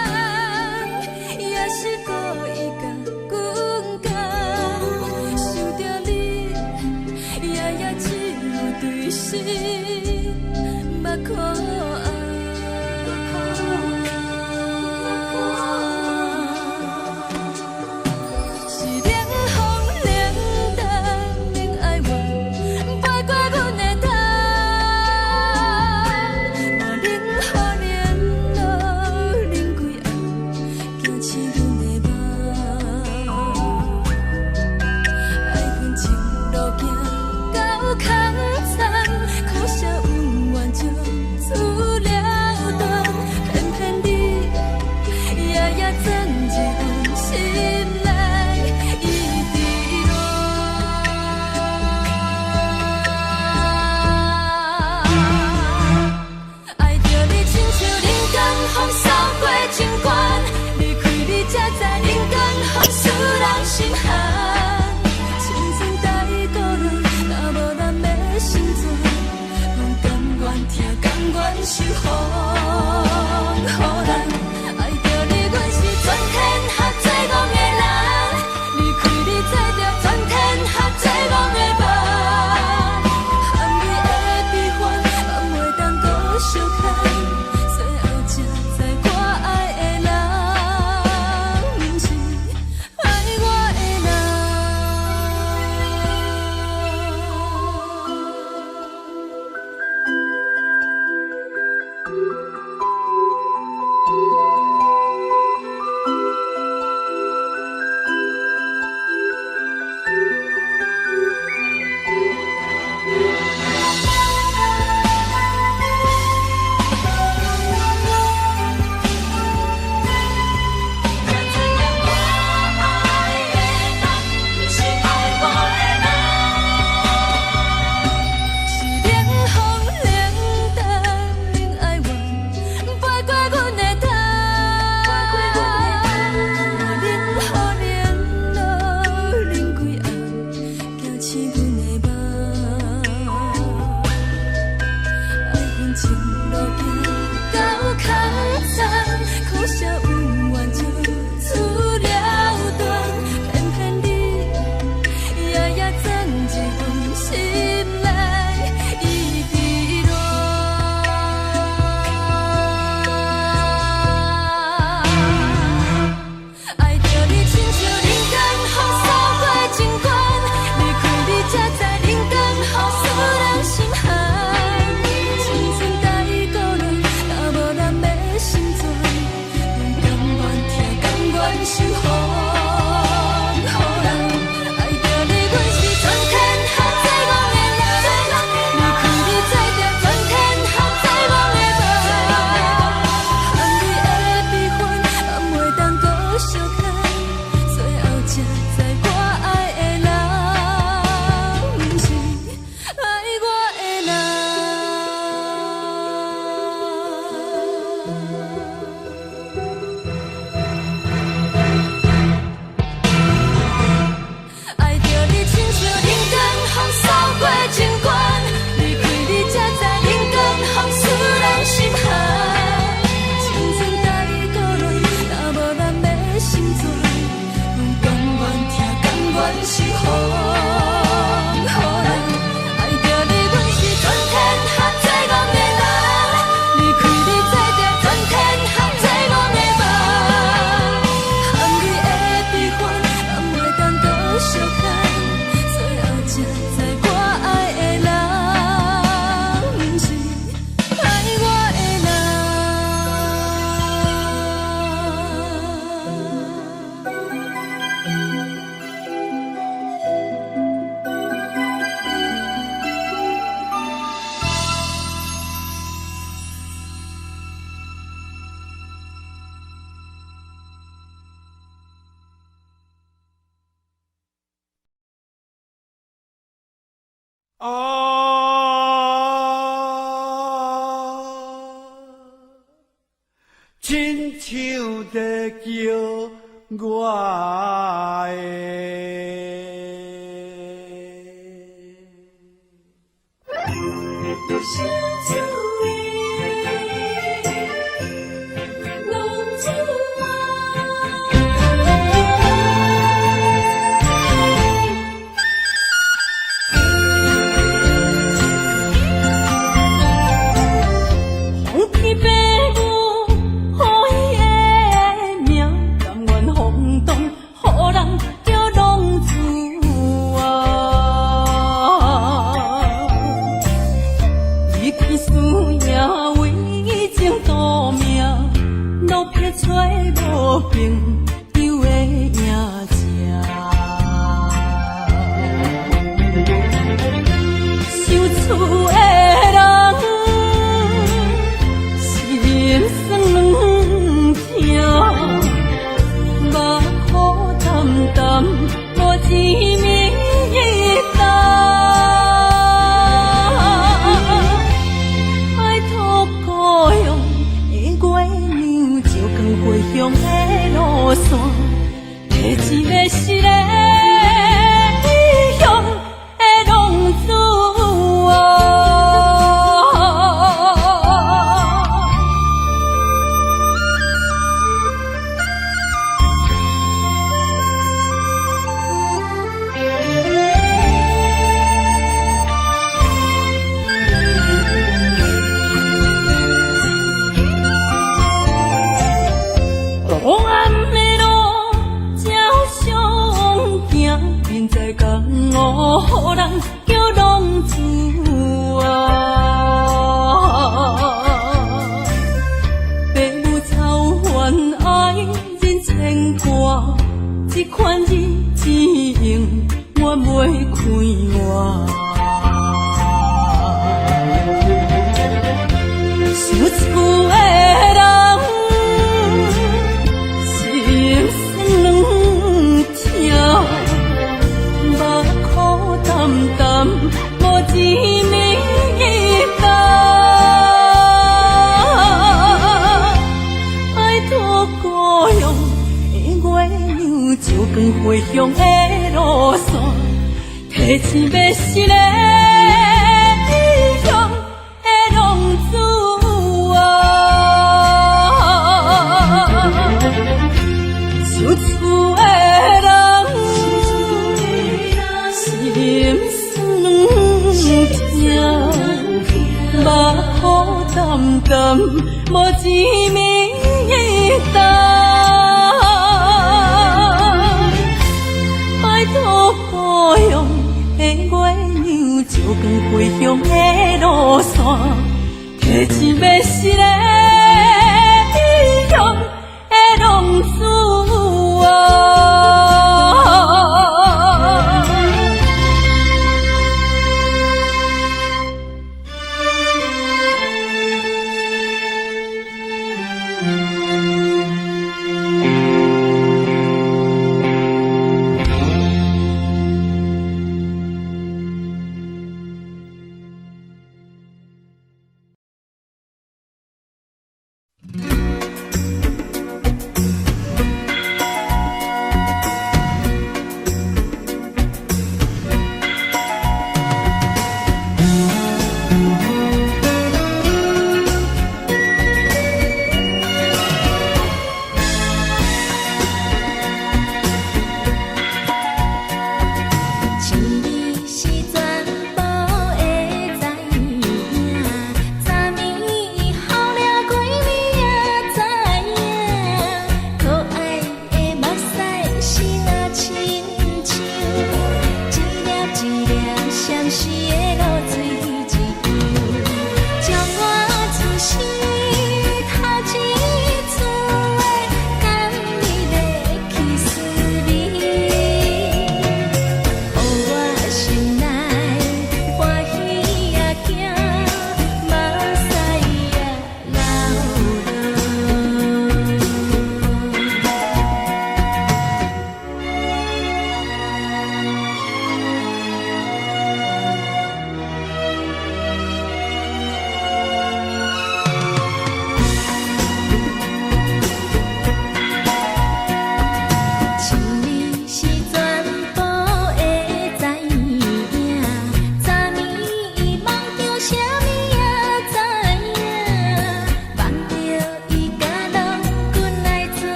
亲像在叫我回乡的路线，提醒要是个异乡的浪子啊，受厝的人心酸痛，目眶澹澹，无一面灯。故乡的月亮，照光回乡的路线，提醒要是个异乡的浪子啊。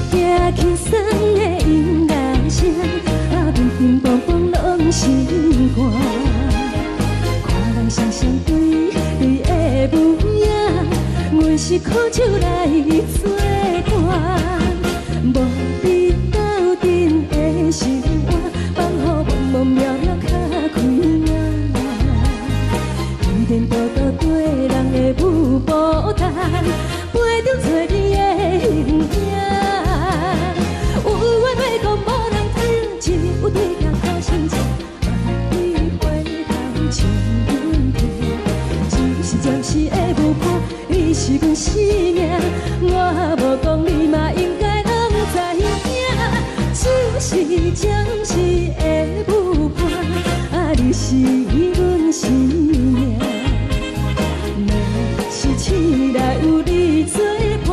听轻松的音乐声，乒乒乓乓拢心肝。看人双双对对的舞影，阮是苦酒来作伴。无伫斗阵的生活，放予茫茫渺渺较开眼。颠颠倒倒对人的舞步弹，陪着找你的形影。有话要讲无人听，有对镜头先唱，你回头唱阮听。就是暂时的舞伴，你是阮生命，我无讲你嘛应该拢知影。就是暂时的舞伴，你是阮生命。若是醒来有你作伴，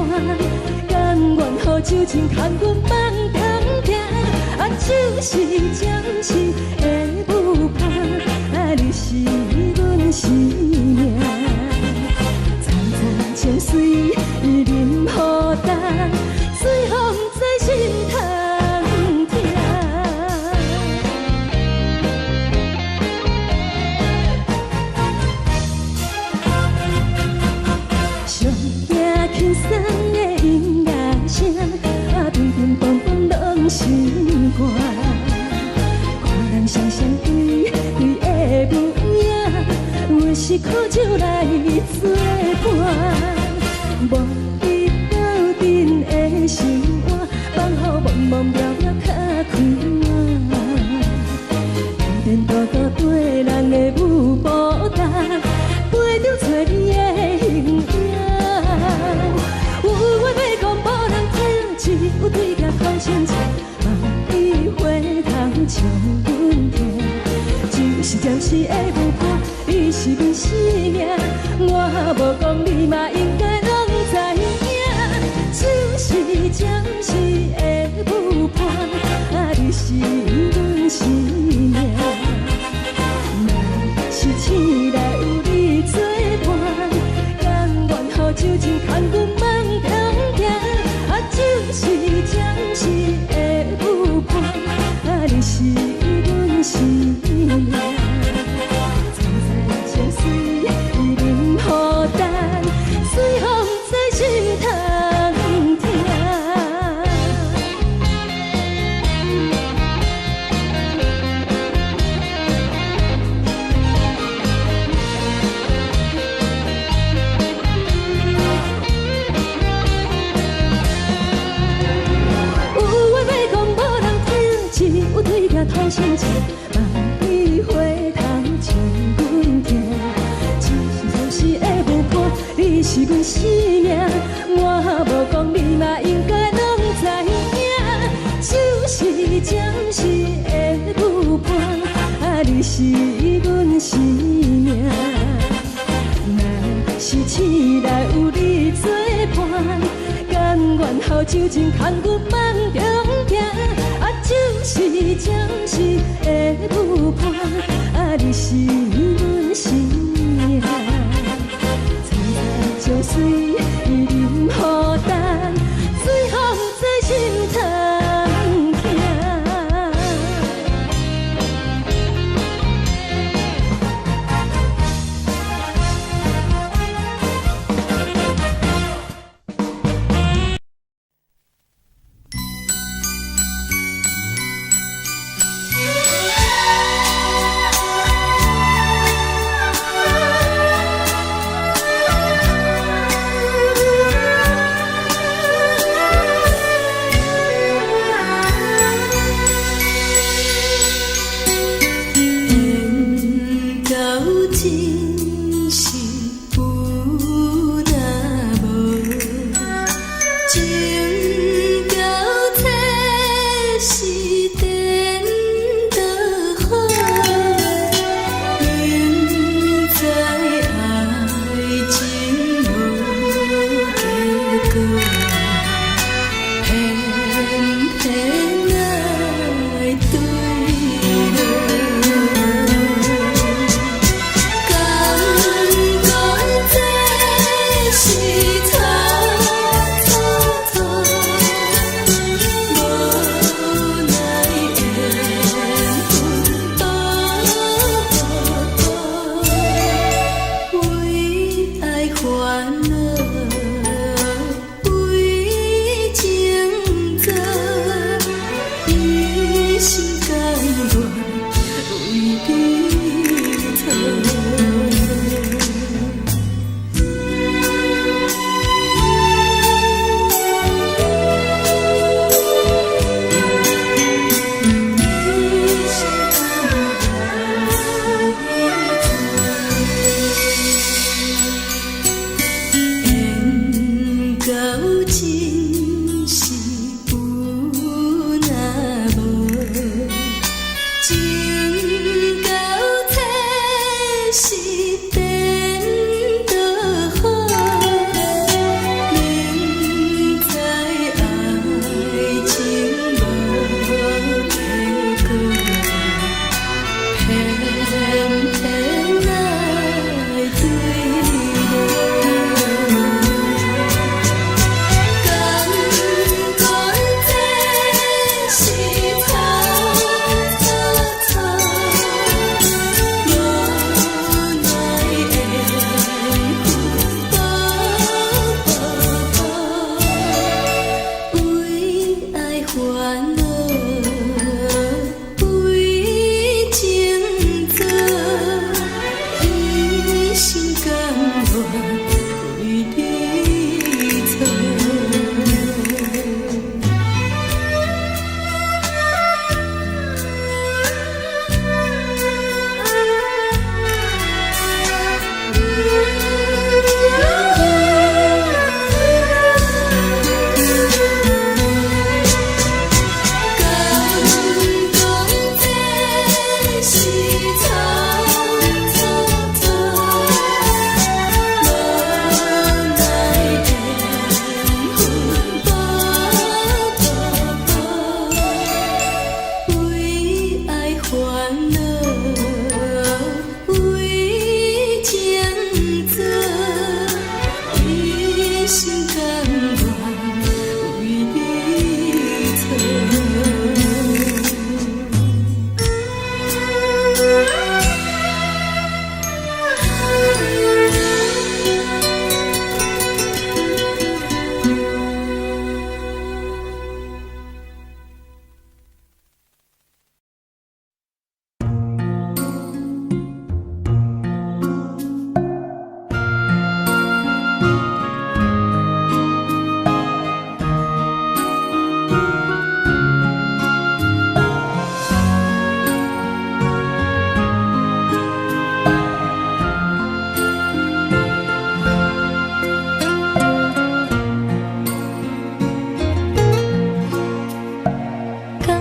甘愿予酒精牵阮放通行。就是暂时的舞伴，你是阮生命。层层情水任何担，随风在心头。轻松的音乐声，乒乒乓乓拢心肝。看人双双对对的舞影，阮是苦酒来作伴。无伫斗阵的生活，放予茫茫渺渺较开眼。颠颠倒倒对人的舞步弹，陪着找你的形影。有话要讲无人听，只有对镜头先唱，你回头唱阮听。就是暂时的舞伴，你是阮生命，我无讲你嘛应该拢知影。就是暂时的舞伴，你是阮生命。若是醒来有你作伴，甘愿予酒精牵阮放通行。就是暂时的舞伴，你是阮生命。层层情水任何担，随风在心头听。有对镜头先唱，你回头唱阮听。就是暂时的舞伴，你是阮生命，我无讲你嘛应该拢知影。就是暂时的舞伴，你是阮生命。若是醒来有你作伴，甘愿予酒精牵阮放中行。就是暂时的舞伴，你是阮生命。层层情水任何担，随风在心头听。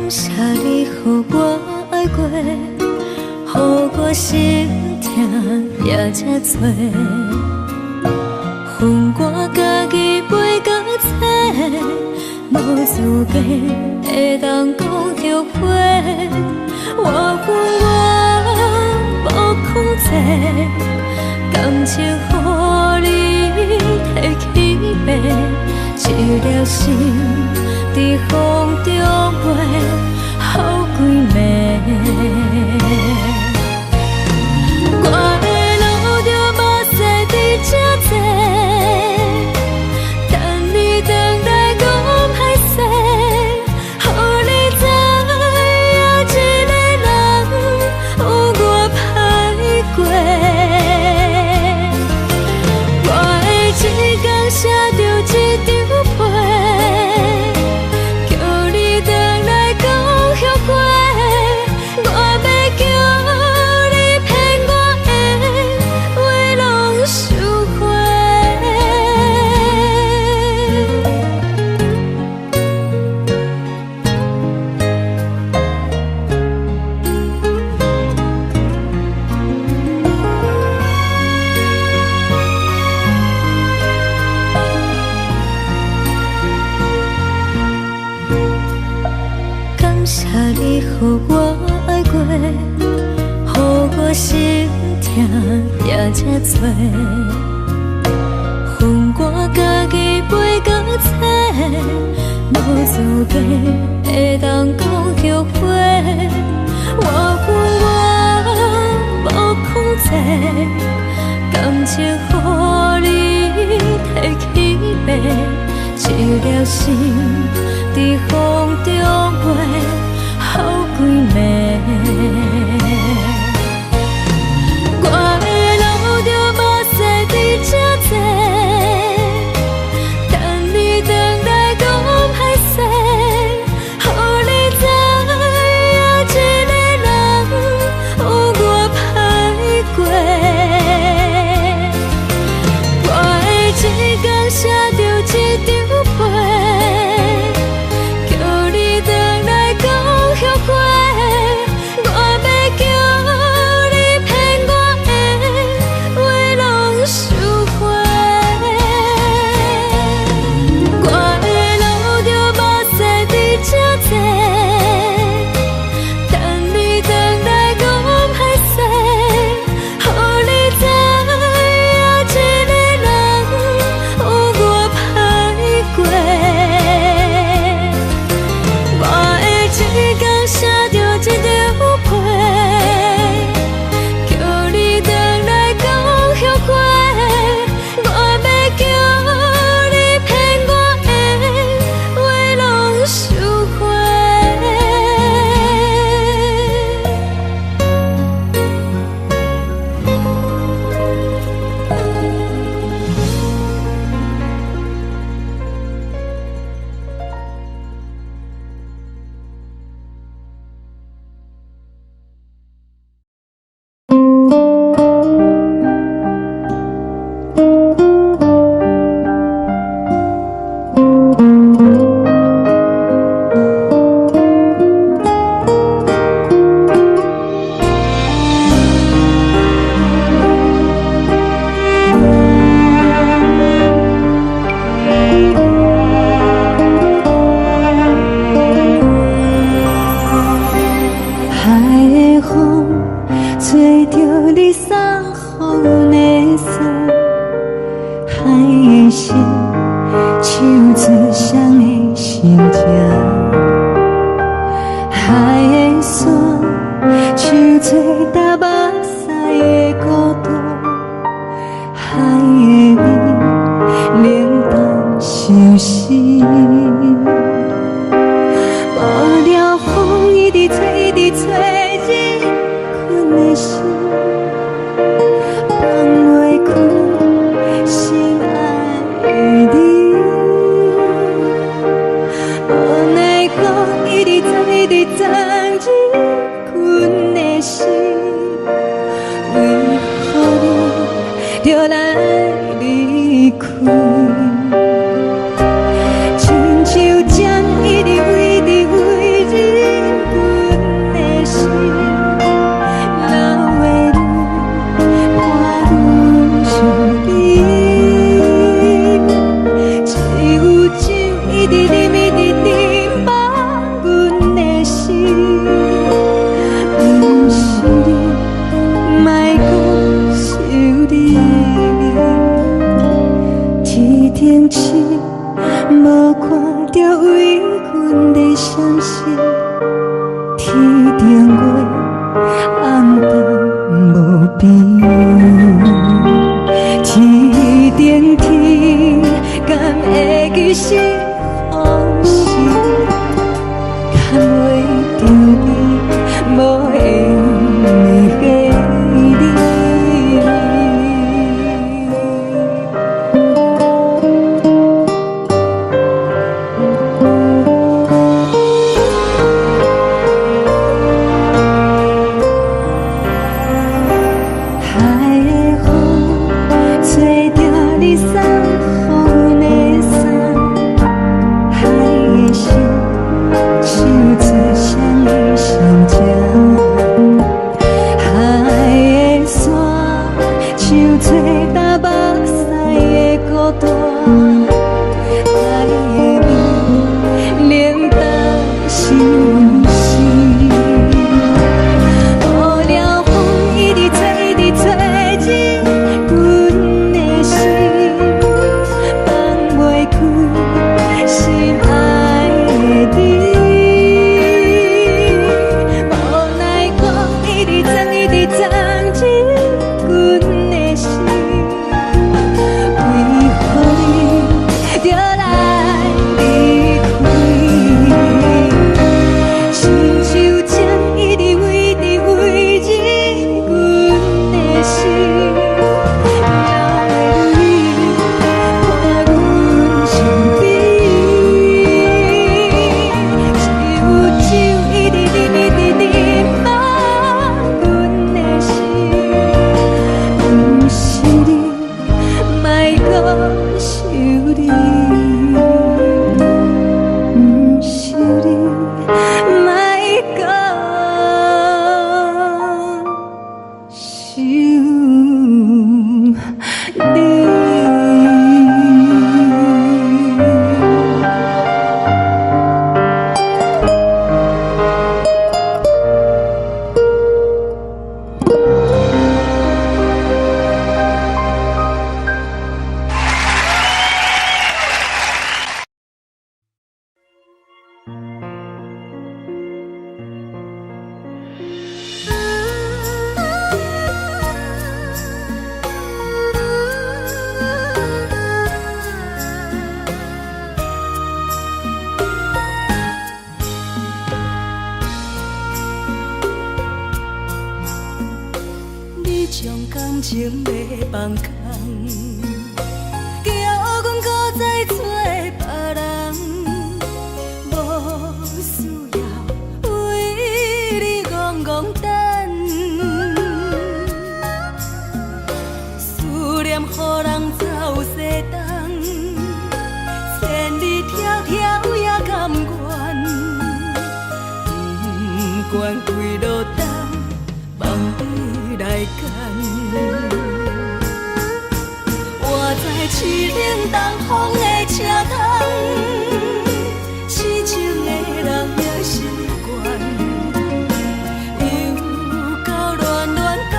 感谢你，予我爱过，予我心痛也这多。恨我家己飞到切，无资格会当讲后悔。我恨我无控制，感情予你提起白，一粒心在风中飞，好几暝。我的路着目屎在这多，等你回来讲歹势，予你知影一个人有我歹过。我的一天写着一张被，叫你回来讲后悔。我要叫你骗我的话拢收回。感谢你，予我爱过，予我心痛也这多。恨我家己飞到切，无资格会当讲后悔。我恨我无控制，感情予你提起白，一粒心在风中飞，好几暝。我的路着目屎在这多，等你回来讲歹势，予你知影一个人有我歹过。我的一天写着一张被，叫你回来讲后悔。我要叫你骗我的话拢收回。我的路着目屎在这多，等你回来讲歹势，予你知影一个人有我歹过。我的一天写着一张被，叫你回来讲后悔。我要叫你骗我的话拢收回。海的风吹着你送风的伞，海的心唱出双的心情，海的山唱出打目屎的孤独，海的味冷淡伤心。无聊风一直吹，一直吹入困的心，放袂开心爱的你。无奈何一直藏，一直藏入困的心，为何你就来离开？亲像针一直为你为你。情要放空，叫阮搁再做别人，无需要为你戆戆等，思念予人走西东，千里迢迢也甘愿，不管几落冬，梦你来干。我在痴冷东风的车窗，痴情的人也习惯，又到恋恋甲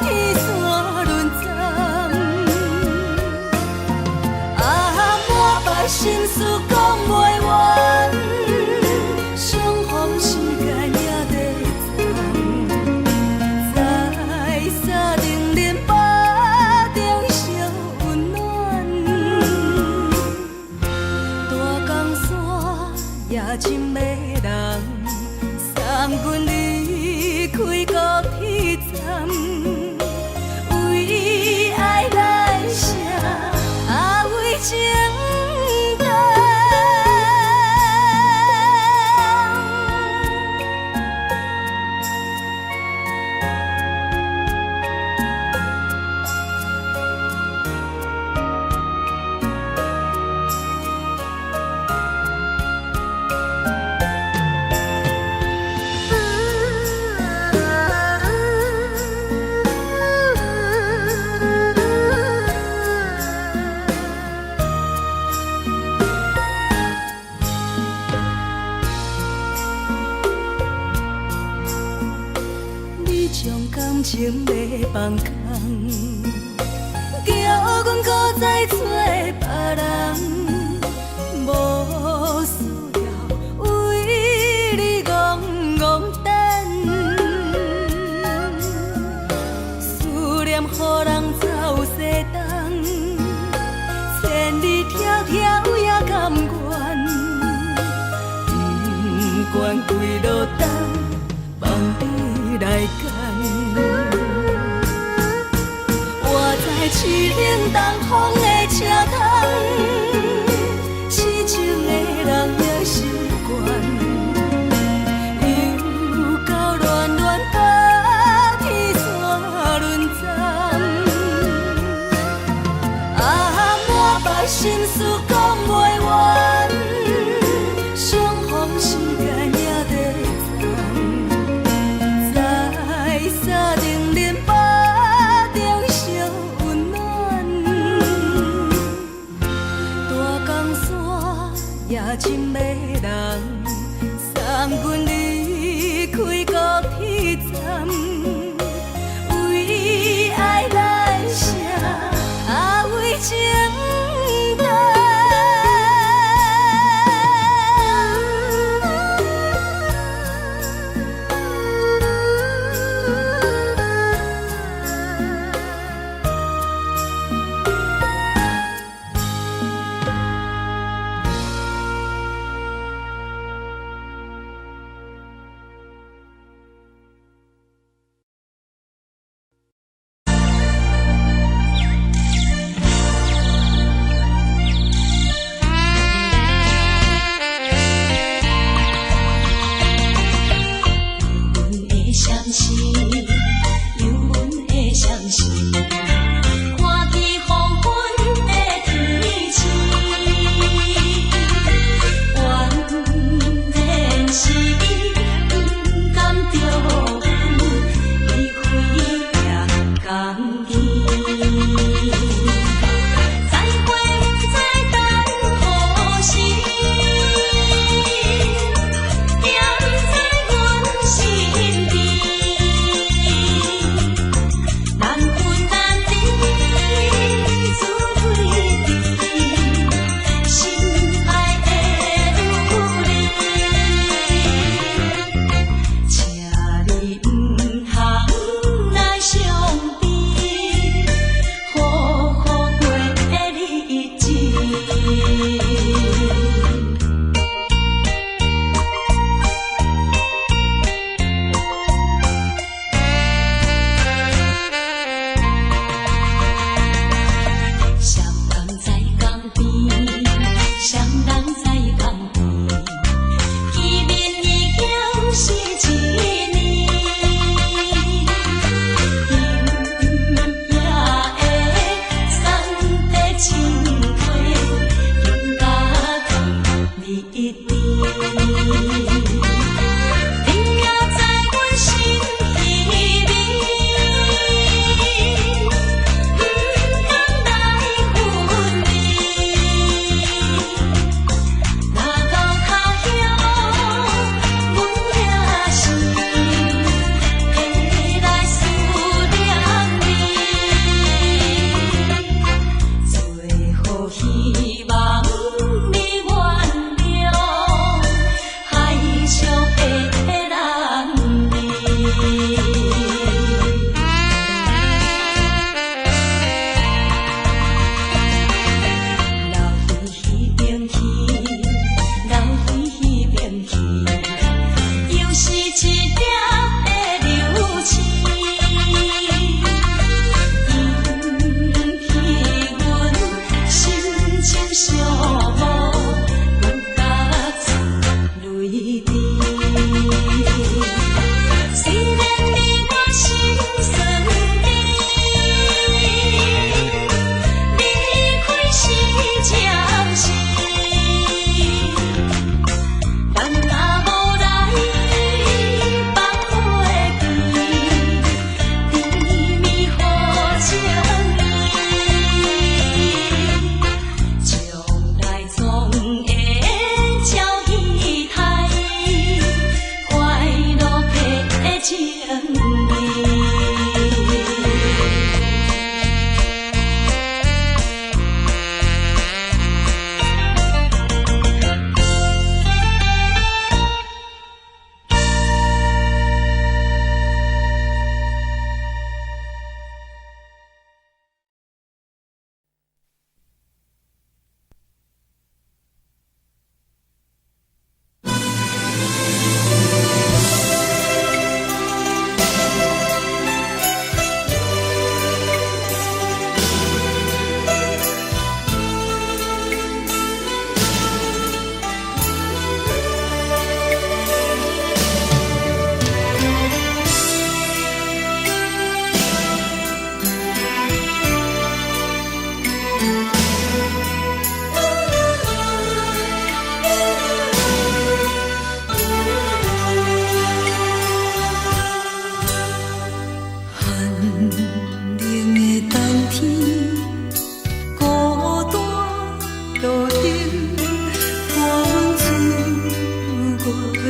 天山轮站。啊，满腹心事讲袂完，相逢时间也在站，在沙定林巴中烧温暖，大江山夜深的人，送阮离开高铁站，为爱来写，为情动。你将感情要放空，叫阮搁再做别人，无需要为你戆戆等，思念予人走西东，千里迢迢也甘愿，不管几落冬，梦你来干。我在痴冷东风的车窗，痴情的人也习惯，又到恋恋甲天山轮站。啊，满腹心事讲袂完，相逢时间也在站，在沙定林巴中烧温暖，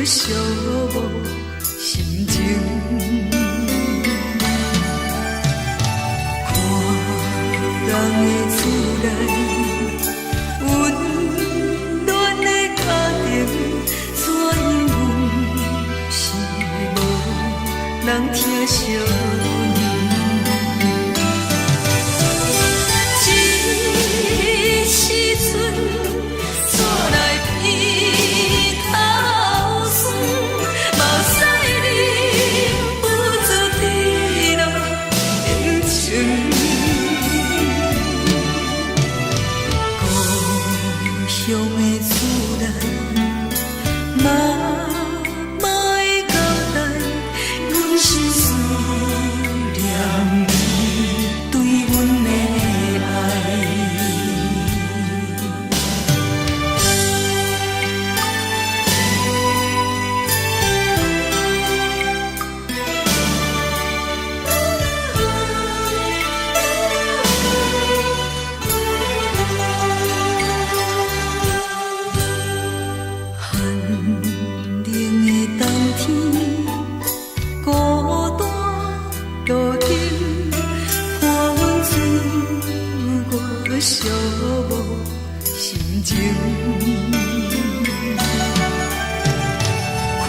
寂寞心情。看人的厝内温暖的家庭，怎因阮是无人疼惜你？这时阵厝内鼻头酸，嘛使忍不住滴落眼睛。故乡的厝内，妈妈的交代，阮是思念你对阮的爱。寒冷的冬天，孤单路灯，看阮自我寂寞心情。看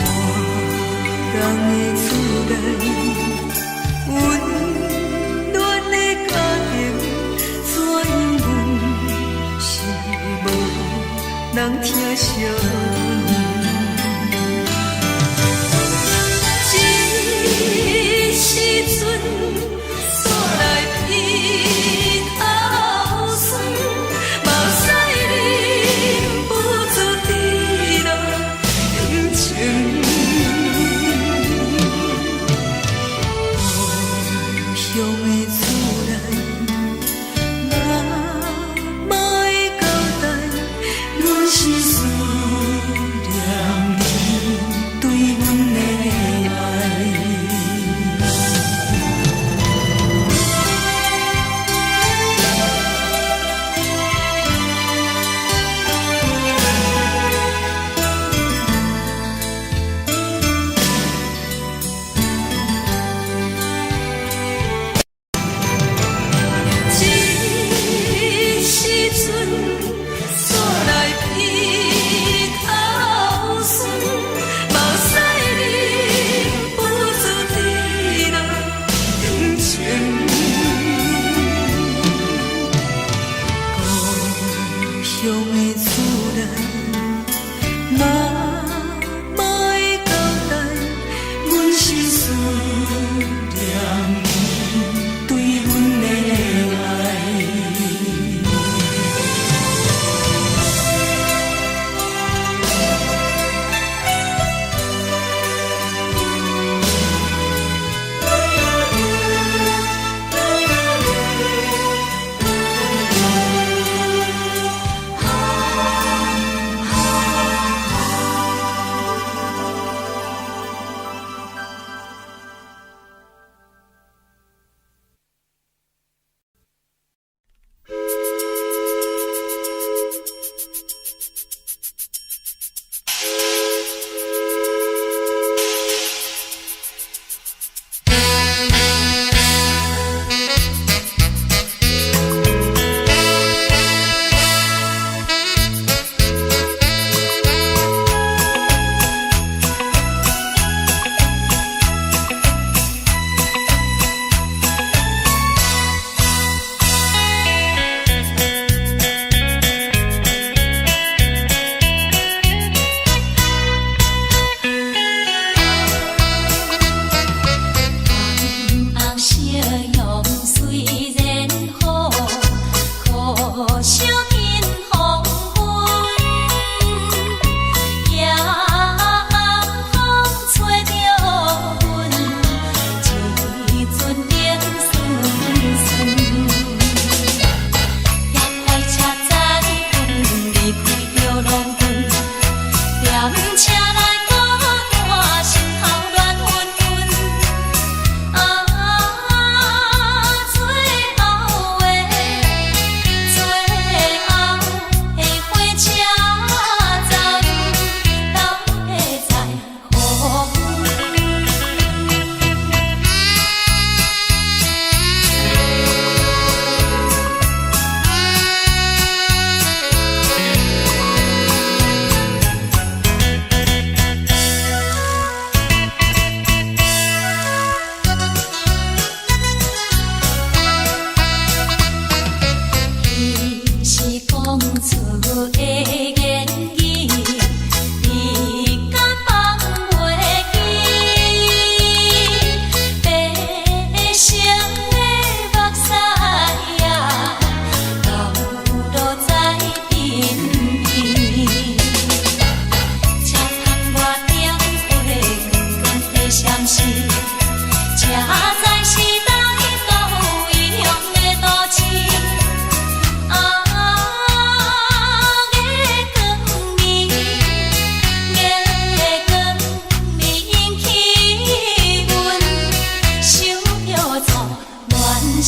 人的厝内温暖的家庭，怎因阮是无人疼惜你？这时阵厝内鼻头酸，嘛使忍不住滴落眼睛。故乡的厝内，妈妈的交代，阮是思是，这才是台岛异乡的都市。月光明，月光明起阮想着错乱世。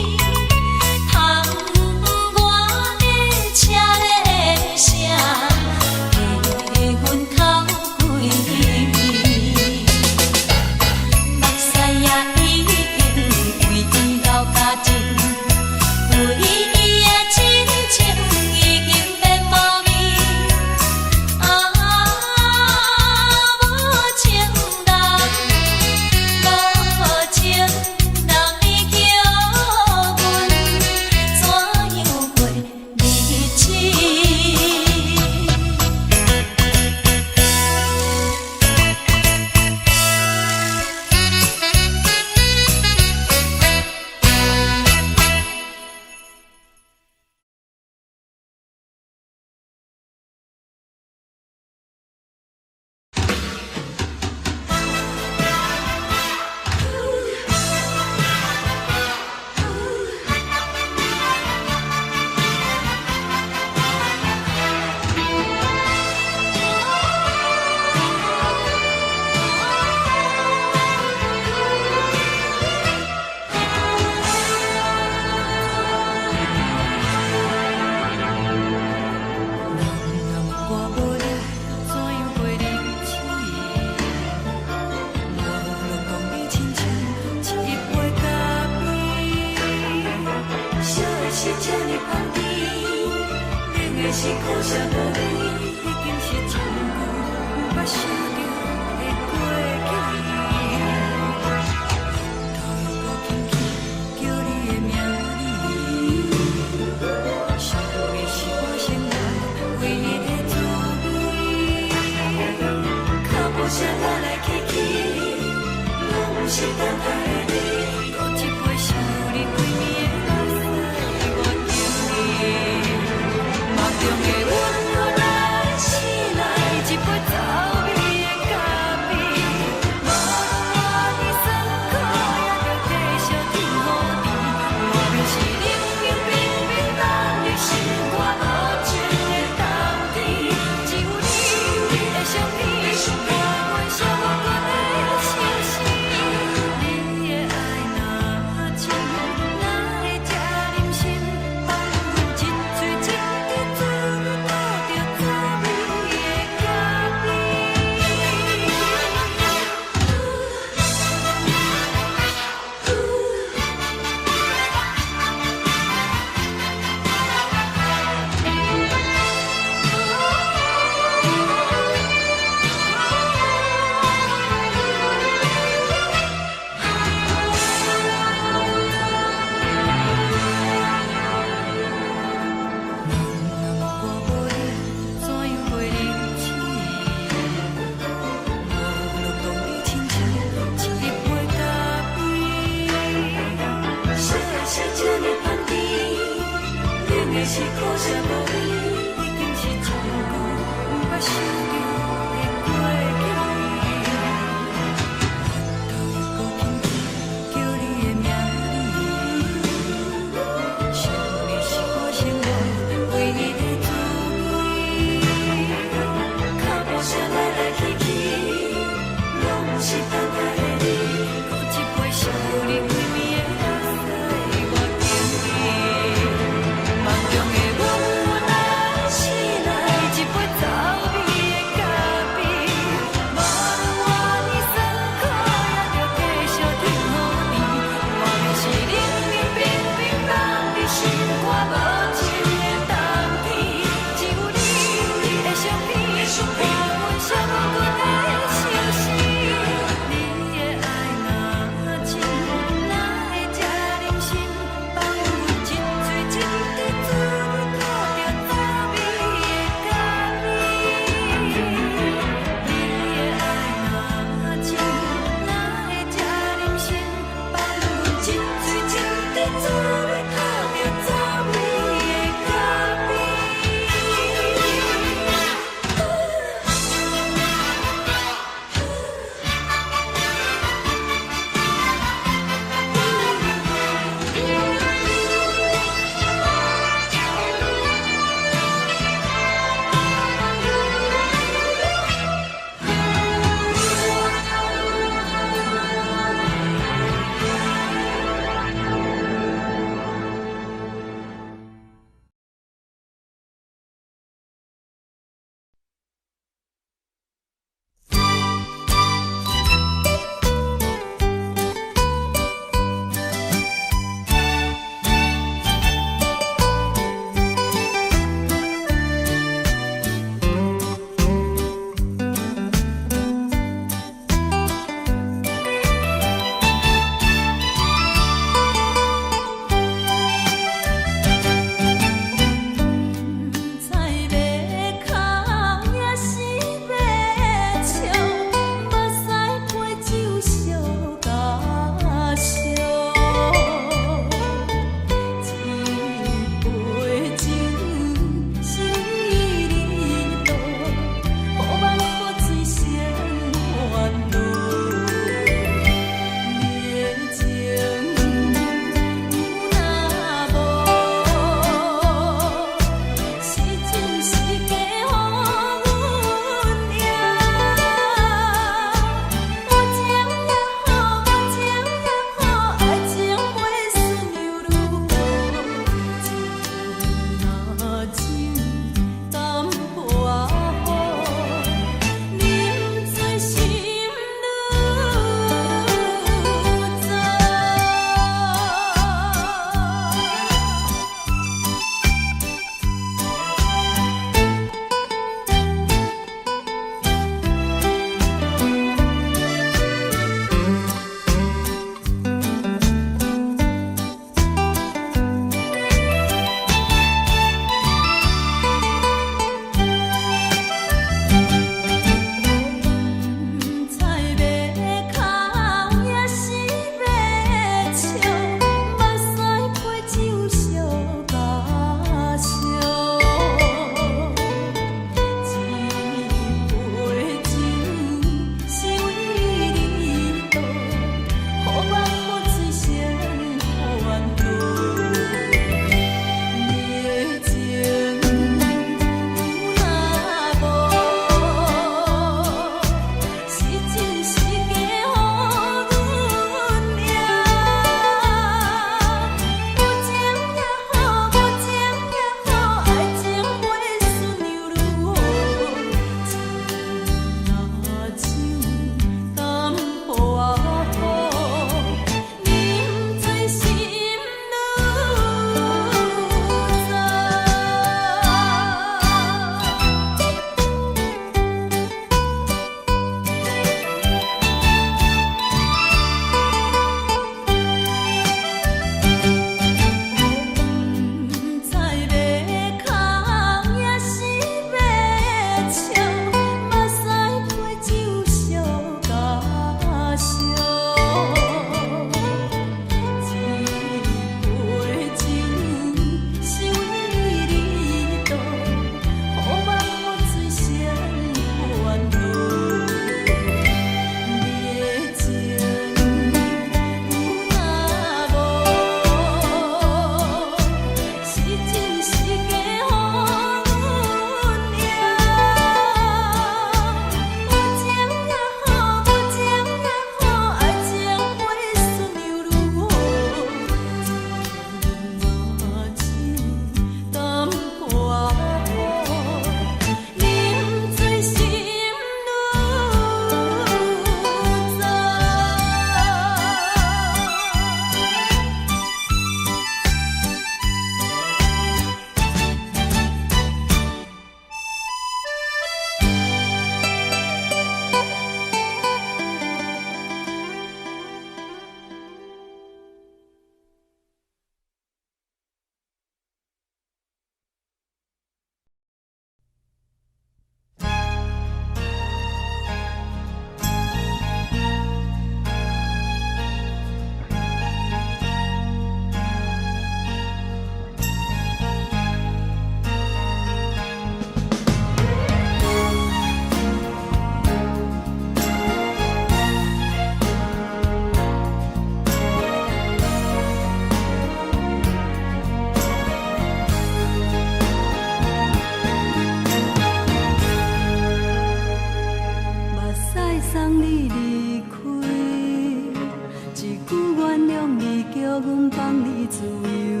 放你自由，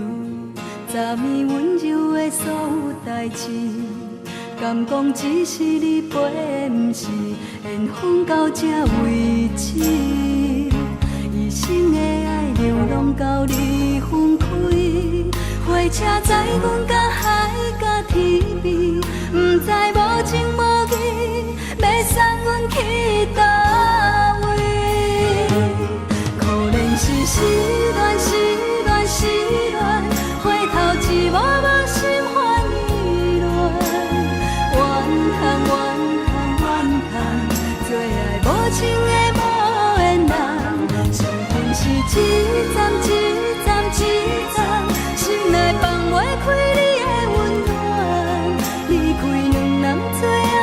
昨暝温柔的所有代志，敢讲只是你陪，不是缘分到这为止。一生的爱流浪到你分开，火车载阮到海甲天边，不知无情无义，要送阮去倒位？可能是失恋，失恋，失恋，回头一幕幕心烦意乱，怨叹，怨叹，怨叹，最爱无情的无缘人，伤痕是一站一站一站，心内放袂开你的温暖，离开两人最后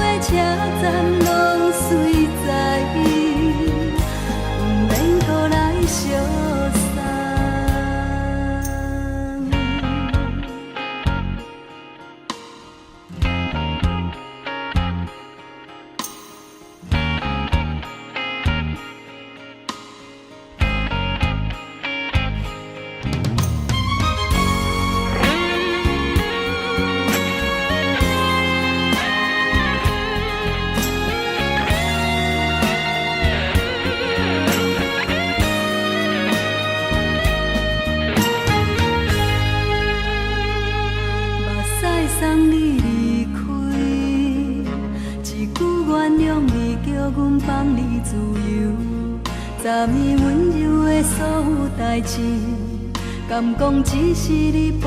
的车站，拢随在意，不免搁来相送。送你离开，一句原谅你，叫阮放你自由。昨暝温柔的所有代志，敢讲只是你陪，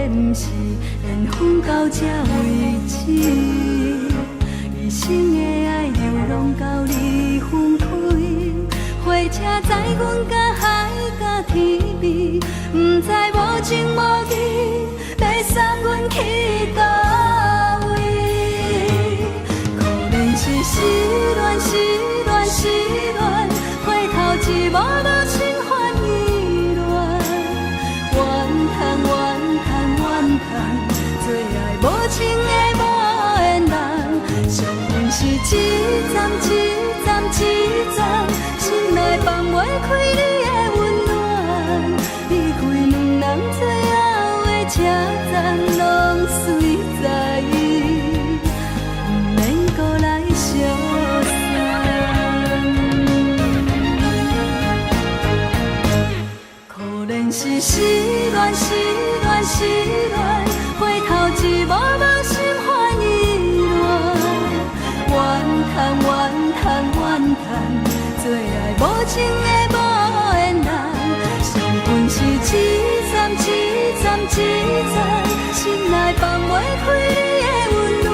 不是缘分到这为止。一生的爱流浪到你分开，火车载阮到海甲天边，不知无情无义，要送阮去倒位？可能是失恋，失恋，失恋，回头一幕幕心烦意乱，怨叹，怨叹，怨叹，最爱无情的无缘人，伤痕是一站一站一站，心内放袂开你的温暖，离开两人最后的车站，拢随在意，不免搁来相送。可能是失恋，失恋，失恋，回头一幕幕心烦意乱，怨叹，怨叹，怨叹，最爱无情的无缘人，伤痕是一站一站一站，心内放袂开你的温暖，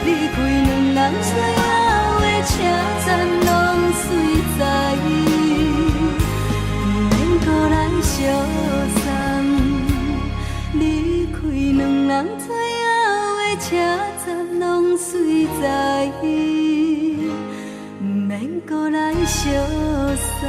离开两人最后的车站，拢随在意，不免搁来相送。离开两人最后的车站，拢随在意，不免搁来相送。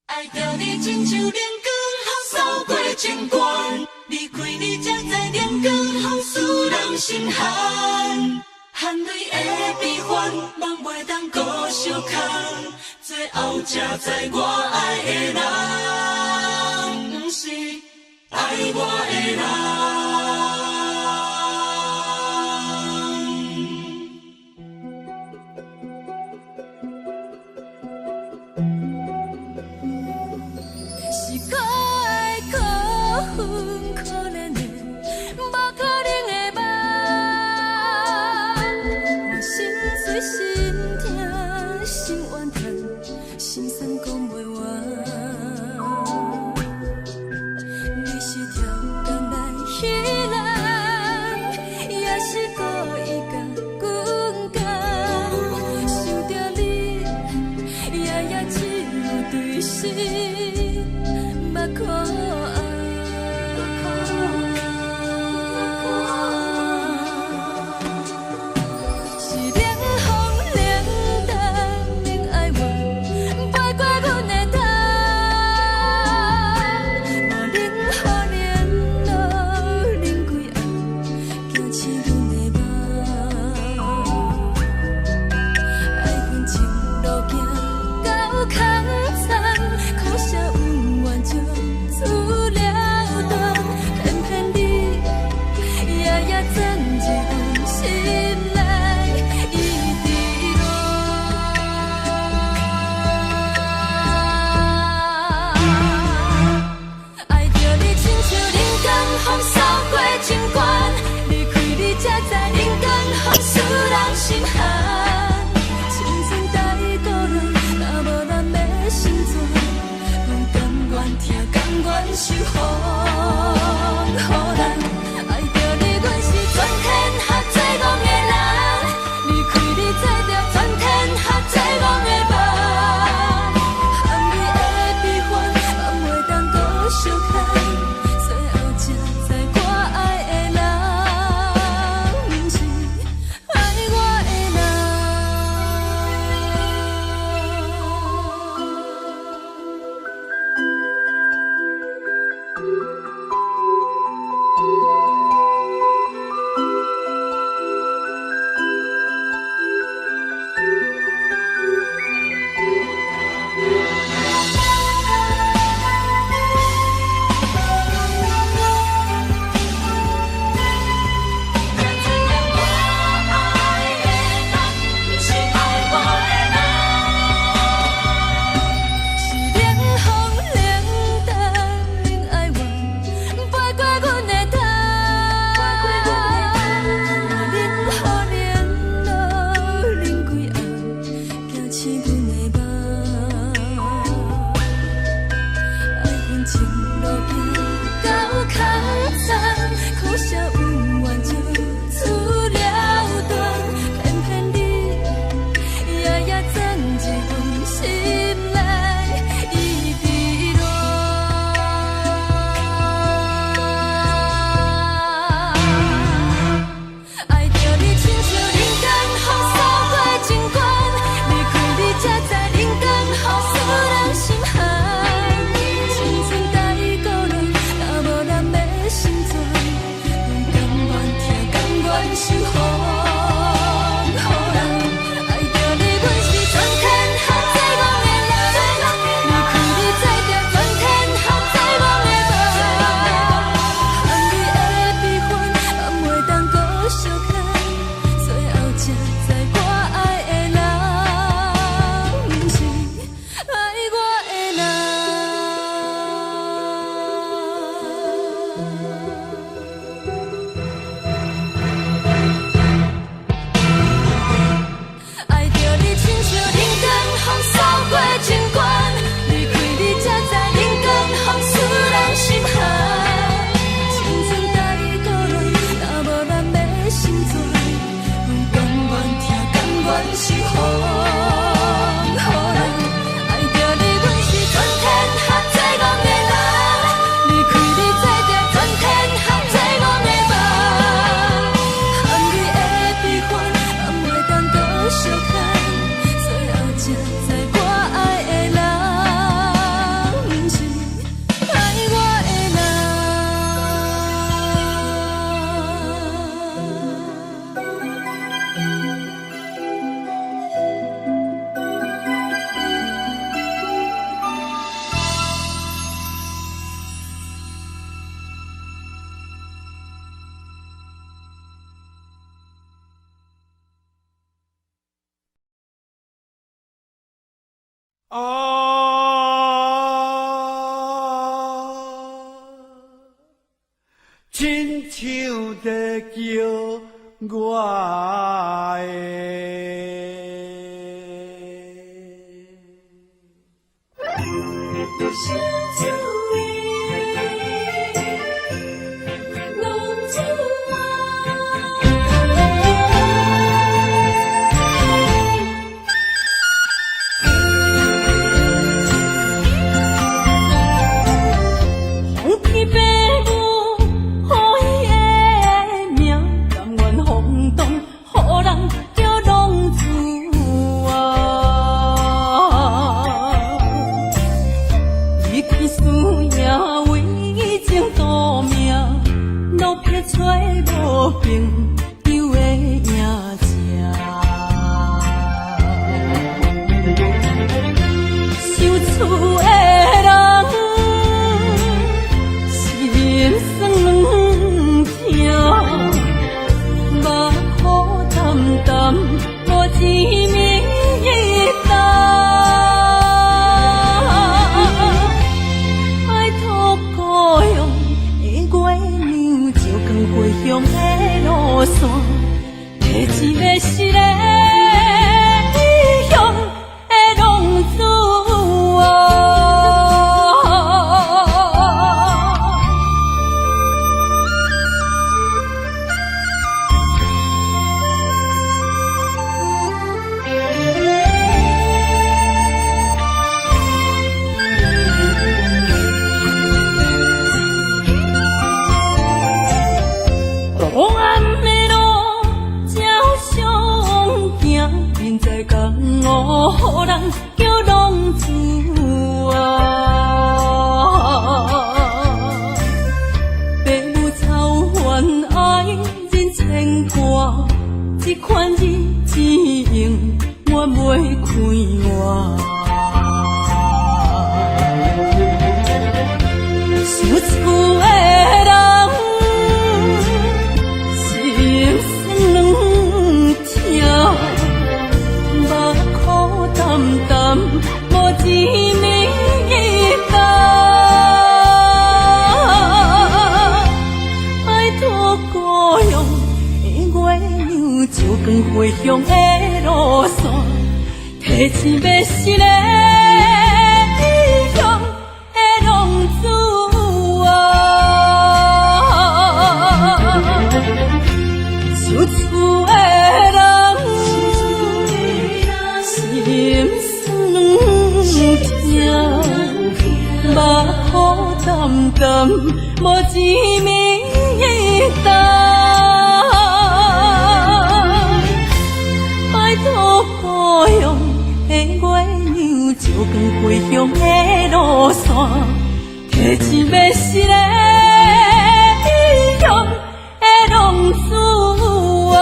爱着你亲像连光风扫过情关，离开你才知连光风使人心寒。含泪的悲欢，望袂当搁相牵，最后才知我爱的人，不是爱我的人。心风，予人爱着你，阮是全天下最戆的人。离开你才着全天下最戆的梦，含你的悲欢，敢袂当搁相牵？最后才知我爱的人，不是爱我的人。爱着你，亲像人间风扫过情关，离开你才知人间风使人心寒。青春带倒来，若无咱要成全，阮甘愿听，甘愿是风，予人爱着你，阮是全天下最戆的人。离开你才知全天下最戆的梦，含你的悲欢，敢袂当搁相牵？最后才知我爱的人，不是爱我的亲像在叫我风天白雾，予伊的名，甘愿轰动，予人叫浪子啊！离开思念，为情赌命，路撇出无朋友的影子。受厝的人，心酸痛，目苦淡淡，无一暝一担。爱托故乡的月亮，照光回乡的路线，提一个失个异乡的浪子啊！黑暗的路，照相行，人在江湖，予人叫浪子啊！父母操烦爱人牵挂，这款日子用我袂开我。想厝的人，心酸痛，目苦淡淡，无一暝一担。爱托故乡的月亮，照光回乡的路线，提醒要失个异乡的浪子啊！受厝的人，心酸痛，目苦淡淡，无一暝一担。爱托故乡的月亮，照光回乡的路线，提醒要失个异乡的浪子啊！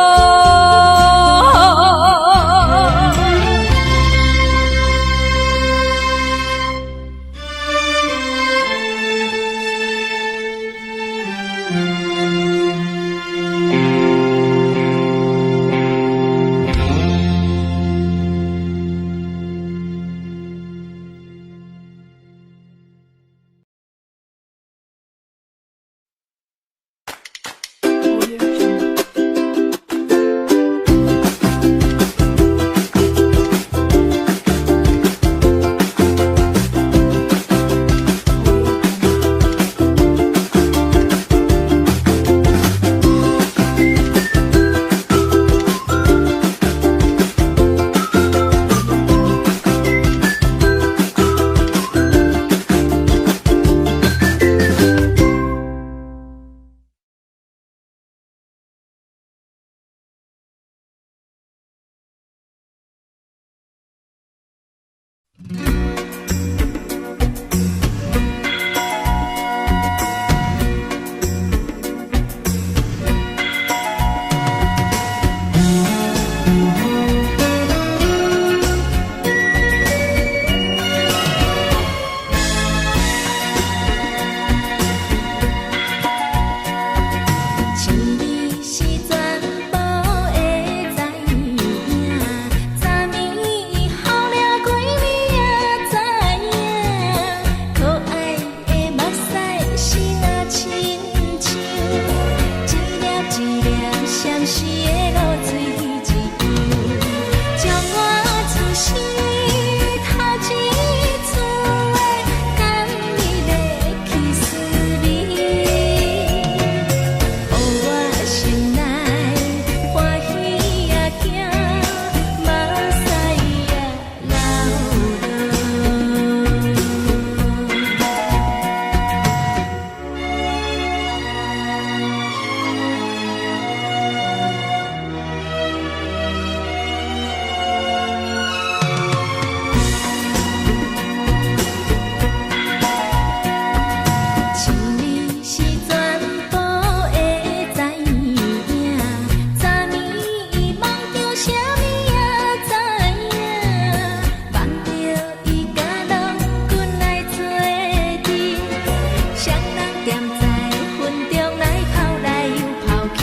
去，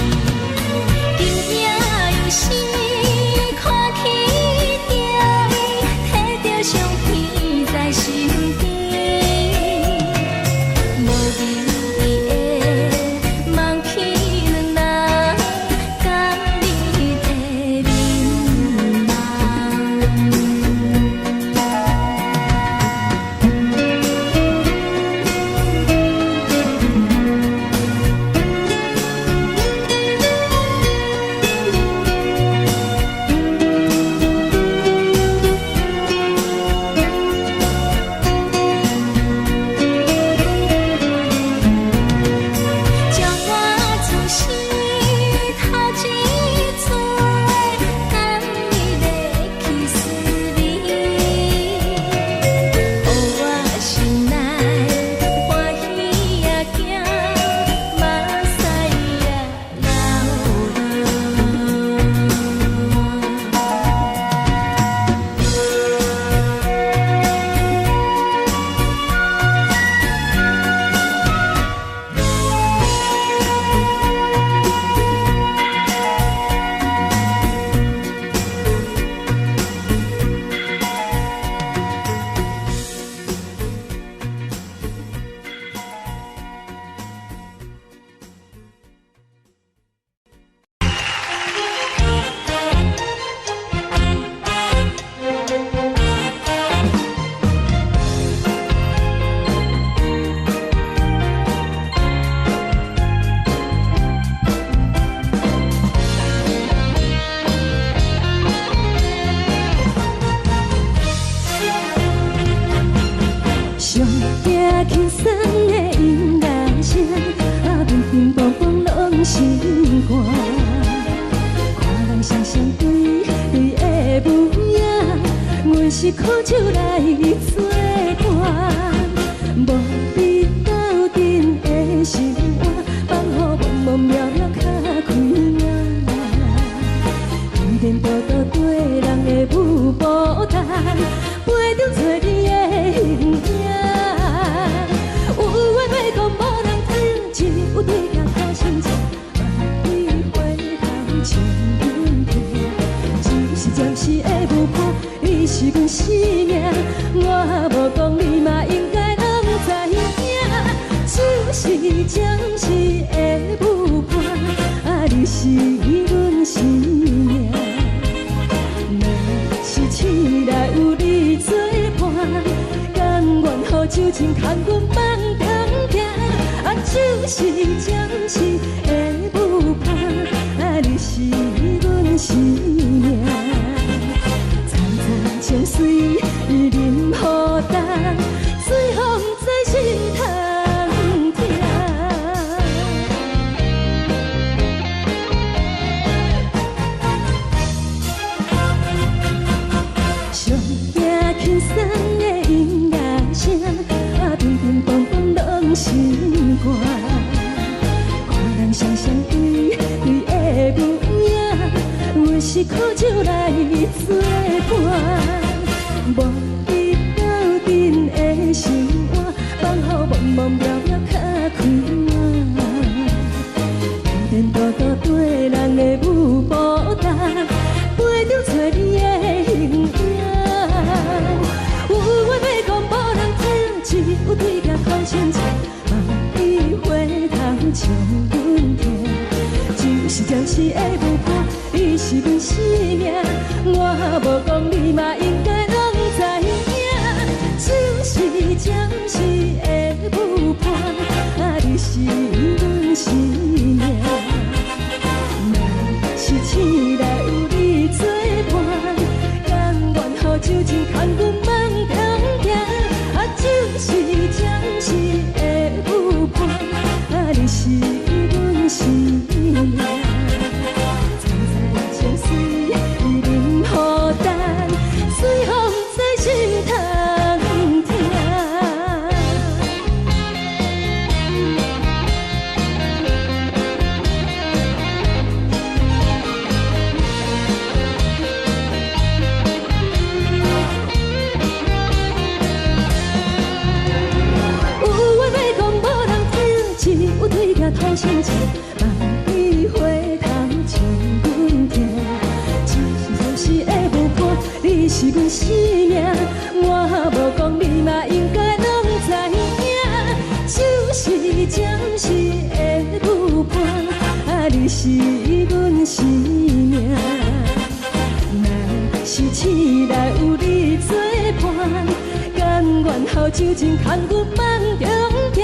今夜有时看起来，摕着相片在身边。无意义的梦起两人，甘你的眠将我从心头一撮，甘你的去思念。予我心内欢喜也惊，目屎也上惊轻松的音乐声，乒乒乓乓拢心肝。看人双双对对的模样，阮是苦酒来作伴。无你斗阵的生活，放予茫茫渺渺较开眼。颠颠倒倒对人的舞步弹，陪着找你的形影。有话要讲，无人听，有对角好心情，万里回头像阮听。就是暂时的舞伴，你是阮生命，我无讲你嘛应该拢知影。就是暂时的舞伴，你是阮生命。是醒来有你作伴，甘愿予酒精牵阮放通行。就是暂时的舞伴，你是阮生命。层层情水任何担，随风在心头听。上惊轻松的音乐声，乒乒乓乓拢心肝。看人双双对对的模样，阮是苦酒来作伴。无你斗阵的生活，放予茫茫渺渺较开眼。颠颠倒倒对人的舞步弹，陪着找你的形影。有话要讲，无人听，只有对角好心情，万里回头像阮听。就是暂时的舞伴，你是阮生命，我无讲你嘛应该拢知影。就是暂时的舞伴，你是阮生命。若是醒来有你作伴，甘愿予酒精牵阮放通行。就是暂时的舞伴，你是阮生命。层层情水任何担，随风在心头听。是阮生命。若是醒来有你作伴，甘愿好酒情牵阮梦中行，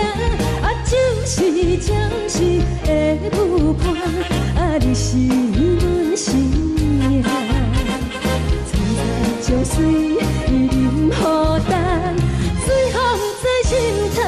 啊，就是暂时的舞伴，啊，你是阮生命。曾在将水伊淋予干，水风在心头。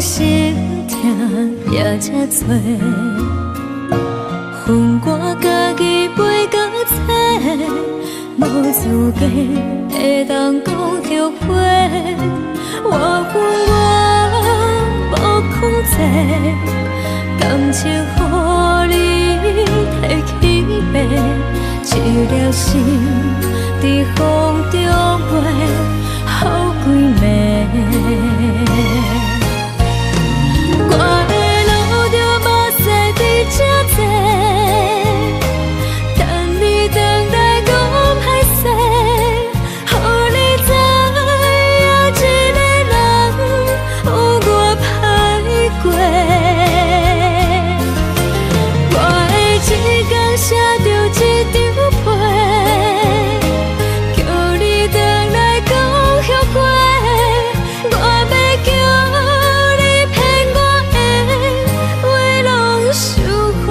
心痛也这多，恨我家己袂到切，无资格会当讲后悔。我恨我无控制，感情予你提起白，一粒心在风中飞，好几暝。我的路着目屎在这多，等你回来讲歹势，予你知影一个人有我歹过。我的一天写着一张被，叫你回来讲后悔。我要叫你骗我的话拢收回。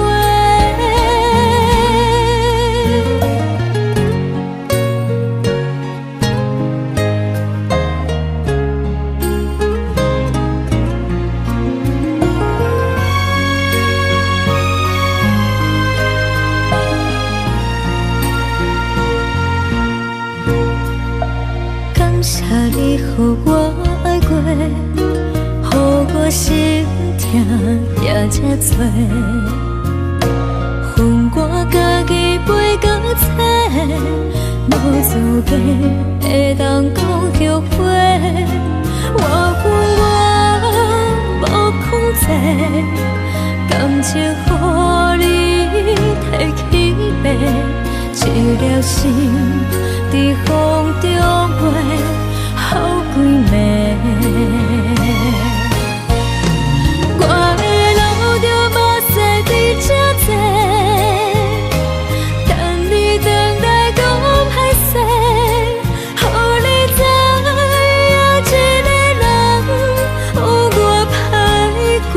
感谢你予我爱过，予我心痛也这多，恨我家己袂到切，无资格会当讲后悔。我恨我无控制，感情予你提起白，一粒心在风中飞，好几暝。我的路着目屎在这多，等你回来讲歹势，予你知影一个人有我歹过。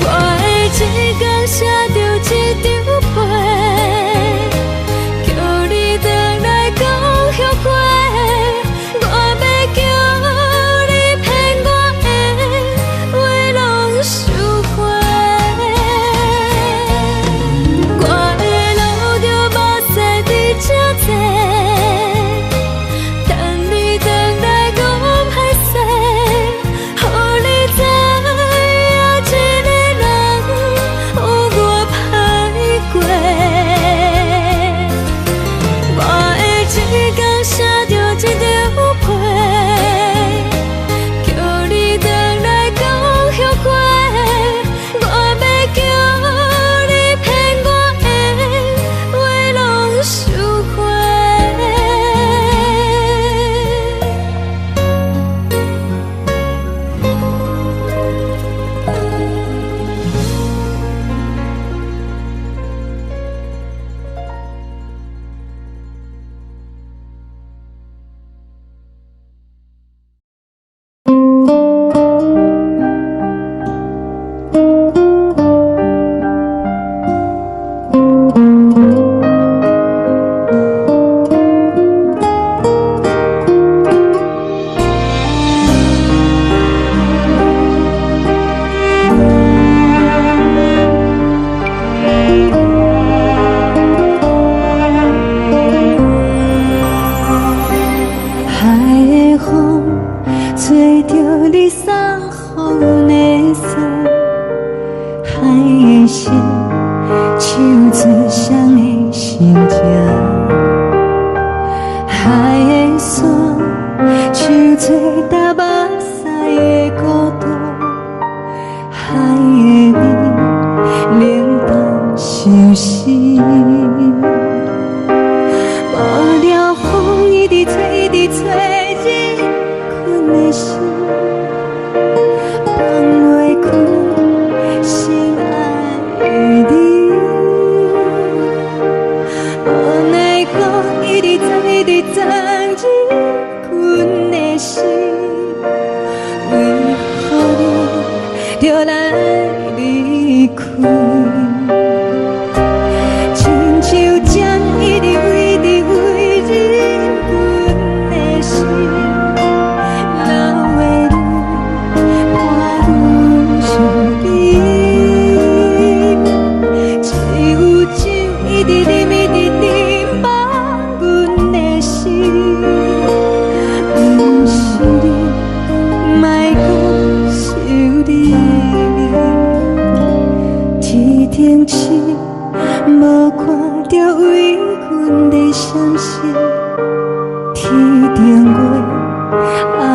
我的一天写着一张被，叫你回来讲后悔。我要叫你骗我的话拢收回。我的路着目屎在这多，等你回来讲歹势，予你知影一个人有我歹过。我的一天写着一张被，叫你回来讲后悔。我要叫你骗我的话拢收回。海的风吹着你送风的伞，海的心手指双的心情，海的山手做搭目屎的孤独，海的你冷淡伤心。无聊风一直吹，一直吹日困的心，放袂开心爱的你。无奈何一直藏，一直藏日困的心，为何你就来离开？亲像针一直为你为日困的心，流的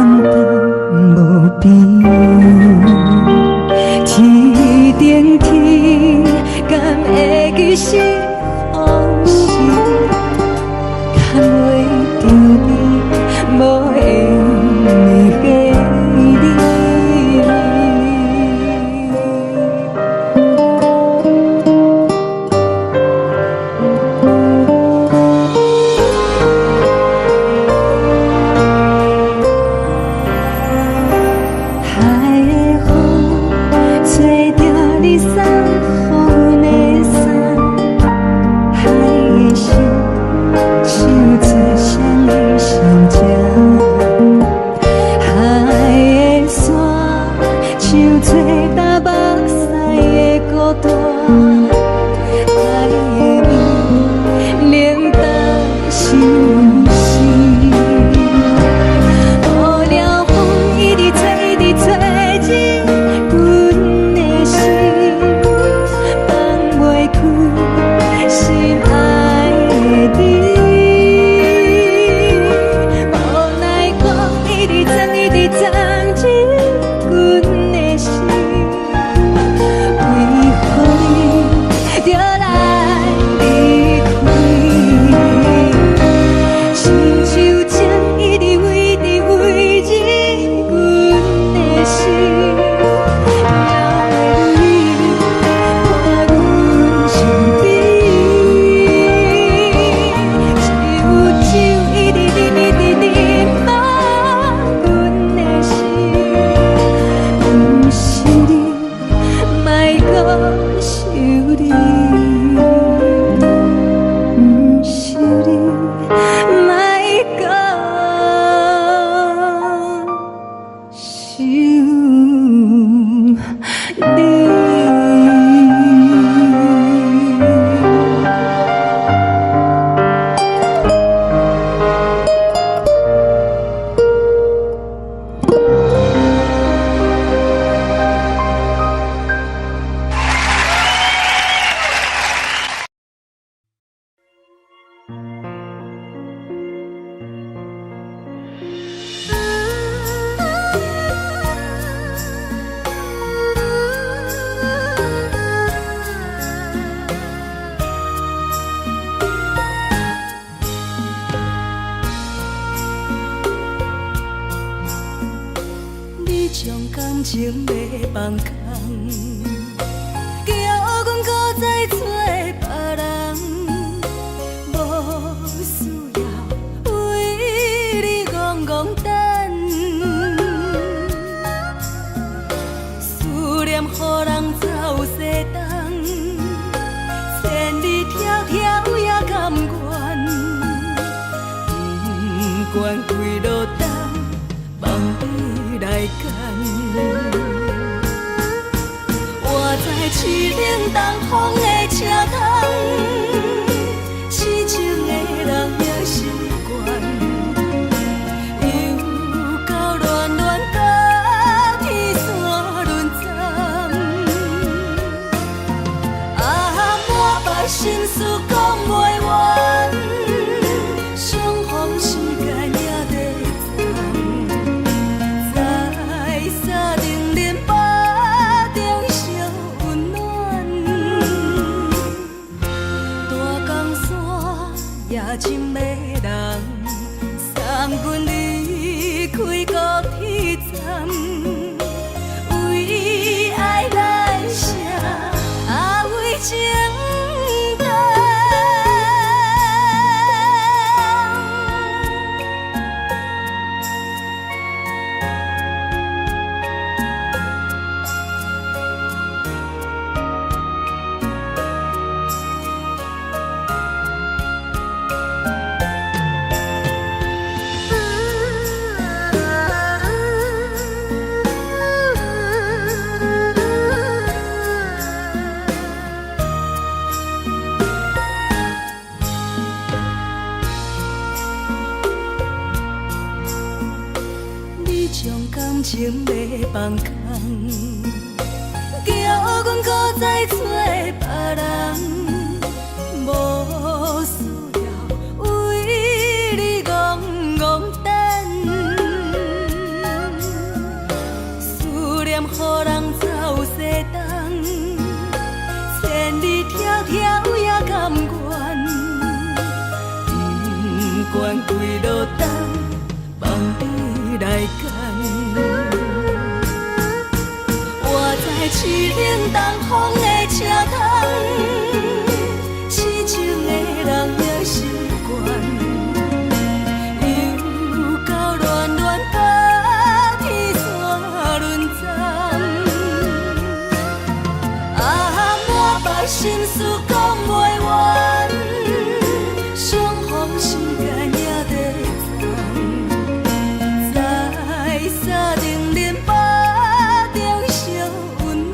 当无边，天顶天，敢会记是往事？敢袂着你，无缘的你。情袂放空，叫阮搁再找别人，无需要为你戆戆等。思念予人走西东，千里迢迢也甘愿，不管几落冬，望你来干。我在市冷东风的车窗，痴情的人也习惯，又到恋恋甲天山沦陷。啊，满腹心事讲袂完，相逢时间也在长。夜深的人，送阮离开高铁站，为爱来写啊为情长。感情袂放空，叫阮搁再找别人，无需要为你戆戆等。等，梦你来牵。我在凄冷东风的车头，痴情的人也习惯，又到恋恋把天线轮转。啊，满腹心事讲袂完，相逢时间也在藏，在沙定林巴中烧温暖。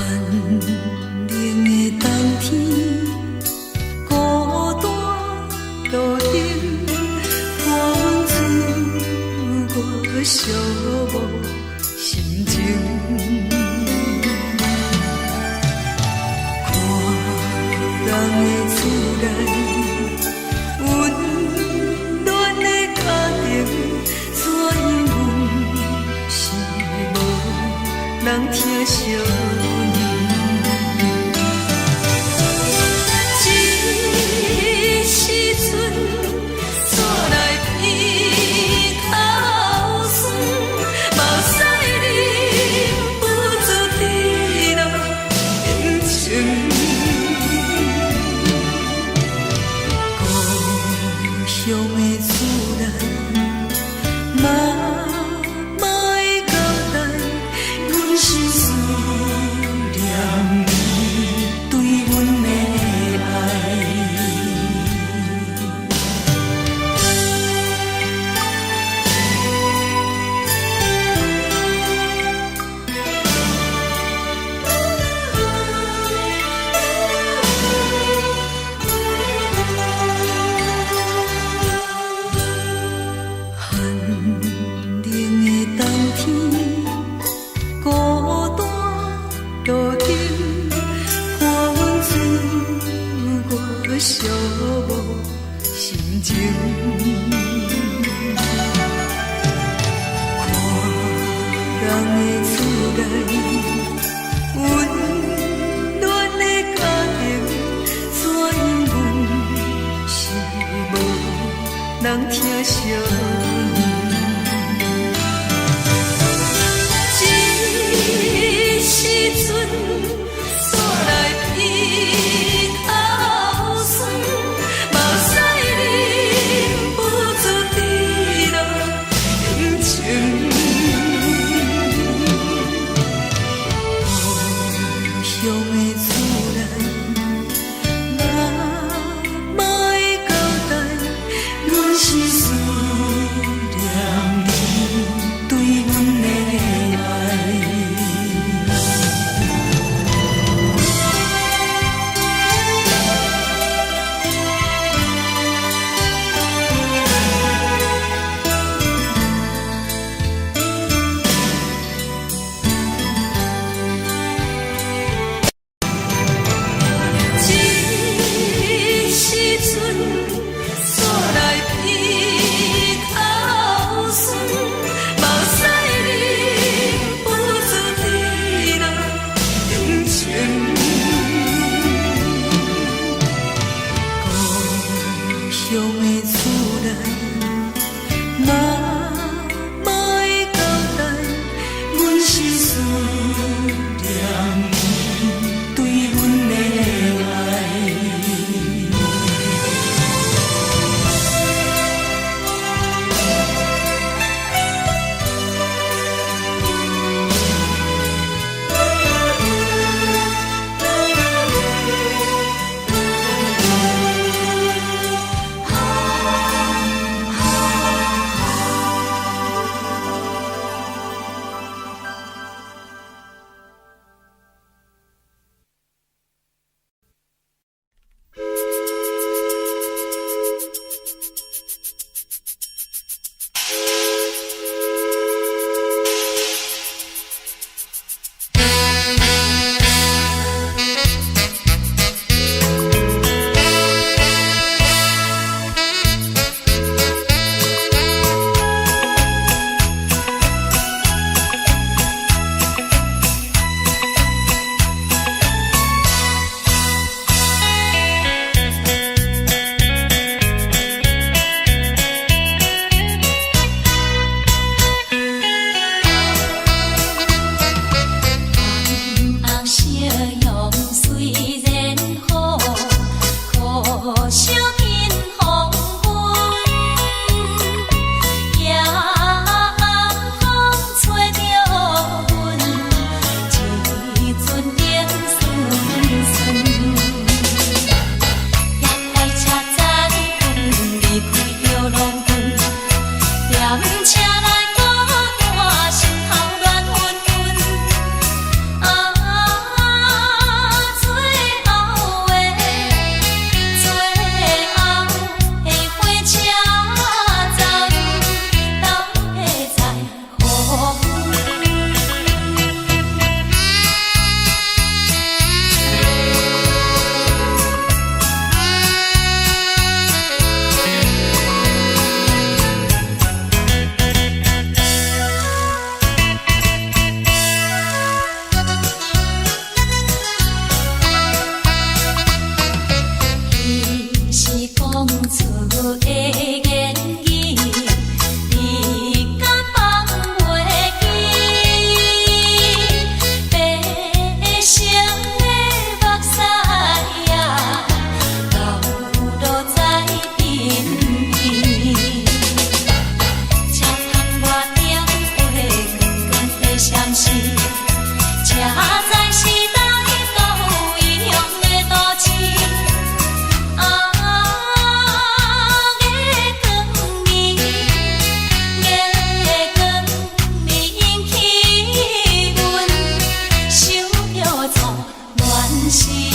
寒冷的冬天，孤单路顶，风吹我寂寞心情。看人的厝内，温暖的家庭，怎因阮是无人疼惜？人疼惜，这时阵煞来鼻口酸，目屎忍不住滴落眼睛。故乡的厝内，妈妈的交代。是思念你对阮的爱。这时阵煞来鼻口酸，目屎忍不住滴落眼睛。故乡的厝内，妈妈的交代，阮是思念你对阮的爱。时。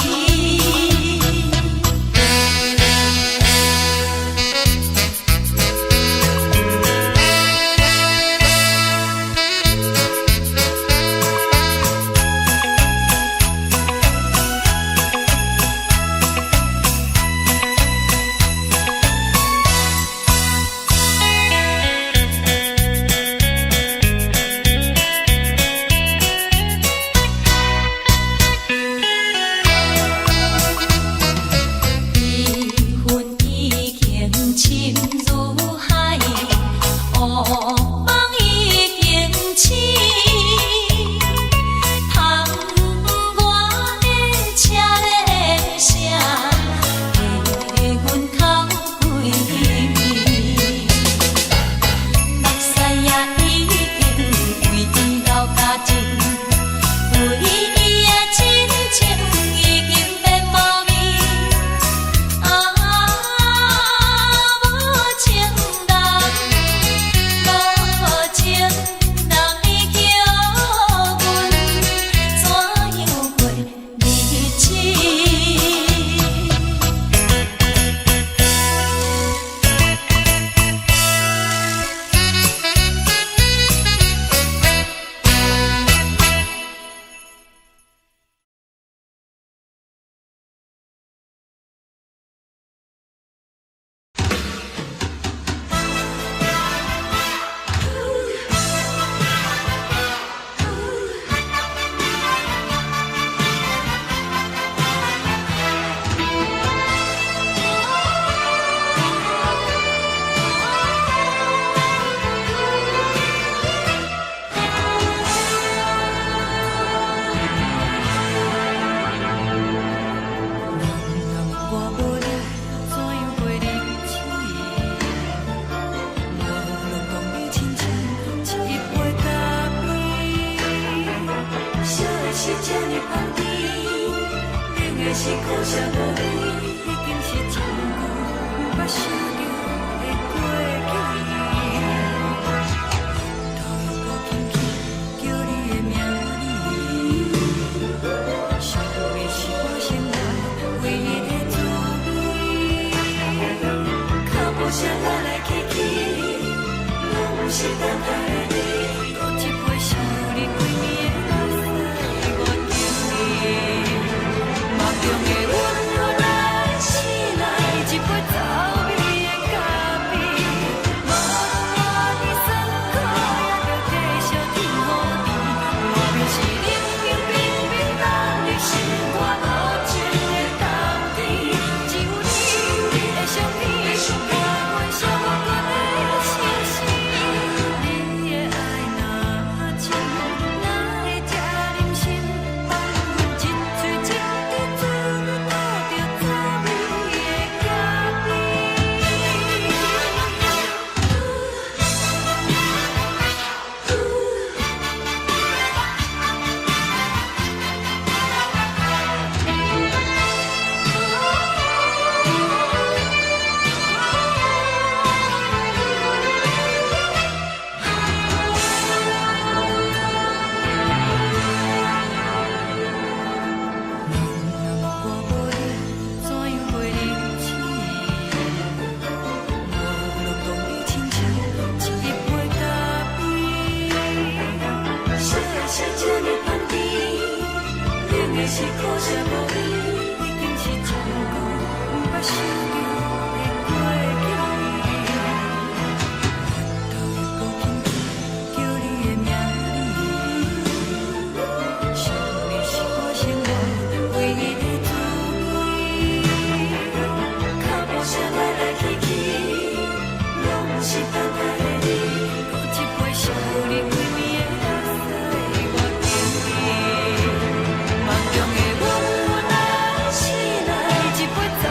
梦中的阮，我若醒来，一杯早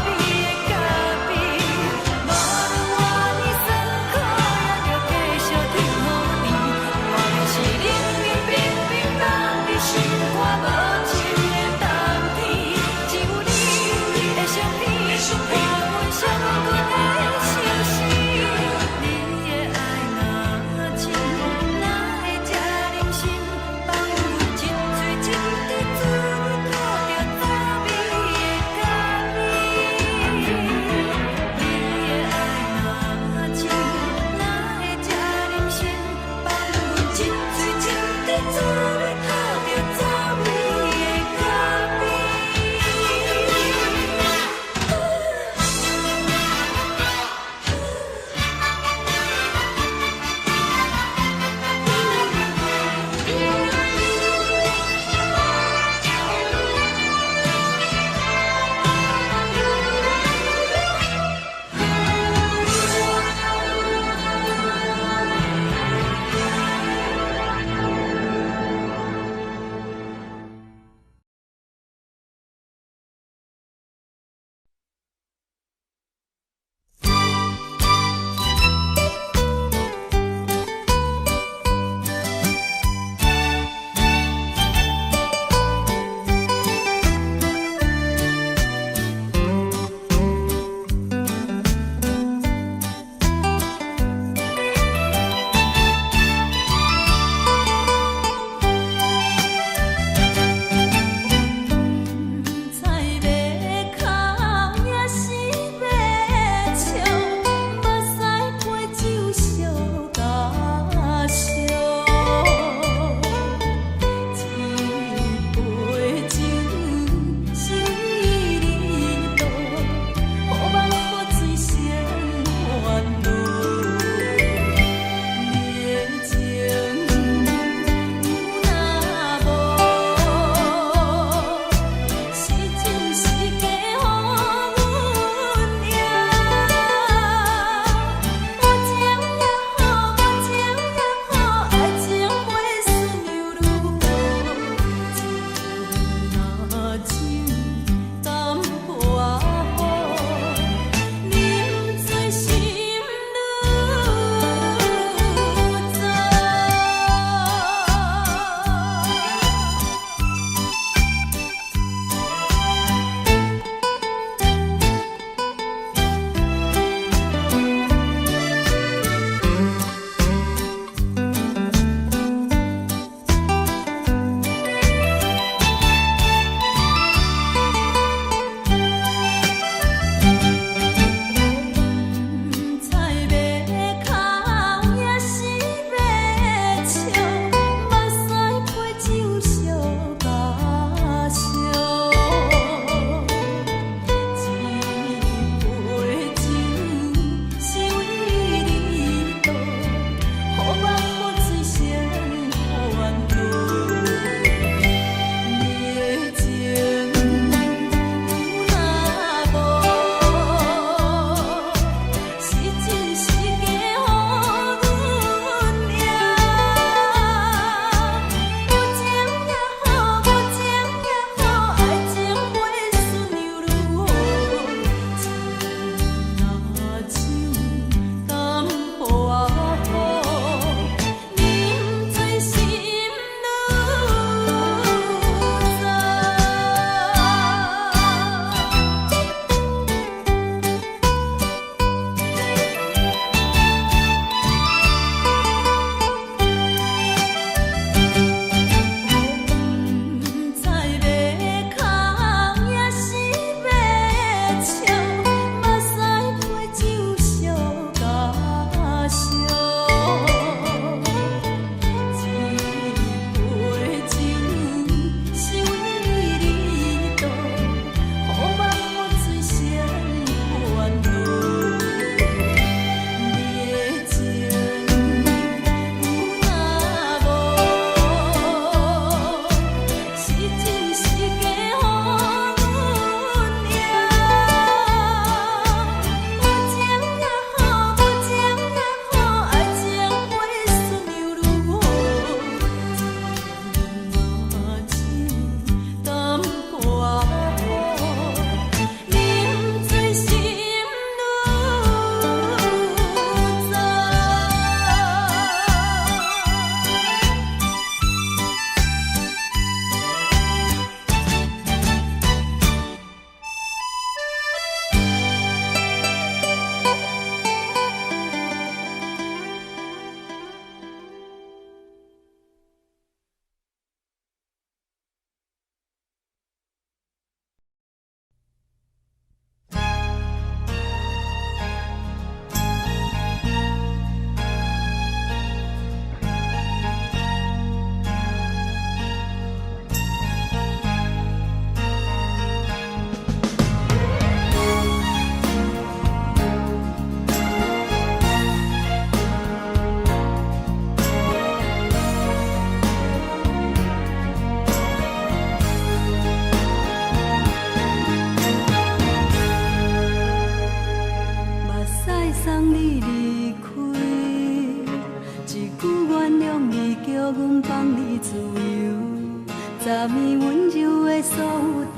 味的咖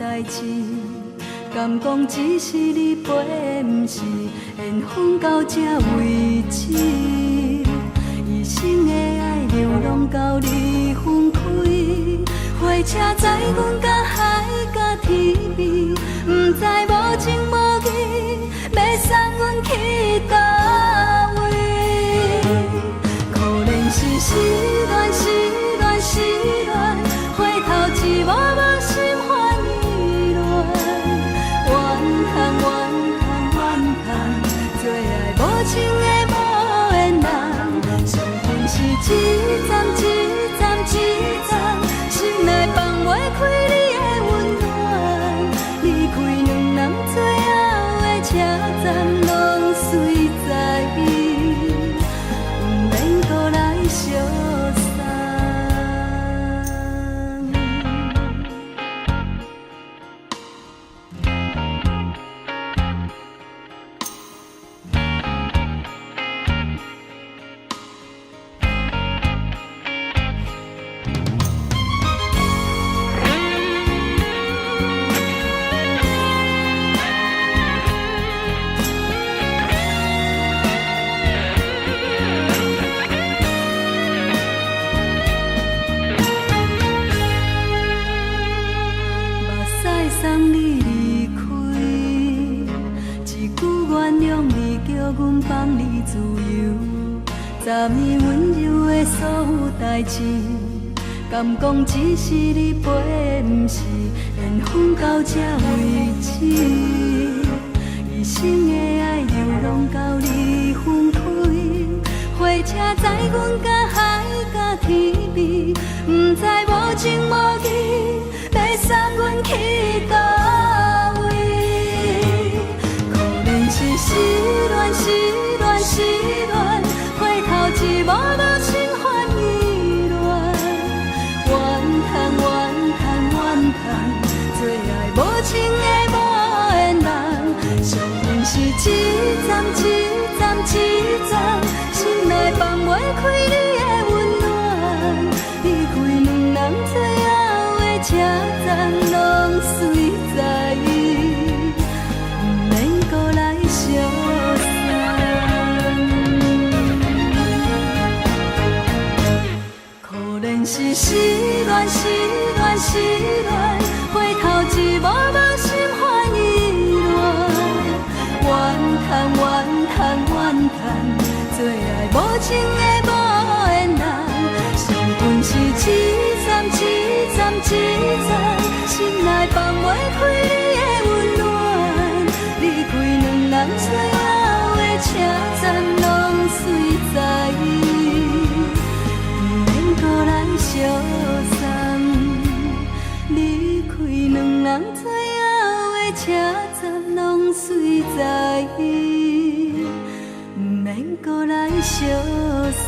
代志，敢讲只是你陪，不是缘分到这为止。一生的爱流浪到你分开，火车载阮到海甲天边，不知无情无义，要送阮去倒位？可能是失恋，失恋，失恋，回头一幕幕心烦意乱，怨叹，怨叹，怨叹，最爱无情的无缘人，上恨是一站一站一站，心内放袂开你的温暖，离开两人最后的车站，拢随在伊，不免搁来相送。送你离开，一句原谅你，叫阮放你自由。昨暝温柔的所有代志，敢讲只是你陪，不是缘分到这为止。一生的爱流浪到你分开，火车载阮到海甲天边，不知无情无义，要送阮去倒位？可能是失恋，失恋，失恋，回头一幕幕心烦意乱，怨叹，怨叹，怨叹，最爱无情的无缘人，上恨是一站一站一站，心内放袂开你的温暖，离开两人最后的车站，拢随在伊，不免搁来相送。可能是失恋，失恋，失恋，回头一幕幕心烦意乱，怨叹，怨叹，怨叹，最爱无情的无缘人，上恨是一站一站一站，心内放袂开你的温暖，离开两人最后的车站，拢随在伊，不免搁来相送。离开两人最后的车站，拢随在伊，不免搁来相送。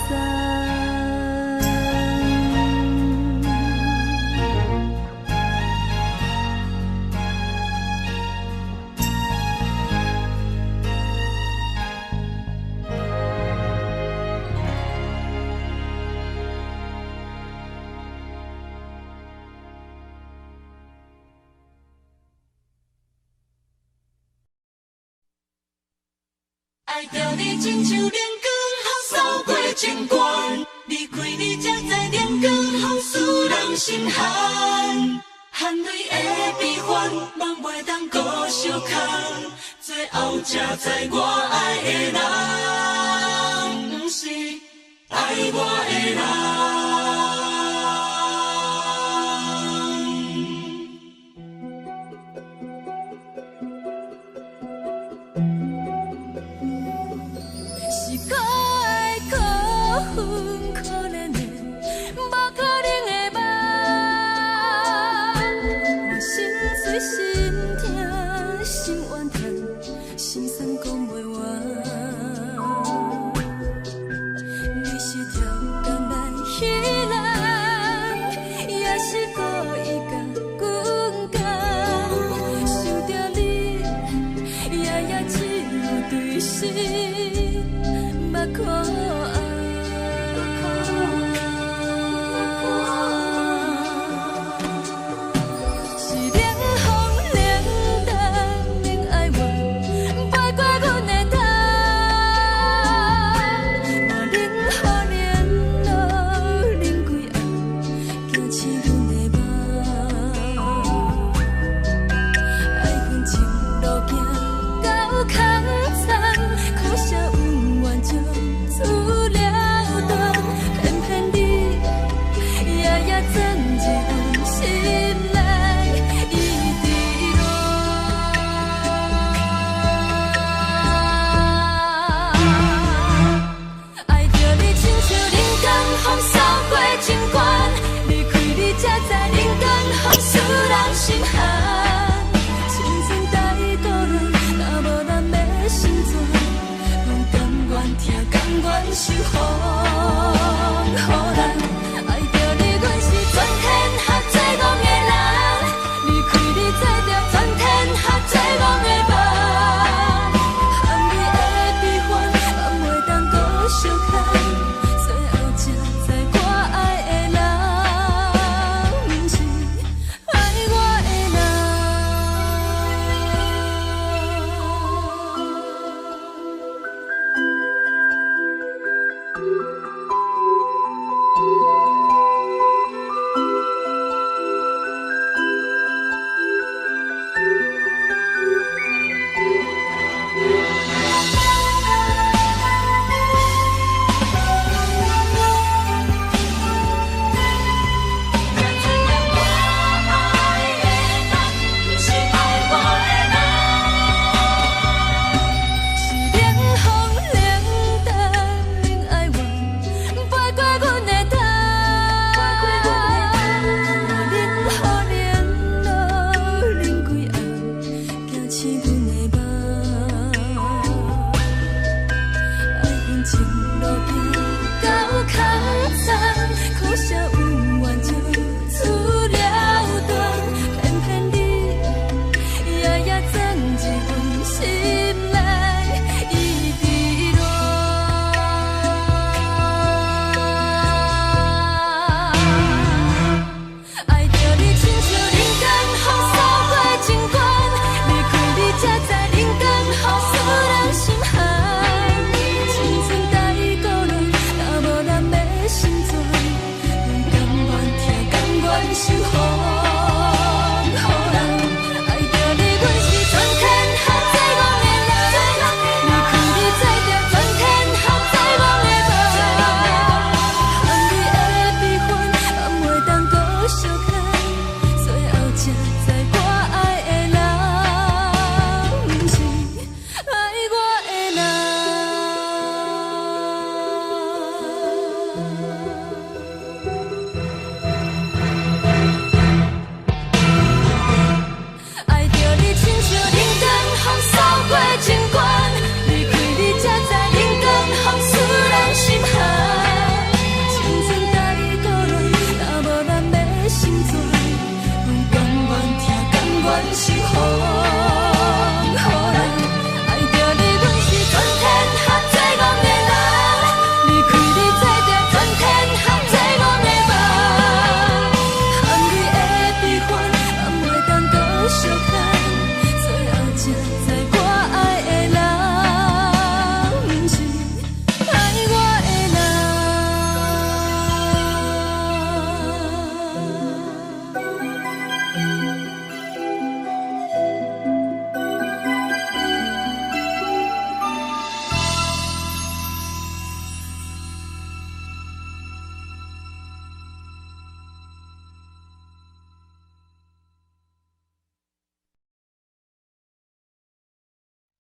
爱着你亲像阳光扫过情关，离开你才知阳光风使人心寒。含泪的悲欢，望袂当搁相牵，最后才知我爱的人，不是爱我的人。你是条工来彼来。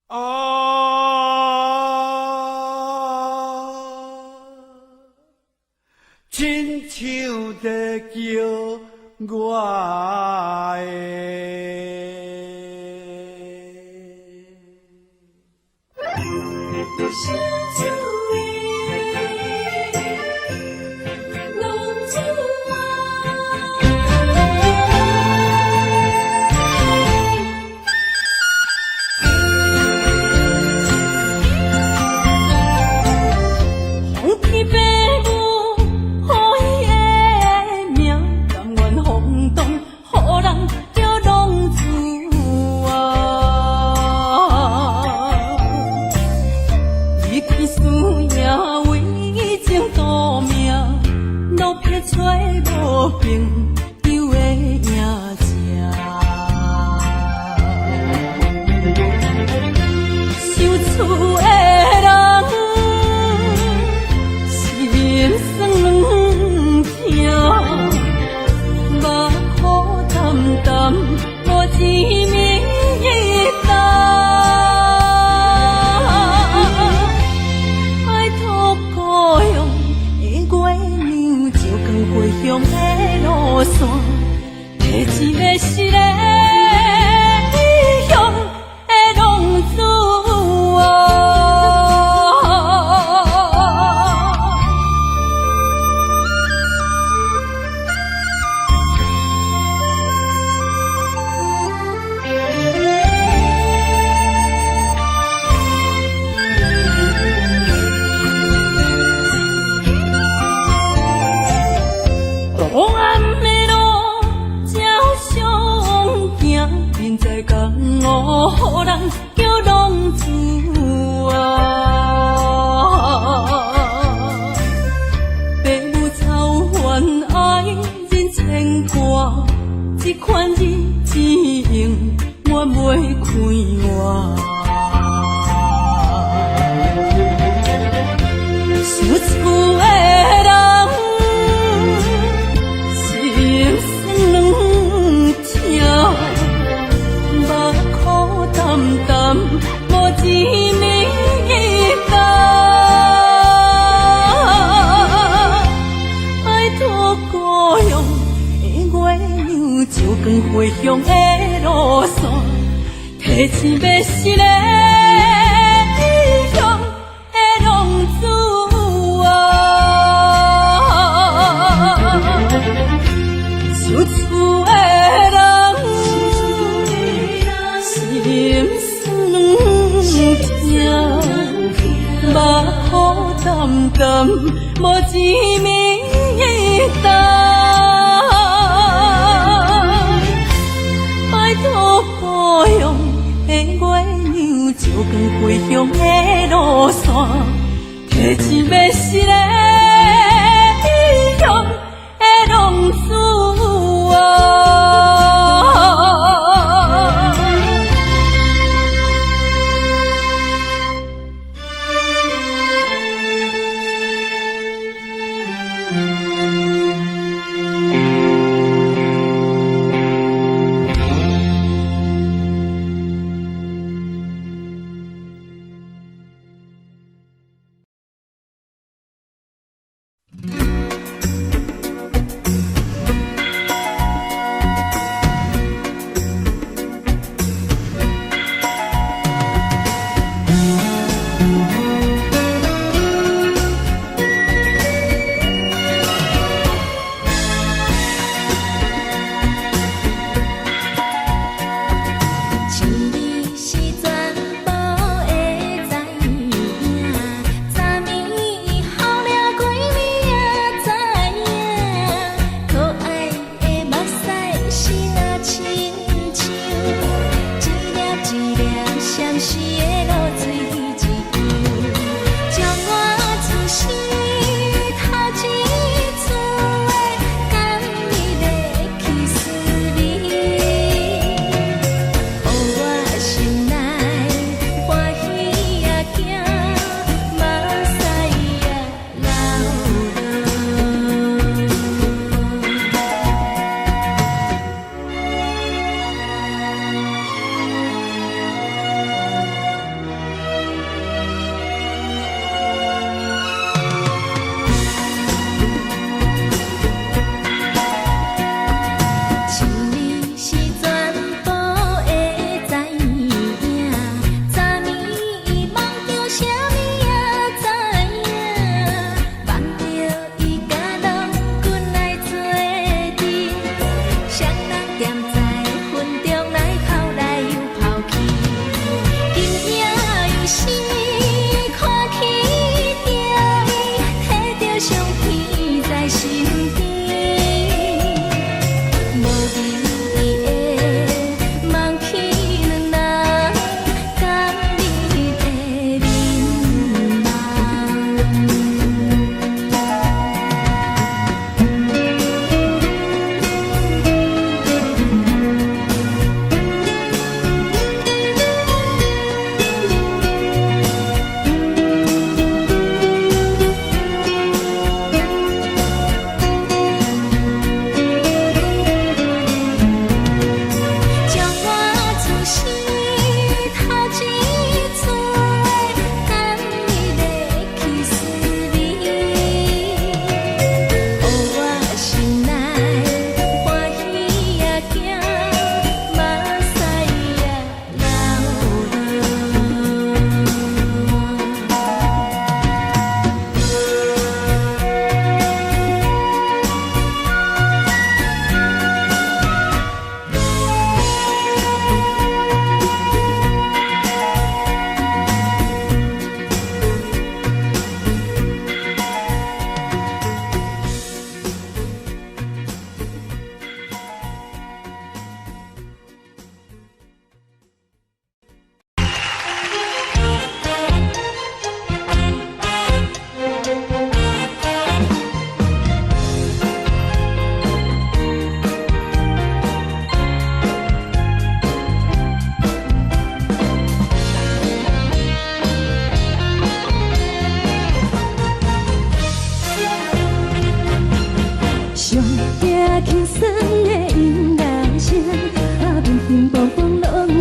啊，亲像在叫我的。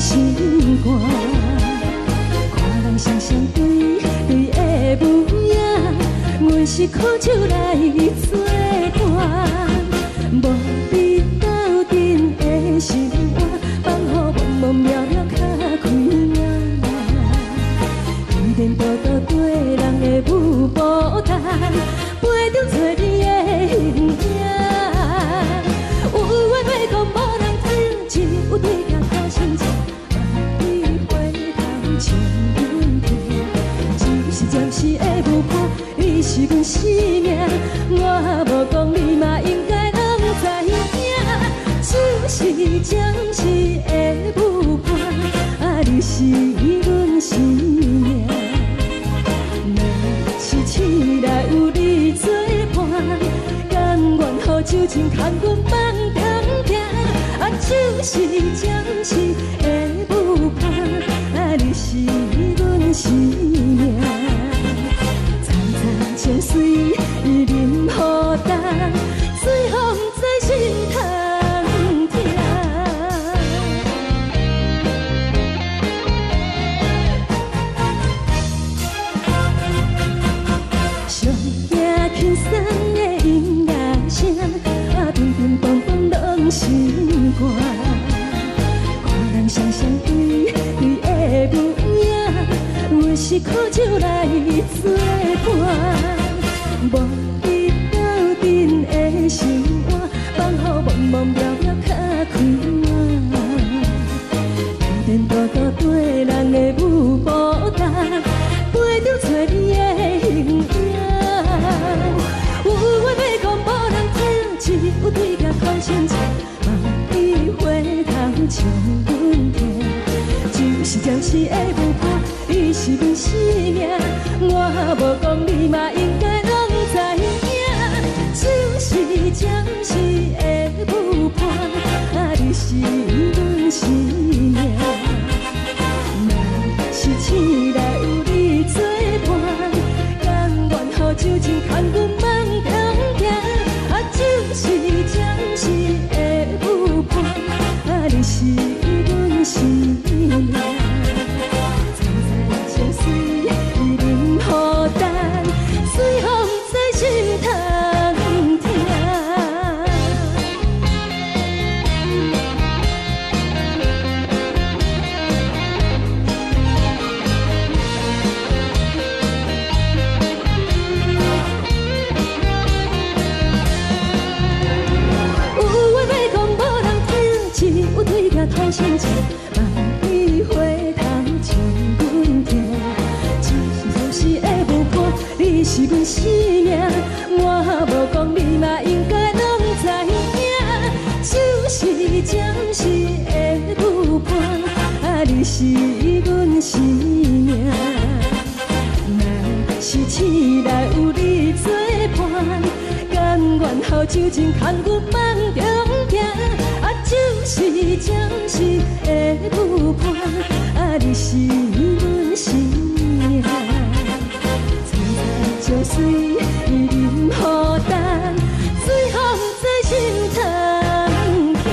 心肝。看人双双对对的模样，阮是苦酒来作伴。无你斗阵的心肝，放予茫茫渺渺较开眼。一颠倒倒对人的舞步弹，陪着做你的形影。有话要讲无人听，只有对镜头心情，万里回头像阮听。就是暂时的舞伴，你是阮生命，我无讲你嘛应该拢知影。就是暂时的舞伴，你是阮生命。若是醒来有你作伴，甘愿予酒精牵阮放长行。就是暂时的舞伴，你是阮生命。层层情水任何担，随风在心头听。上惊轻松的音乐声，乒乒乓乓拢心肝。看人双双对对的模样，阮是苦酒来作伴。无你斗阵的心肝，放予茫茫渺渺较开眼。颠颠倒倒对人的舞步弹，陪着做你的形影。有话要讲无人听，只有对镜看心情，万里回头像阮听。就是暂时的舞伴，你是阮生命，我无讲你嘛应该拢知影。就是暂时的舞伴，你是阮生命。若是醒来有你作伴，甘愿予酒精牵阮放长行。就是暂时的舞伴，你是阮生命。层层情水任何担，随风在心头听。对镜头心情，万里回头像阮听。就是暂时的舞伴，你是阮生命，我无讲你嘛应该拢知影。就是暂时的舞伴，你是阮生命。若是醒来有你作伴，甘愿予酒精牵阮放长行。就是暂时的舞伴，你是阮生命。层层情水任何担，随风在心头听。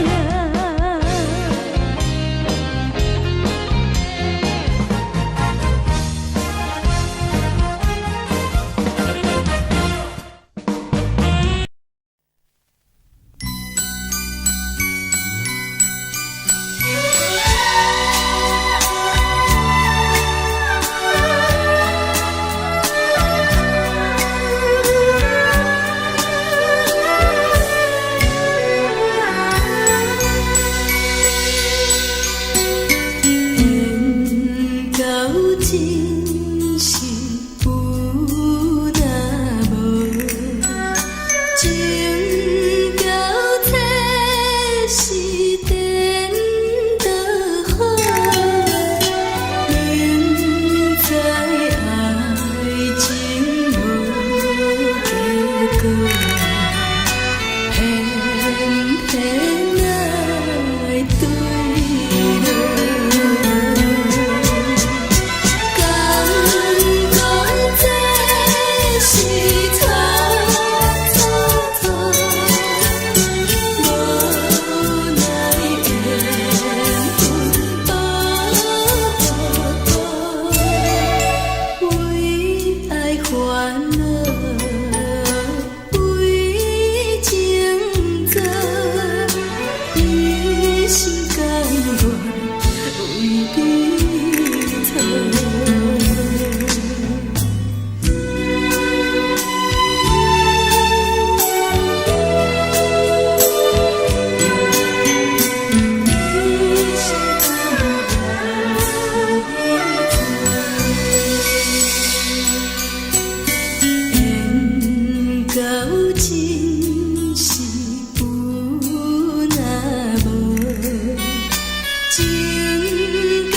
情到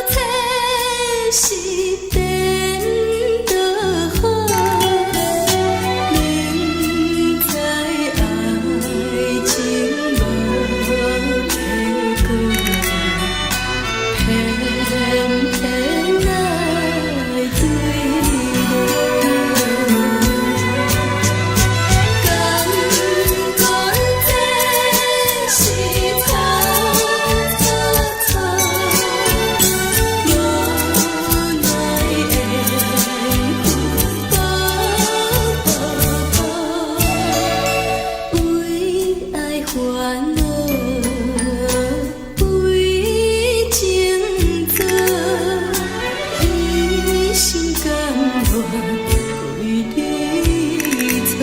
体是颠倒好，明知爱情无结果，偏偏爱醉了。感觉这是草草草，无奈的风波波，为爱烦恼，为情做，一心甘愿为你错。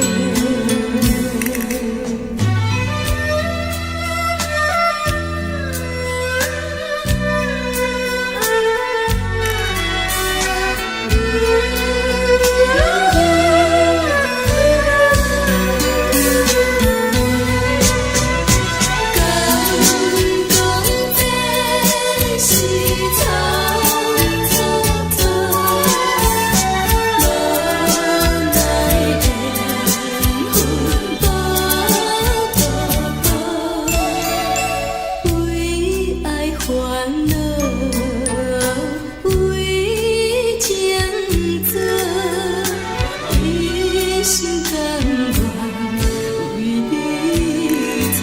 敢讲这是草草草，无奈的风波波，为爱烦恼，为情做，一心甘愿为你错。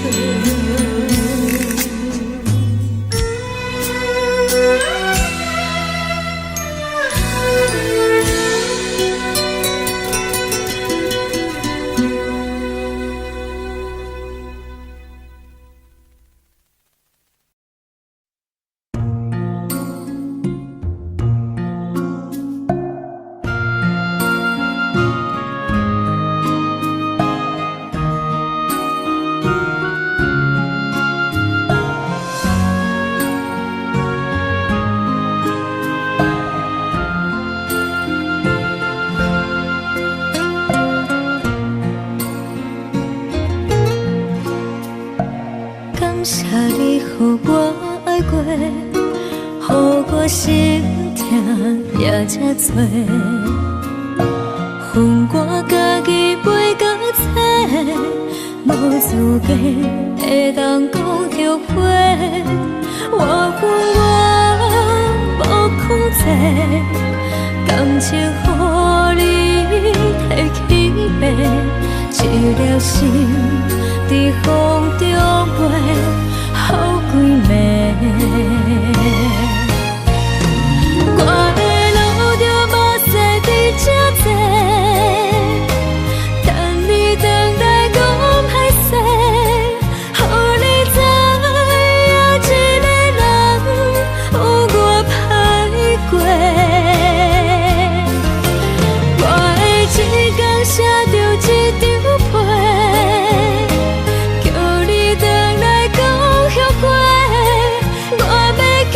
感谢你，予我爱过，予我心痛也这多，恨我家己袂到切，无资格会当讲后悔。我恨我无控制，感情予你摕去卖，一粒心在风中飞，好几暝。我的路着目屎伫这多，等你回来讲歹势，予你知影一个人有我歹过。我的一天写着一张被，叫你回来讲后悔。我要叫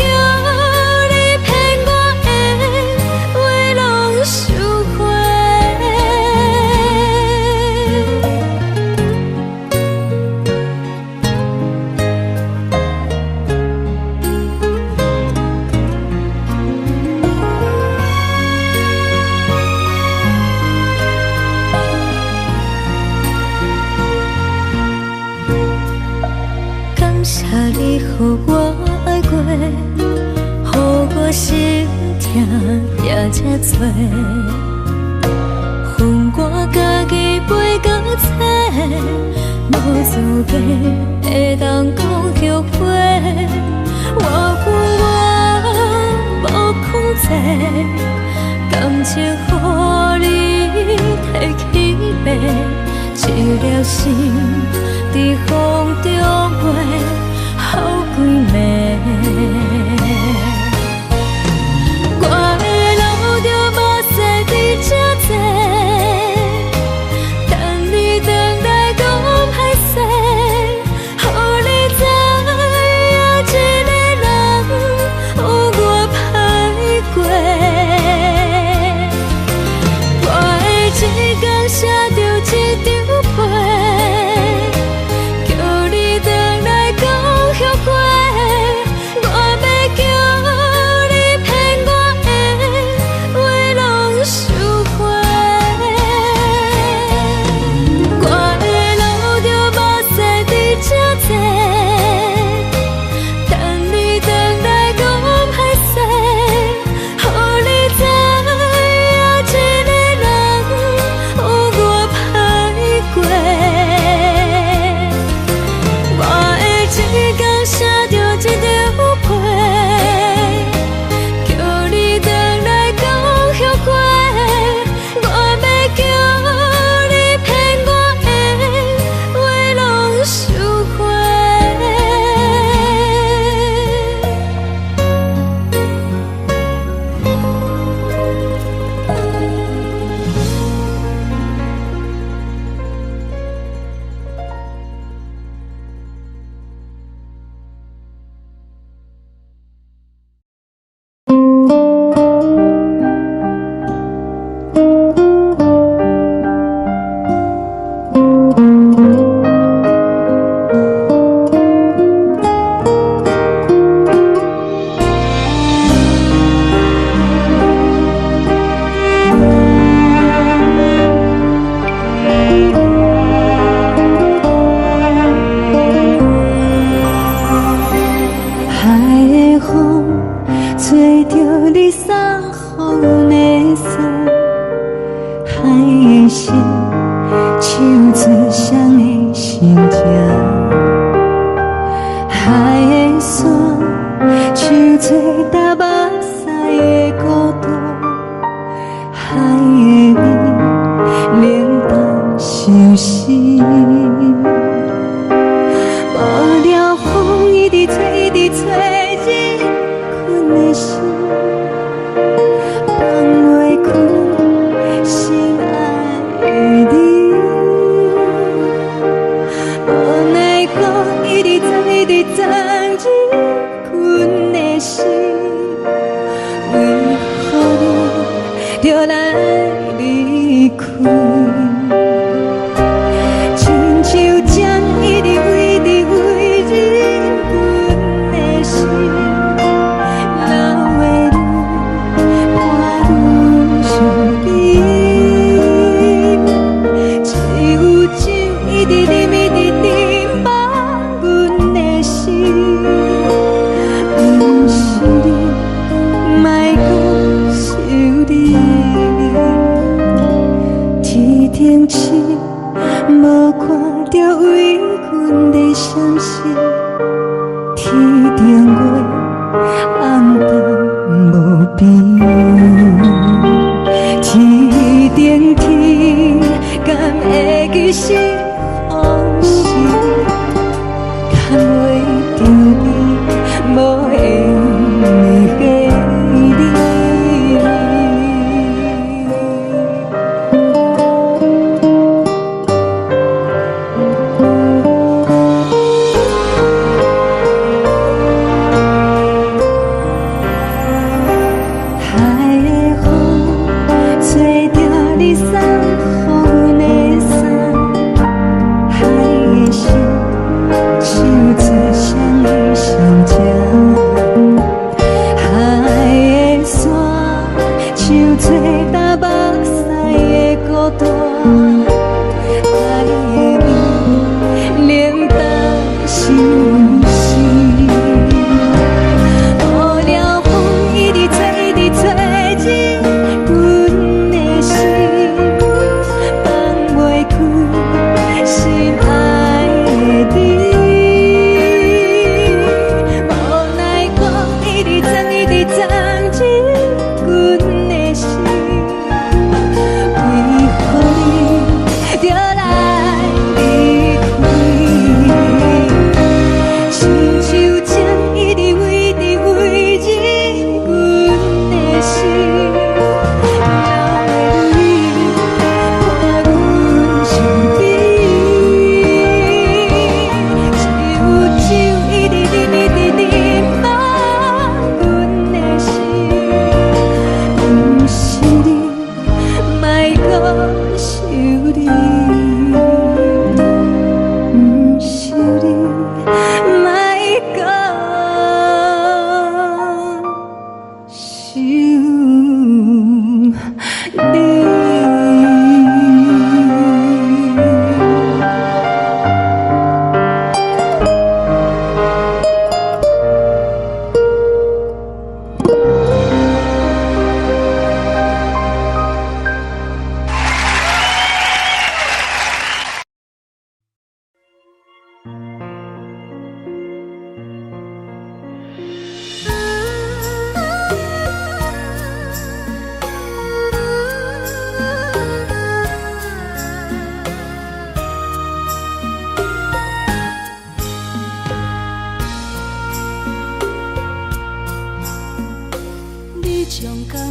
你骗我的话拢收回。感谢你，予我爱过，予我心痛也这多，恨我家己袂到切，无资格会当讲后悔。我恨我无控制，感情予你摕去卖，一粒心在风中飞，好几暝。我的路着目屎伫这多，等你回来讲歹势，予你知影一个人有我歹过。我的一天写着一张被，叫你回心，为何你就来离开？亲像针一直为你为忍阮的心，流的泪伴阮伤悲，只有酒一直啉一直啉放阮的心，不是你，莫搁想你。天顶星无看到为阮的相思，天顶月暗淡无边，天顶天敢会记是往事，牵袂着你，无会记你。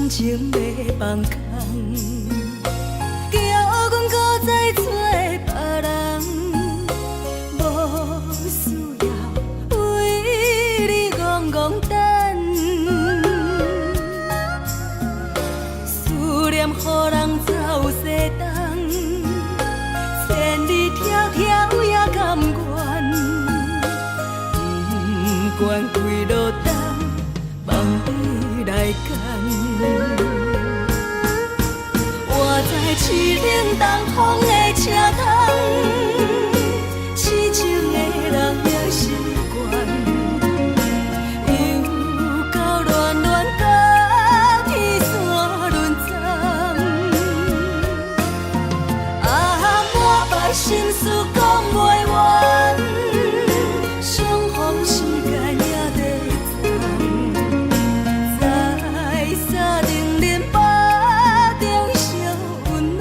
情要放空，叫阮搁再找别人，无需要为你戆戆等。思念予人走西东，千里迢迢也甘愿，不管几路灯，望你来牵。我在凄冷东风的车窗，痴情的人也习惯，又到恋恋甲天山论丛。啊，满腹心事讲袂完，相逢时间也在藏，在沙定林巴中烧温暖。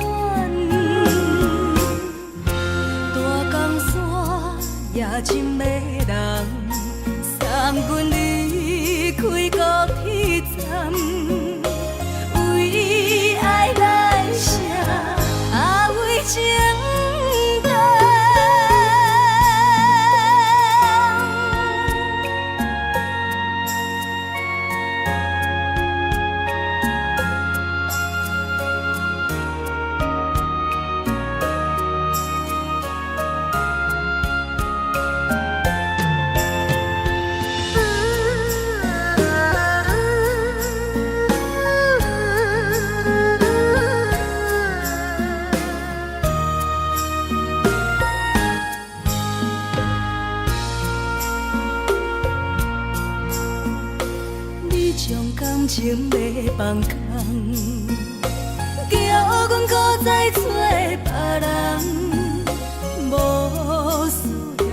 将感情要放空，叫阮搁再找别人，无需要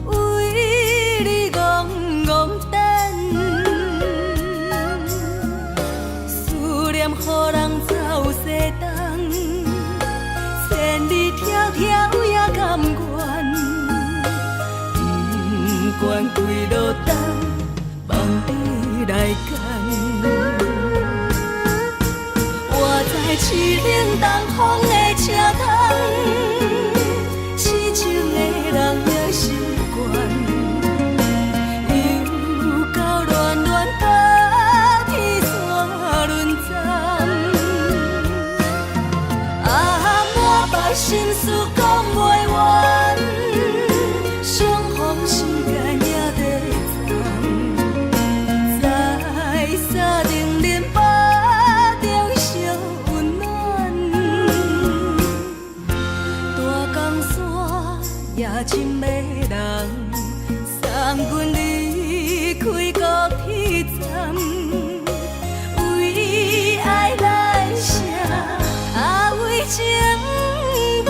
为你戆戆等，思念予人走西东，千里迢迢也甘愿，不管几落冬，望你来干。我在凄冷东风的车窗，痴情的人也习惯，又到恋恋把天线轮转。啊，满腹心事讲袂完，相逢时间也在站，在沙定林巴中烧温暖，大江山也深的人，送阮离开高铁站，为爱来写，为情等。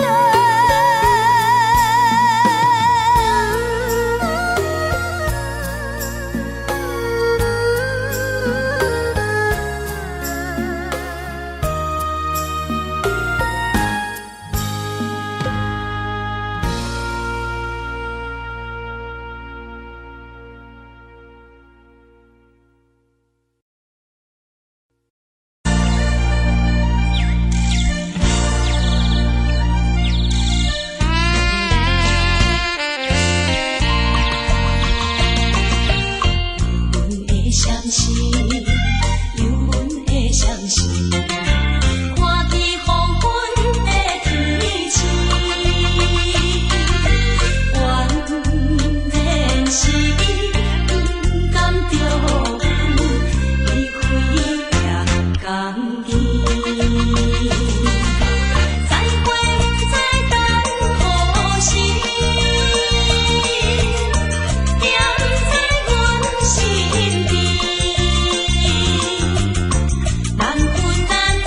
难分难。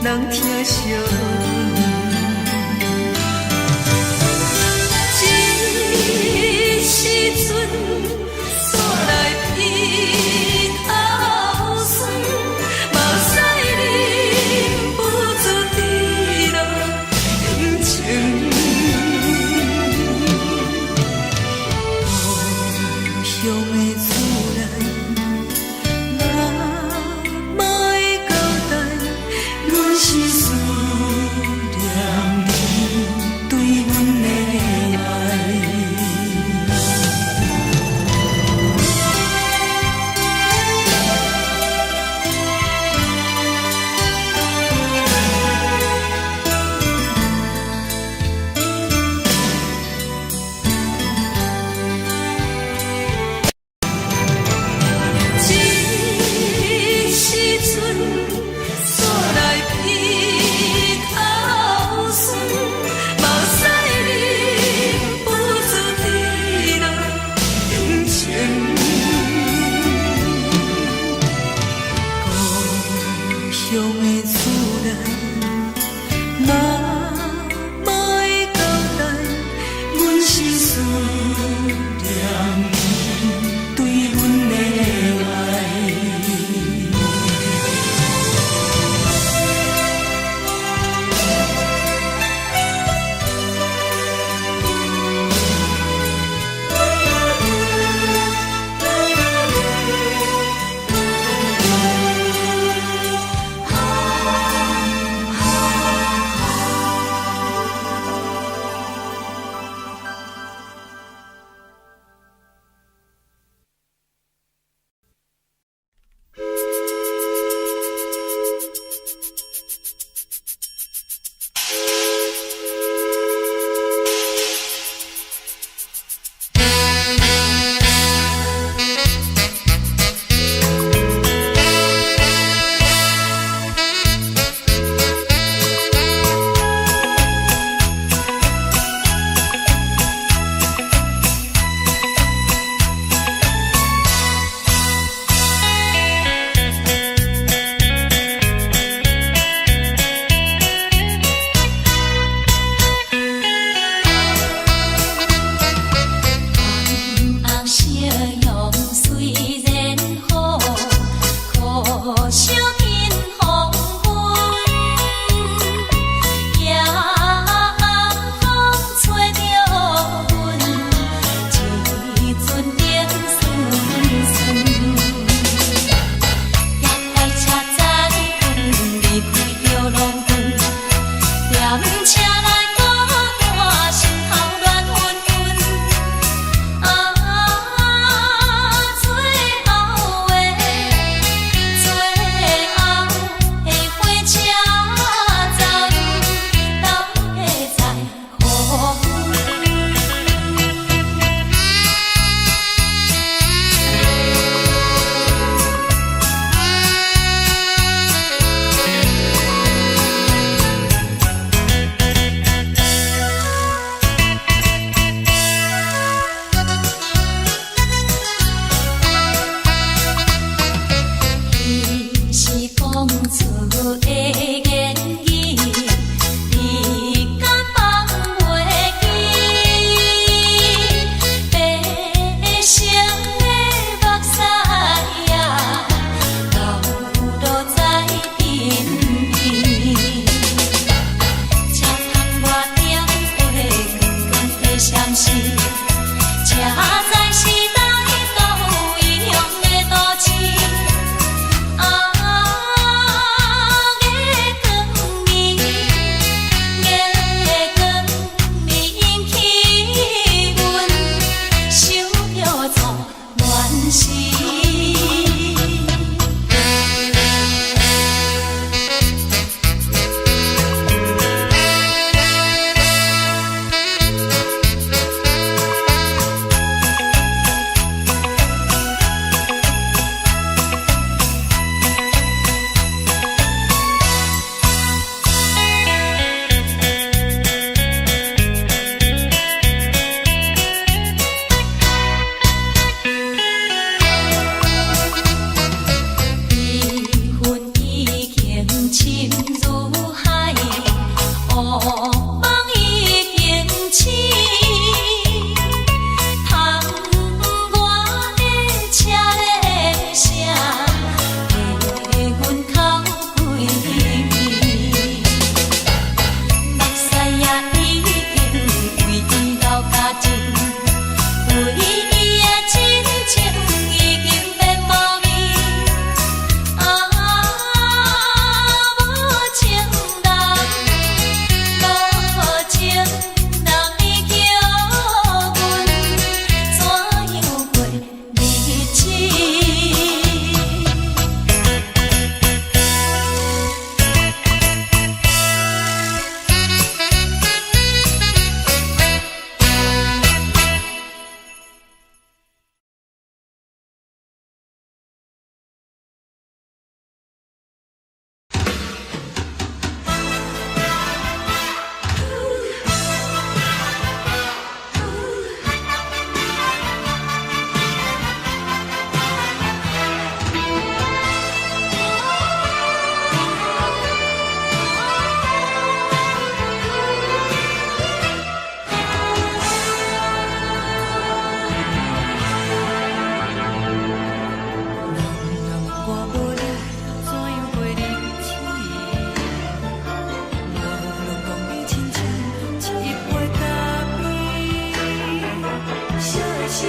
人疼惜。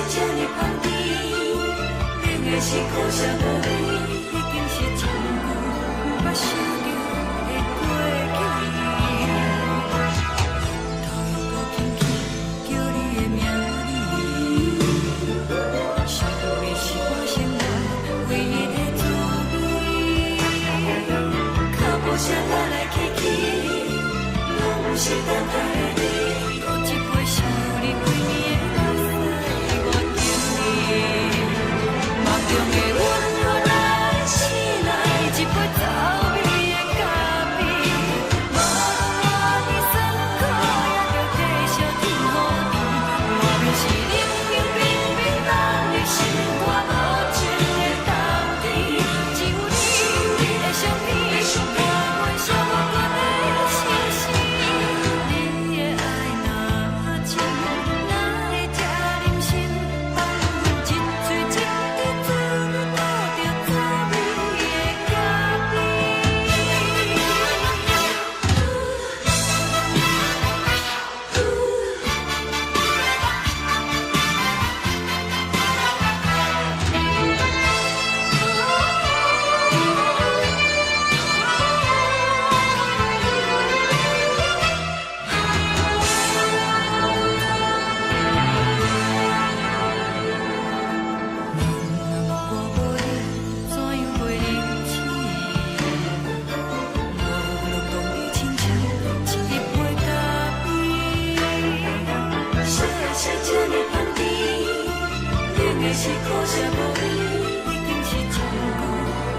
这呢香甜，冷的是苦涩无味，已经是真久捌想着的过去。头又搁轻轻叫你的名字，想你是我生活唯一的滋味。脚步声来来去去，拢是等待的你。搁一杯想你几年的目屎，我敬你。梦中的阮何来醒来，一杯走味的咖啡。无论你酸苦，也着继续甜乎甜。外面是冷冰冰冰冷的心肝，无情的冬天。只有你的相片，我烧我的心事。你的爱若真，哪会这忍心？放阮一嘴一滴珠，倒着滋味的咖啡。我无你，怎样袂忍起？无路当你亲像一杯咖啡，小的是这呢香甜，冷的是苦涩无味，已经是真久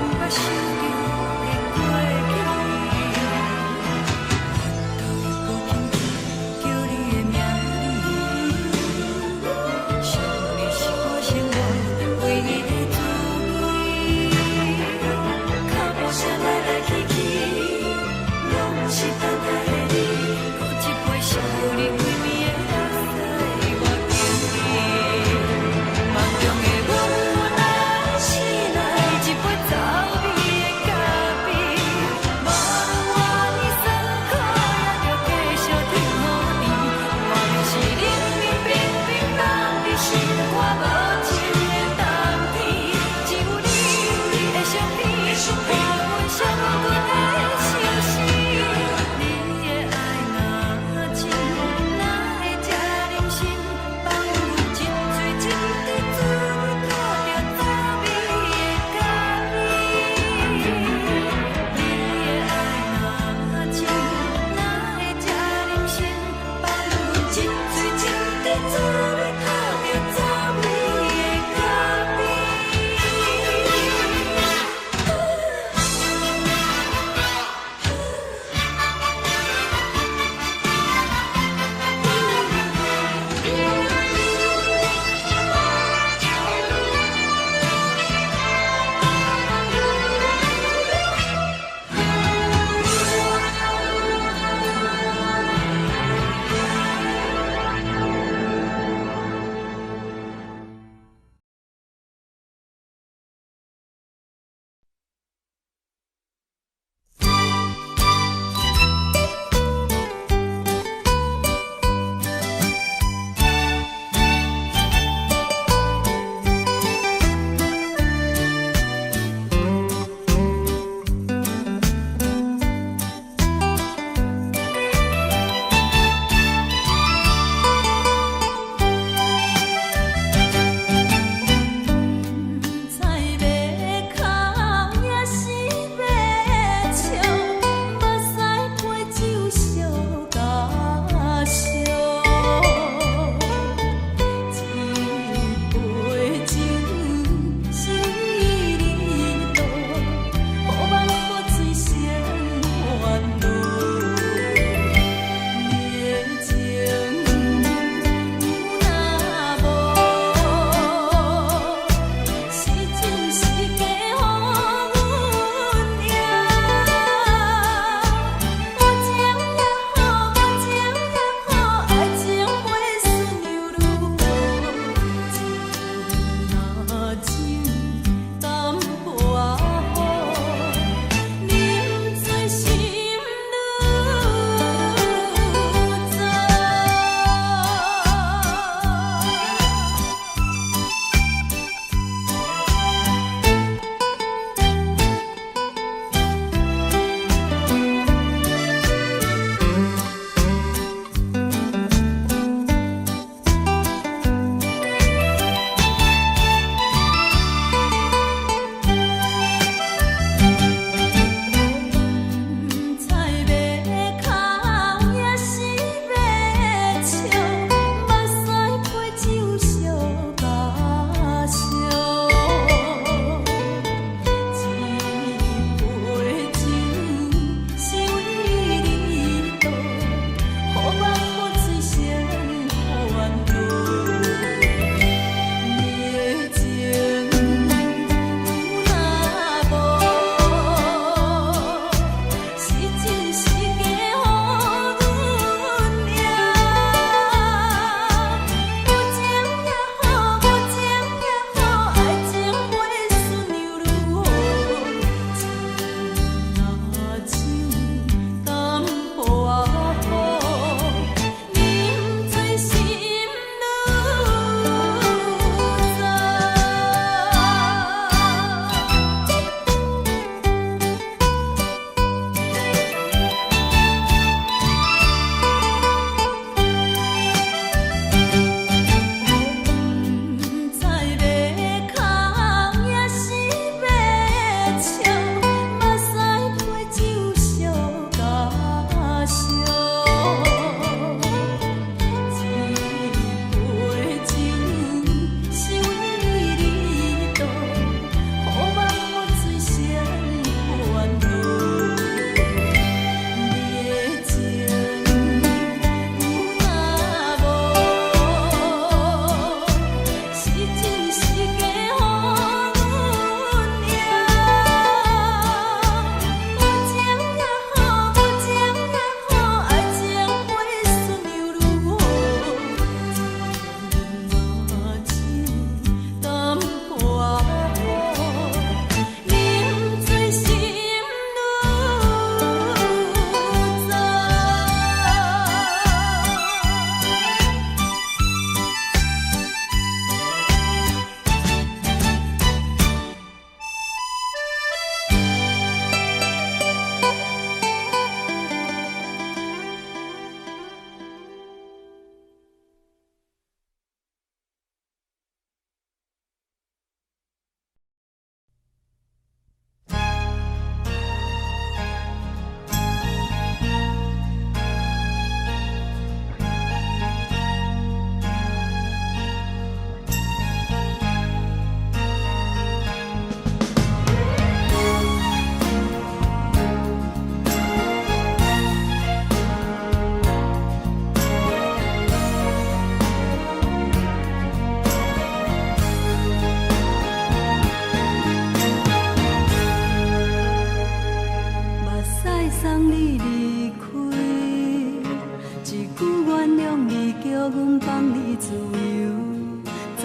捌想着的过去。头又搁轻轻叫你的名字，想你是我生活唯一的滋味。脚步声来来去去，拢是等待的你。搁一杯想你几暝的目屎，我敬你。梦中的阮原来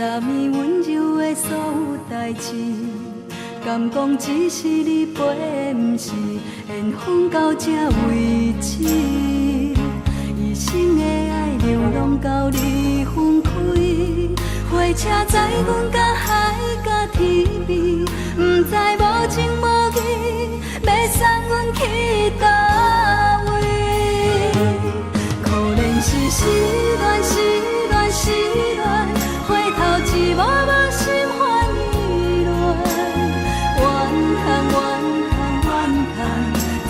昨暝温柔的所有代志，敢讲只是你陪，不是缘分到这为止。一生的爱流浪到你分开，火车载阮甲海甲天边，不知无情无义，要送阮去倒位？可怜是失恋，失恋，失恋，回头一幕幕心烦意乱，怨叹，怨叹，怨叹，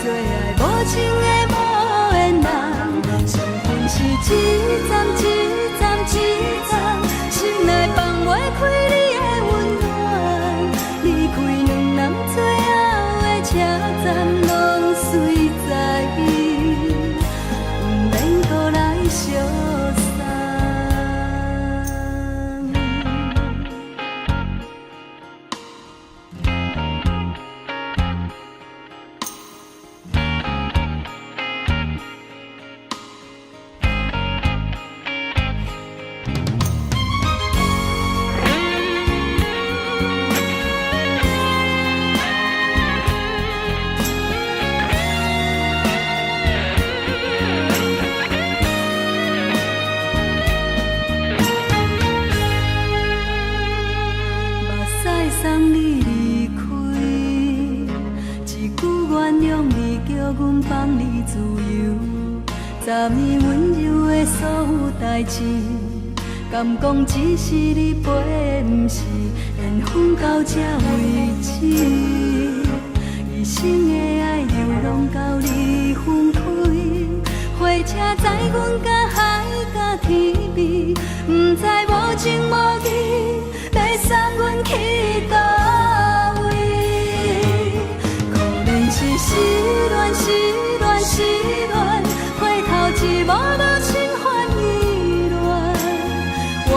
最爱无情的无缘人，伤痕是一站一站一站，心内放袂开你的温暖，离开两人最后的车站，拢随在伊，不免搁来相送。送你离开，一句原谅你，叫阮放你自由。昨暝温柔的所有代志，敢讲只是你陪，不是缘分到这为止。一生的爱流浪到你分开，火车载阮甲海甲天边，不知无情无义，要送阮去倒位？可怜是失恋，失恋，失恋，回头一幕幕心烦意乱，怨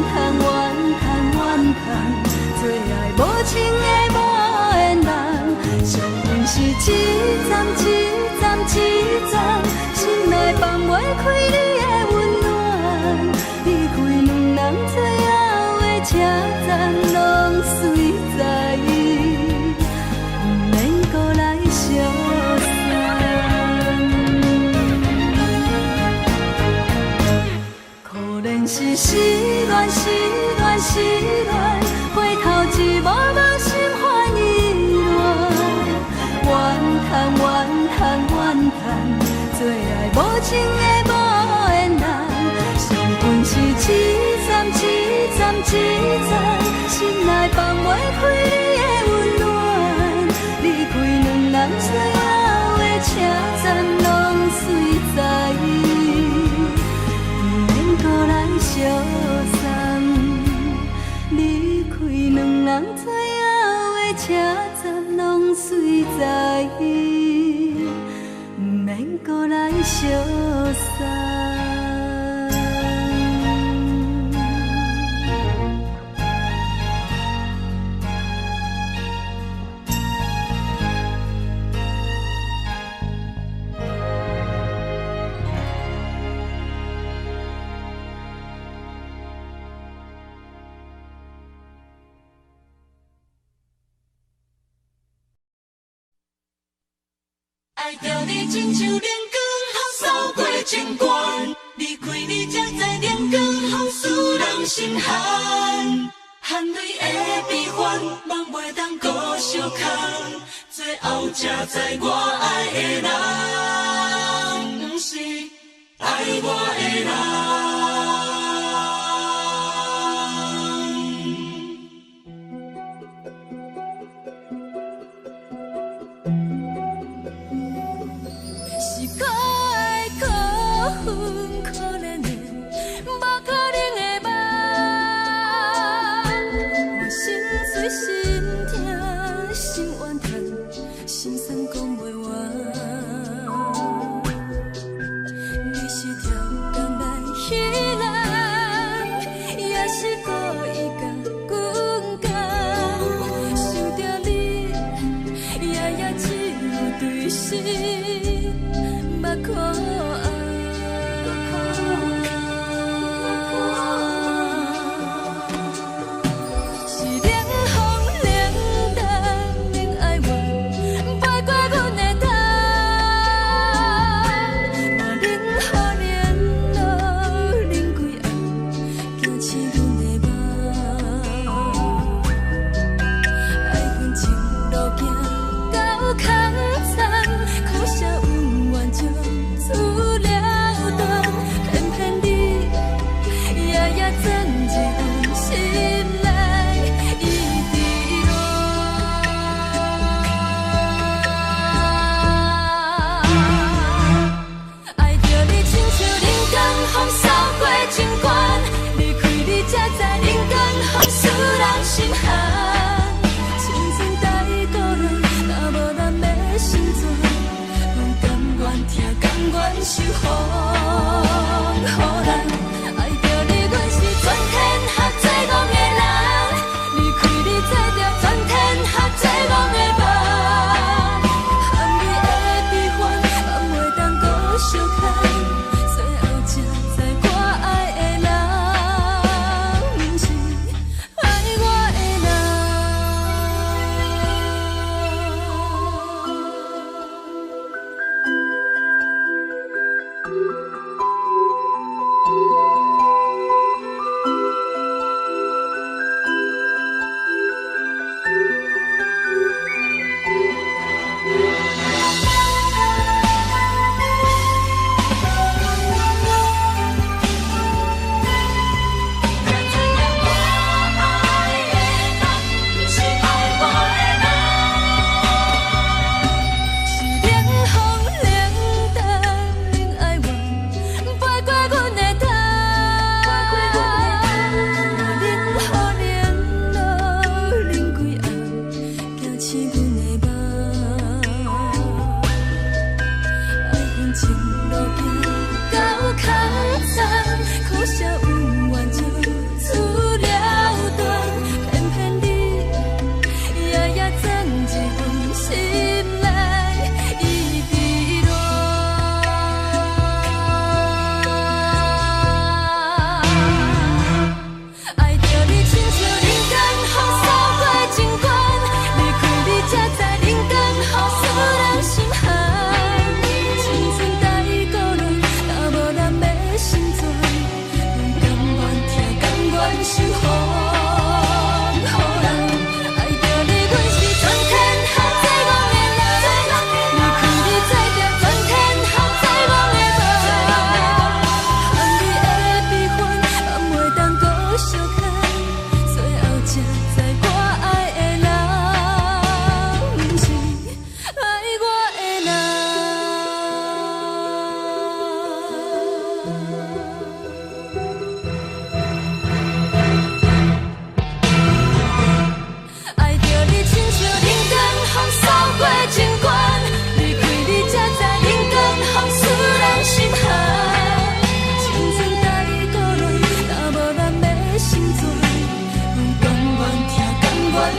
叹，怨叹，怨叹，最爱无情的无缘人，伤痕是一站一站一站，心内放袂开你的温暖，离开两人最后的车站，拢随在伊，不免搁来相送。可怜是失恋，失恋，失恋，回头一幕幕心烦意乱，怨叹，怨叹，怨叹，最爱无情的无缘人，伤痕是一站一站一站，心内放袂开你的温暖，离开两人最后的车站，拢随在伊，不免搁来相送。离开两人最后的车站，拢随在伊，不免搁来相送。爱着你亲像连光雨扫过情关，离开你才知连光雨使人心寒。含泪的悲欢，望袂当搁相牵，最后才知我爱的人，不是爱我的人。是可爱可恨可怜的，无可能的梦。我心碎心痛心怨叹，心酸讲袂完。你是条工来彼。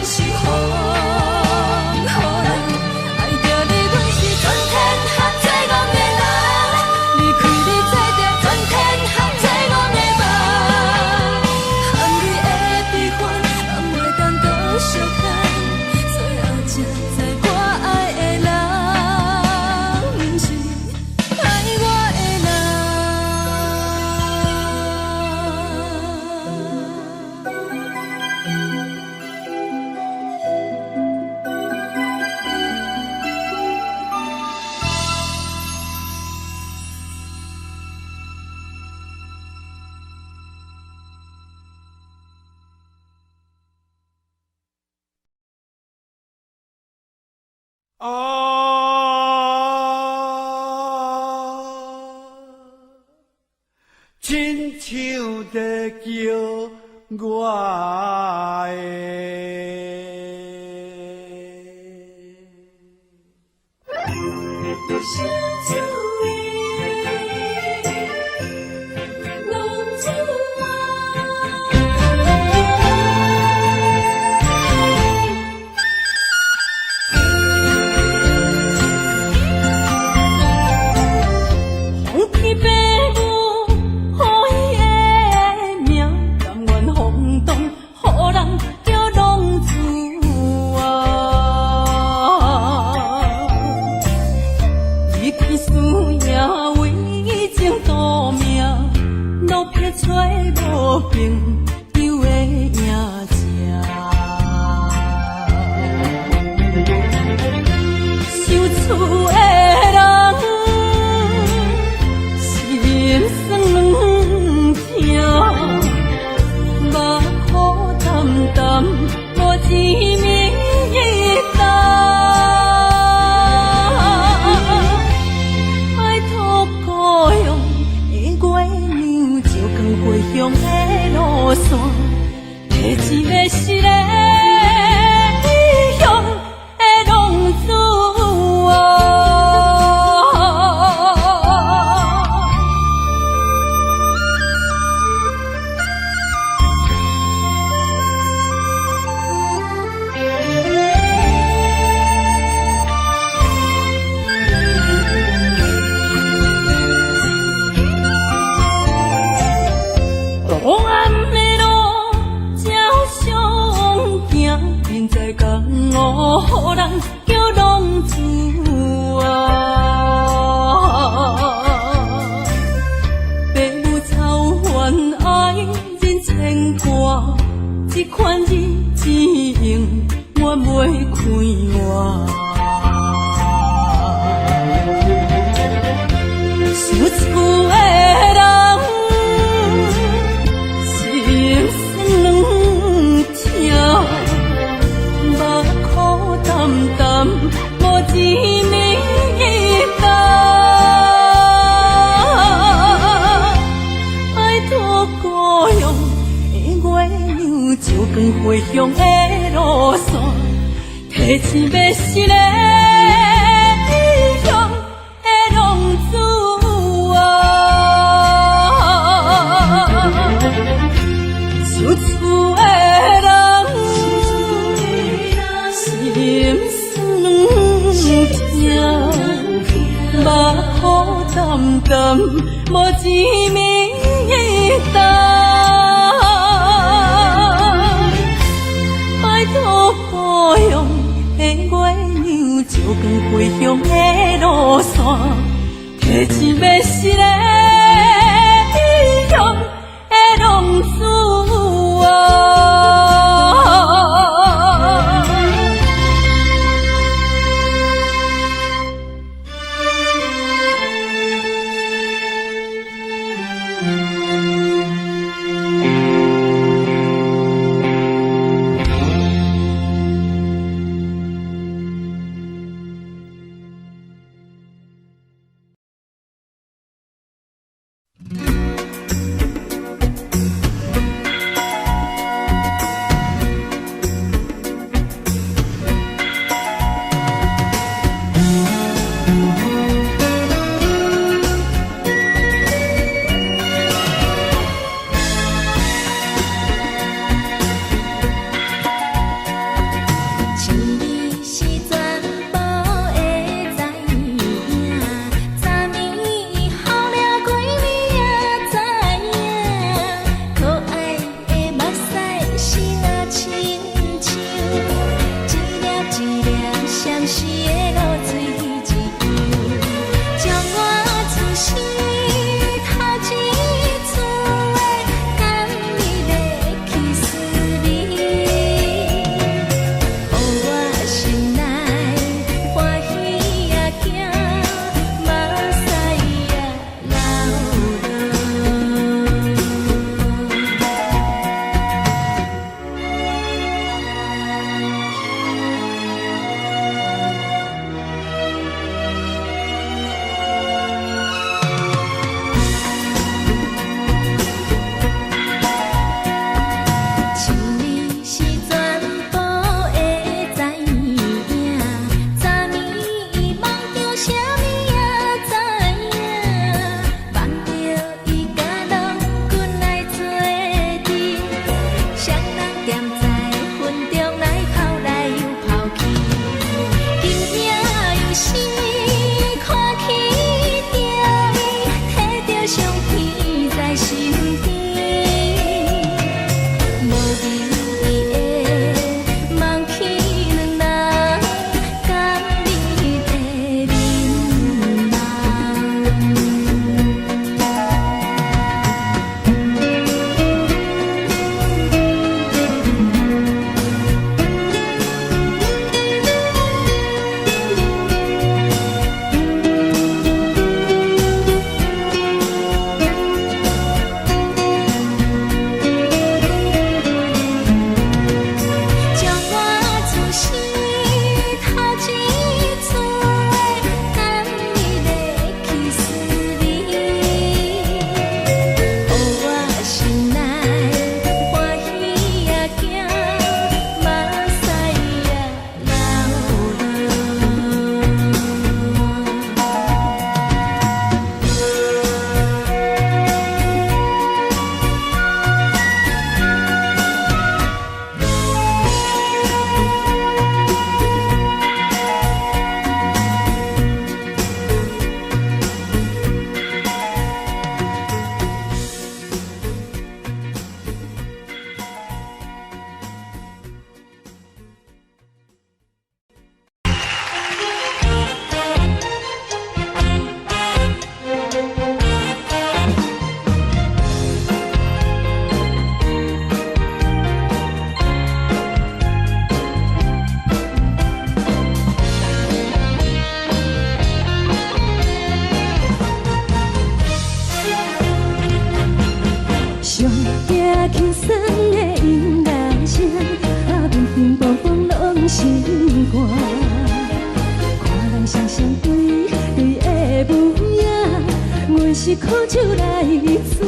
是风，予人爱着你，阮是全天下最戆的人。离开你做着全天下最戆的梦，含泪的悲欢，也袂当搁相牵。最后才知我爱的人，不是爱我的亲像在叫我风天白雾，予伊的名，甘愿轰动，予人叫浪子啊！离去思也为情赌命，路撇找无朋友的影子。受厝的人，心酸软痛，目苦淡淡，无滋味淡。爱托故乡的月娘，照光回乡的路线，提一个失个异乡的浪子啊！黑暗的路，照常行，人在江湖，予人叫浪子啊！父母操怨爱人牵挂，这款日子用我袂开换。受厝的人，心酸软痛，目苦淡淡，无滋味淡。爱托故乡的月娘，照光回乡的路线，提一个失个异乡的浪子啊！受厝的人，心酸痛，目苦淡淡，无滋味淡。爱托故乡的月娘，照光回乡的路线，提一个失个是苦酒来作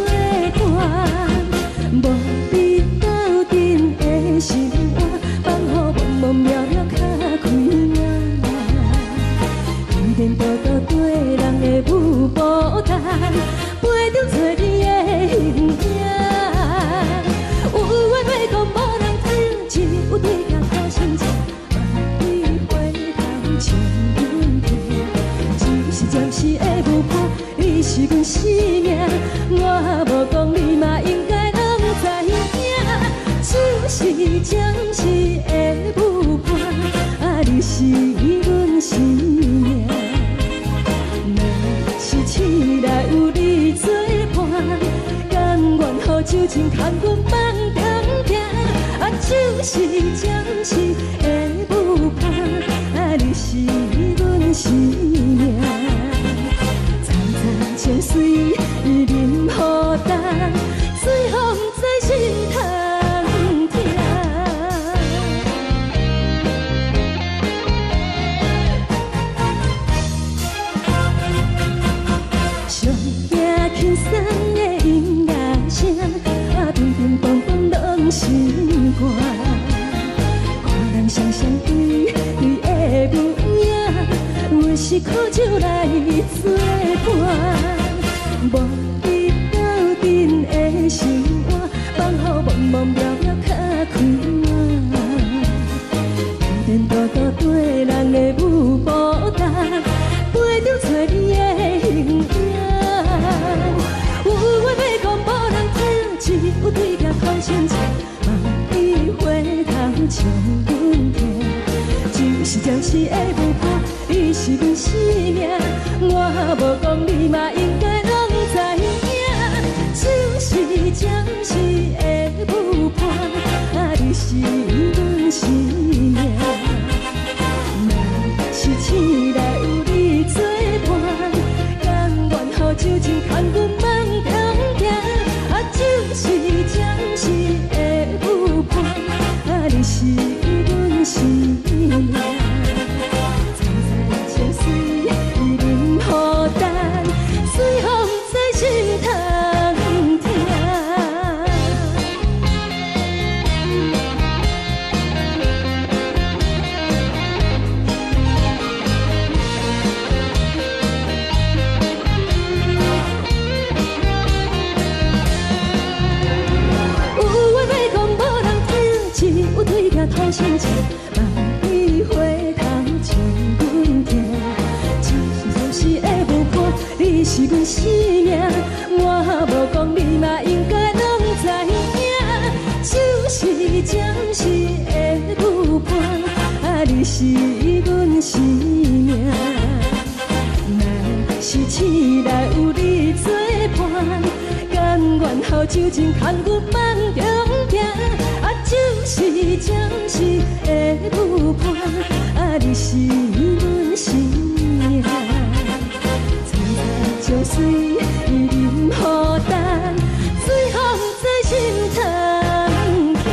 伴，无你斗阵的生活，放予茫茫渺渺较开眼。一颠倒倒对人的舞步弹，陪着做你的形影。有话要讲无人听，有对镜讨心情，万里回头将阮听。就是暂时的舞伴，你是阮生命，我无讲你嘛应该拢知影。就是暂时的舞伴，你是阮生命。若是醒来有你作伴，甘愿予酒精牵阮梦中行。就是暂时的舞伴，你是阮生命。层层情水任何担，随风在心头听。上惊轻松的音乐声，乒乒乓乓拢心肝。看人双双对对的舞影，阮是苦酒来作伴，无你斗阵的生活，放予茫茫渺渺较开眼。一颠倒倒对人的舞步弹，陪着做你的形影。有话要讲无人听，只有对镜看心情，万里回头将阮听。就是暂时的舞伴，你是阮生命，我无讲你嘛应该拢知影。就是暂时的舞伴，你是阮生命。若是醒来有你作伴，甘愿予酒精牵阮梦中行。就是暂时的舞伴，你是阮生命。层层情水任何担，随风在心头听。有对镜讨心情，万里回头将阮听。就是暂时的舞伴，你是阮生命，我无讲你嘛应该拢知影。就是暂时的舞伴，你是阮生命。若是醒来有你作伴，甘愿予酒精牵阮梦中行。就是暂时的舞伴，你是阮生命。层层情水任何担，随风在心头听。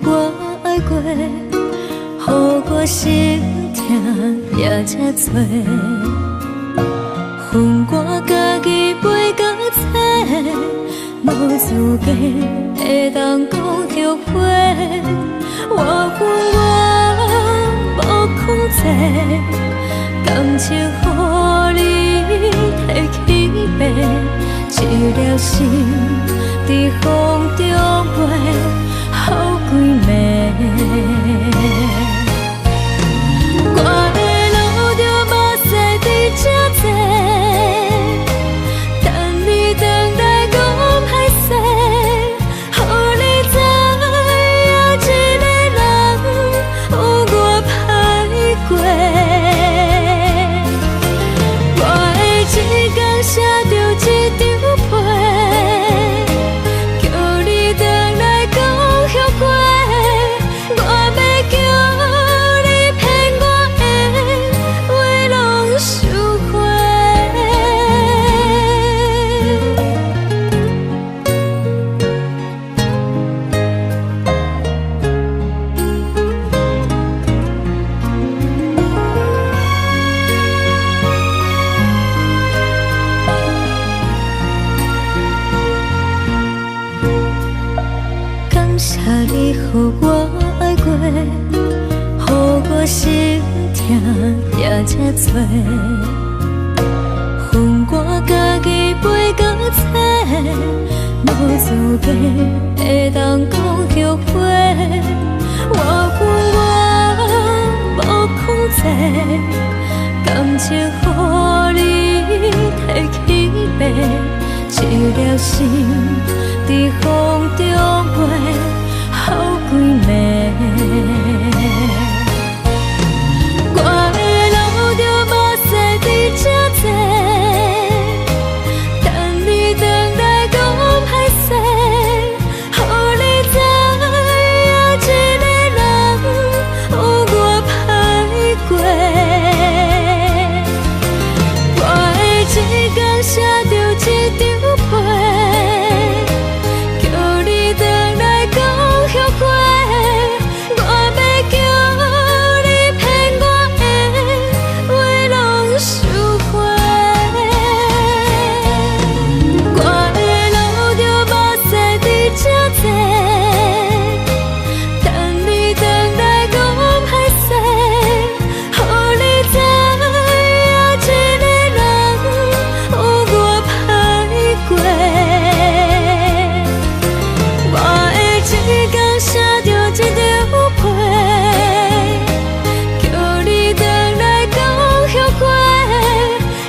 我爱过，予我心痛也这多。恨我家己飞到切，无资格会当讲后悔。我恨我无控制，感情予你提起白，一粒心在风中飞，好几暝。我的路着目屎在这多，等你回来讲歹势，予你知影一个人有我歹过。我的一天写着一张被，叫你回来讲后悔。我要叫你骗我的话拢收回。感谢你予我爱过，予我心痛也这多。恨我家己飞到切，无资格会当讲后悔。我恨我无控制，感情予你提起白，一粒心在风中飞，好几暝。我的路着目屎在这多，等你回来讲歹势，予你知影一个人有我歹过。我的一天写着一张被，叫你回来讲后悔。我要叫你骗我的话拢收回。我的路着目屎在这多，等你回来讲歹势，予你知影一个人有我歹过。我的一天写着一张被，叫你回来讲后悔。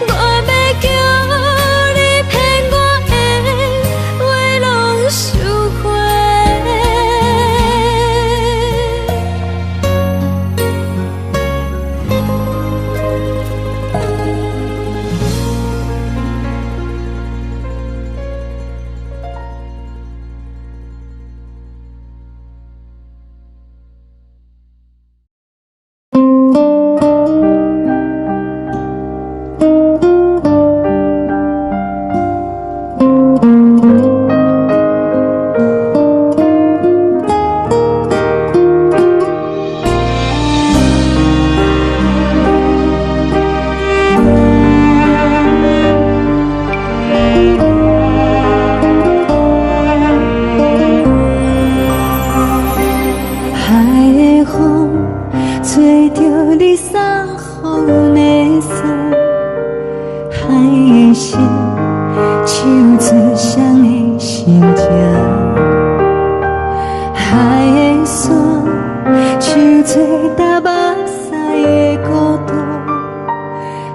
我要叫你骗我的话拢收回。海的风吹着你送予的伞，海的心唱出双的心情，海的山唱出打目屎的孤独，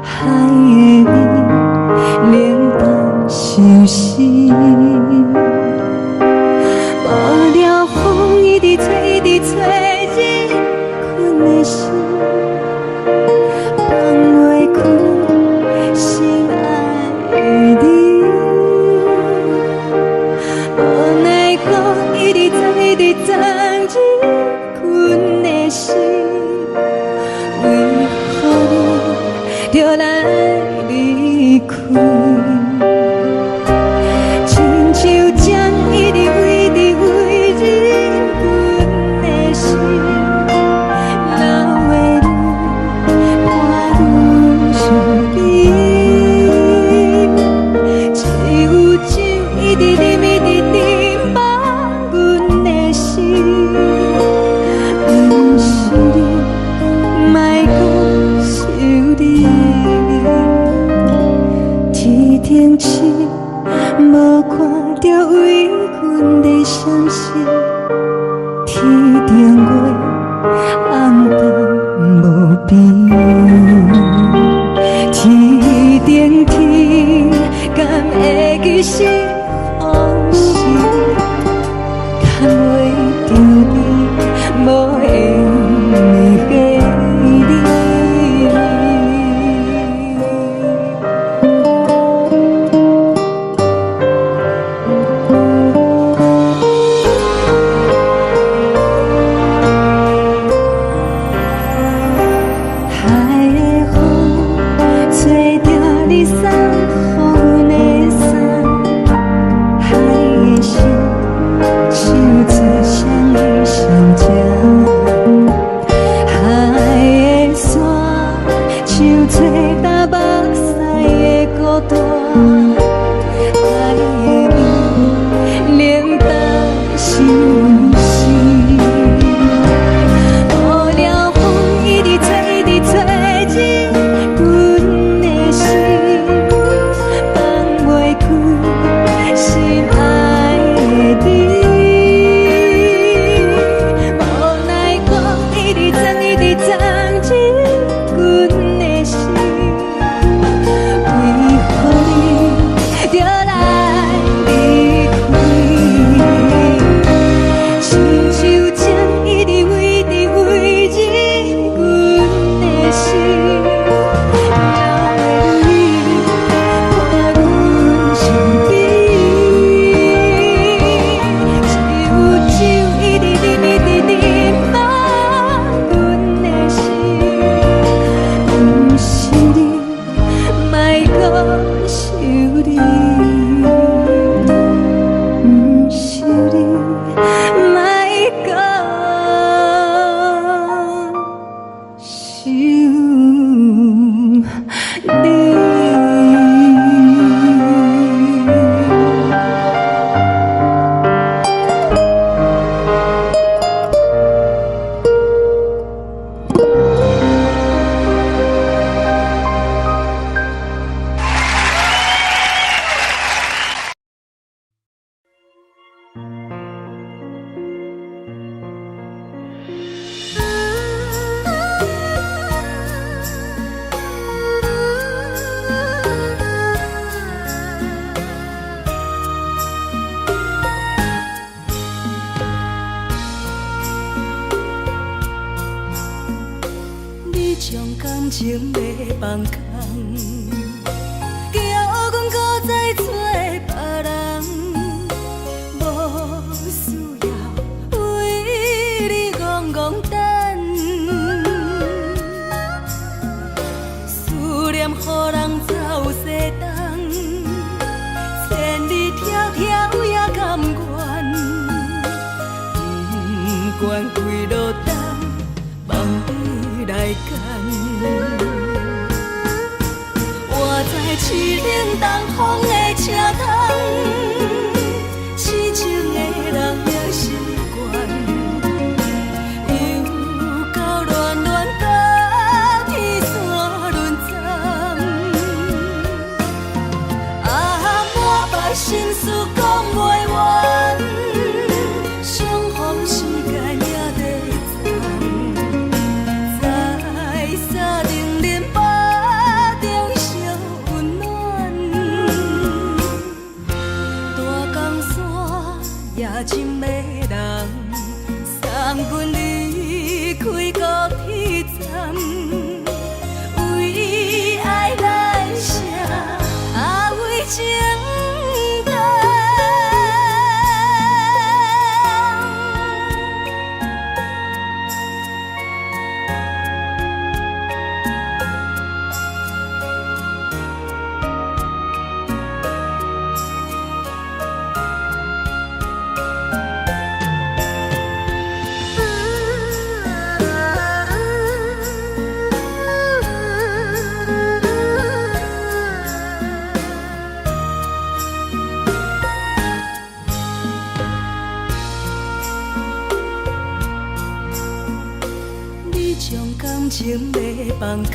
海的你冷淡伤心。无聊风一直吹，一直吹，日困的心放袂开，心爱的你。无将感情要放空，叫阮搁再找别人，无需要为你戆戆等。思念予人走西东，千里迢迢也甘愿，不管几落冬，梦你来牵。我在凄冷东风的车窗，痴情的人也习惯，又到恋恋甲天山论丛。啊，满腹心事讲袂完，相逢时间也在藏，在沙定林巴中烧温暖。大江山夜深的人，送阮离开高铁站，为爱来写为情动。你将感情要放空，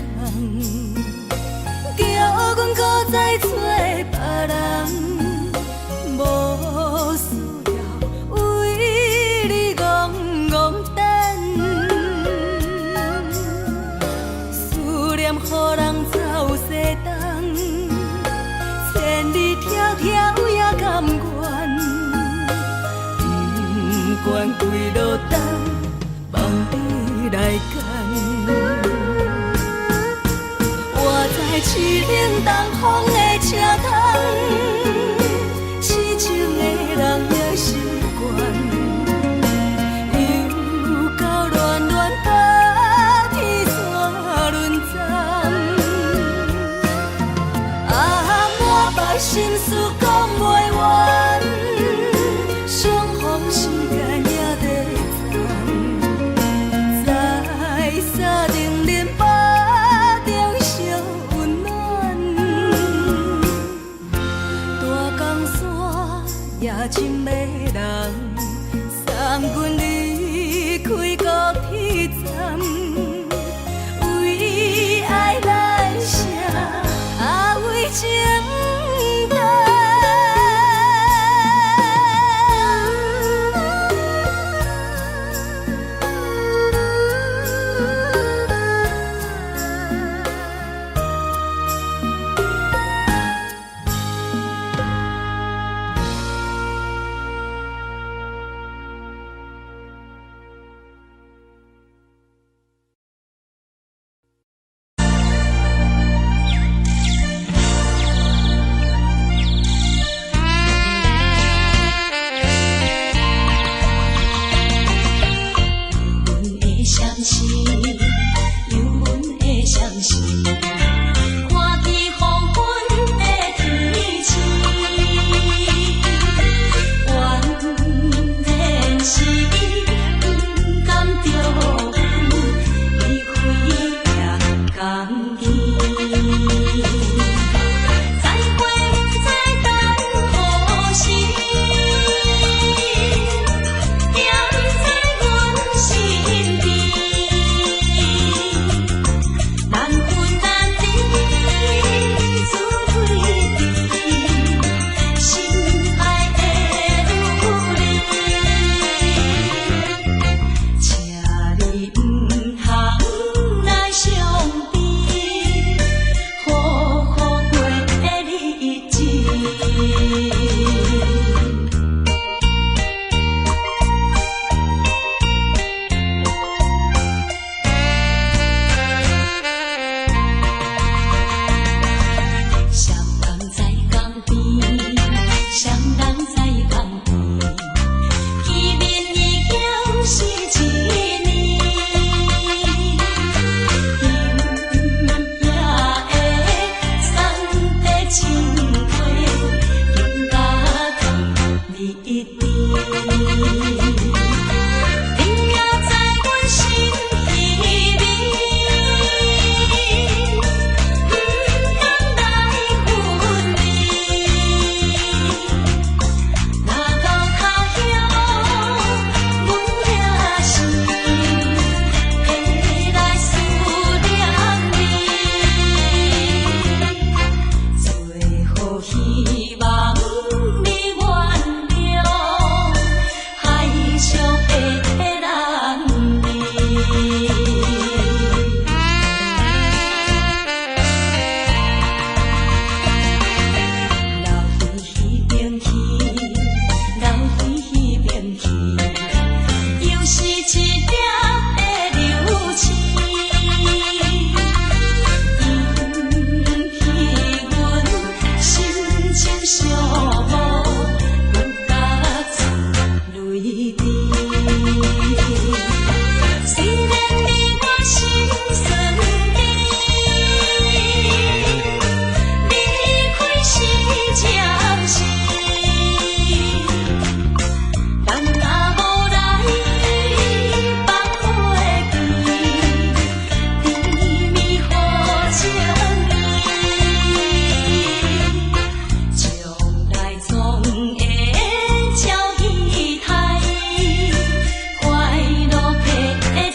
叫阮搁再找别人，无需要为你戆戆等。思念予人走西东，千里迢迢也甘愿，不管几落冬，梦你来牵。我在凄冷东风的车窗，痴情的人也习惯，又到恋恋甲天山论丛。啊，满腹心事讲袂完，相逢时间也在藏，在沙定林巴中烧温暖。大江山夜深的人，送阮离开高铁站，为爱来写为情。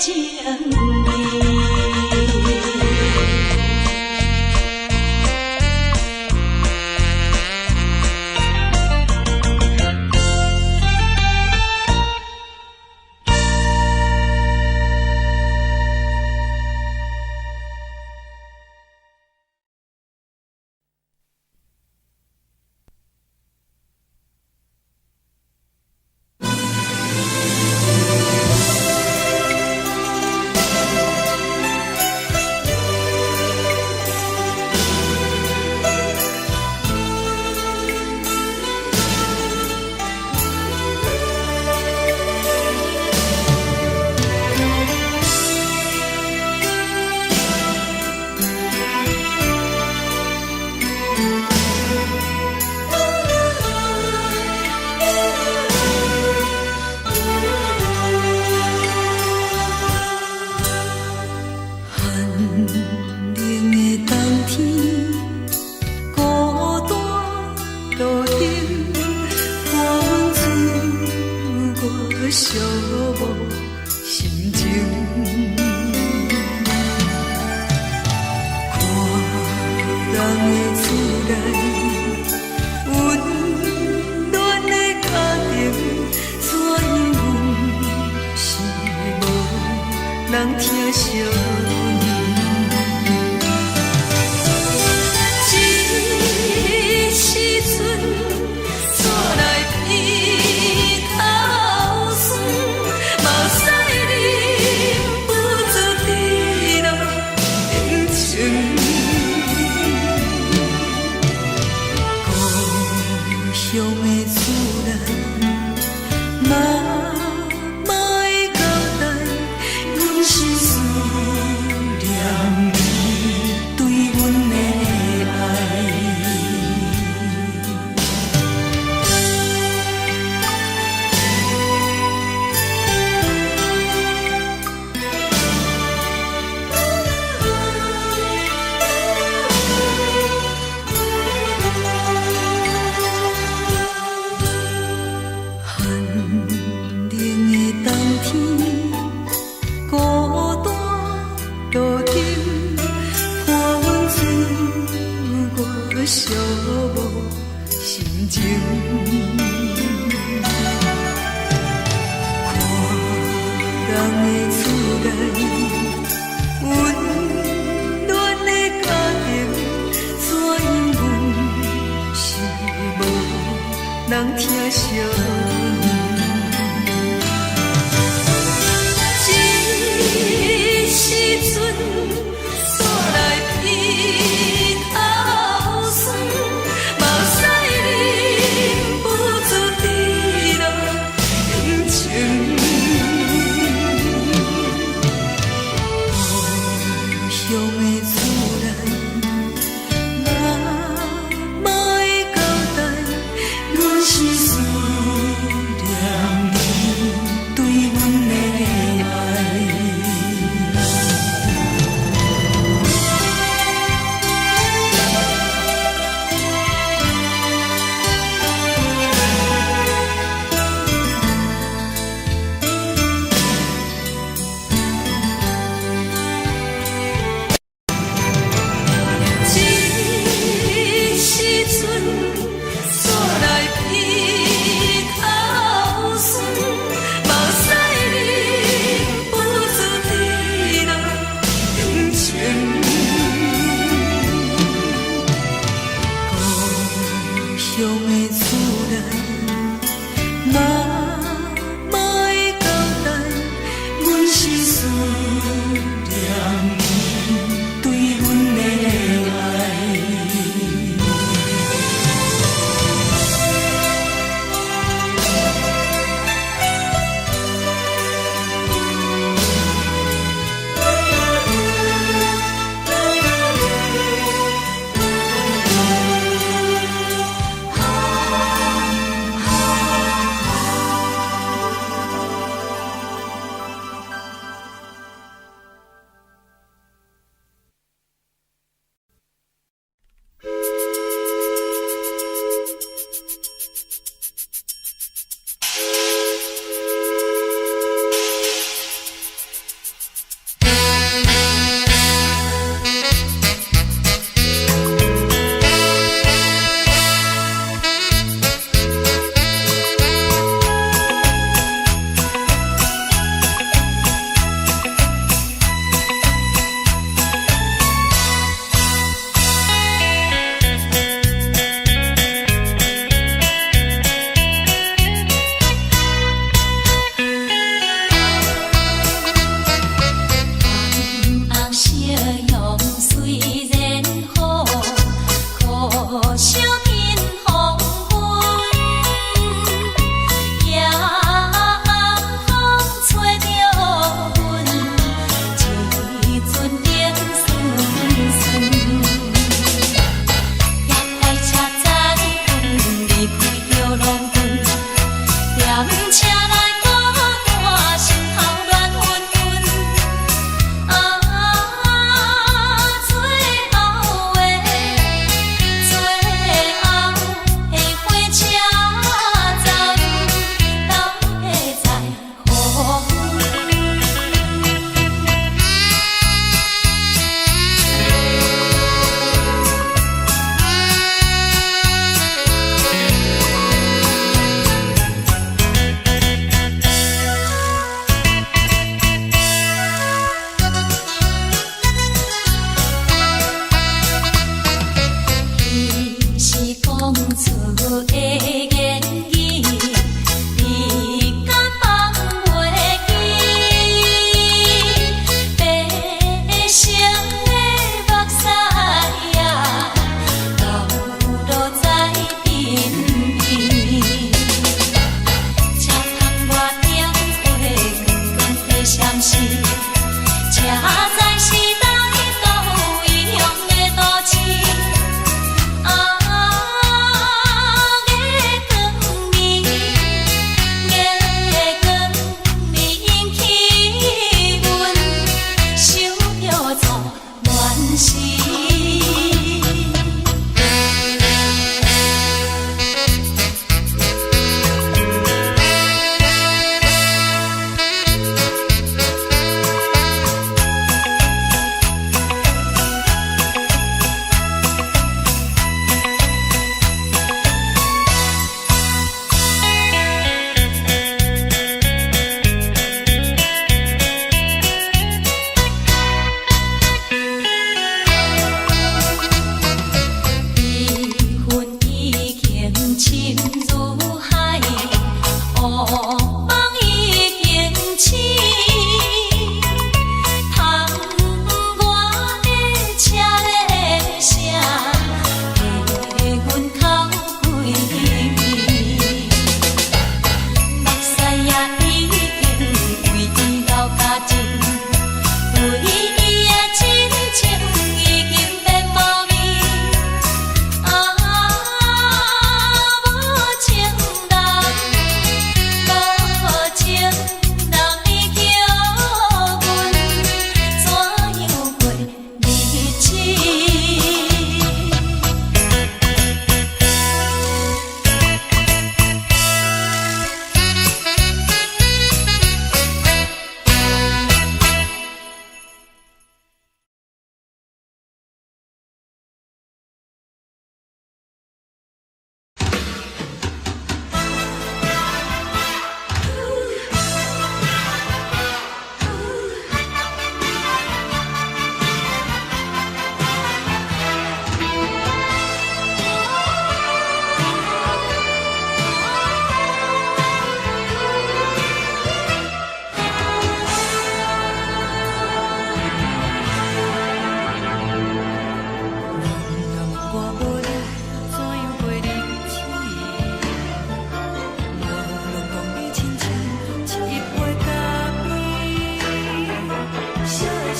情意。寂寞心情，看人的厝内温暖的家庭，怎样是无人疼惜。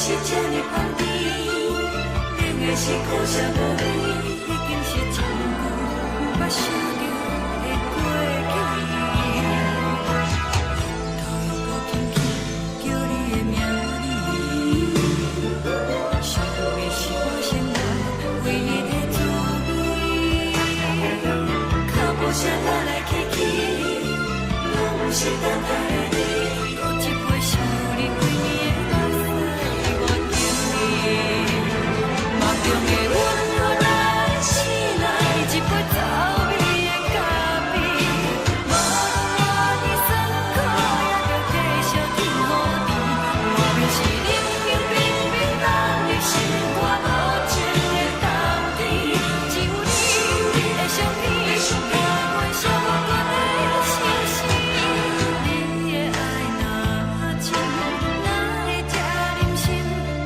是这呢香甜，冷的是苦涩无味，已经是真久捌想着的过去。头又搁轻轻叫你的名字，想的是我生活唯一的滋味。脚步声来来去去，拢不是等待的你，搁一杯想你几年的目屎，我敬你。梦中的阮何来醒来，一杯走味的咖啡，无论你酸苦，也着继续甜予甜。莫名是冷冰冰冰冷入心肝，无情的冬天，只有你的相片，加阮烧我过的心事。你的爱若真，哪会这忍心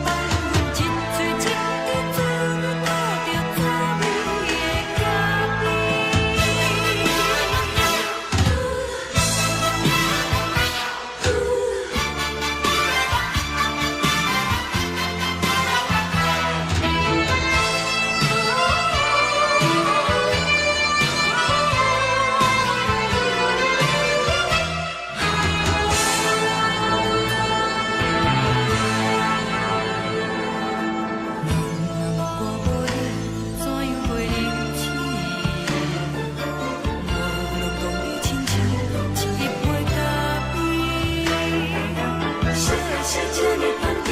放阮一嘴一滴珠，倒着滋味的咖我无你，怎样袂忍气？无论讲你亲像一杯咖啡，烧的是这呢香甜，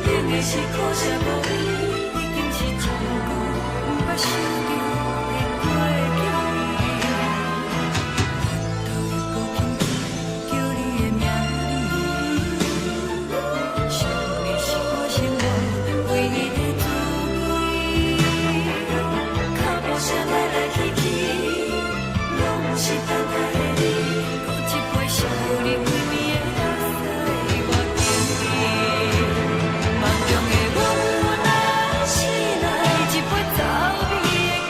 冷的是苦涩无味，已经是真久捌想着的过去。头又搁轻轻叫你的名字，想的是我生活唯一的滋味。脚步声来来去去，拢不是等待的你，搁一杯想你几暝的目屎，我敬你。梦中的阮，我来醒来，一杯走味的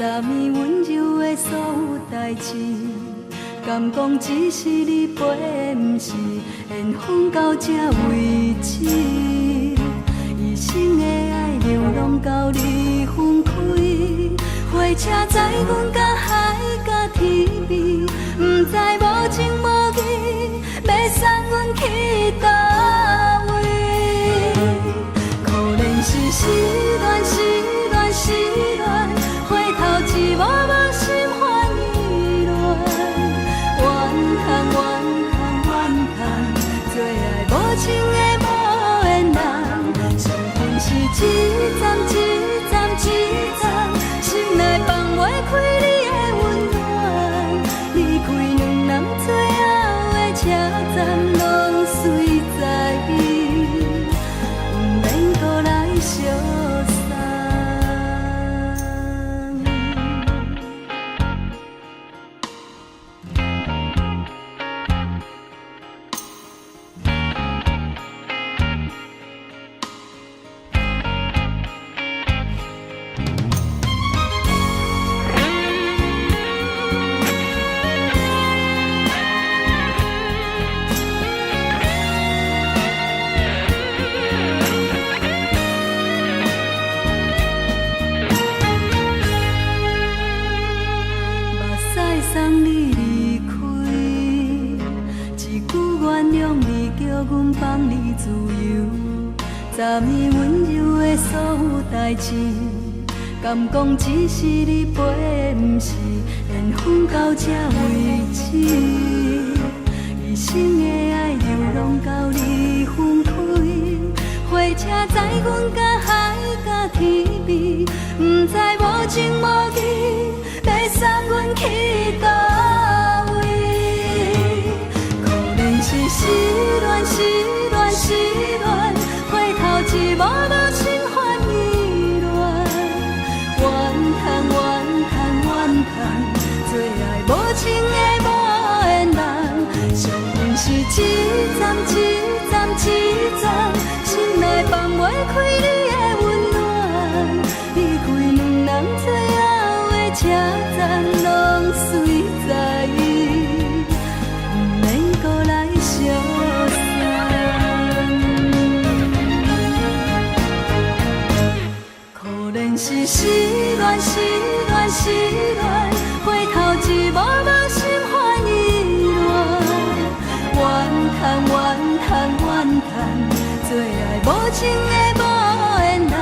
昨暝温柔的所有代志，敢讲只是你陪，不是缘分到这为止。一生的爱流浪到你分开，火车载阮到海甲天边，不知无情无义，要送阮去倒位？可怜是失恋，失恋，失恋，回头一幕幕心烦意乱，怨叹，怨叹，怨叹，最爱无情的无缘人，伤痕是一站一站一站，心内放袂开你的温暖，离开两人最后的车站，拢随在伊，不免搁来相送。送你离开，一句原谅你，叫阮放你自由。昨暝温柔的所有代志，敢讲只是你陪，不是缘分到这为止。一生的爱流浪到你分开，火车载阮到海甲天边，不知无情无义，要送阮去倒位？可怜是失恋，失恋，失恋，回头一幕幕心烦意乱，怨叹，怨叹，怨叹，最爱无情的无缘人，伤痕是一站一站一站，心内放袂开你的温暖，离开两人最后的车站，拢随在伊，不免搁来相送。可怜是失恋，失恋，失恋，回头一幕幕心烦意乱，怨叹，怨叹，怨叹，最爱无情的无缘人，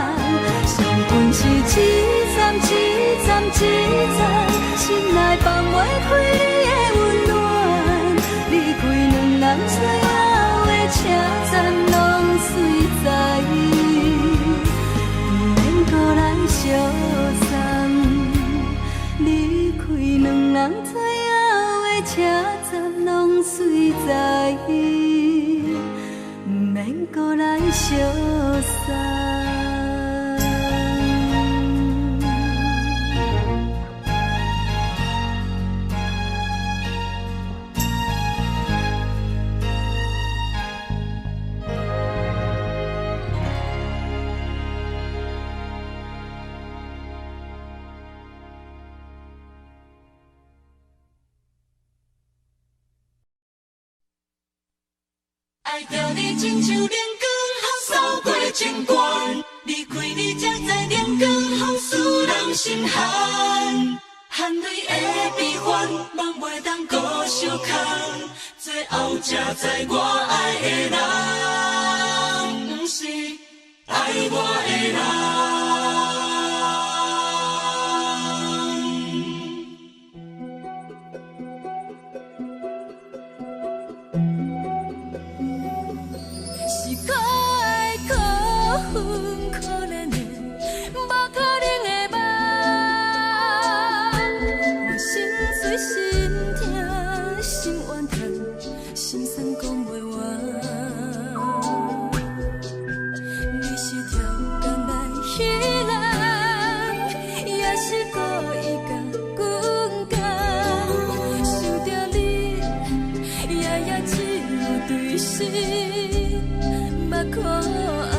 伤痕是一站一站一站，心内放袂开你的温暖，离开两人最后的车站，拢随在伊，不免搁来相送。离开两人最后的车站，拢随在伊，不免搁来相送。爱着你亲像阳光扫过情关，离开你才知阳光风使人心寒。含泪的悲欢，望袂当搁相牵，最后才知我爱的人，不是爱我的人。可怜的，无可能的梦，我心碎心痛心怨叹，心酸讲袂完。你是条工来彼人，也是故意甲阮讲，想着你，夜夜只有对视，目看爱。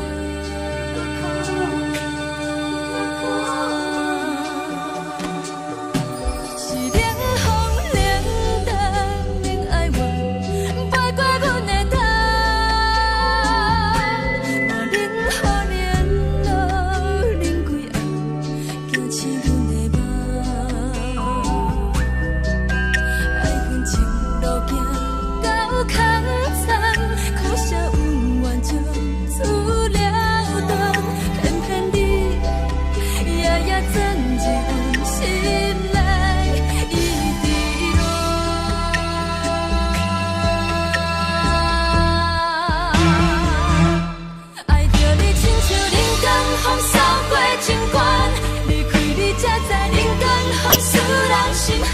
人心寒。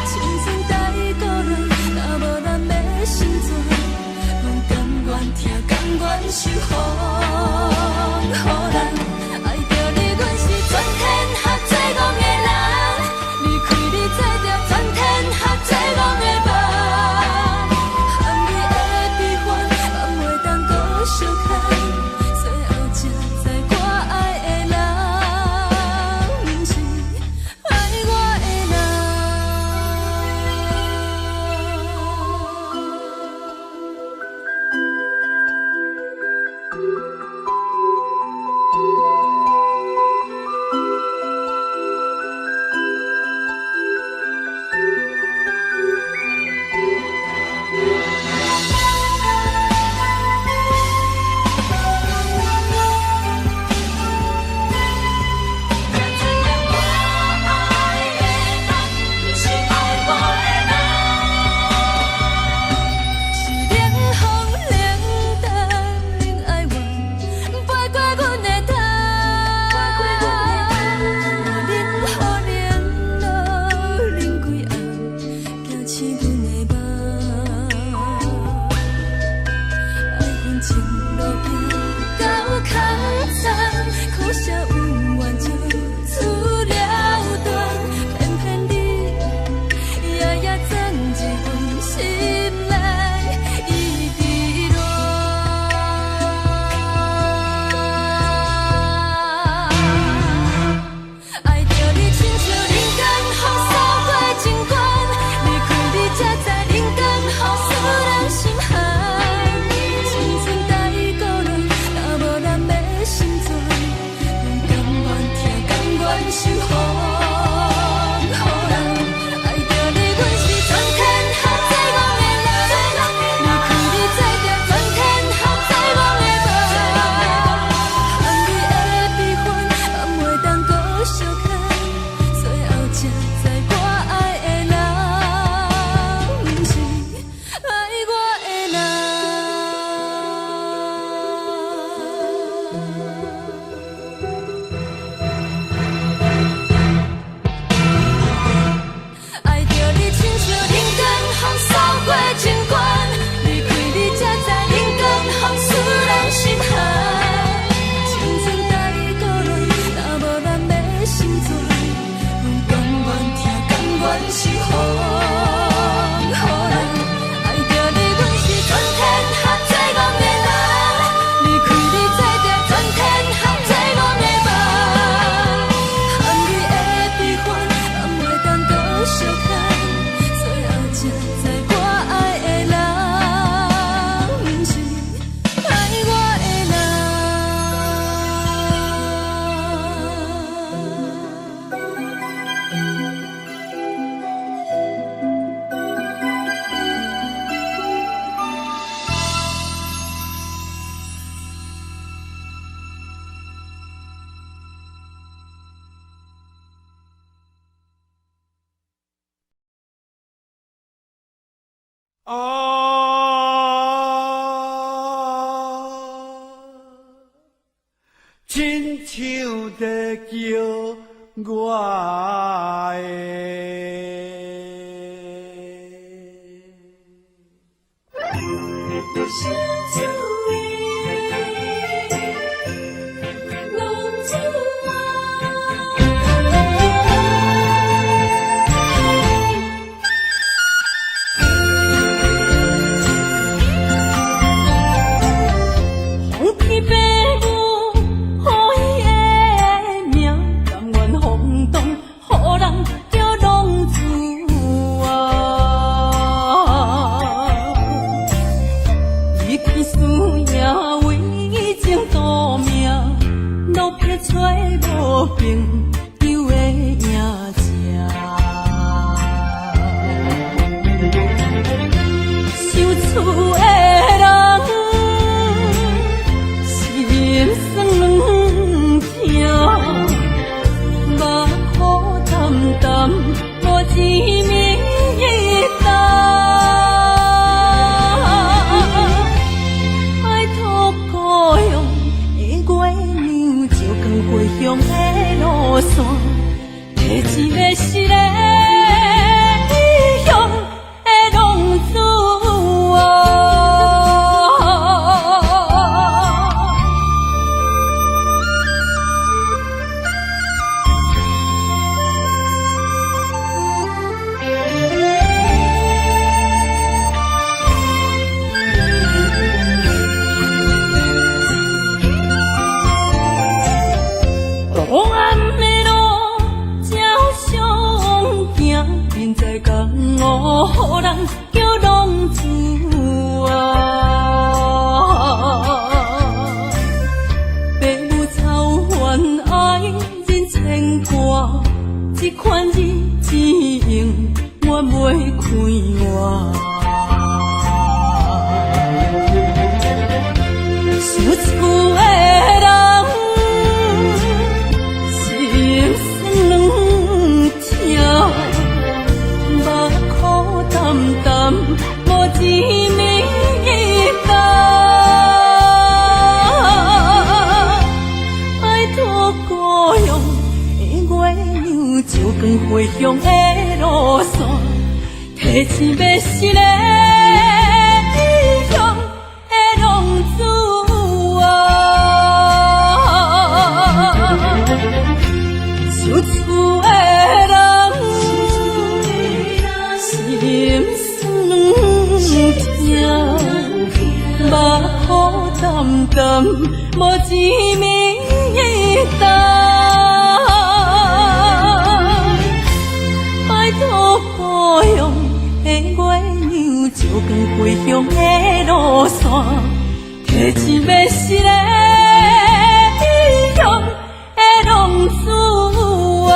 青春带过来，若无咱要成全，拢甘愿听，甘愿受风雨人。爱着你，阮是全天下最戆的人，离开你才着全天下最戆的梦。含你的悲欢，嘛袂当搁相牵，最后才知我爱的人，毋是爱我的人。亲像在叫我予人叫浪子啊！父母操烦爱人牵挂，这款日子用我袂开活。想厝的人心酸两条，目苦淡淡无滋味干。拜托故乡的月亮，照光回乡的路线，提醒要是个异乡的浪子。想厝的人，心酸两条，目苦淡淡，无滋味干。拜托故乡的月亮，照光回乡的路线，提醒要是个异乡的浪子啊！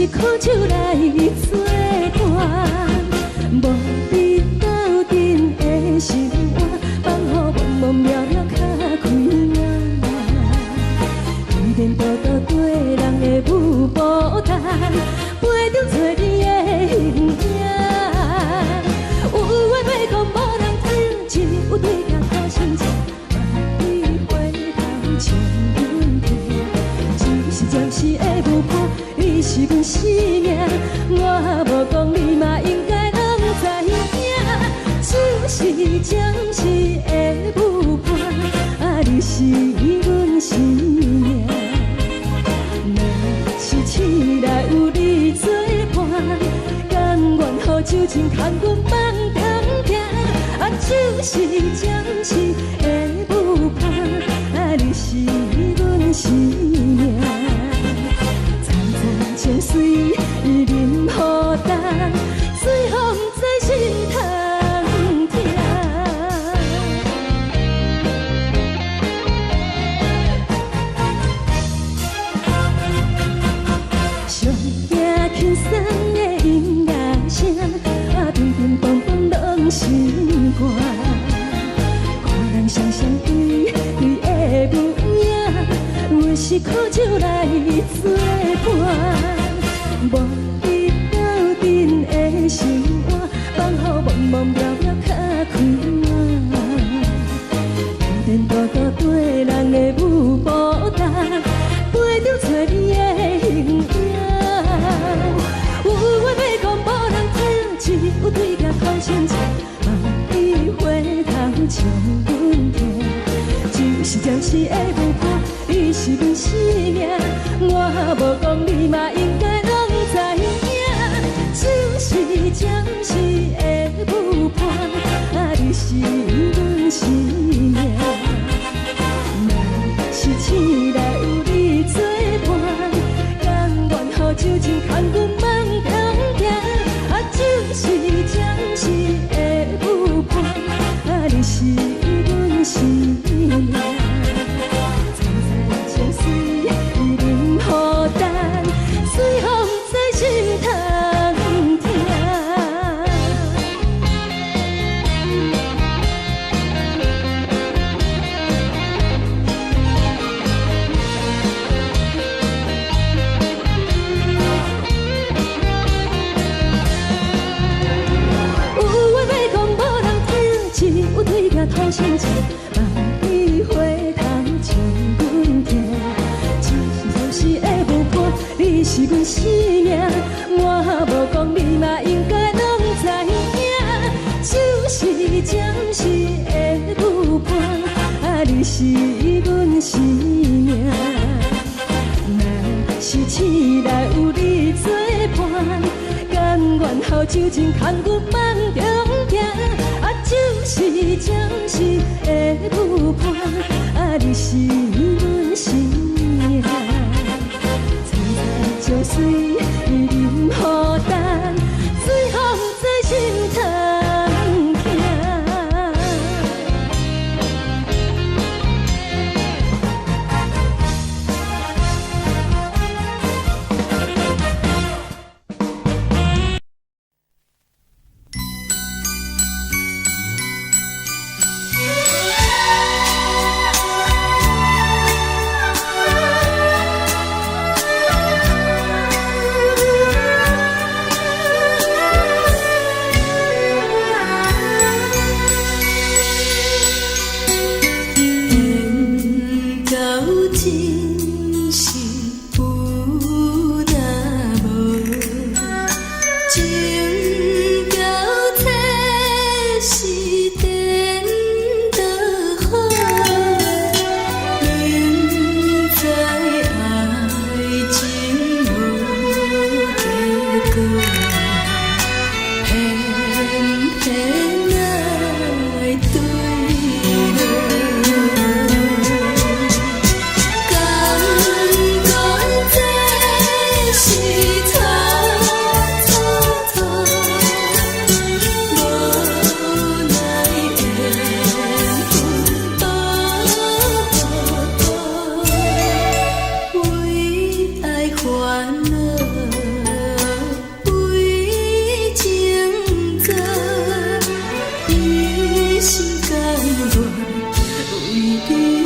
是苦酒来作伴，无你斗阵的生活，放予茫茫渺渺较快乐。一颠倒倒对人的舞步弹，陪着做你的形影。有话要讲无人听，只有对镜讨心情，万里回头将阮听。只是暂时的舞伴，你是阮生命，我无讲你嘛应该拢知影。只是暂时的舞伴，你是阮生命。若是醒来有你作伴，甘愿予酒精牵阮放通行。就是暂时的舞伴，你是阮生命。层层情水任何等，随风在心通听。上惊轻松的音乐声，乒乒乓乓拢心肝。看人双双对对的舞影，有时苦酒来作伴。无你斗阵的生活，放予茫茫渺渺较快乐。一颠倒倒对人的舞步弹，陪着做你的形影。有话要讲无人听，只有对镜讨心情，万里回头将阮听。只是暂时的舞伴，你是阮生命，我无讲你嘛应该拢知影。就是暂时的舞伴，你是阮生命。若是醒来有你作伴，甘愿予酒精牵阮放通行。就是暂时的舞伴，你是阮生命。层层情水任何等，随风在心通听。有话要讲无人听，只有对镜讨心情，万里回头将阮听。只是暂时的舞伴，你是阮生命，我无讲你嘛应该拢知影。就是暂时的舞伴，你是阮生命。若是醒来有你作伴，甘愿予酒精牵阮放中行。就是暂时的舞伴，你是阮生命。层层情水任何等，随风在心通听。心甘愿为你错。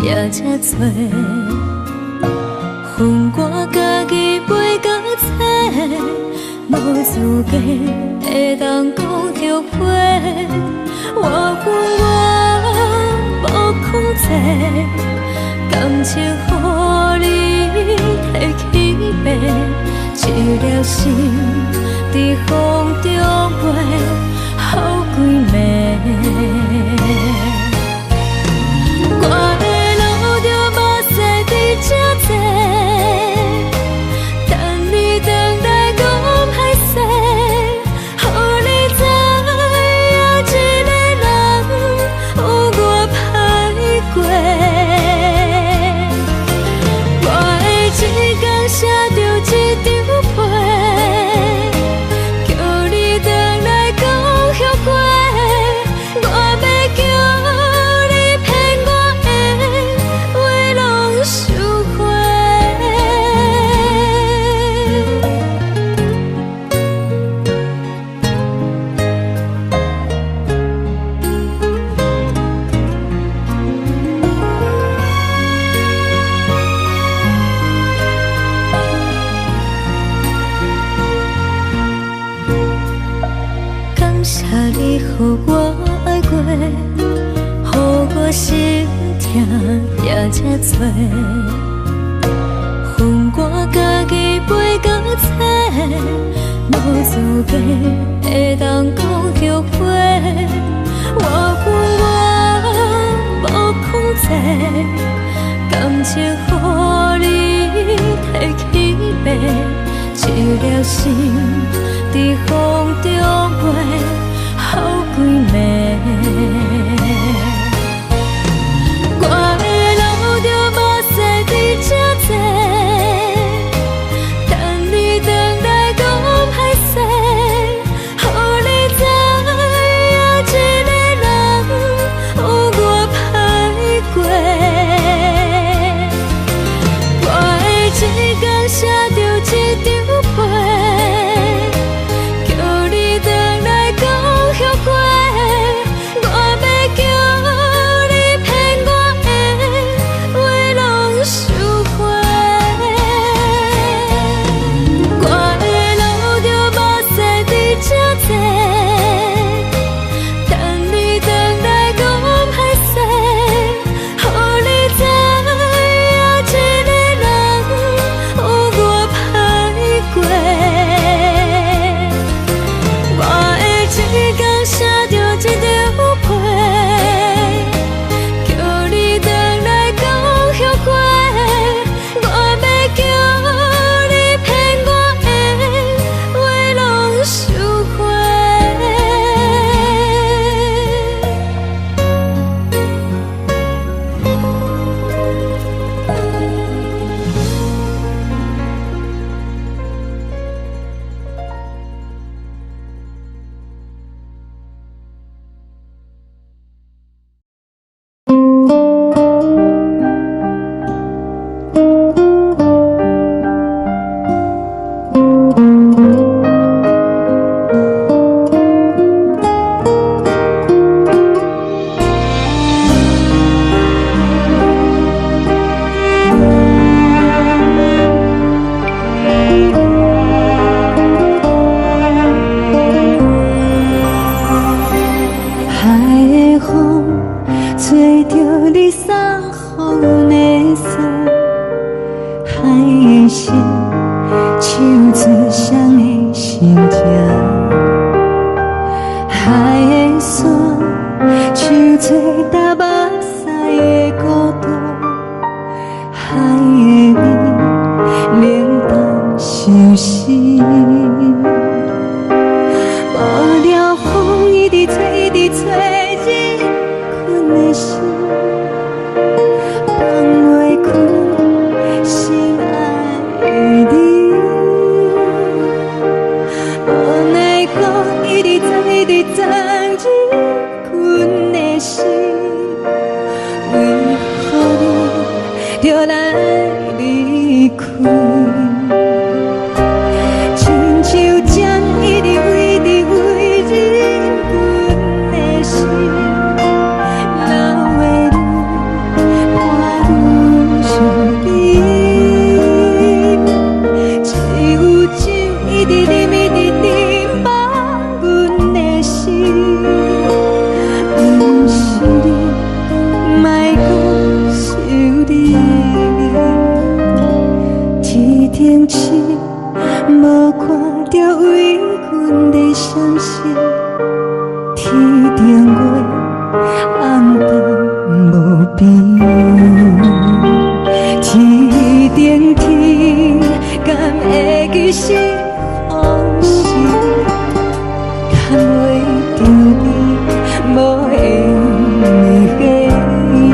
也这多，恨我家己飞到切，无资格会当讲后悔。我恨我无控制，感情予你提起白，一粒心在风中飞，好几暝。予我爱过，予我心痛也这多，恨我家己飞到切，无资格会当讲后悔。我恨我无控制，感情予你提起白，一粒心在风中飞。好。风吹着你送予的伞，海的心手做双的心情，海的山手做搭目屎的孤独，海的味冷淡伤心。无聊风一直吹，一直吹，日困的心放袂开，心爱的你。无奈讲一直藏，一直藏，日困的心，为何你就来离开？亲像针一直围，一直围日阮的心，流的泪伴阮伤悲，只有酒一直啉，一直啉饱阮的心，不是你，莫讲想你。天顶星无看到为阮的伤心，天顶月暗淡无边，天顶天敢会记是往事，敢袂着你无缘的你。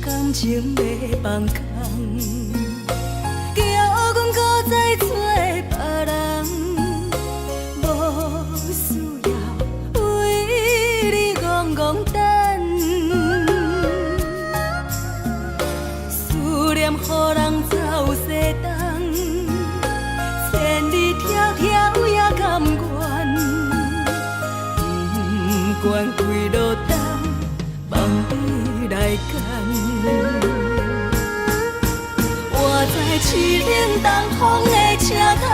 感情要放空，叫阮搁再找别人，无需要为你戆戆等。思念予人走西东，千里迢迢也甘愿，不管几路东，望你来赶。活在凄冷东风的车窗。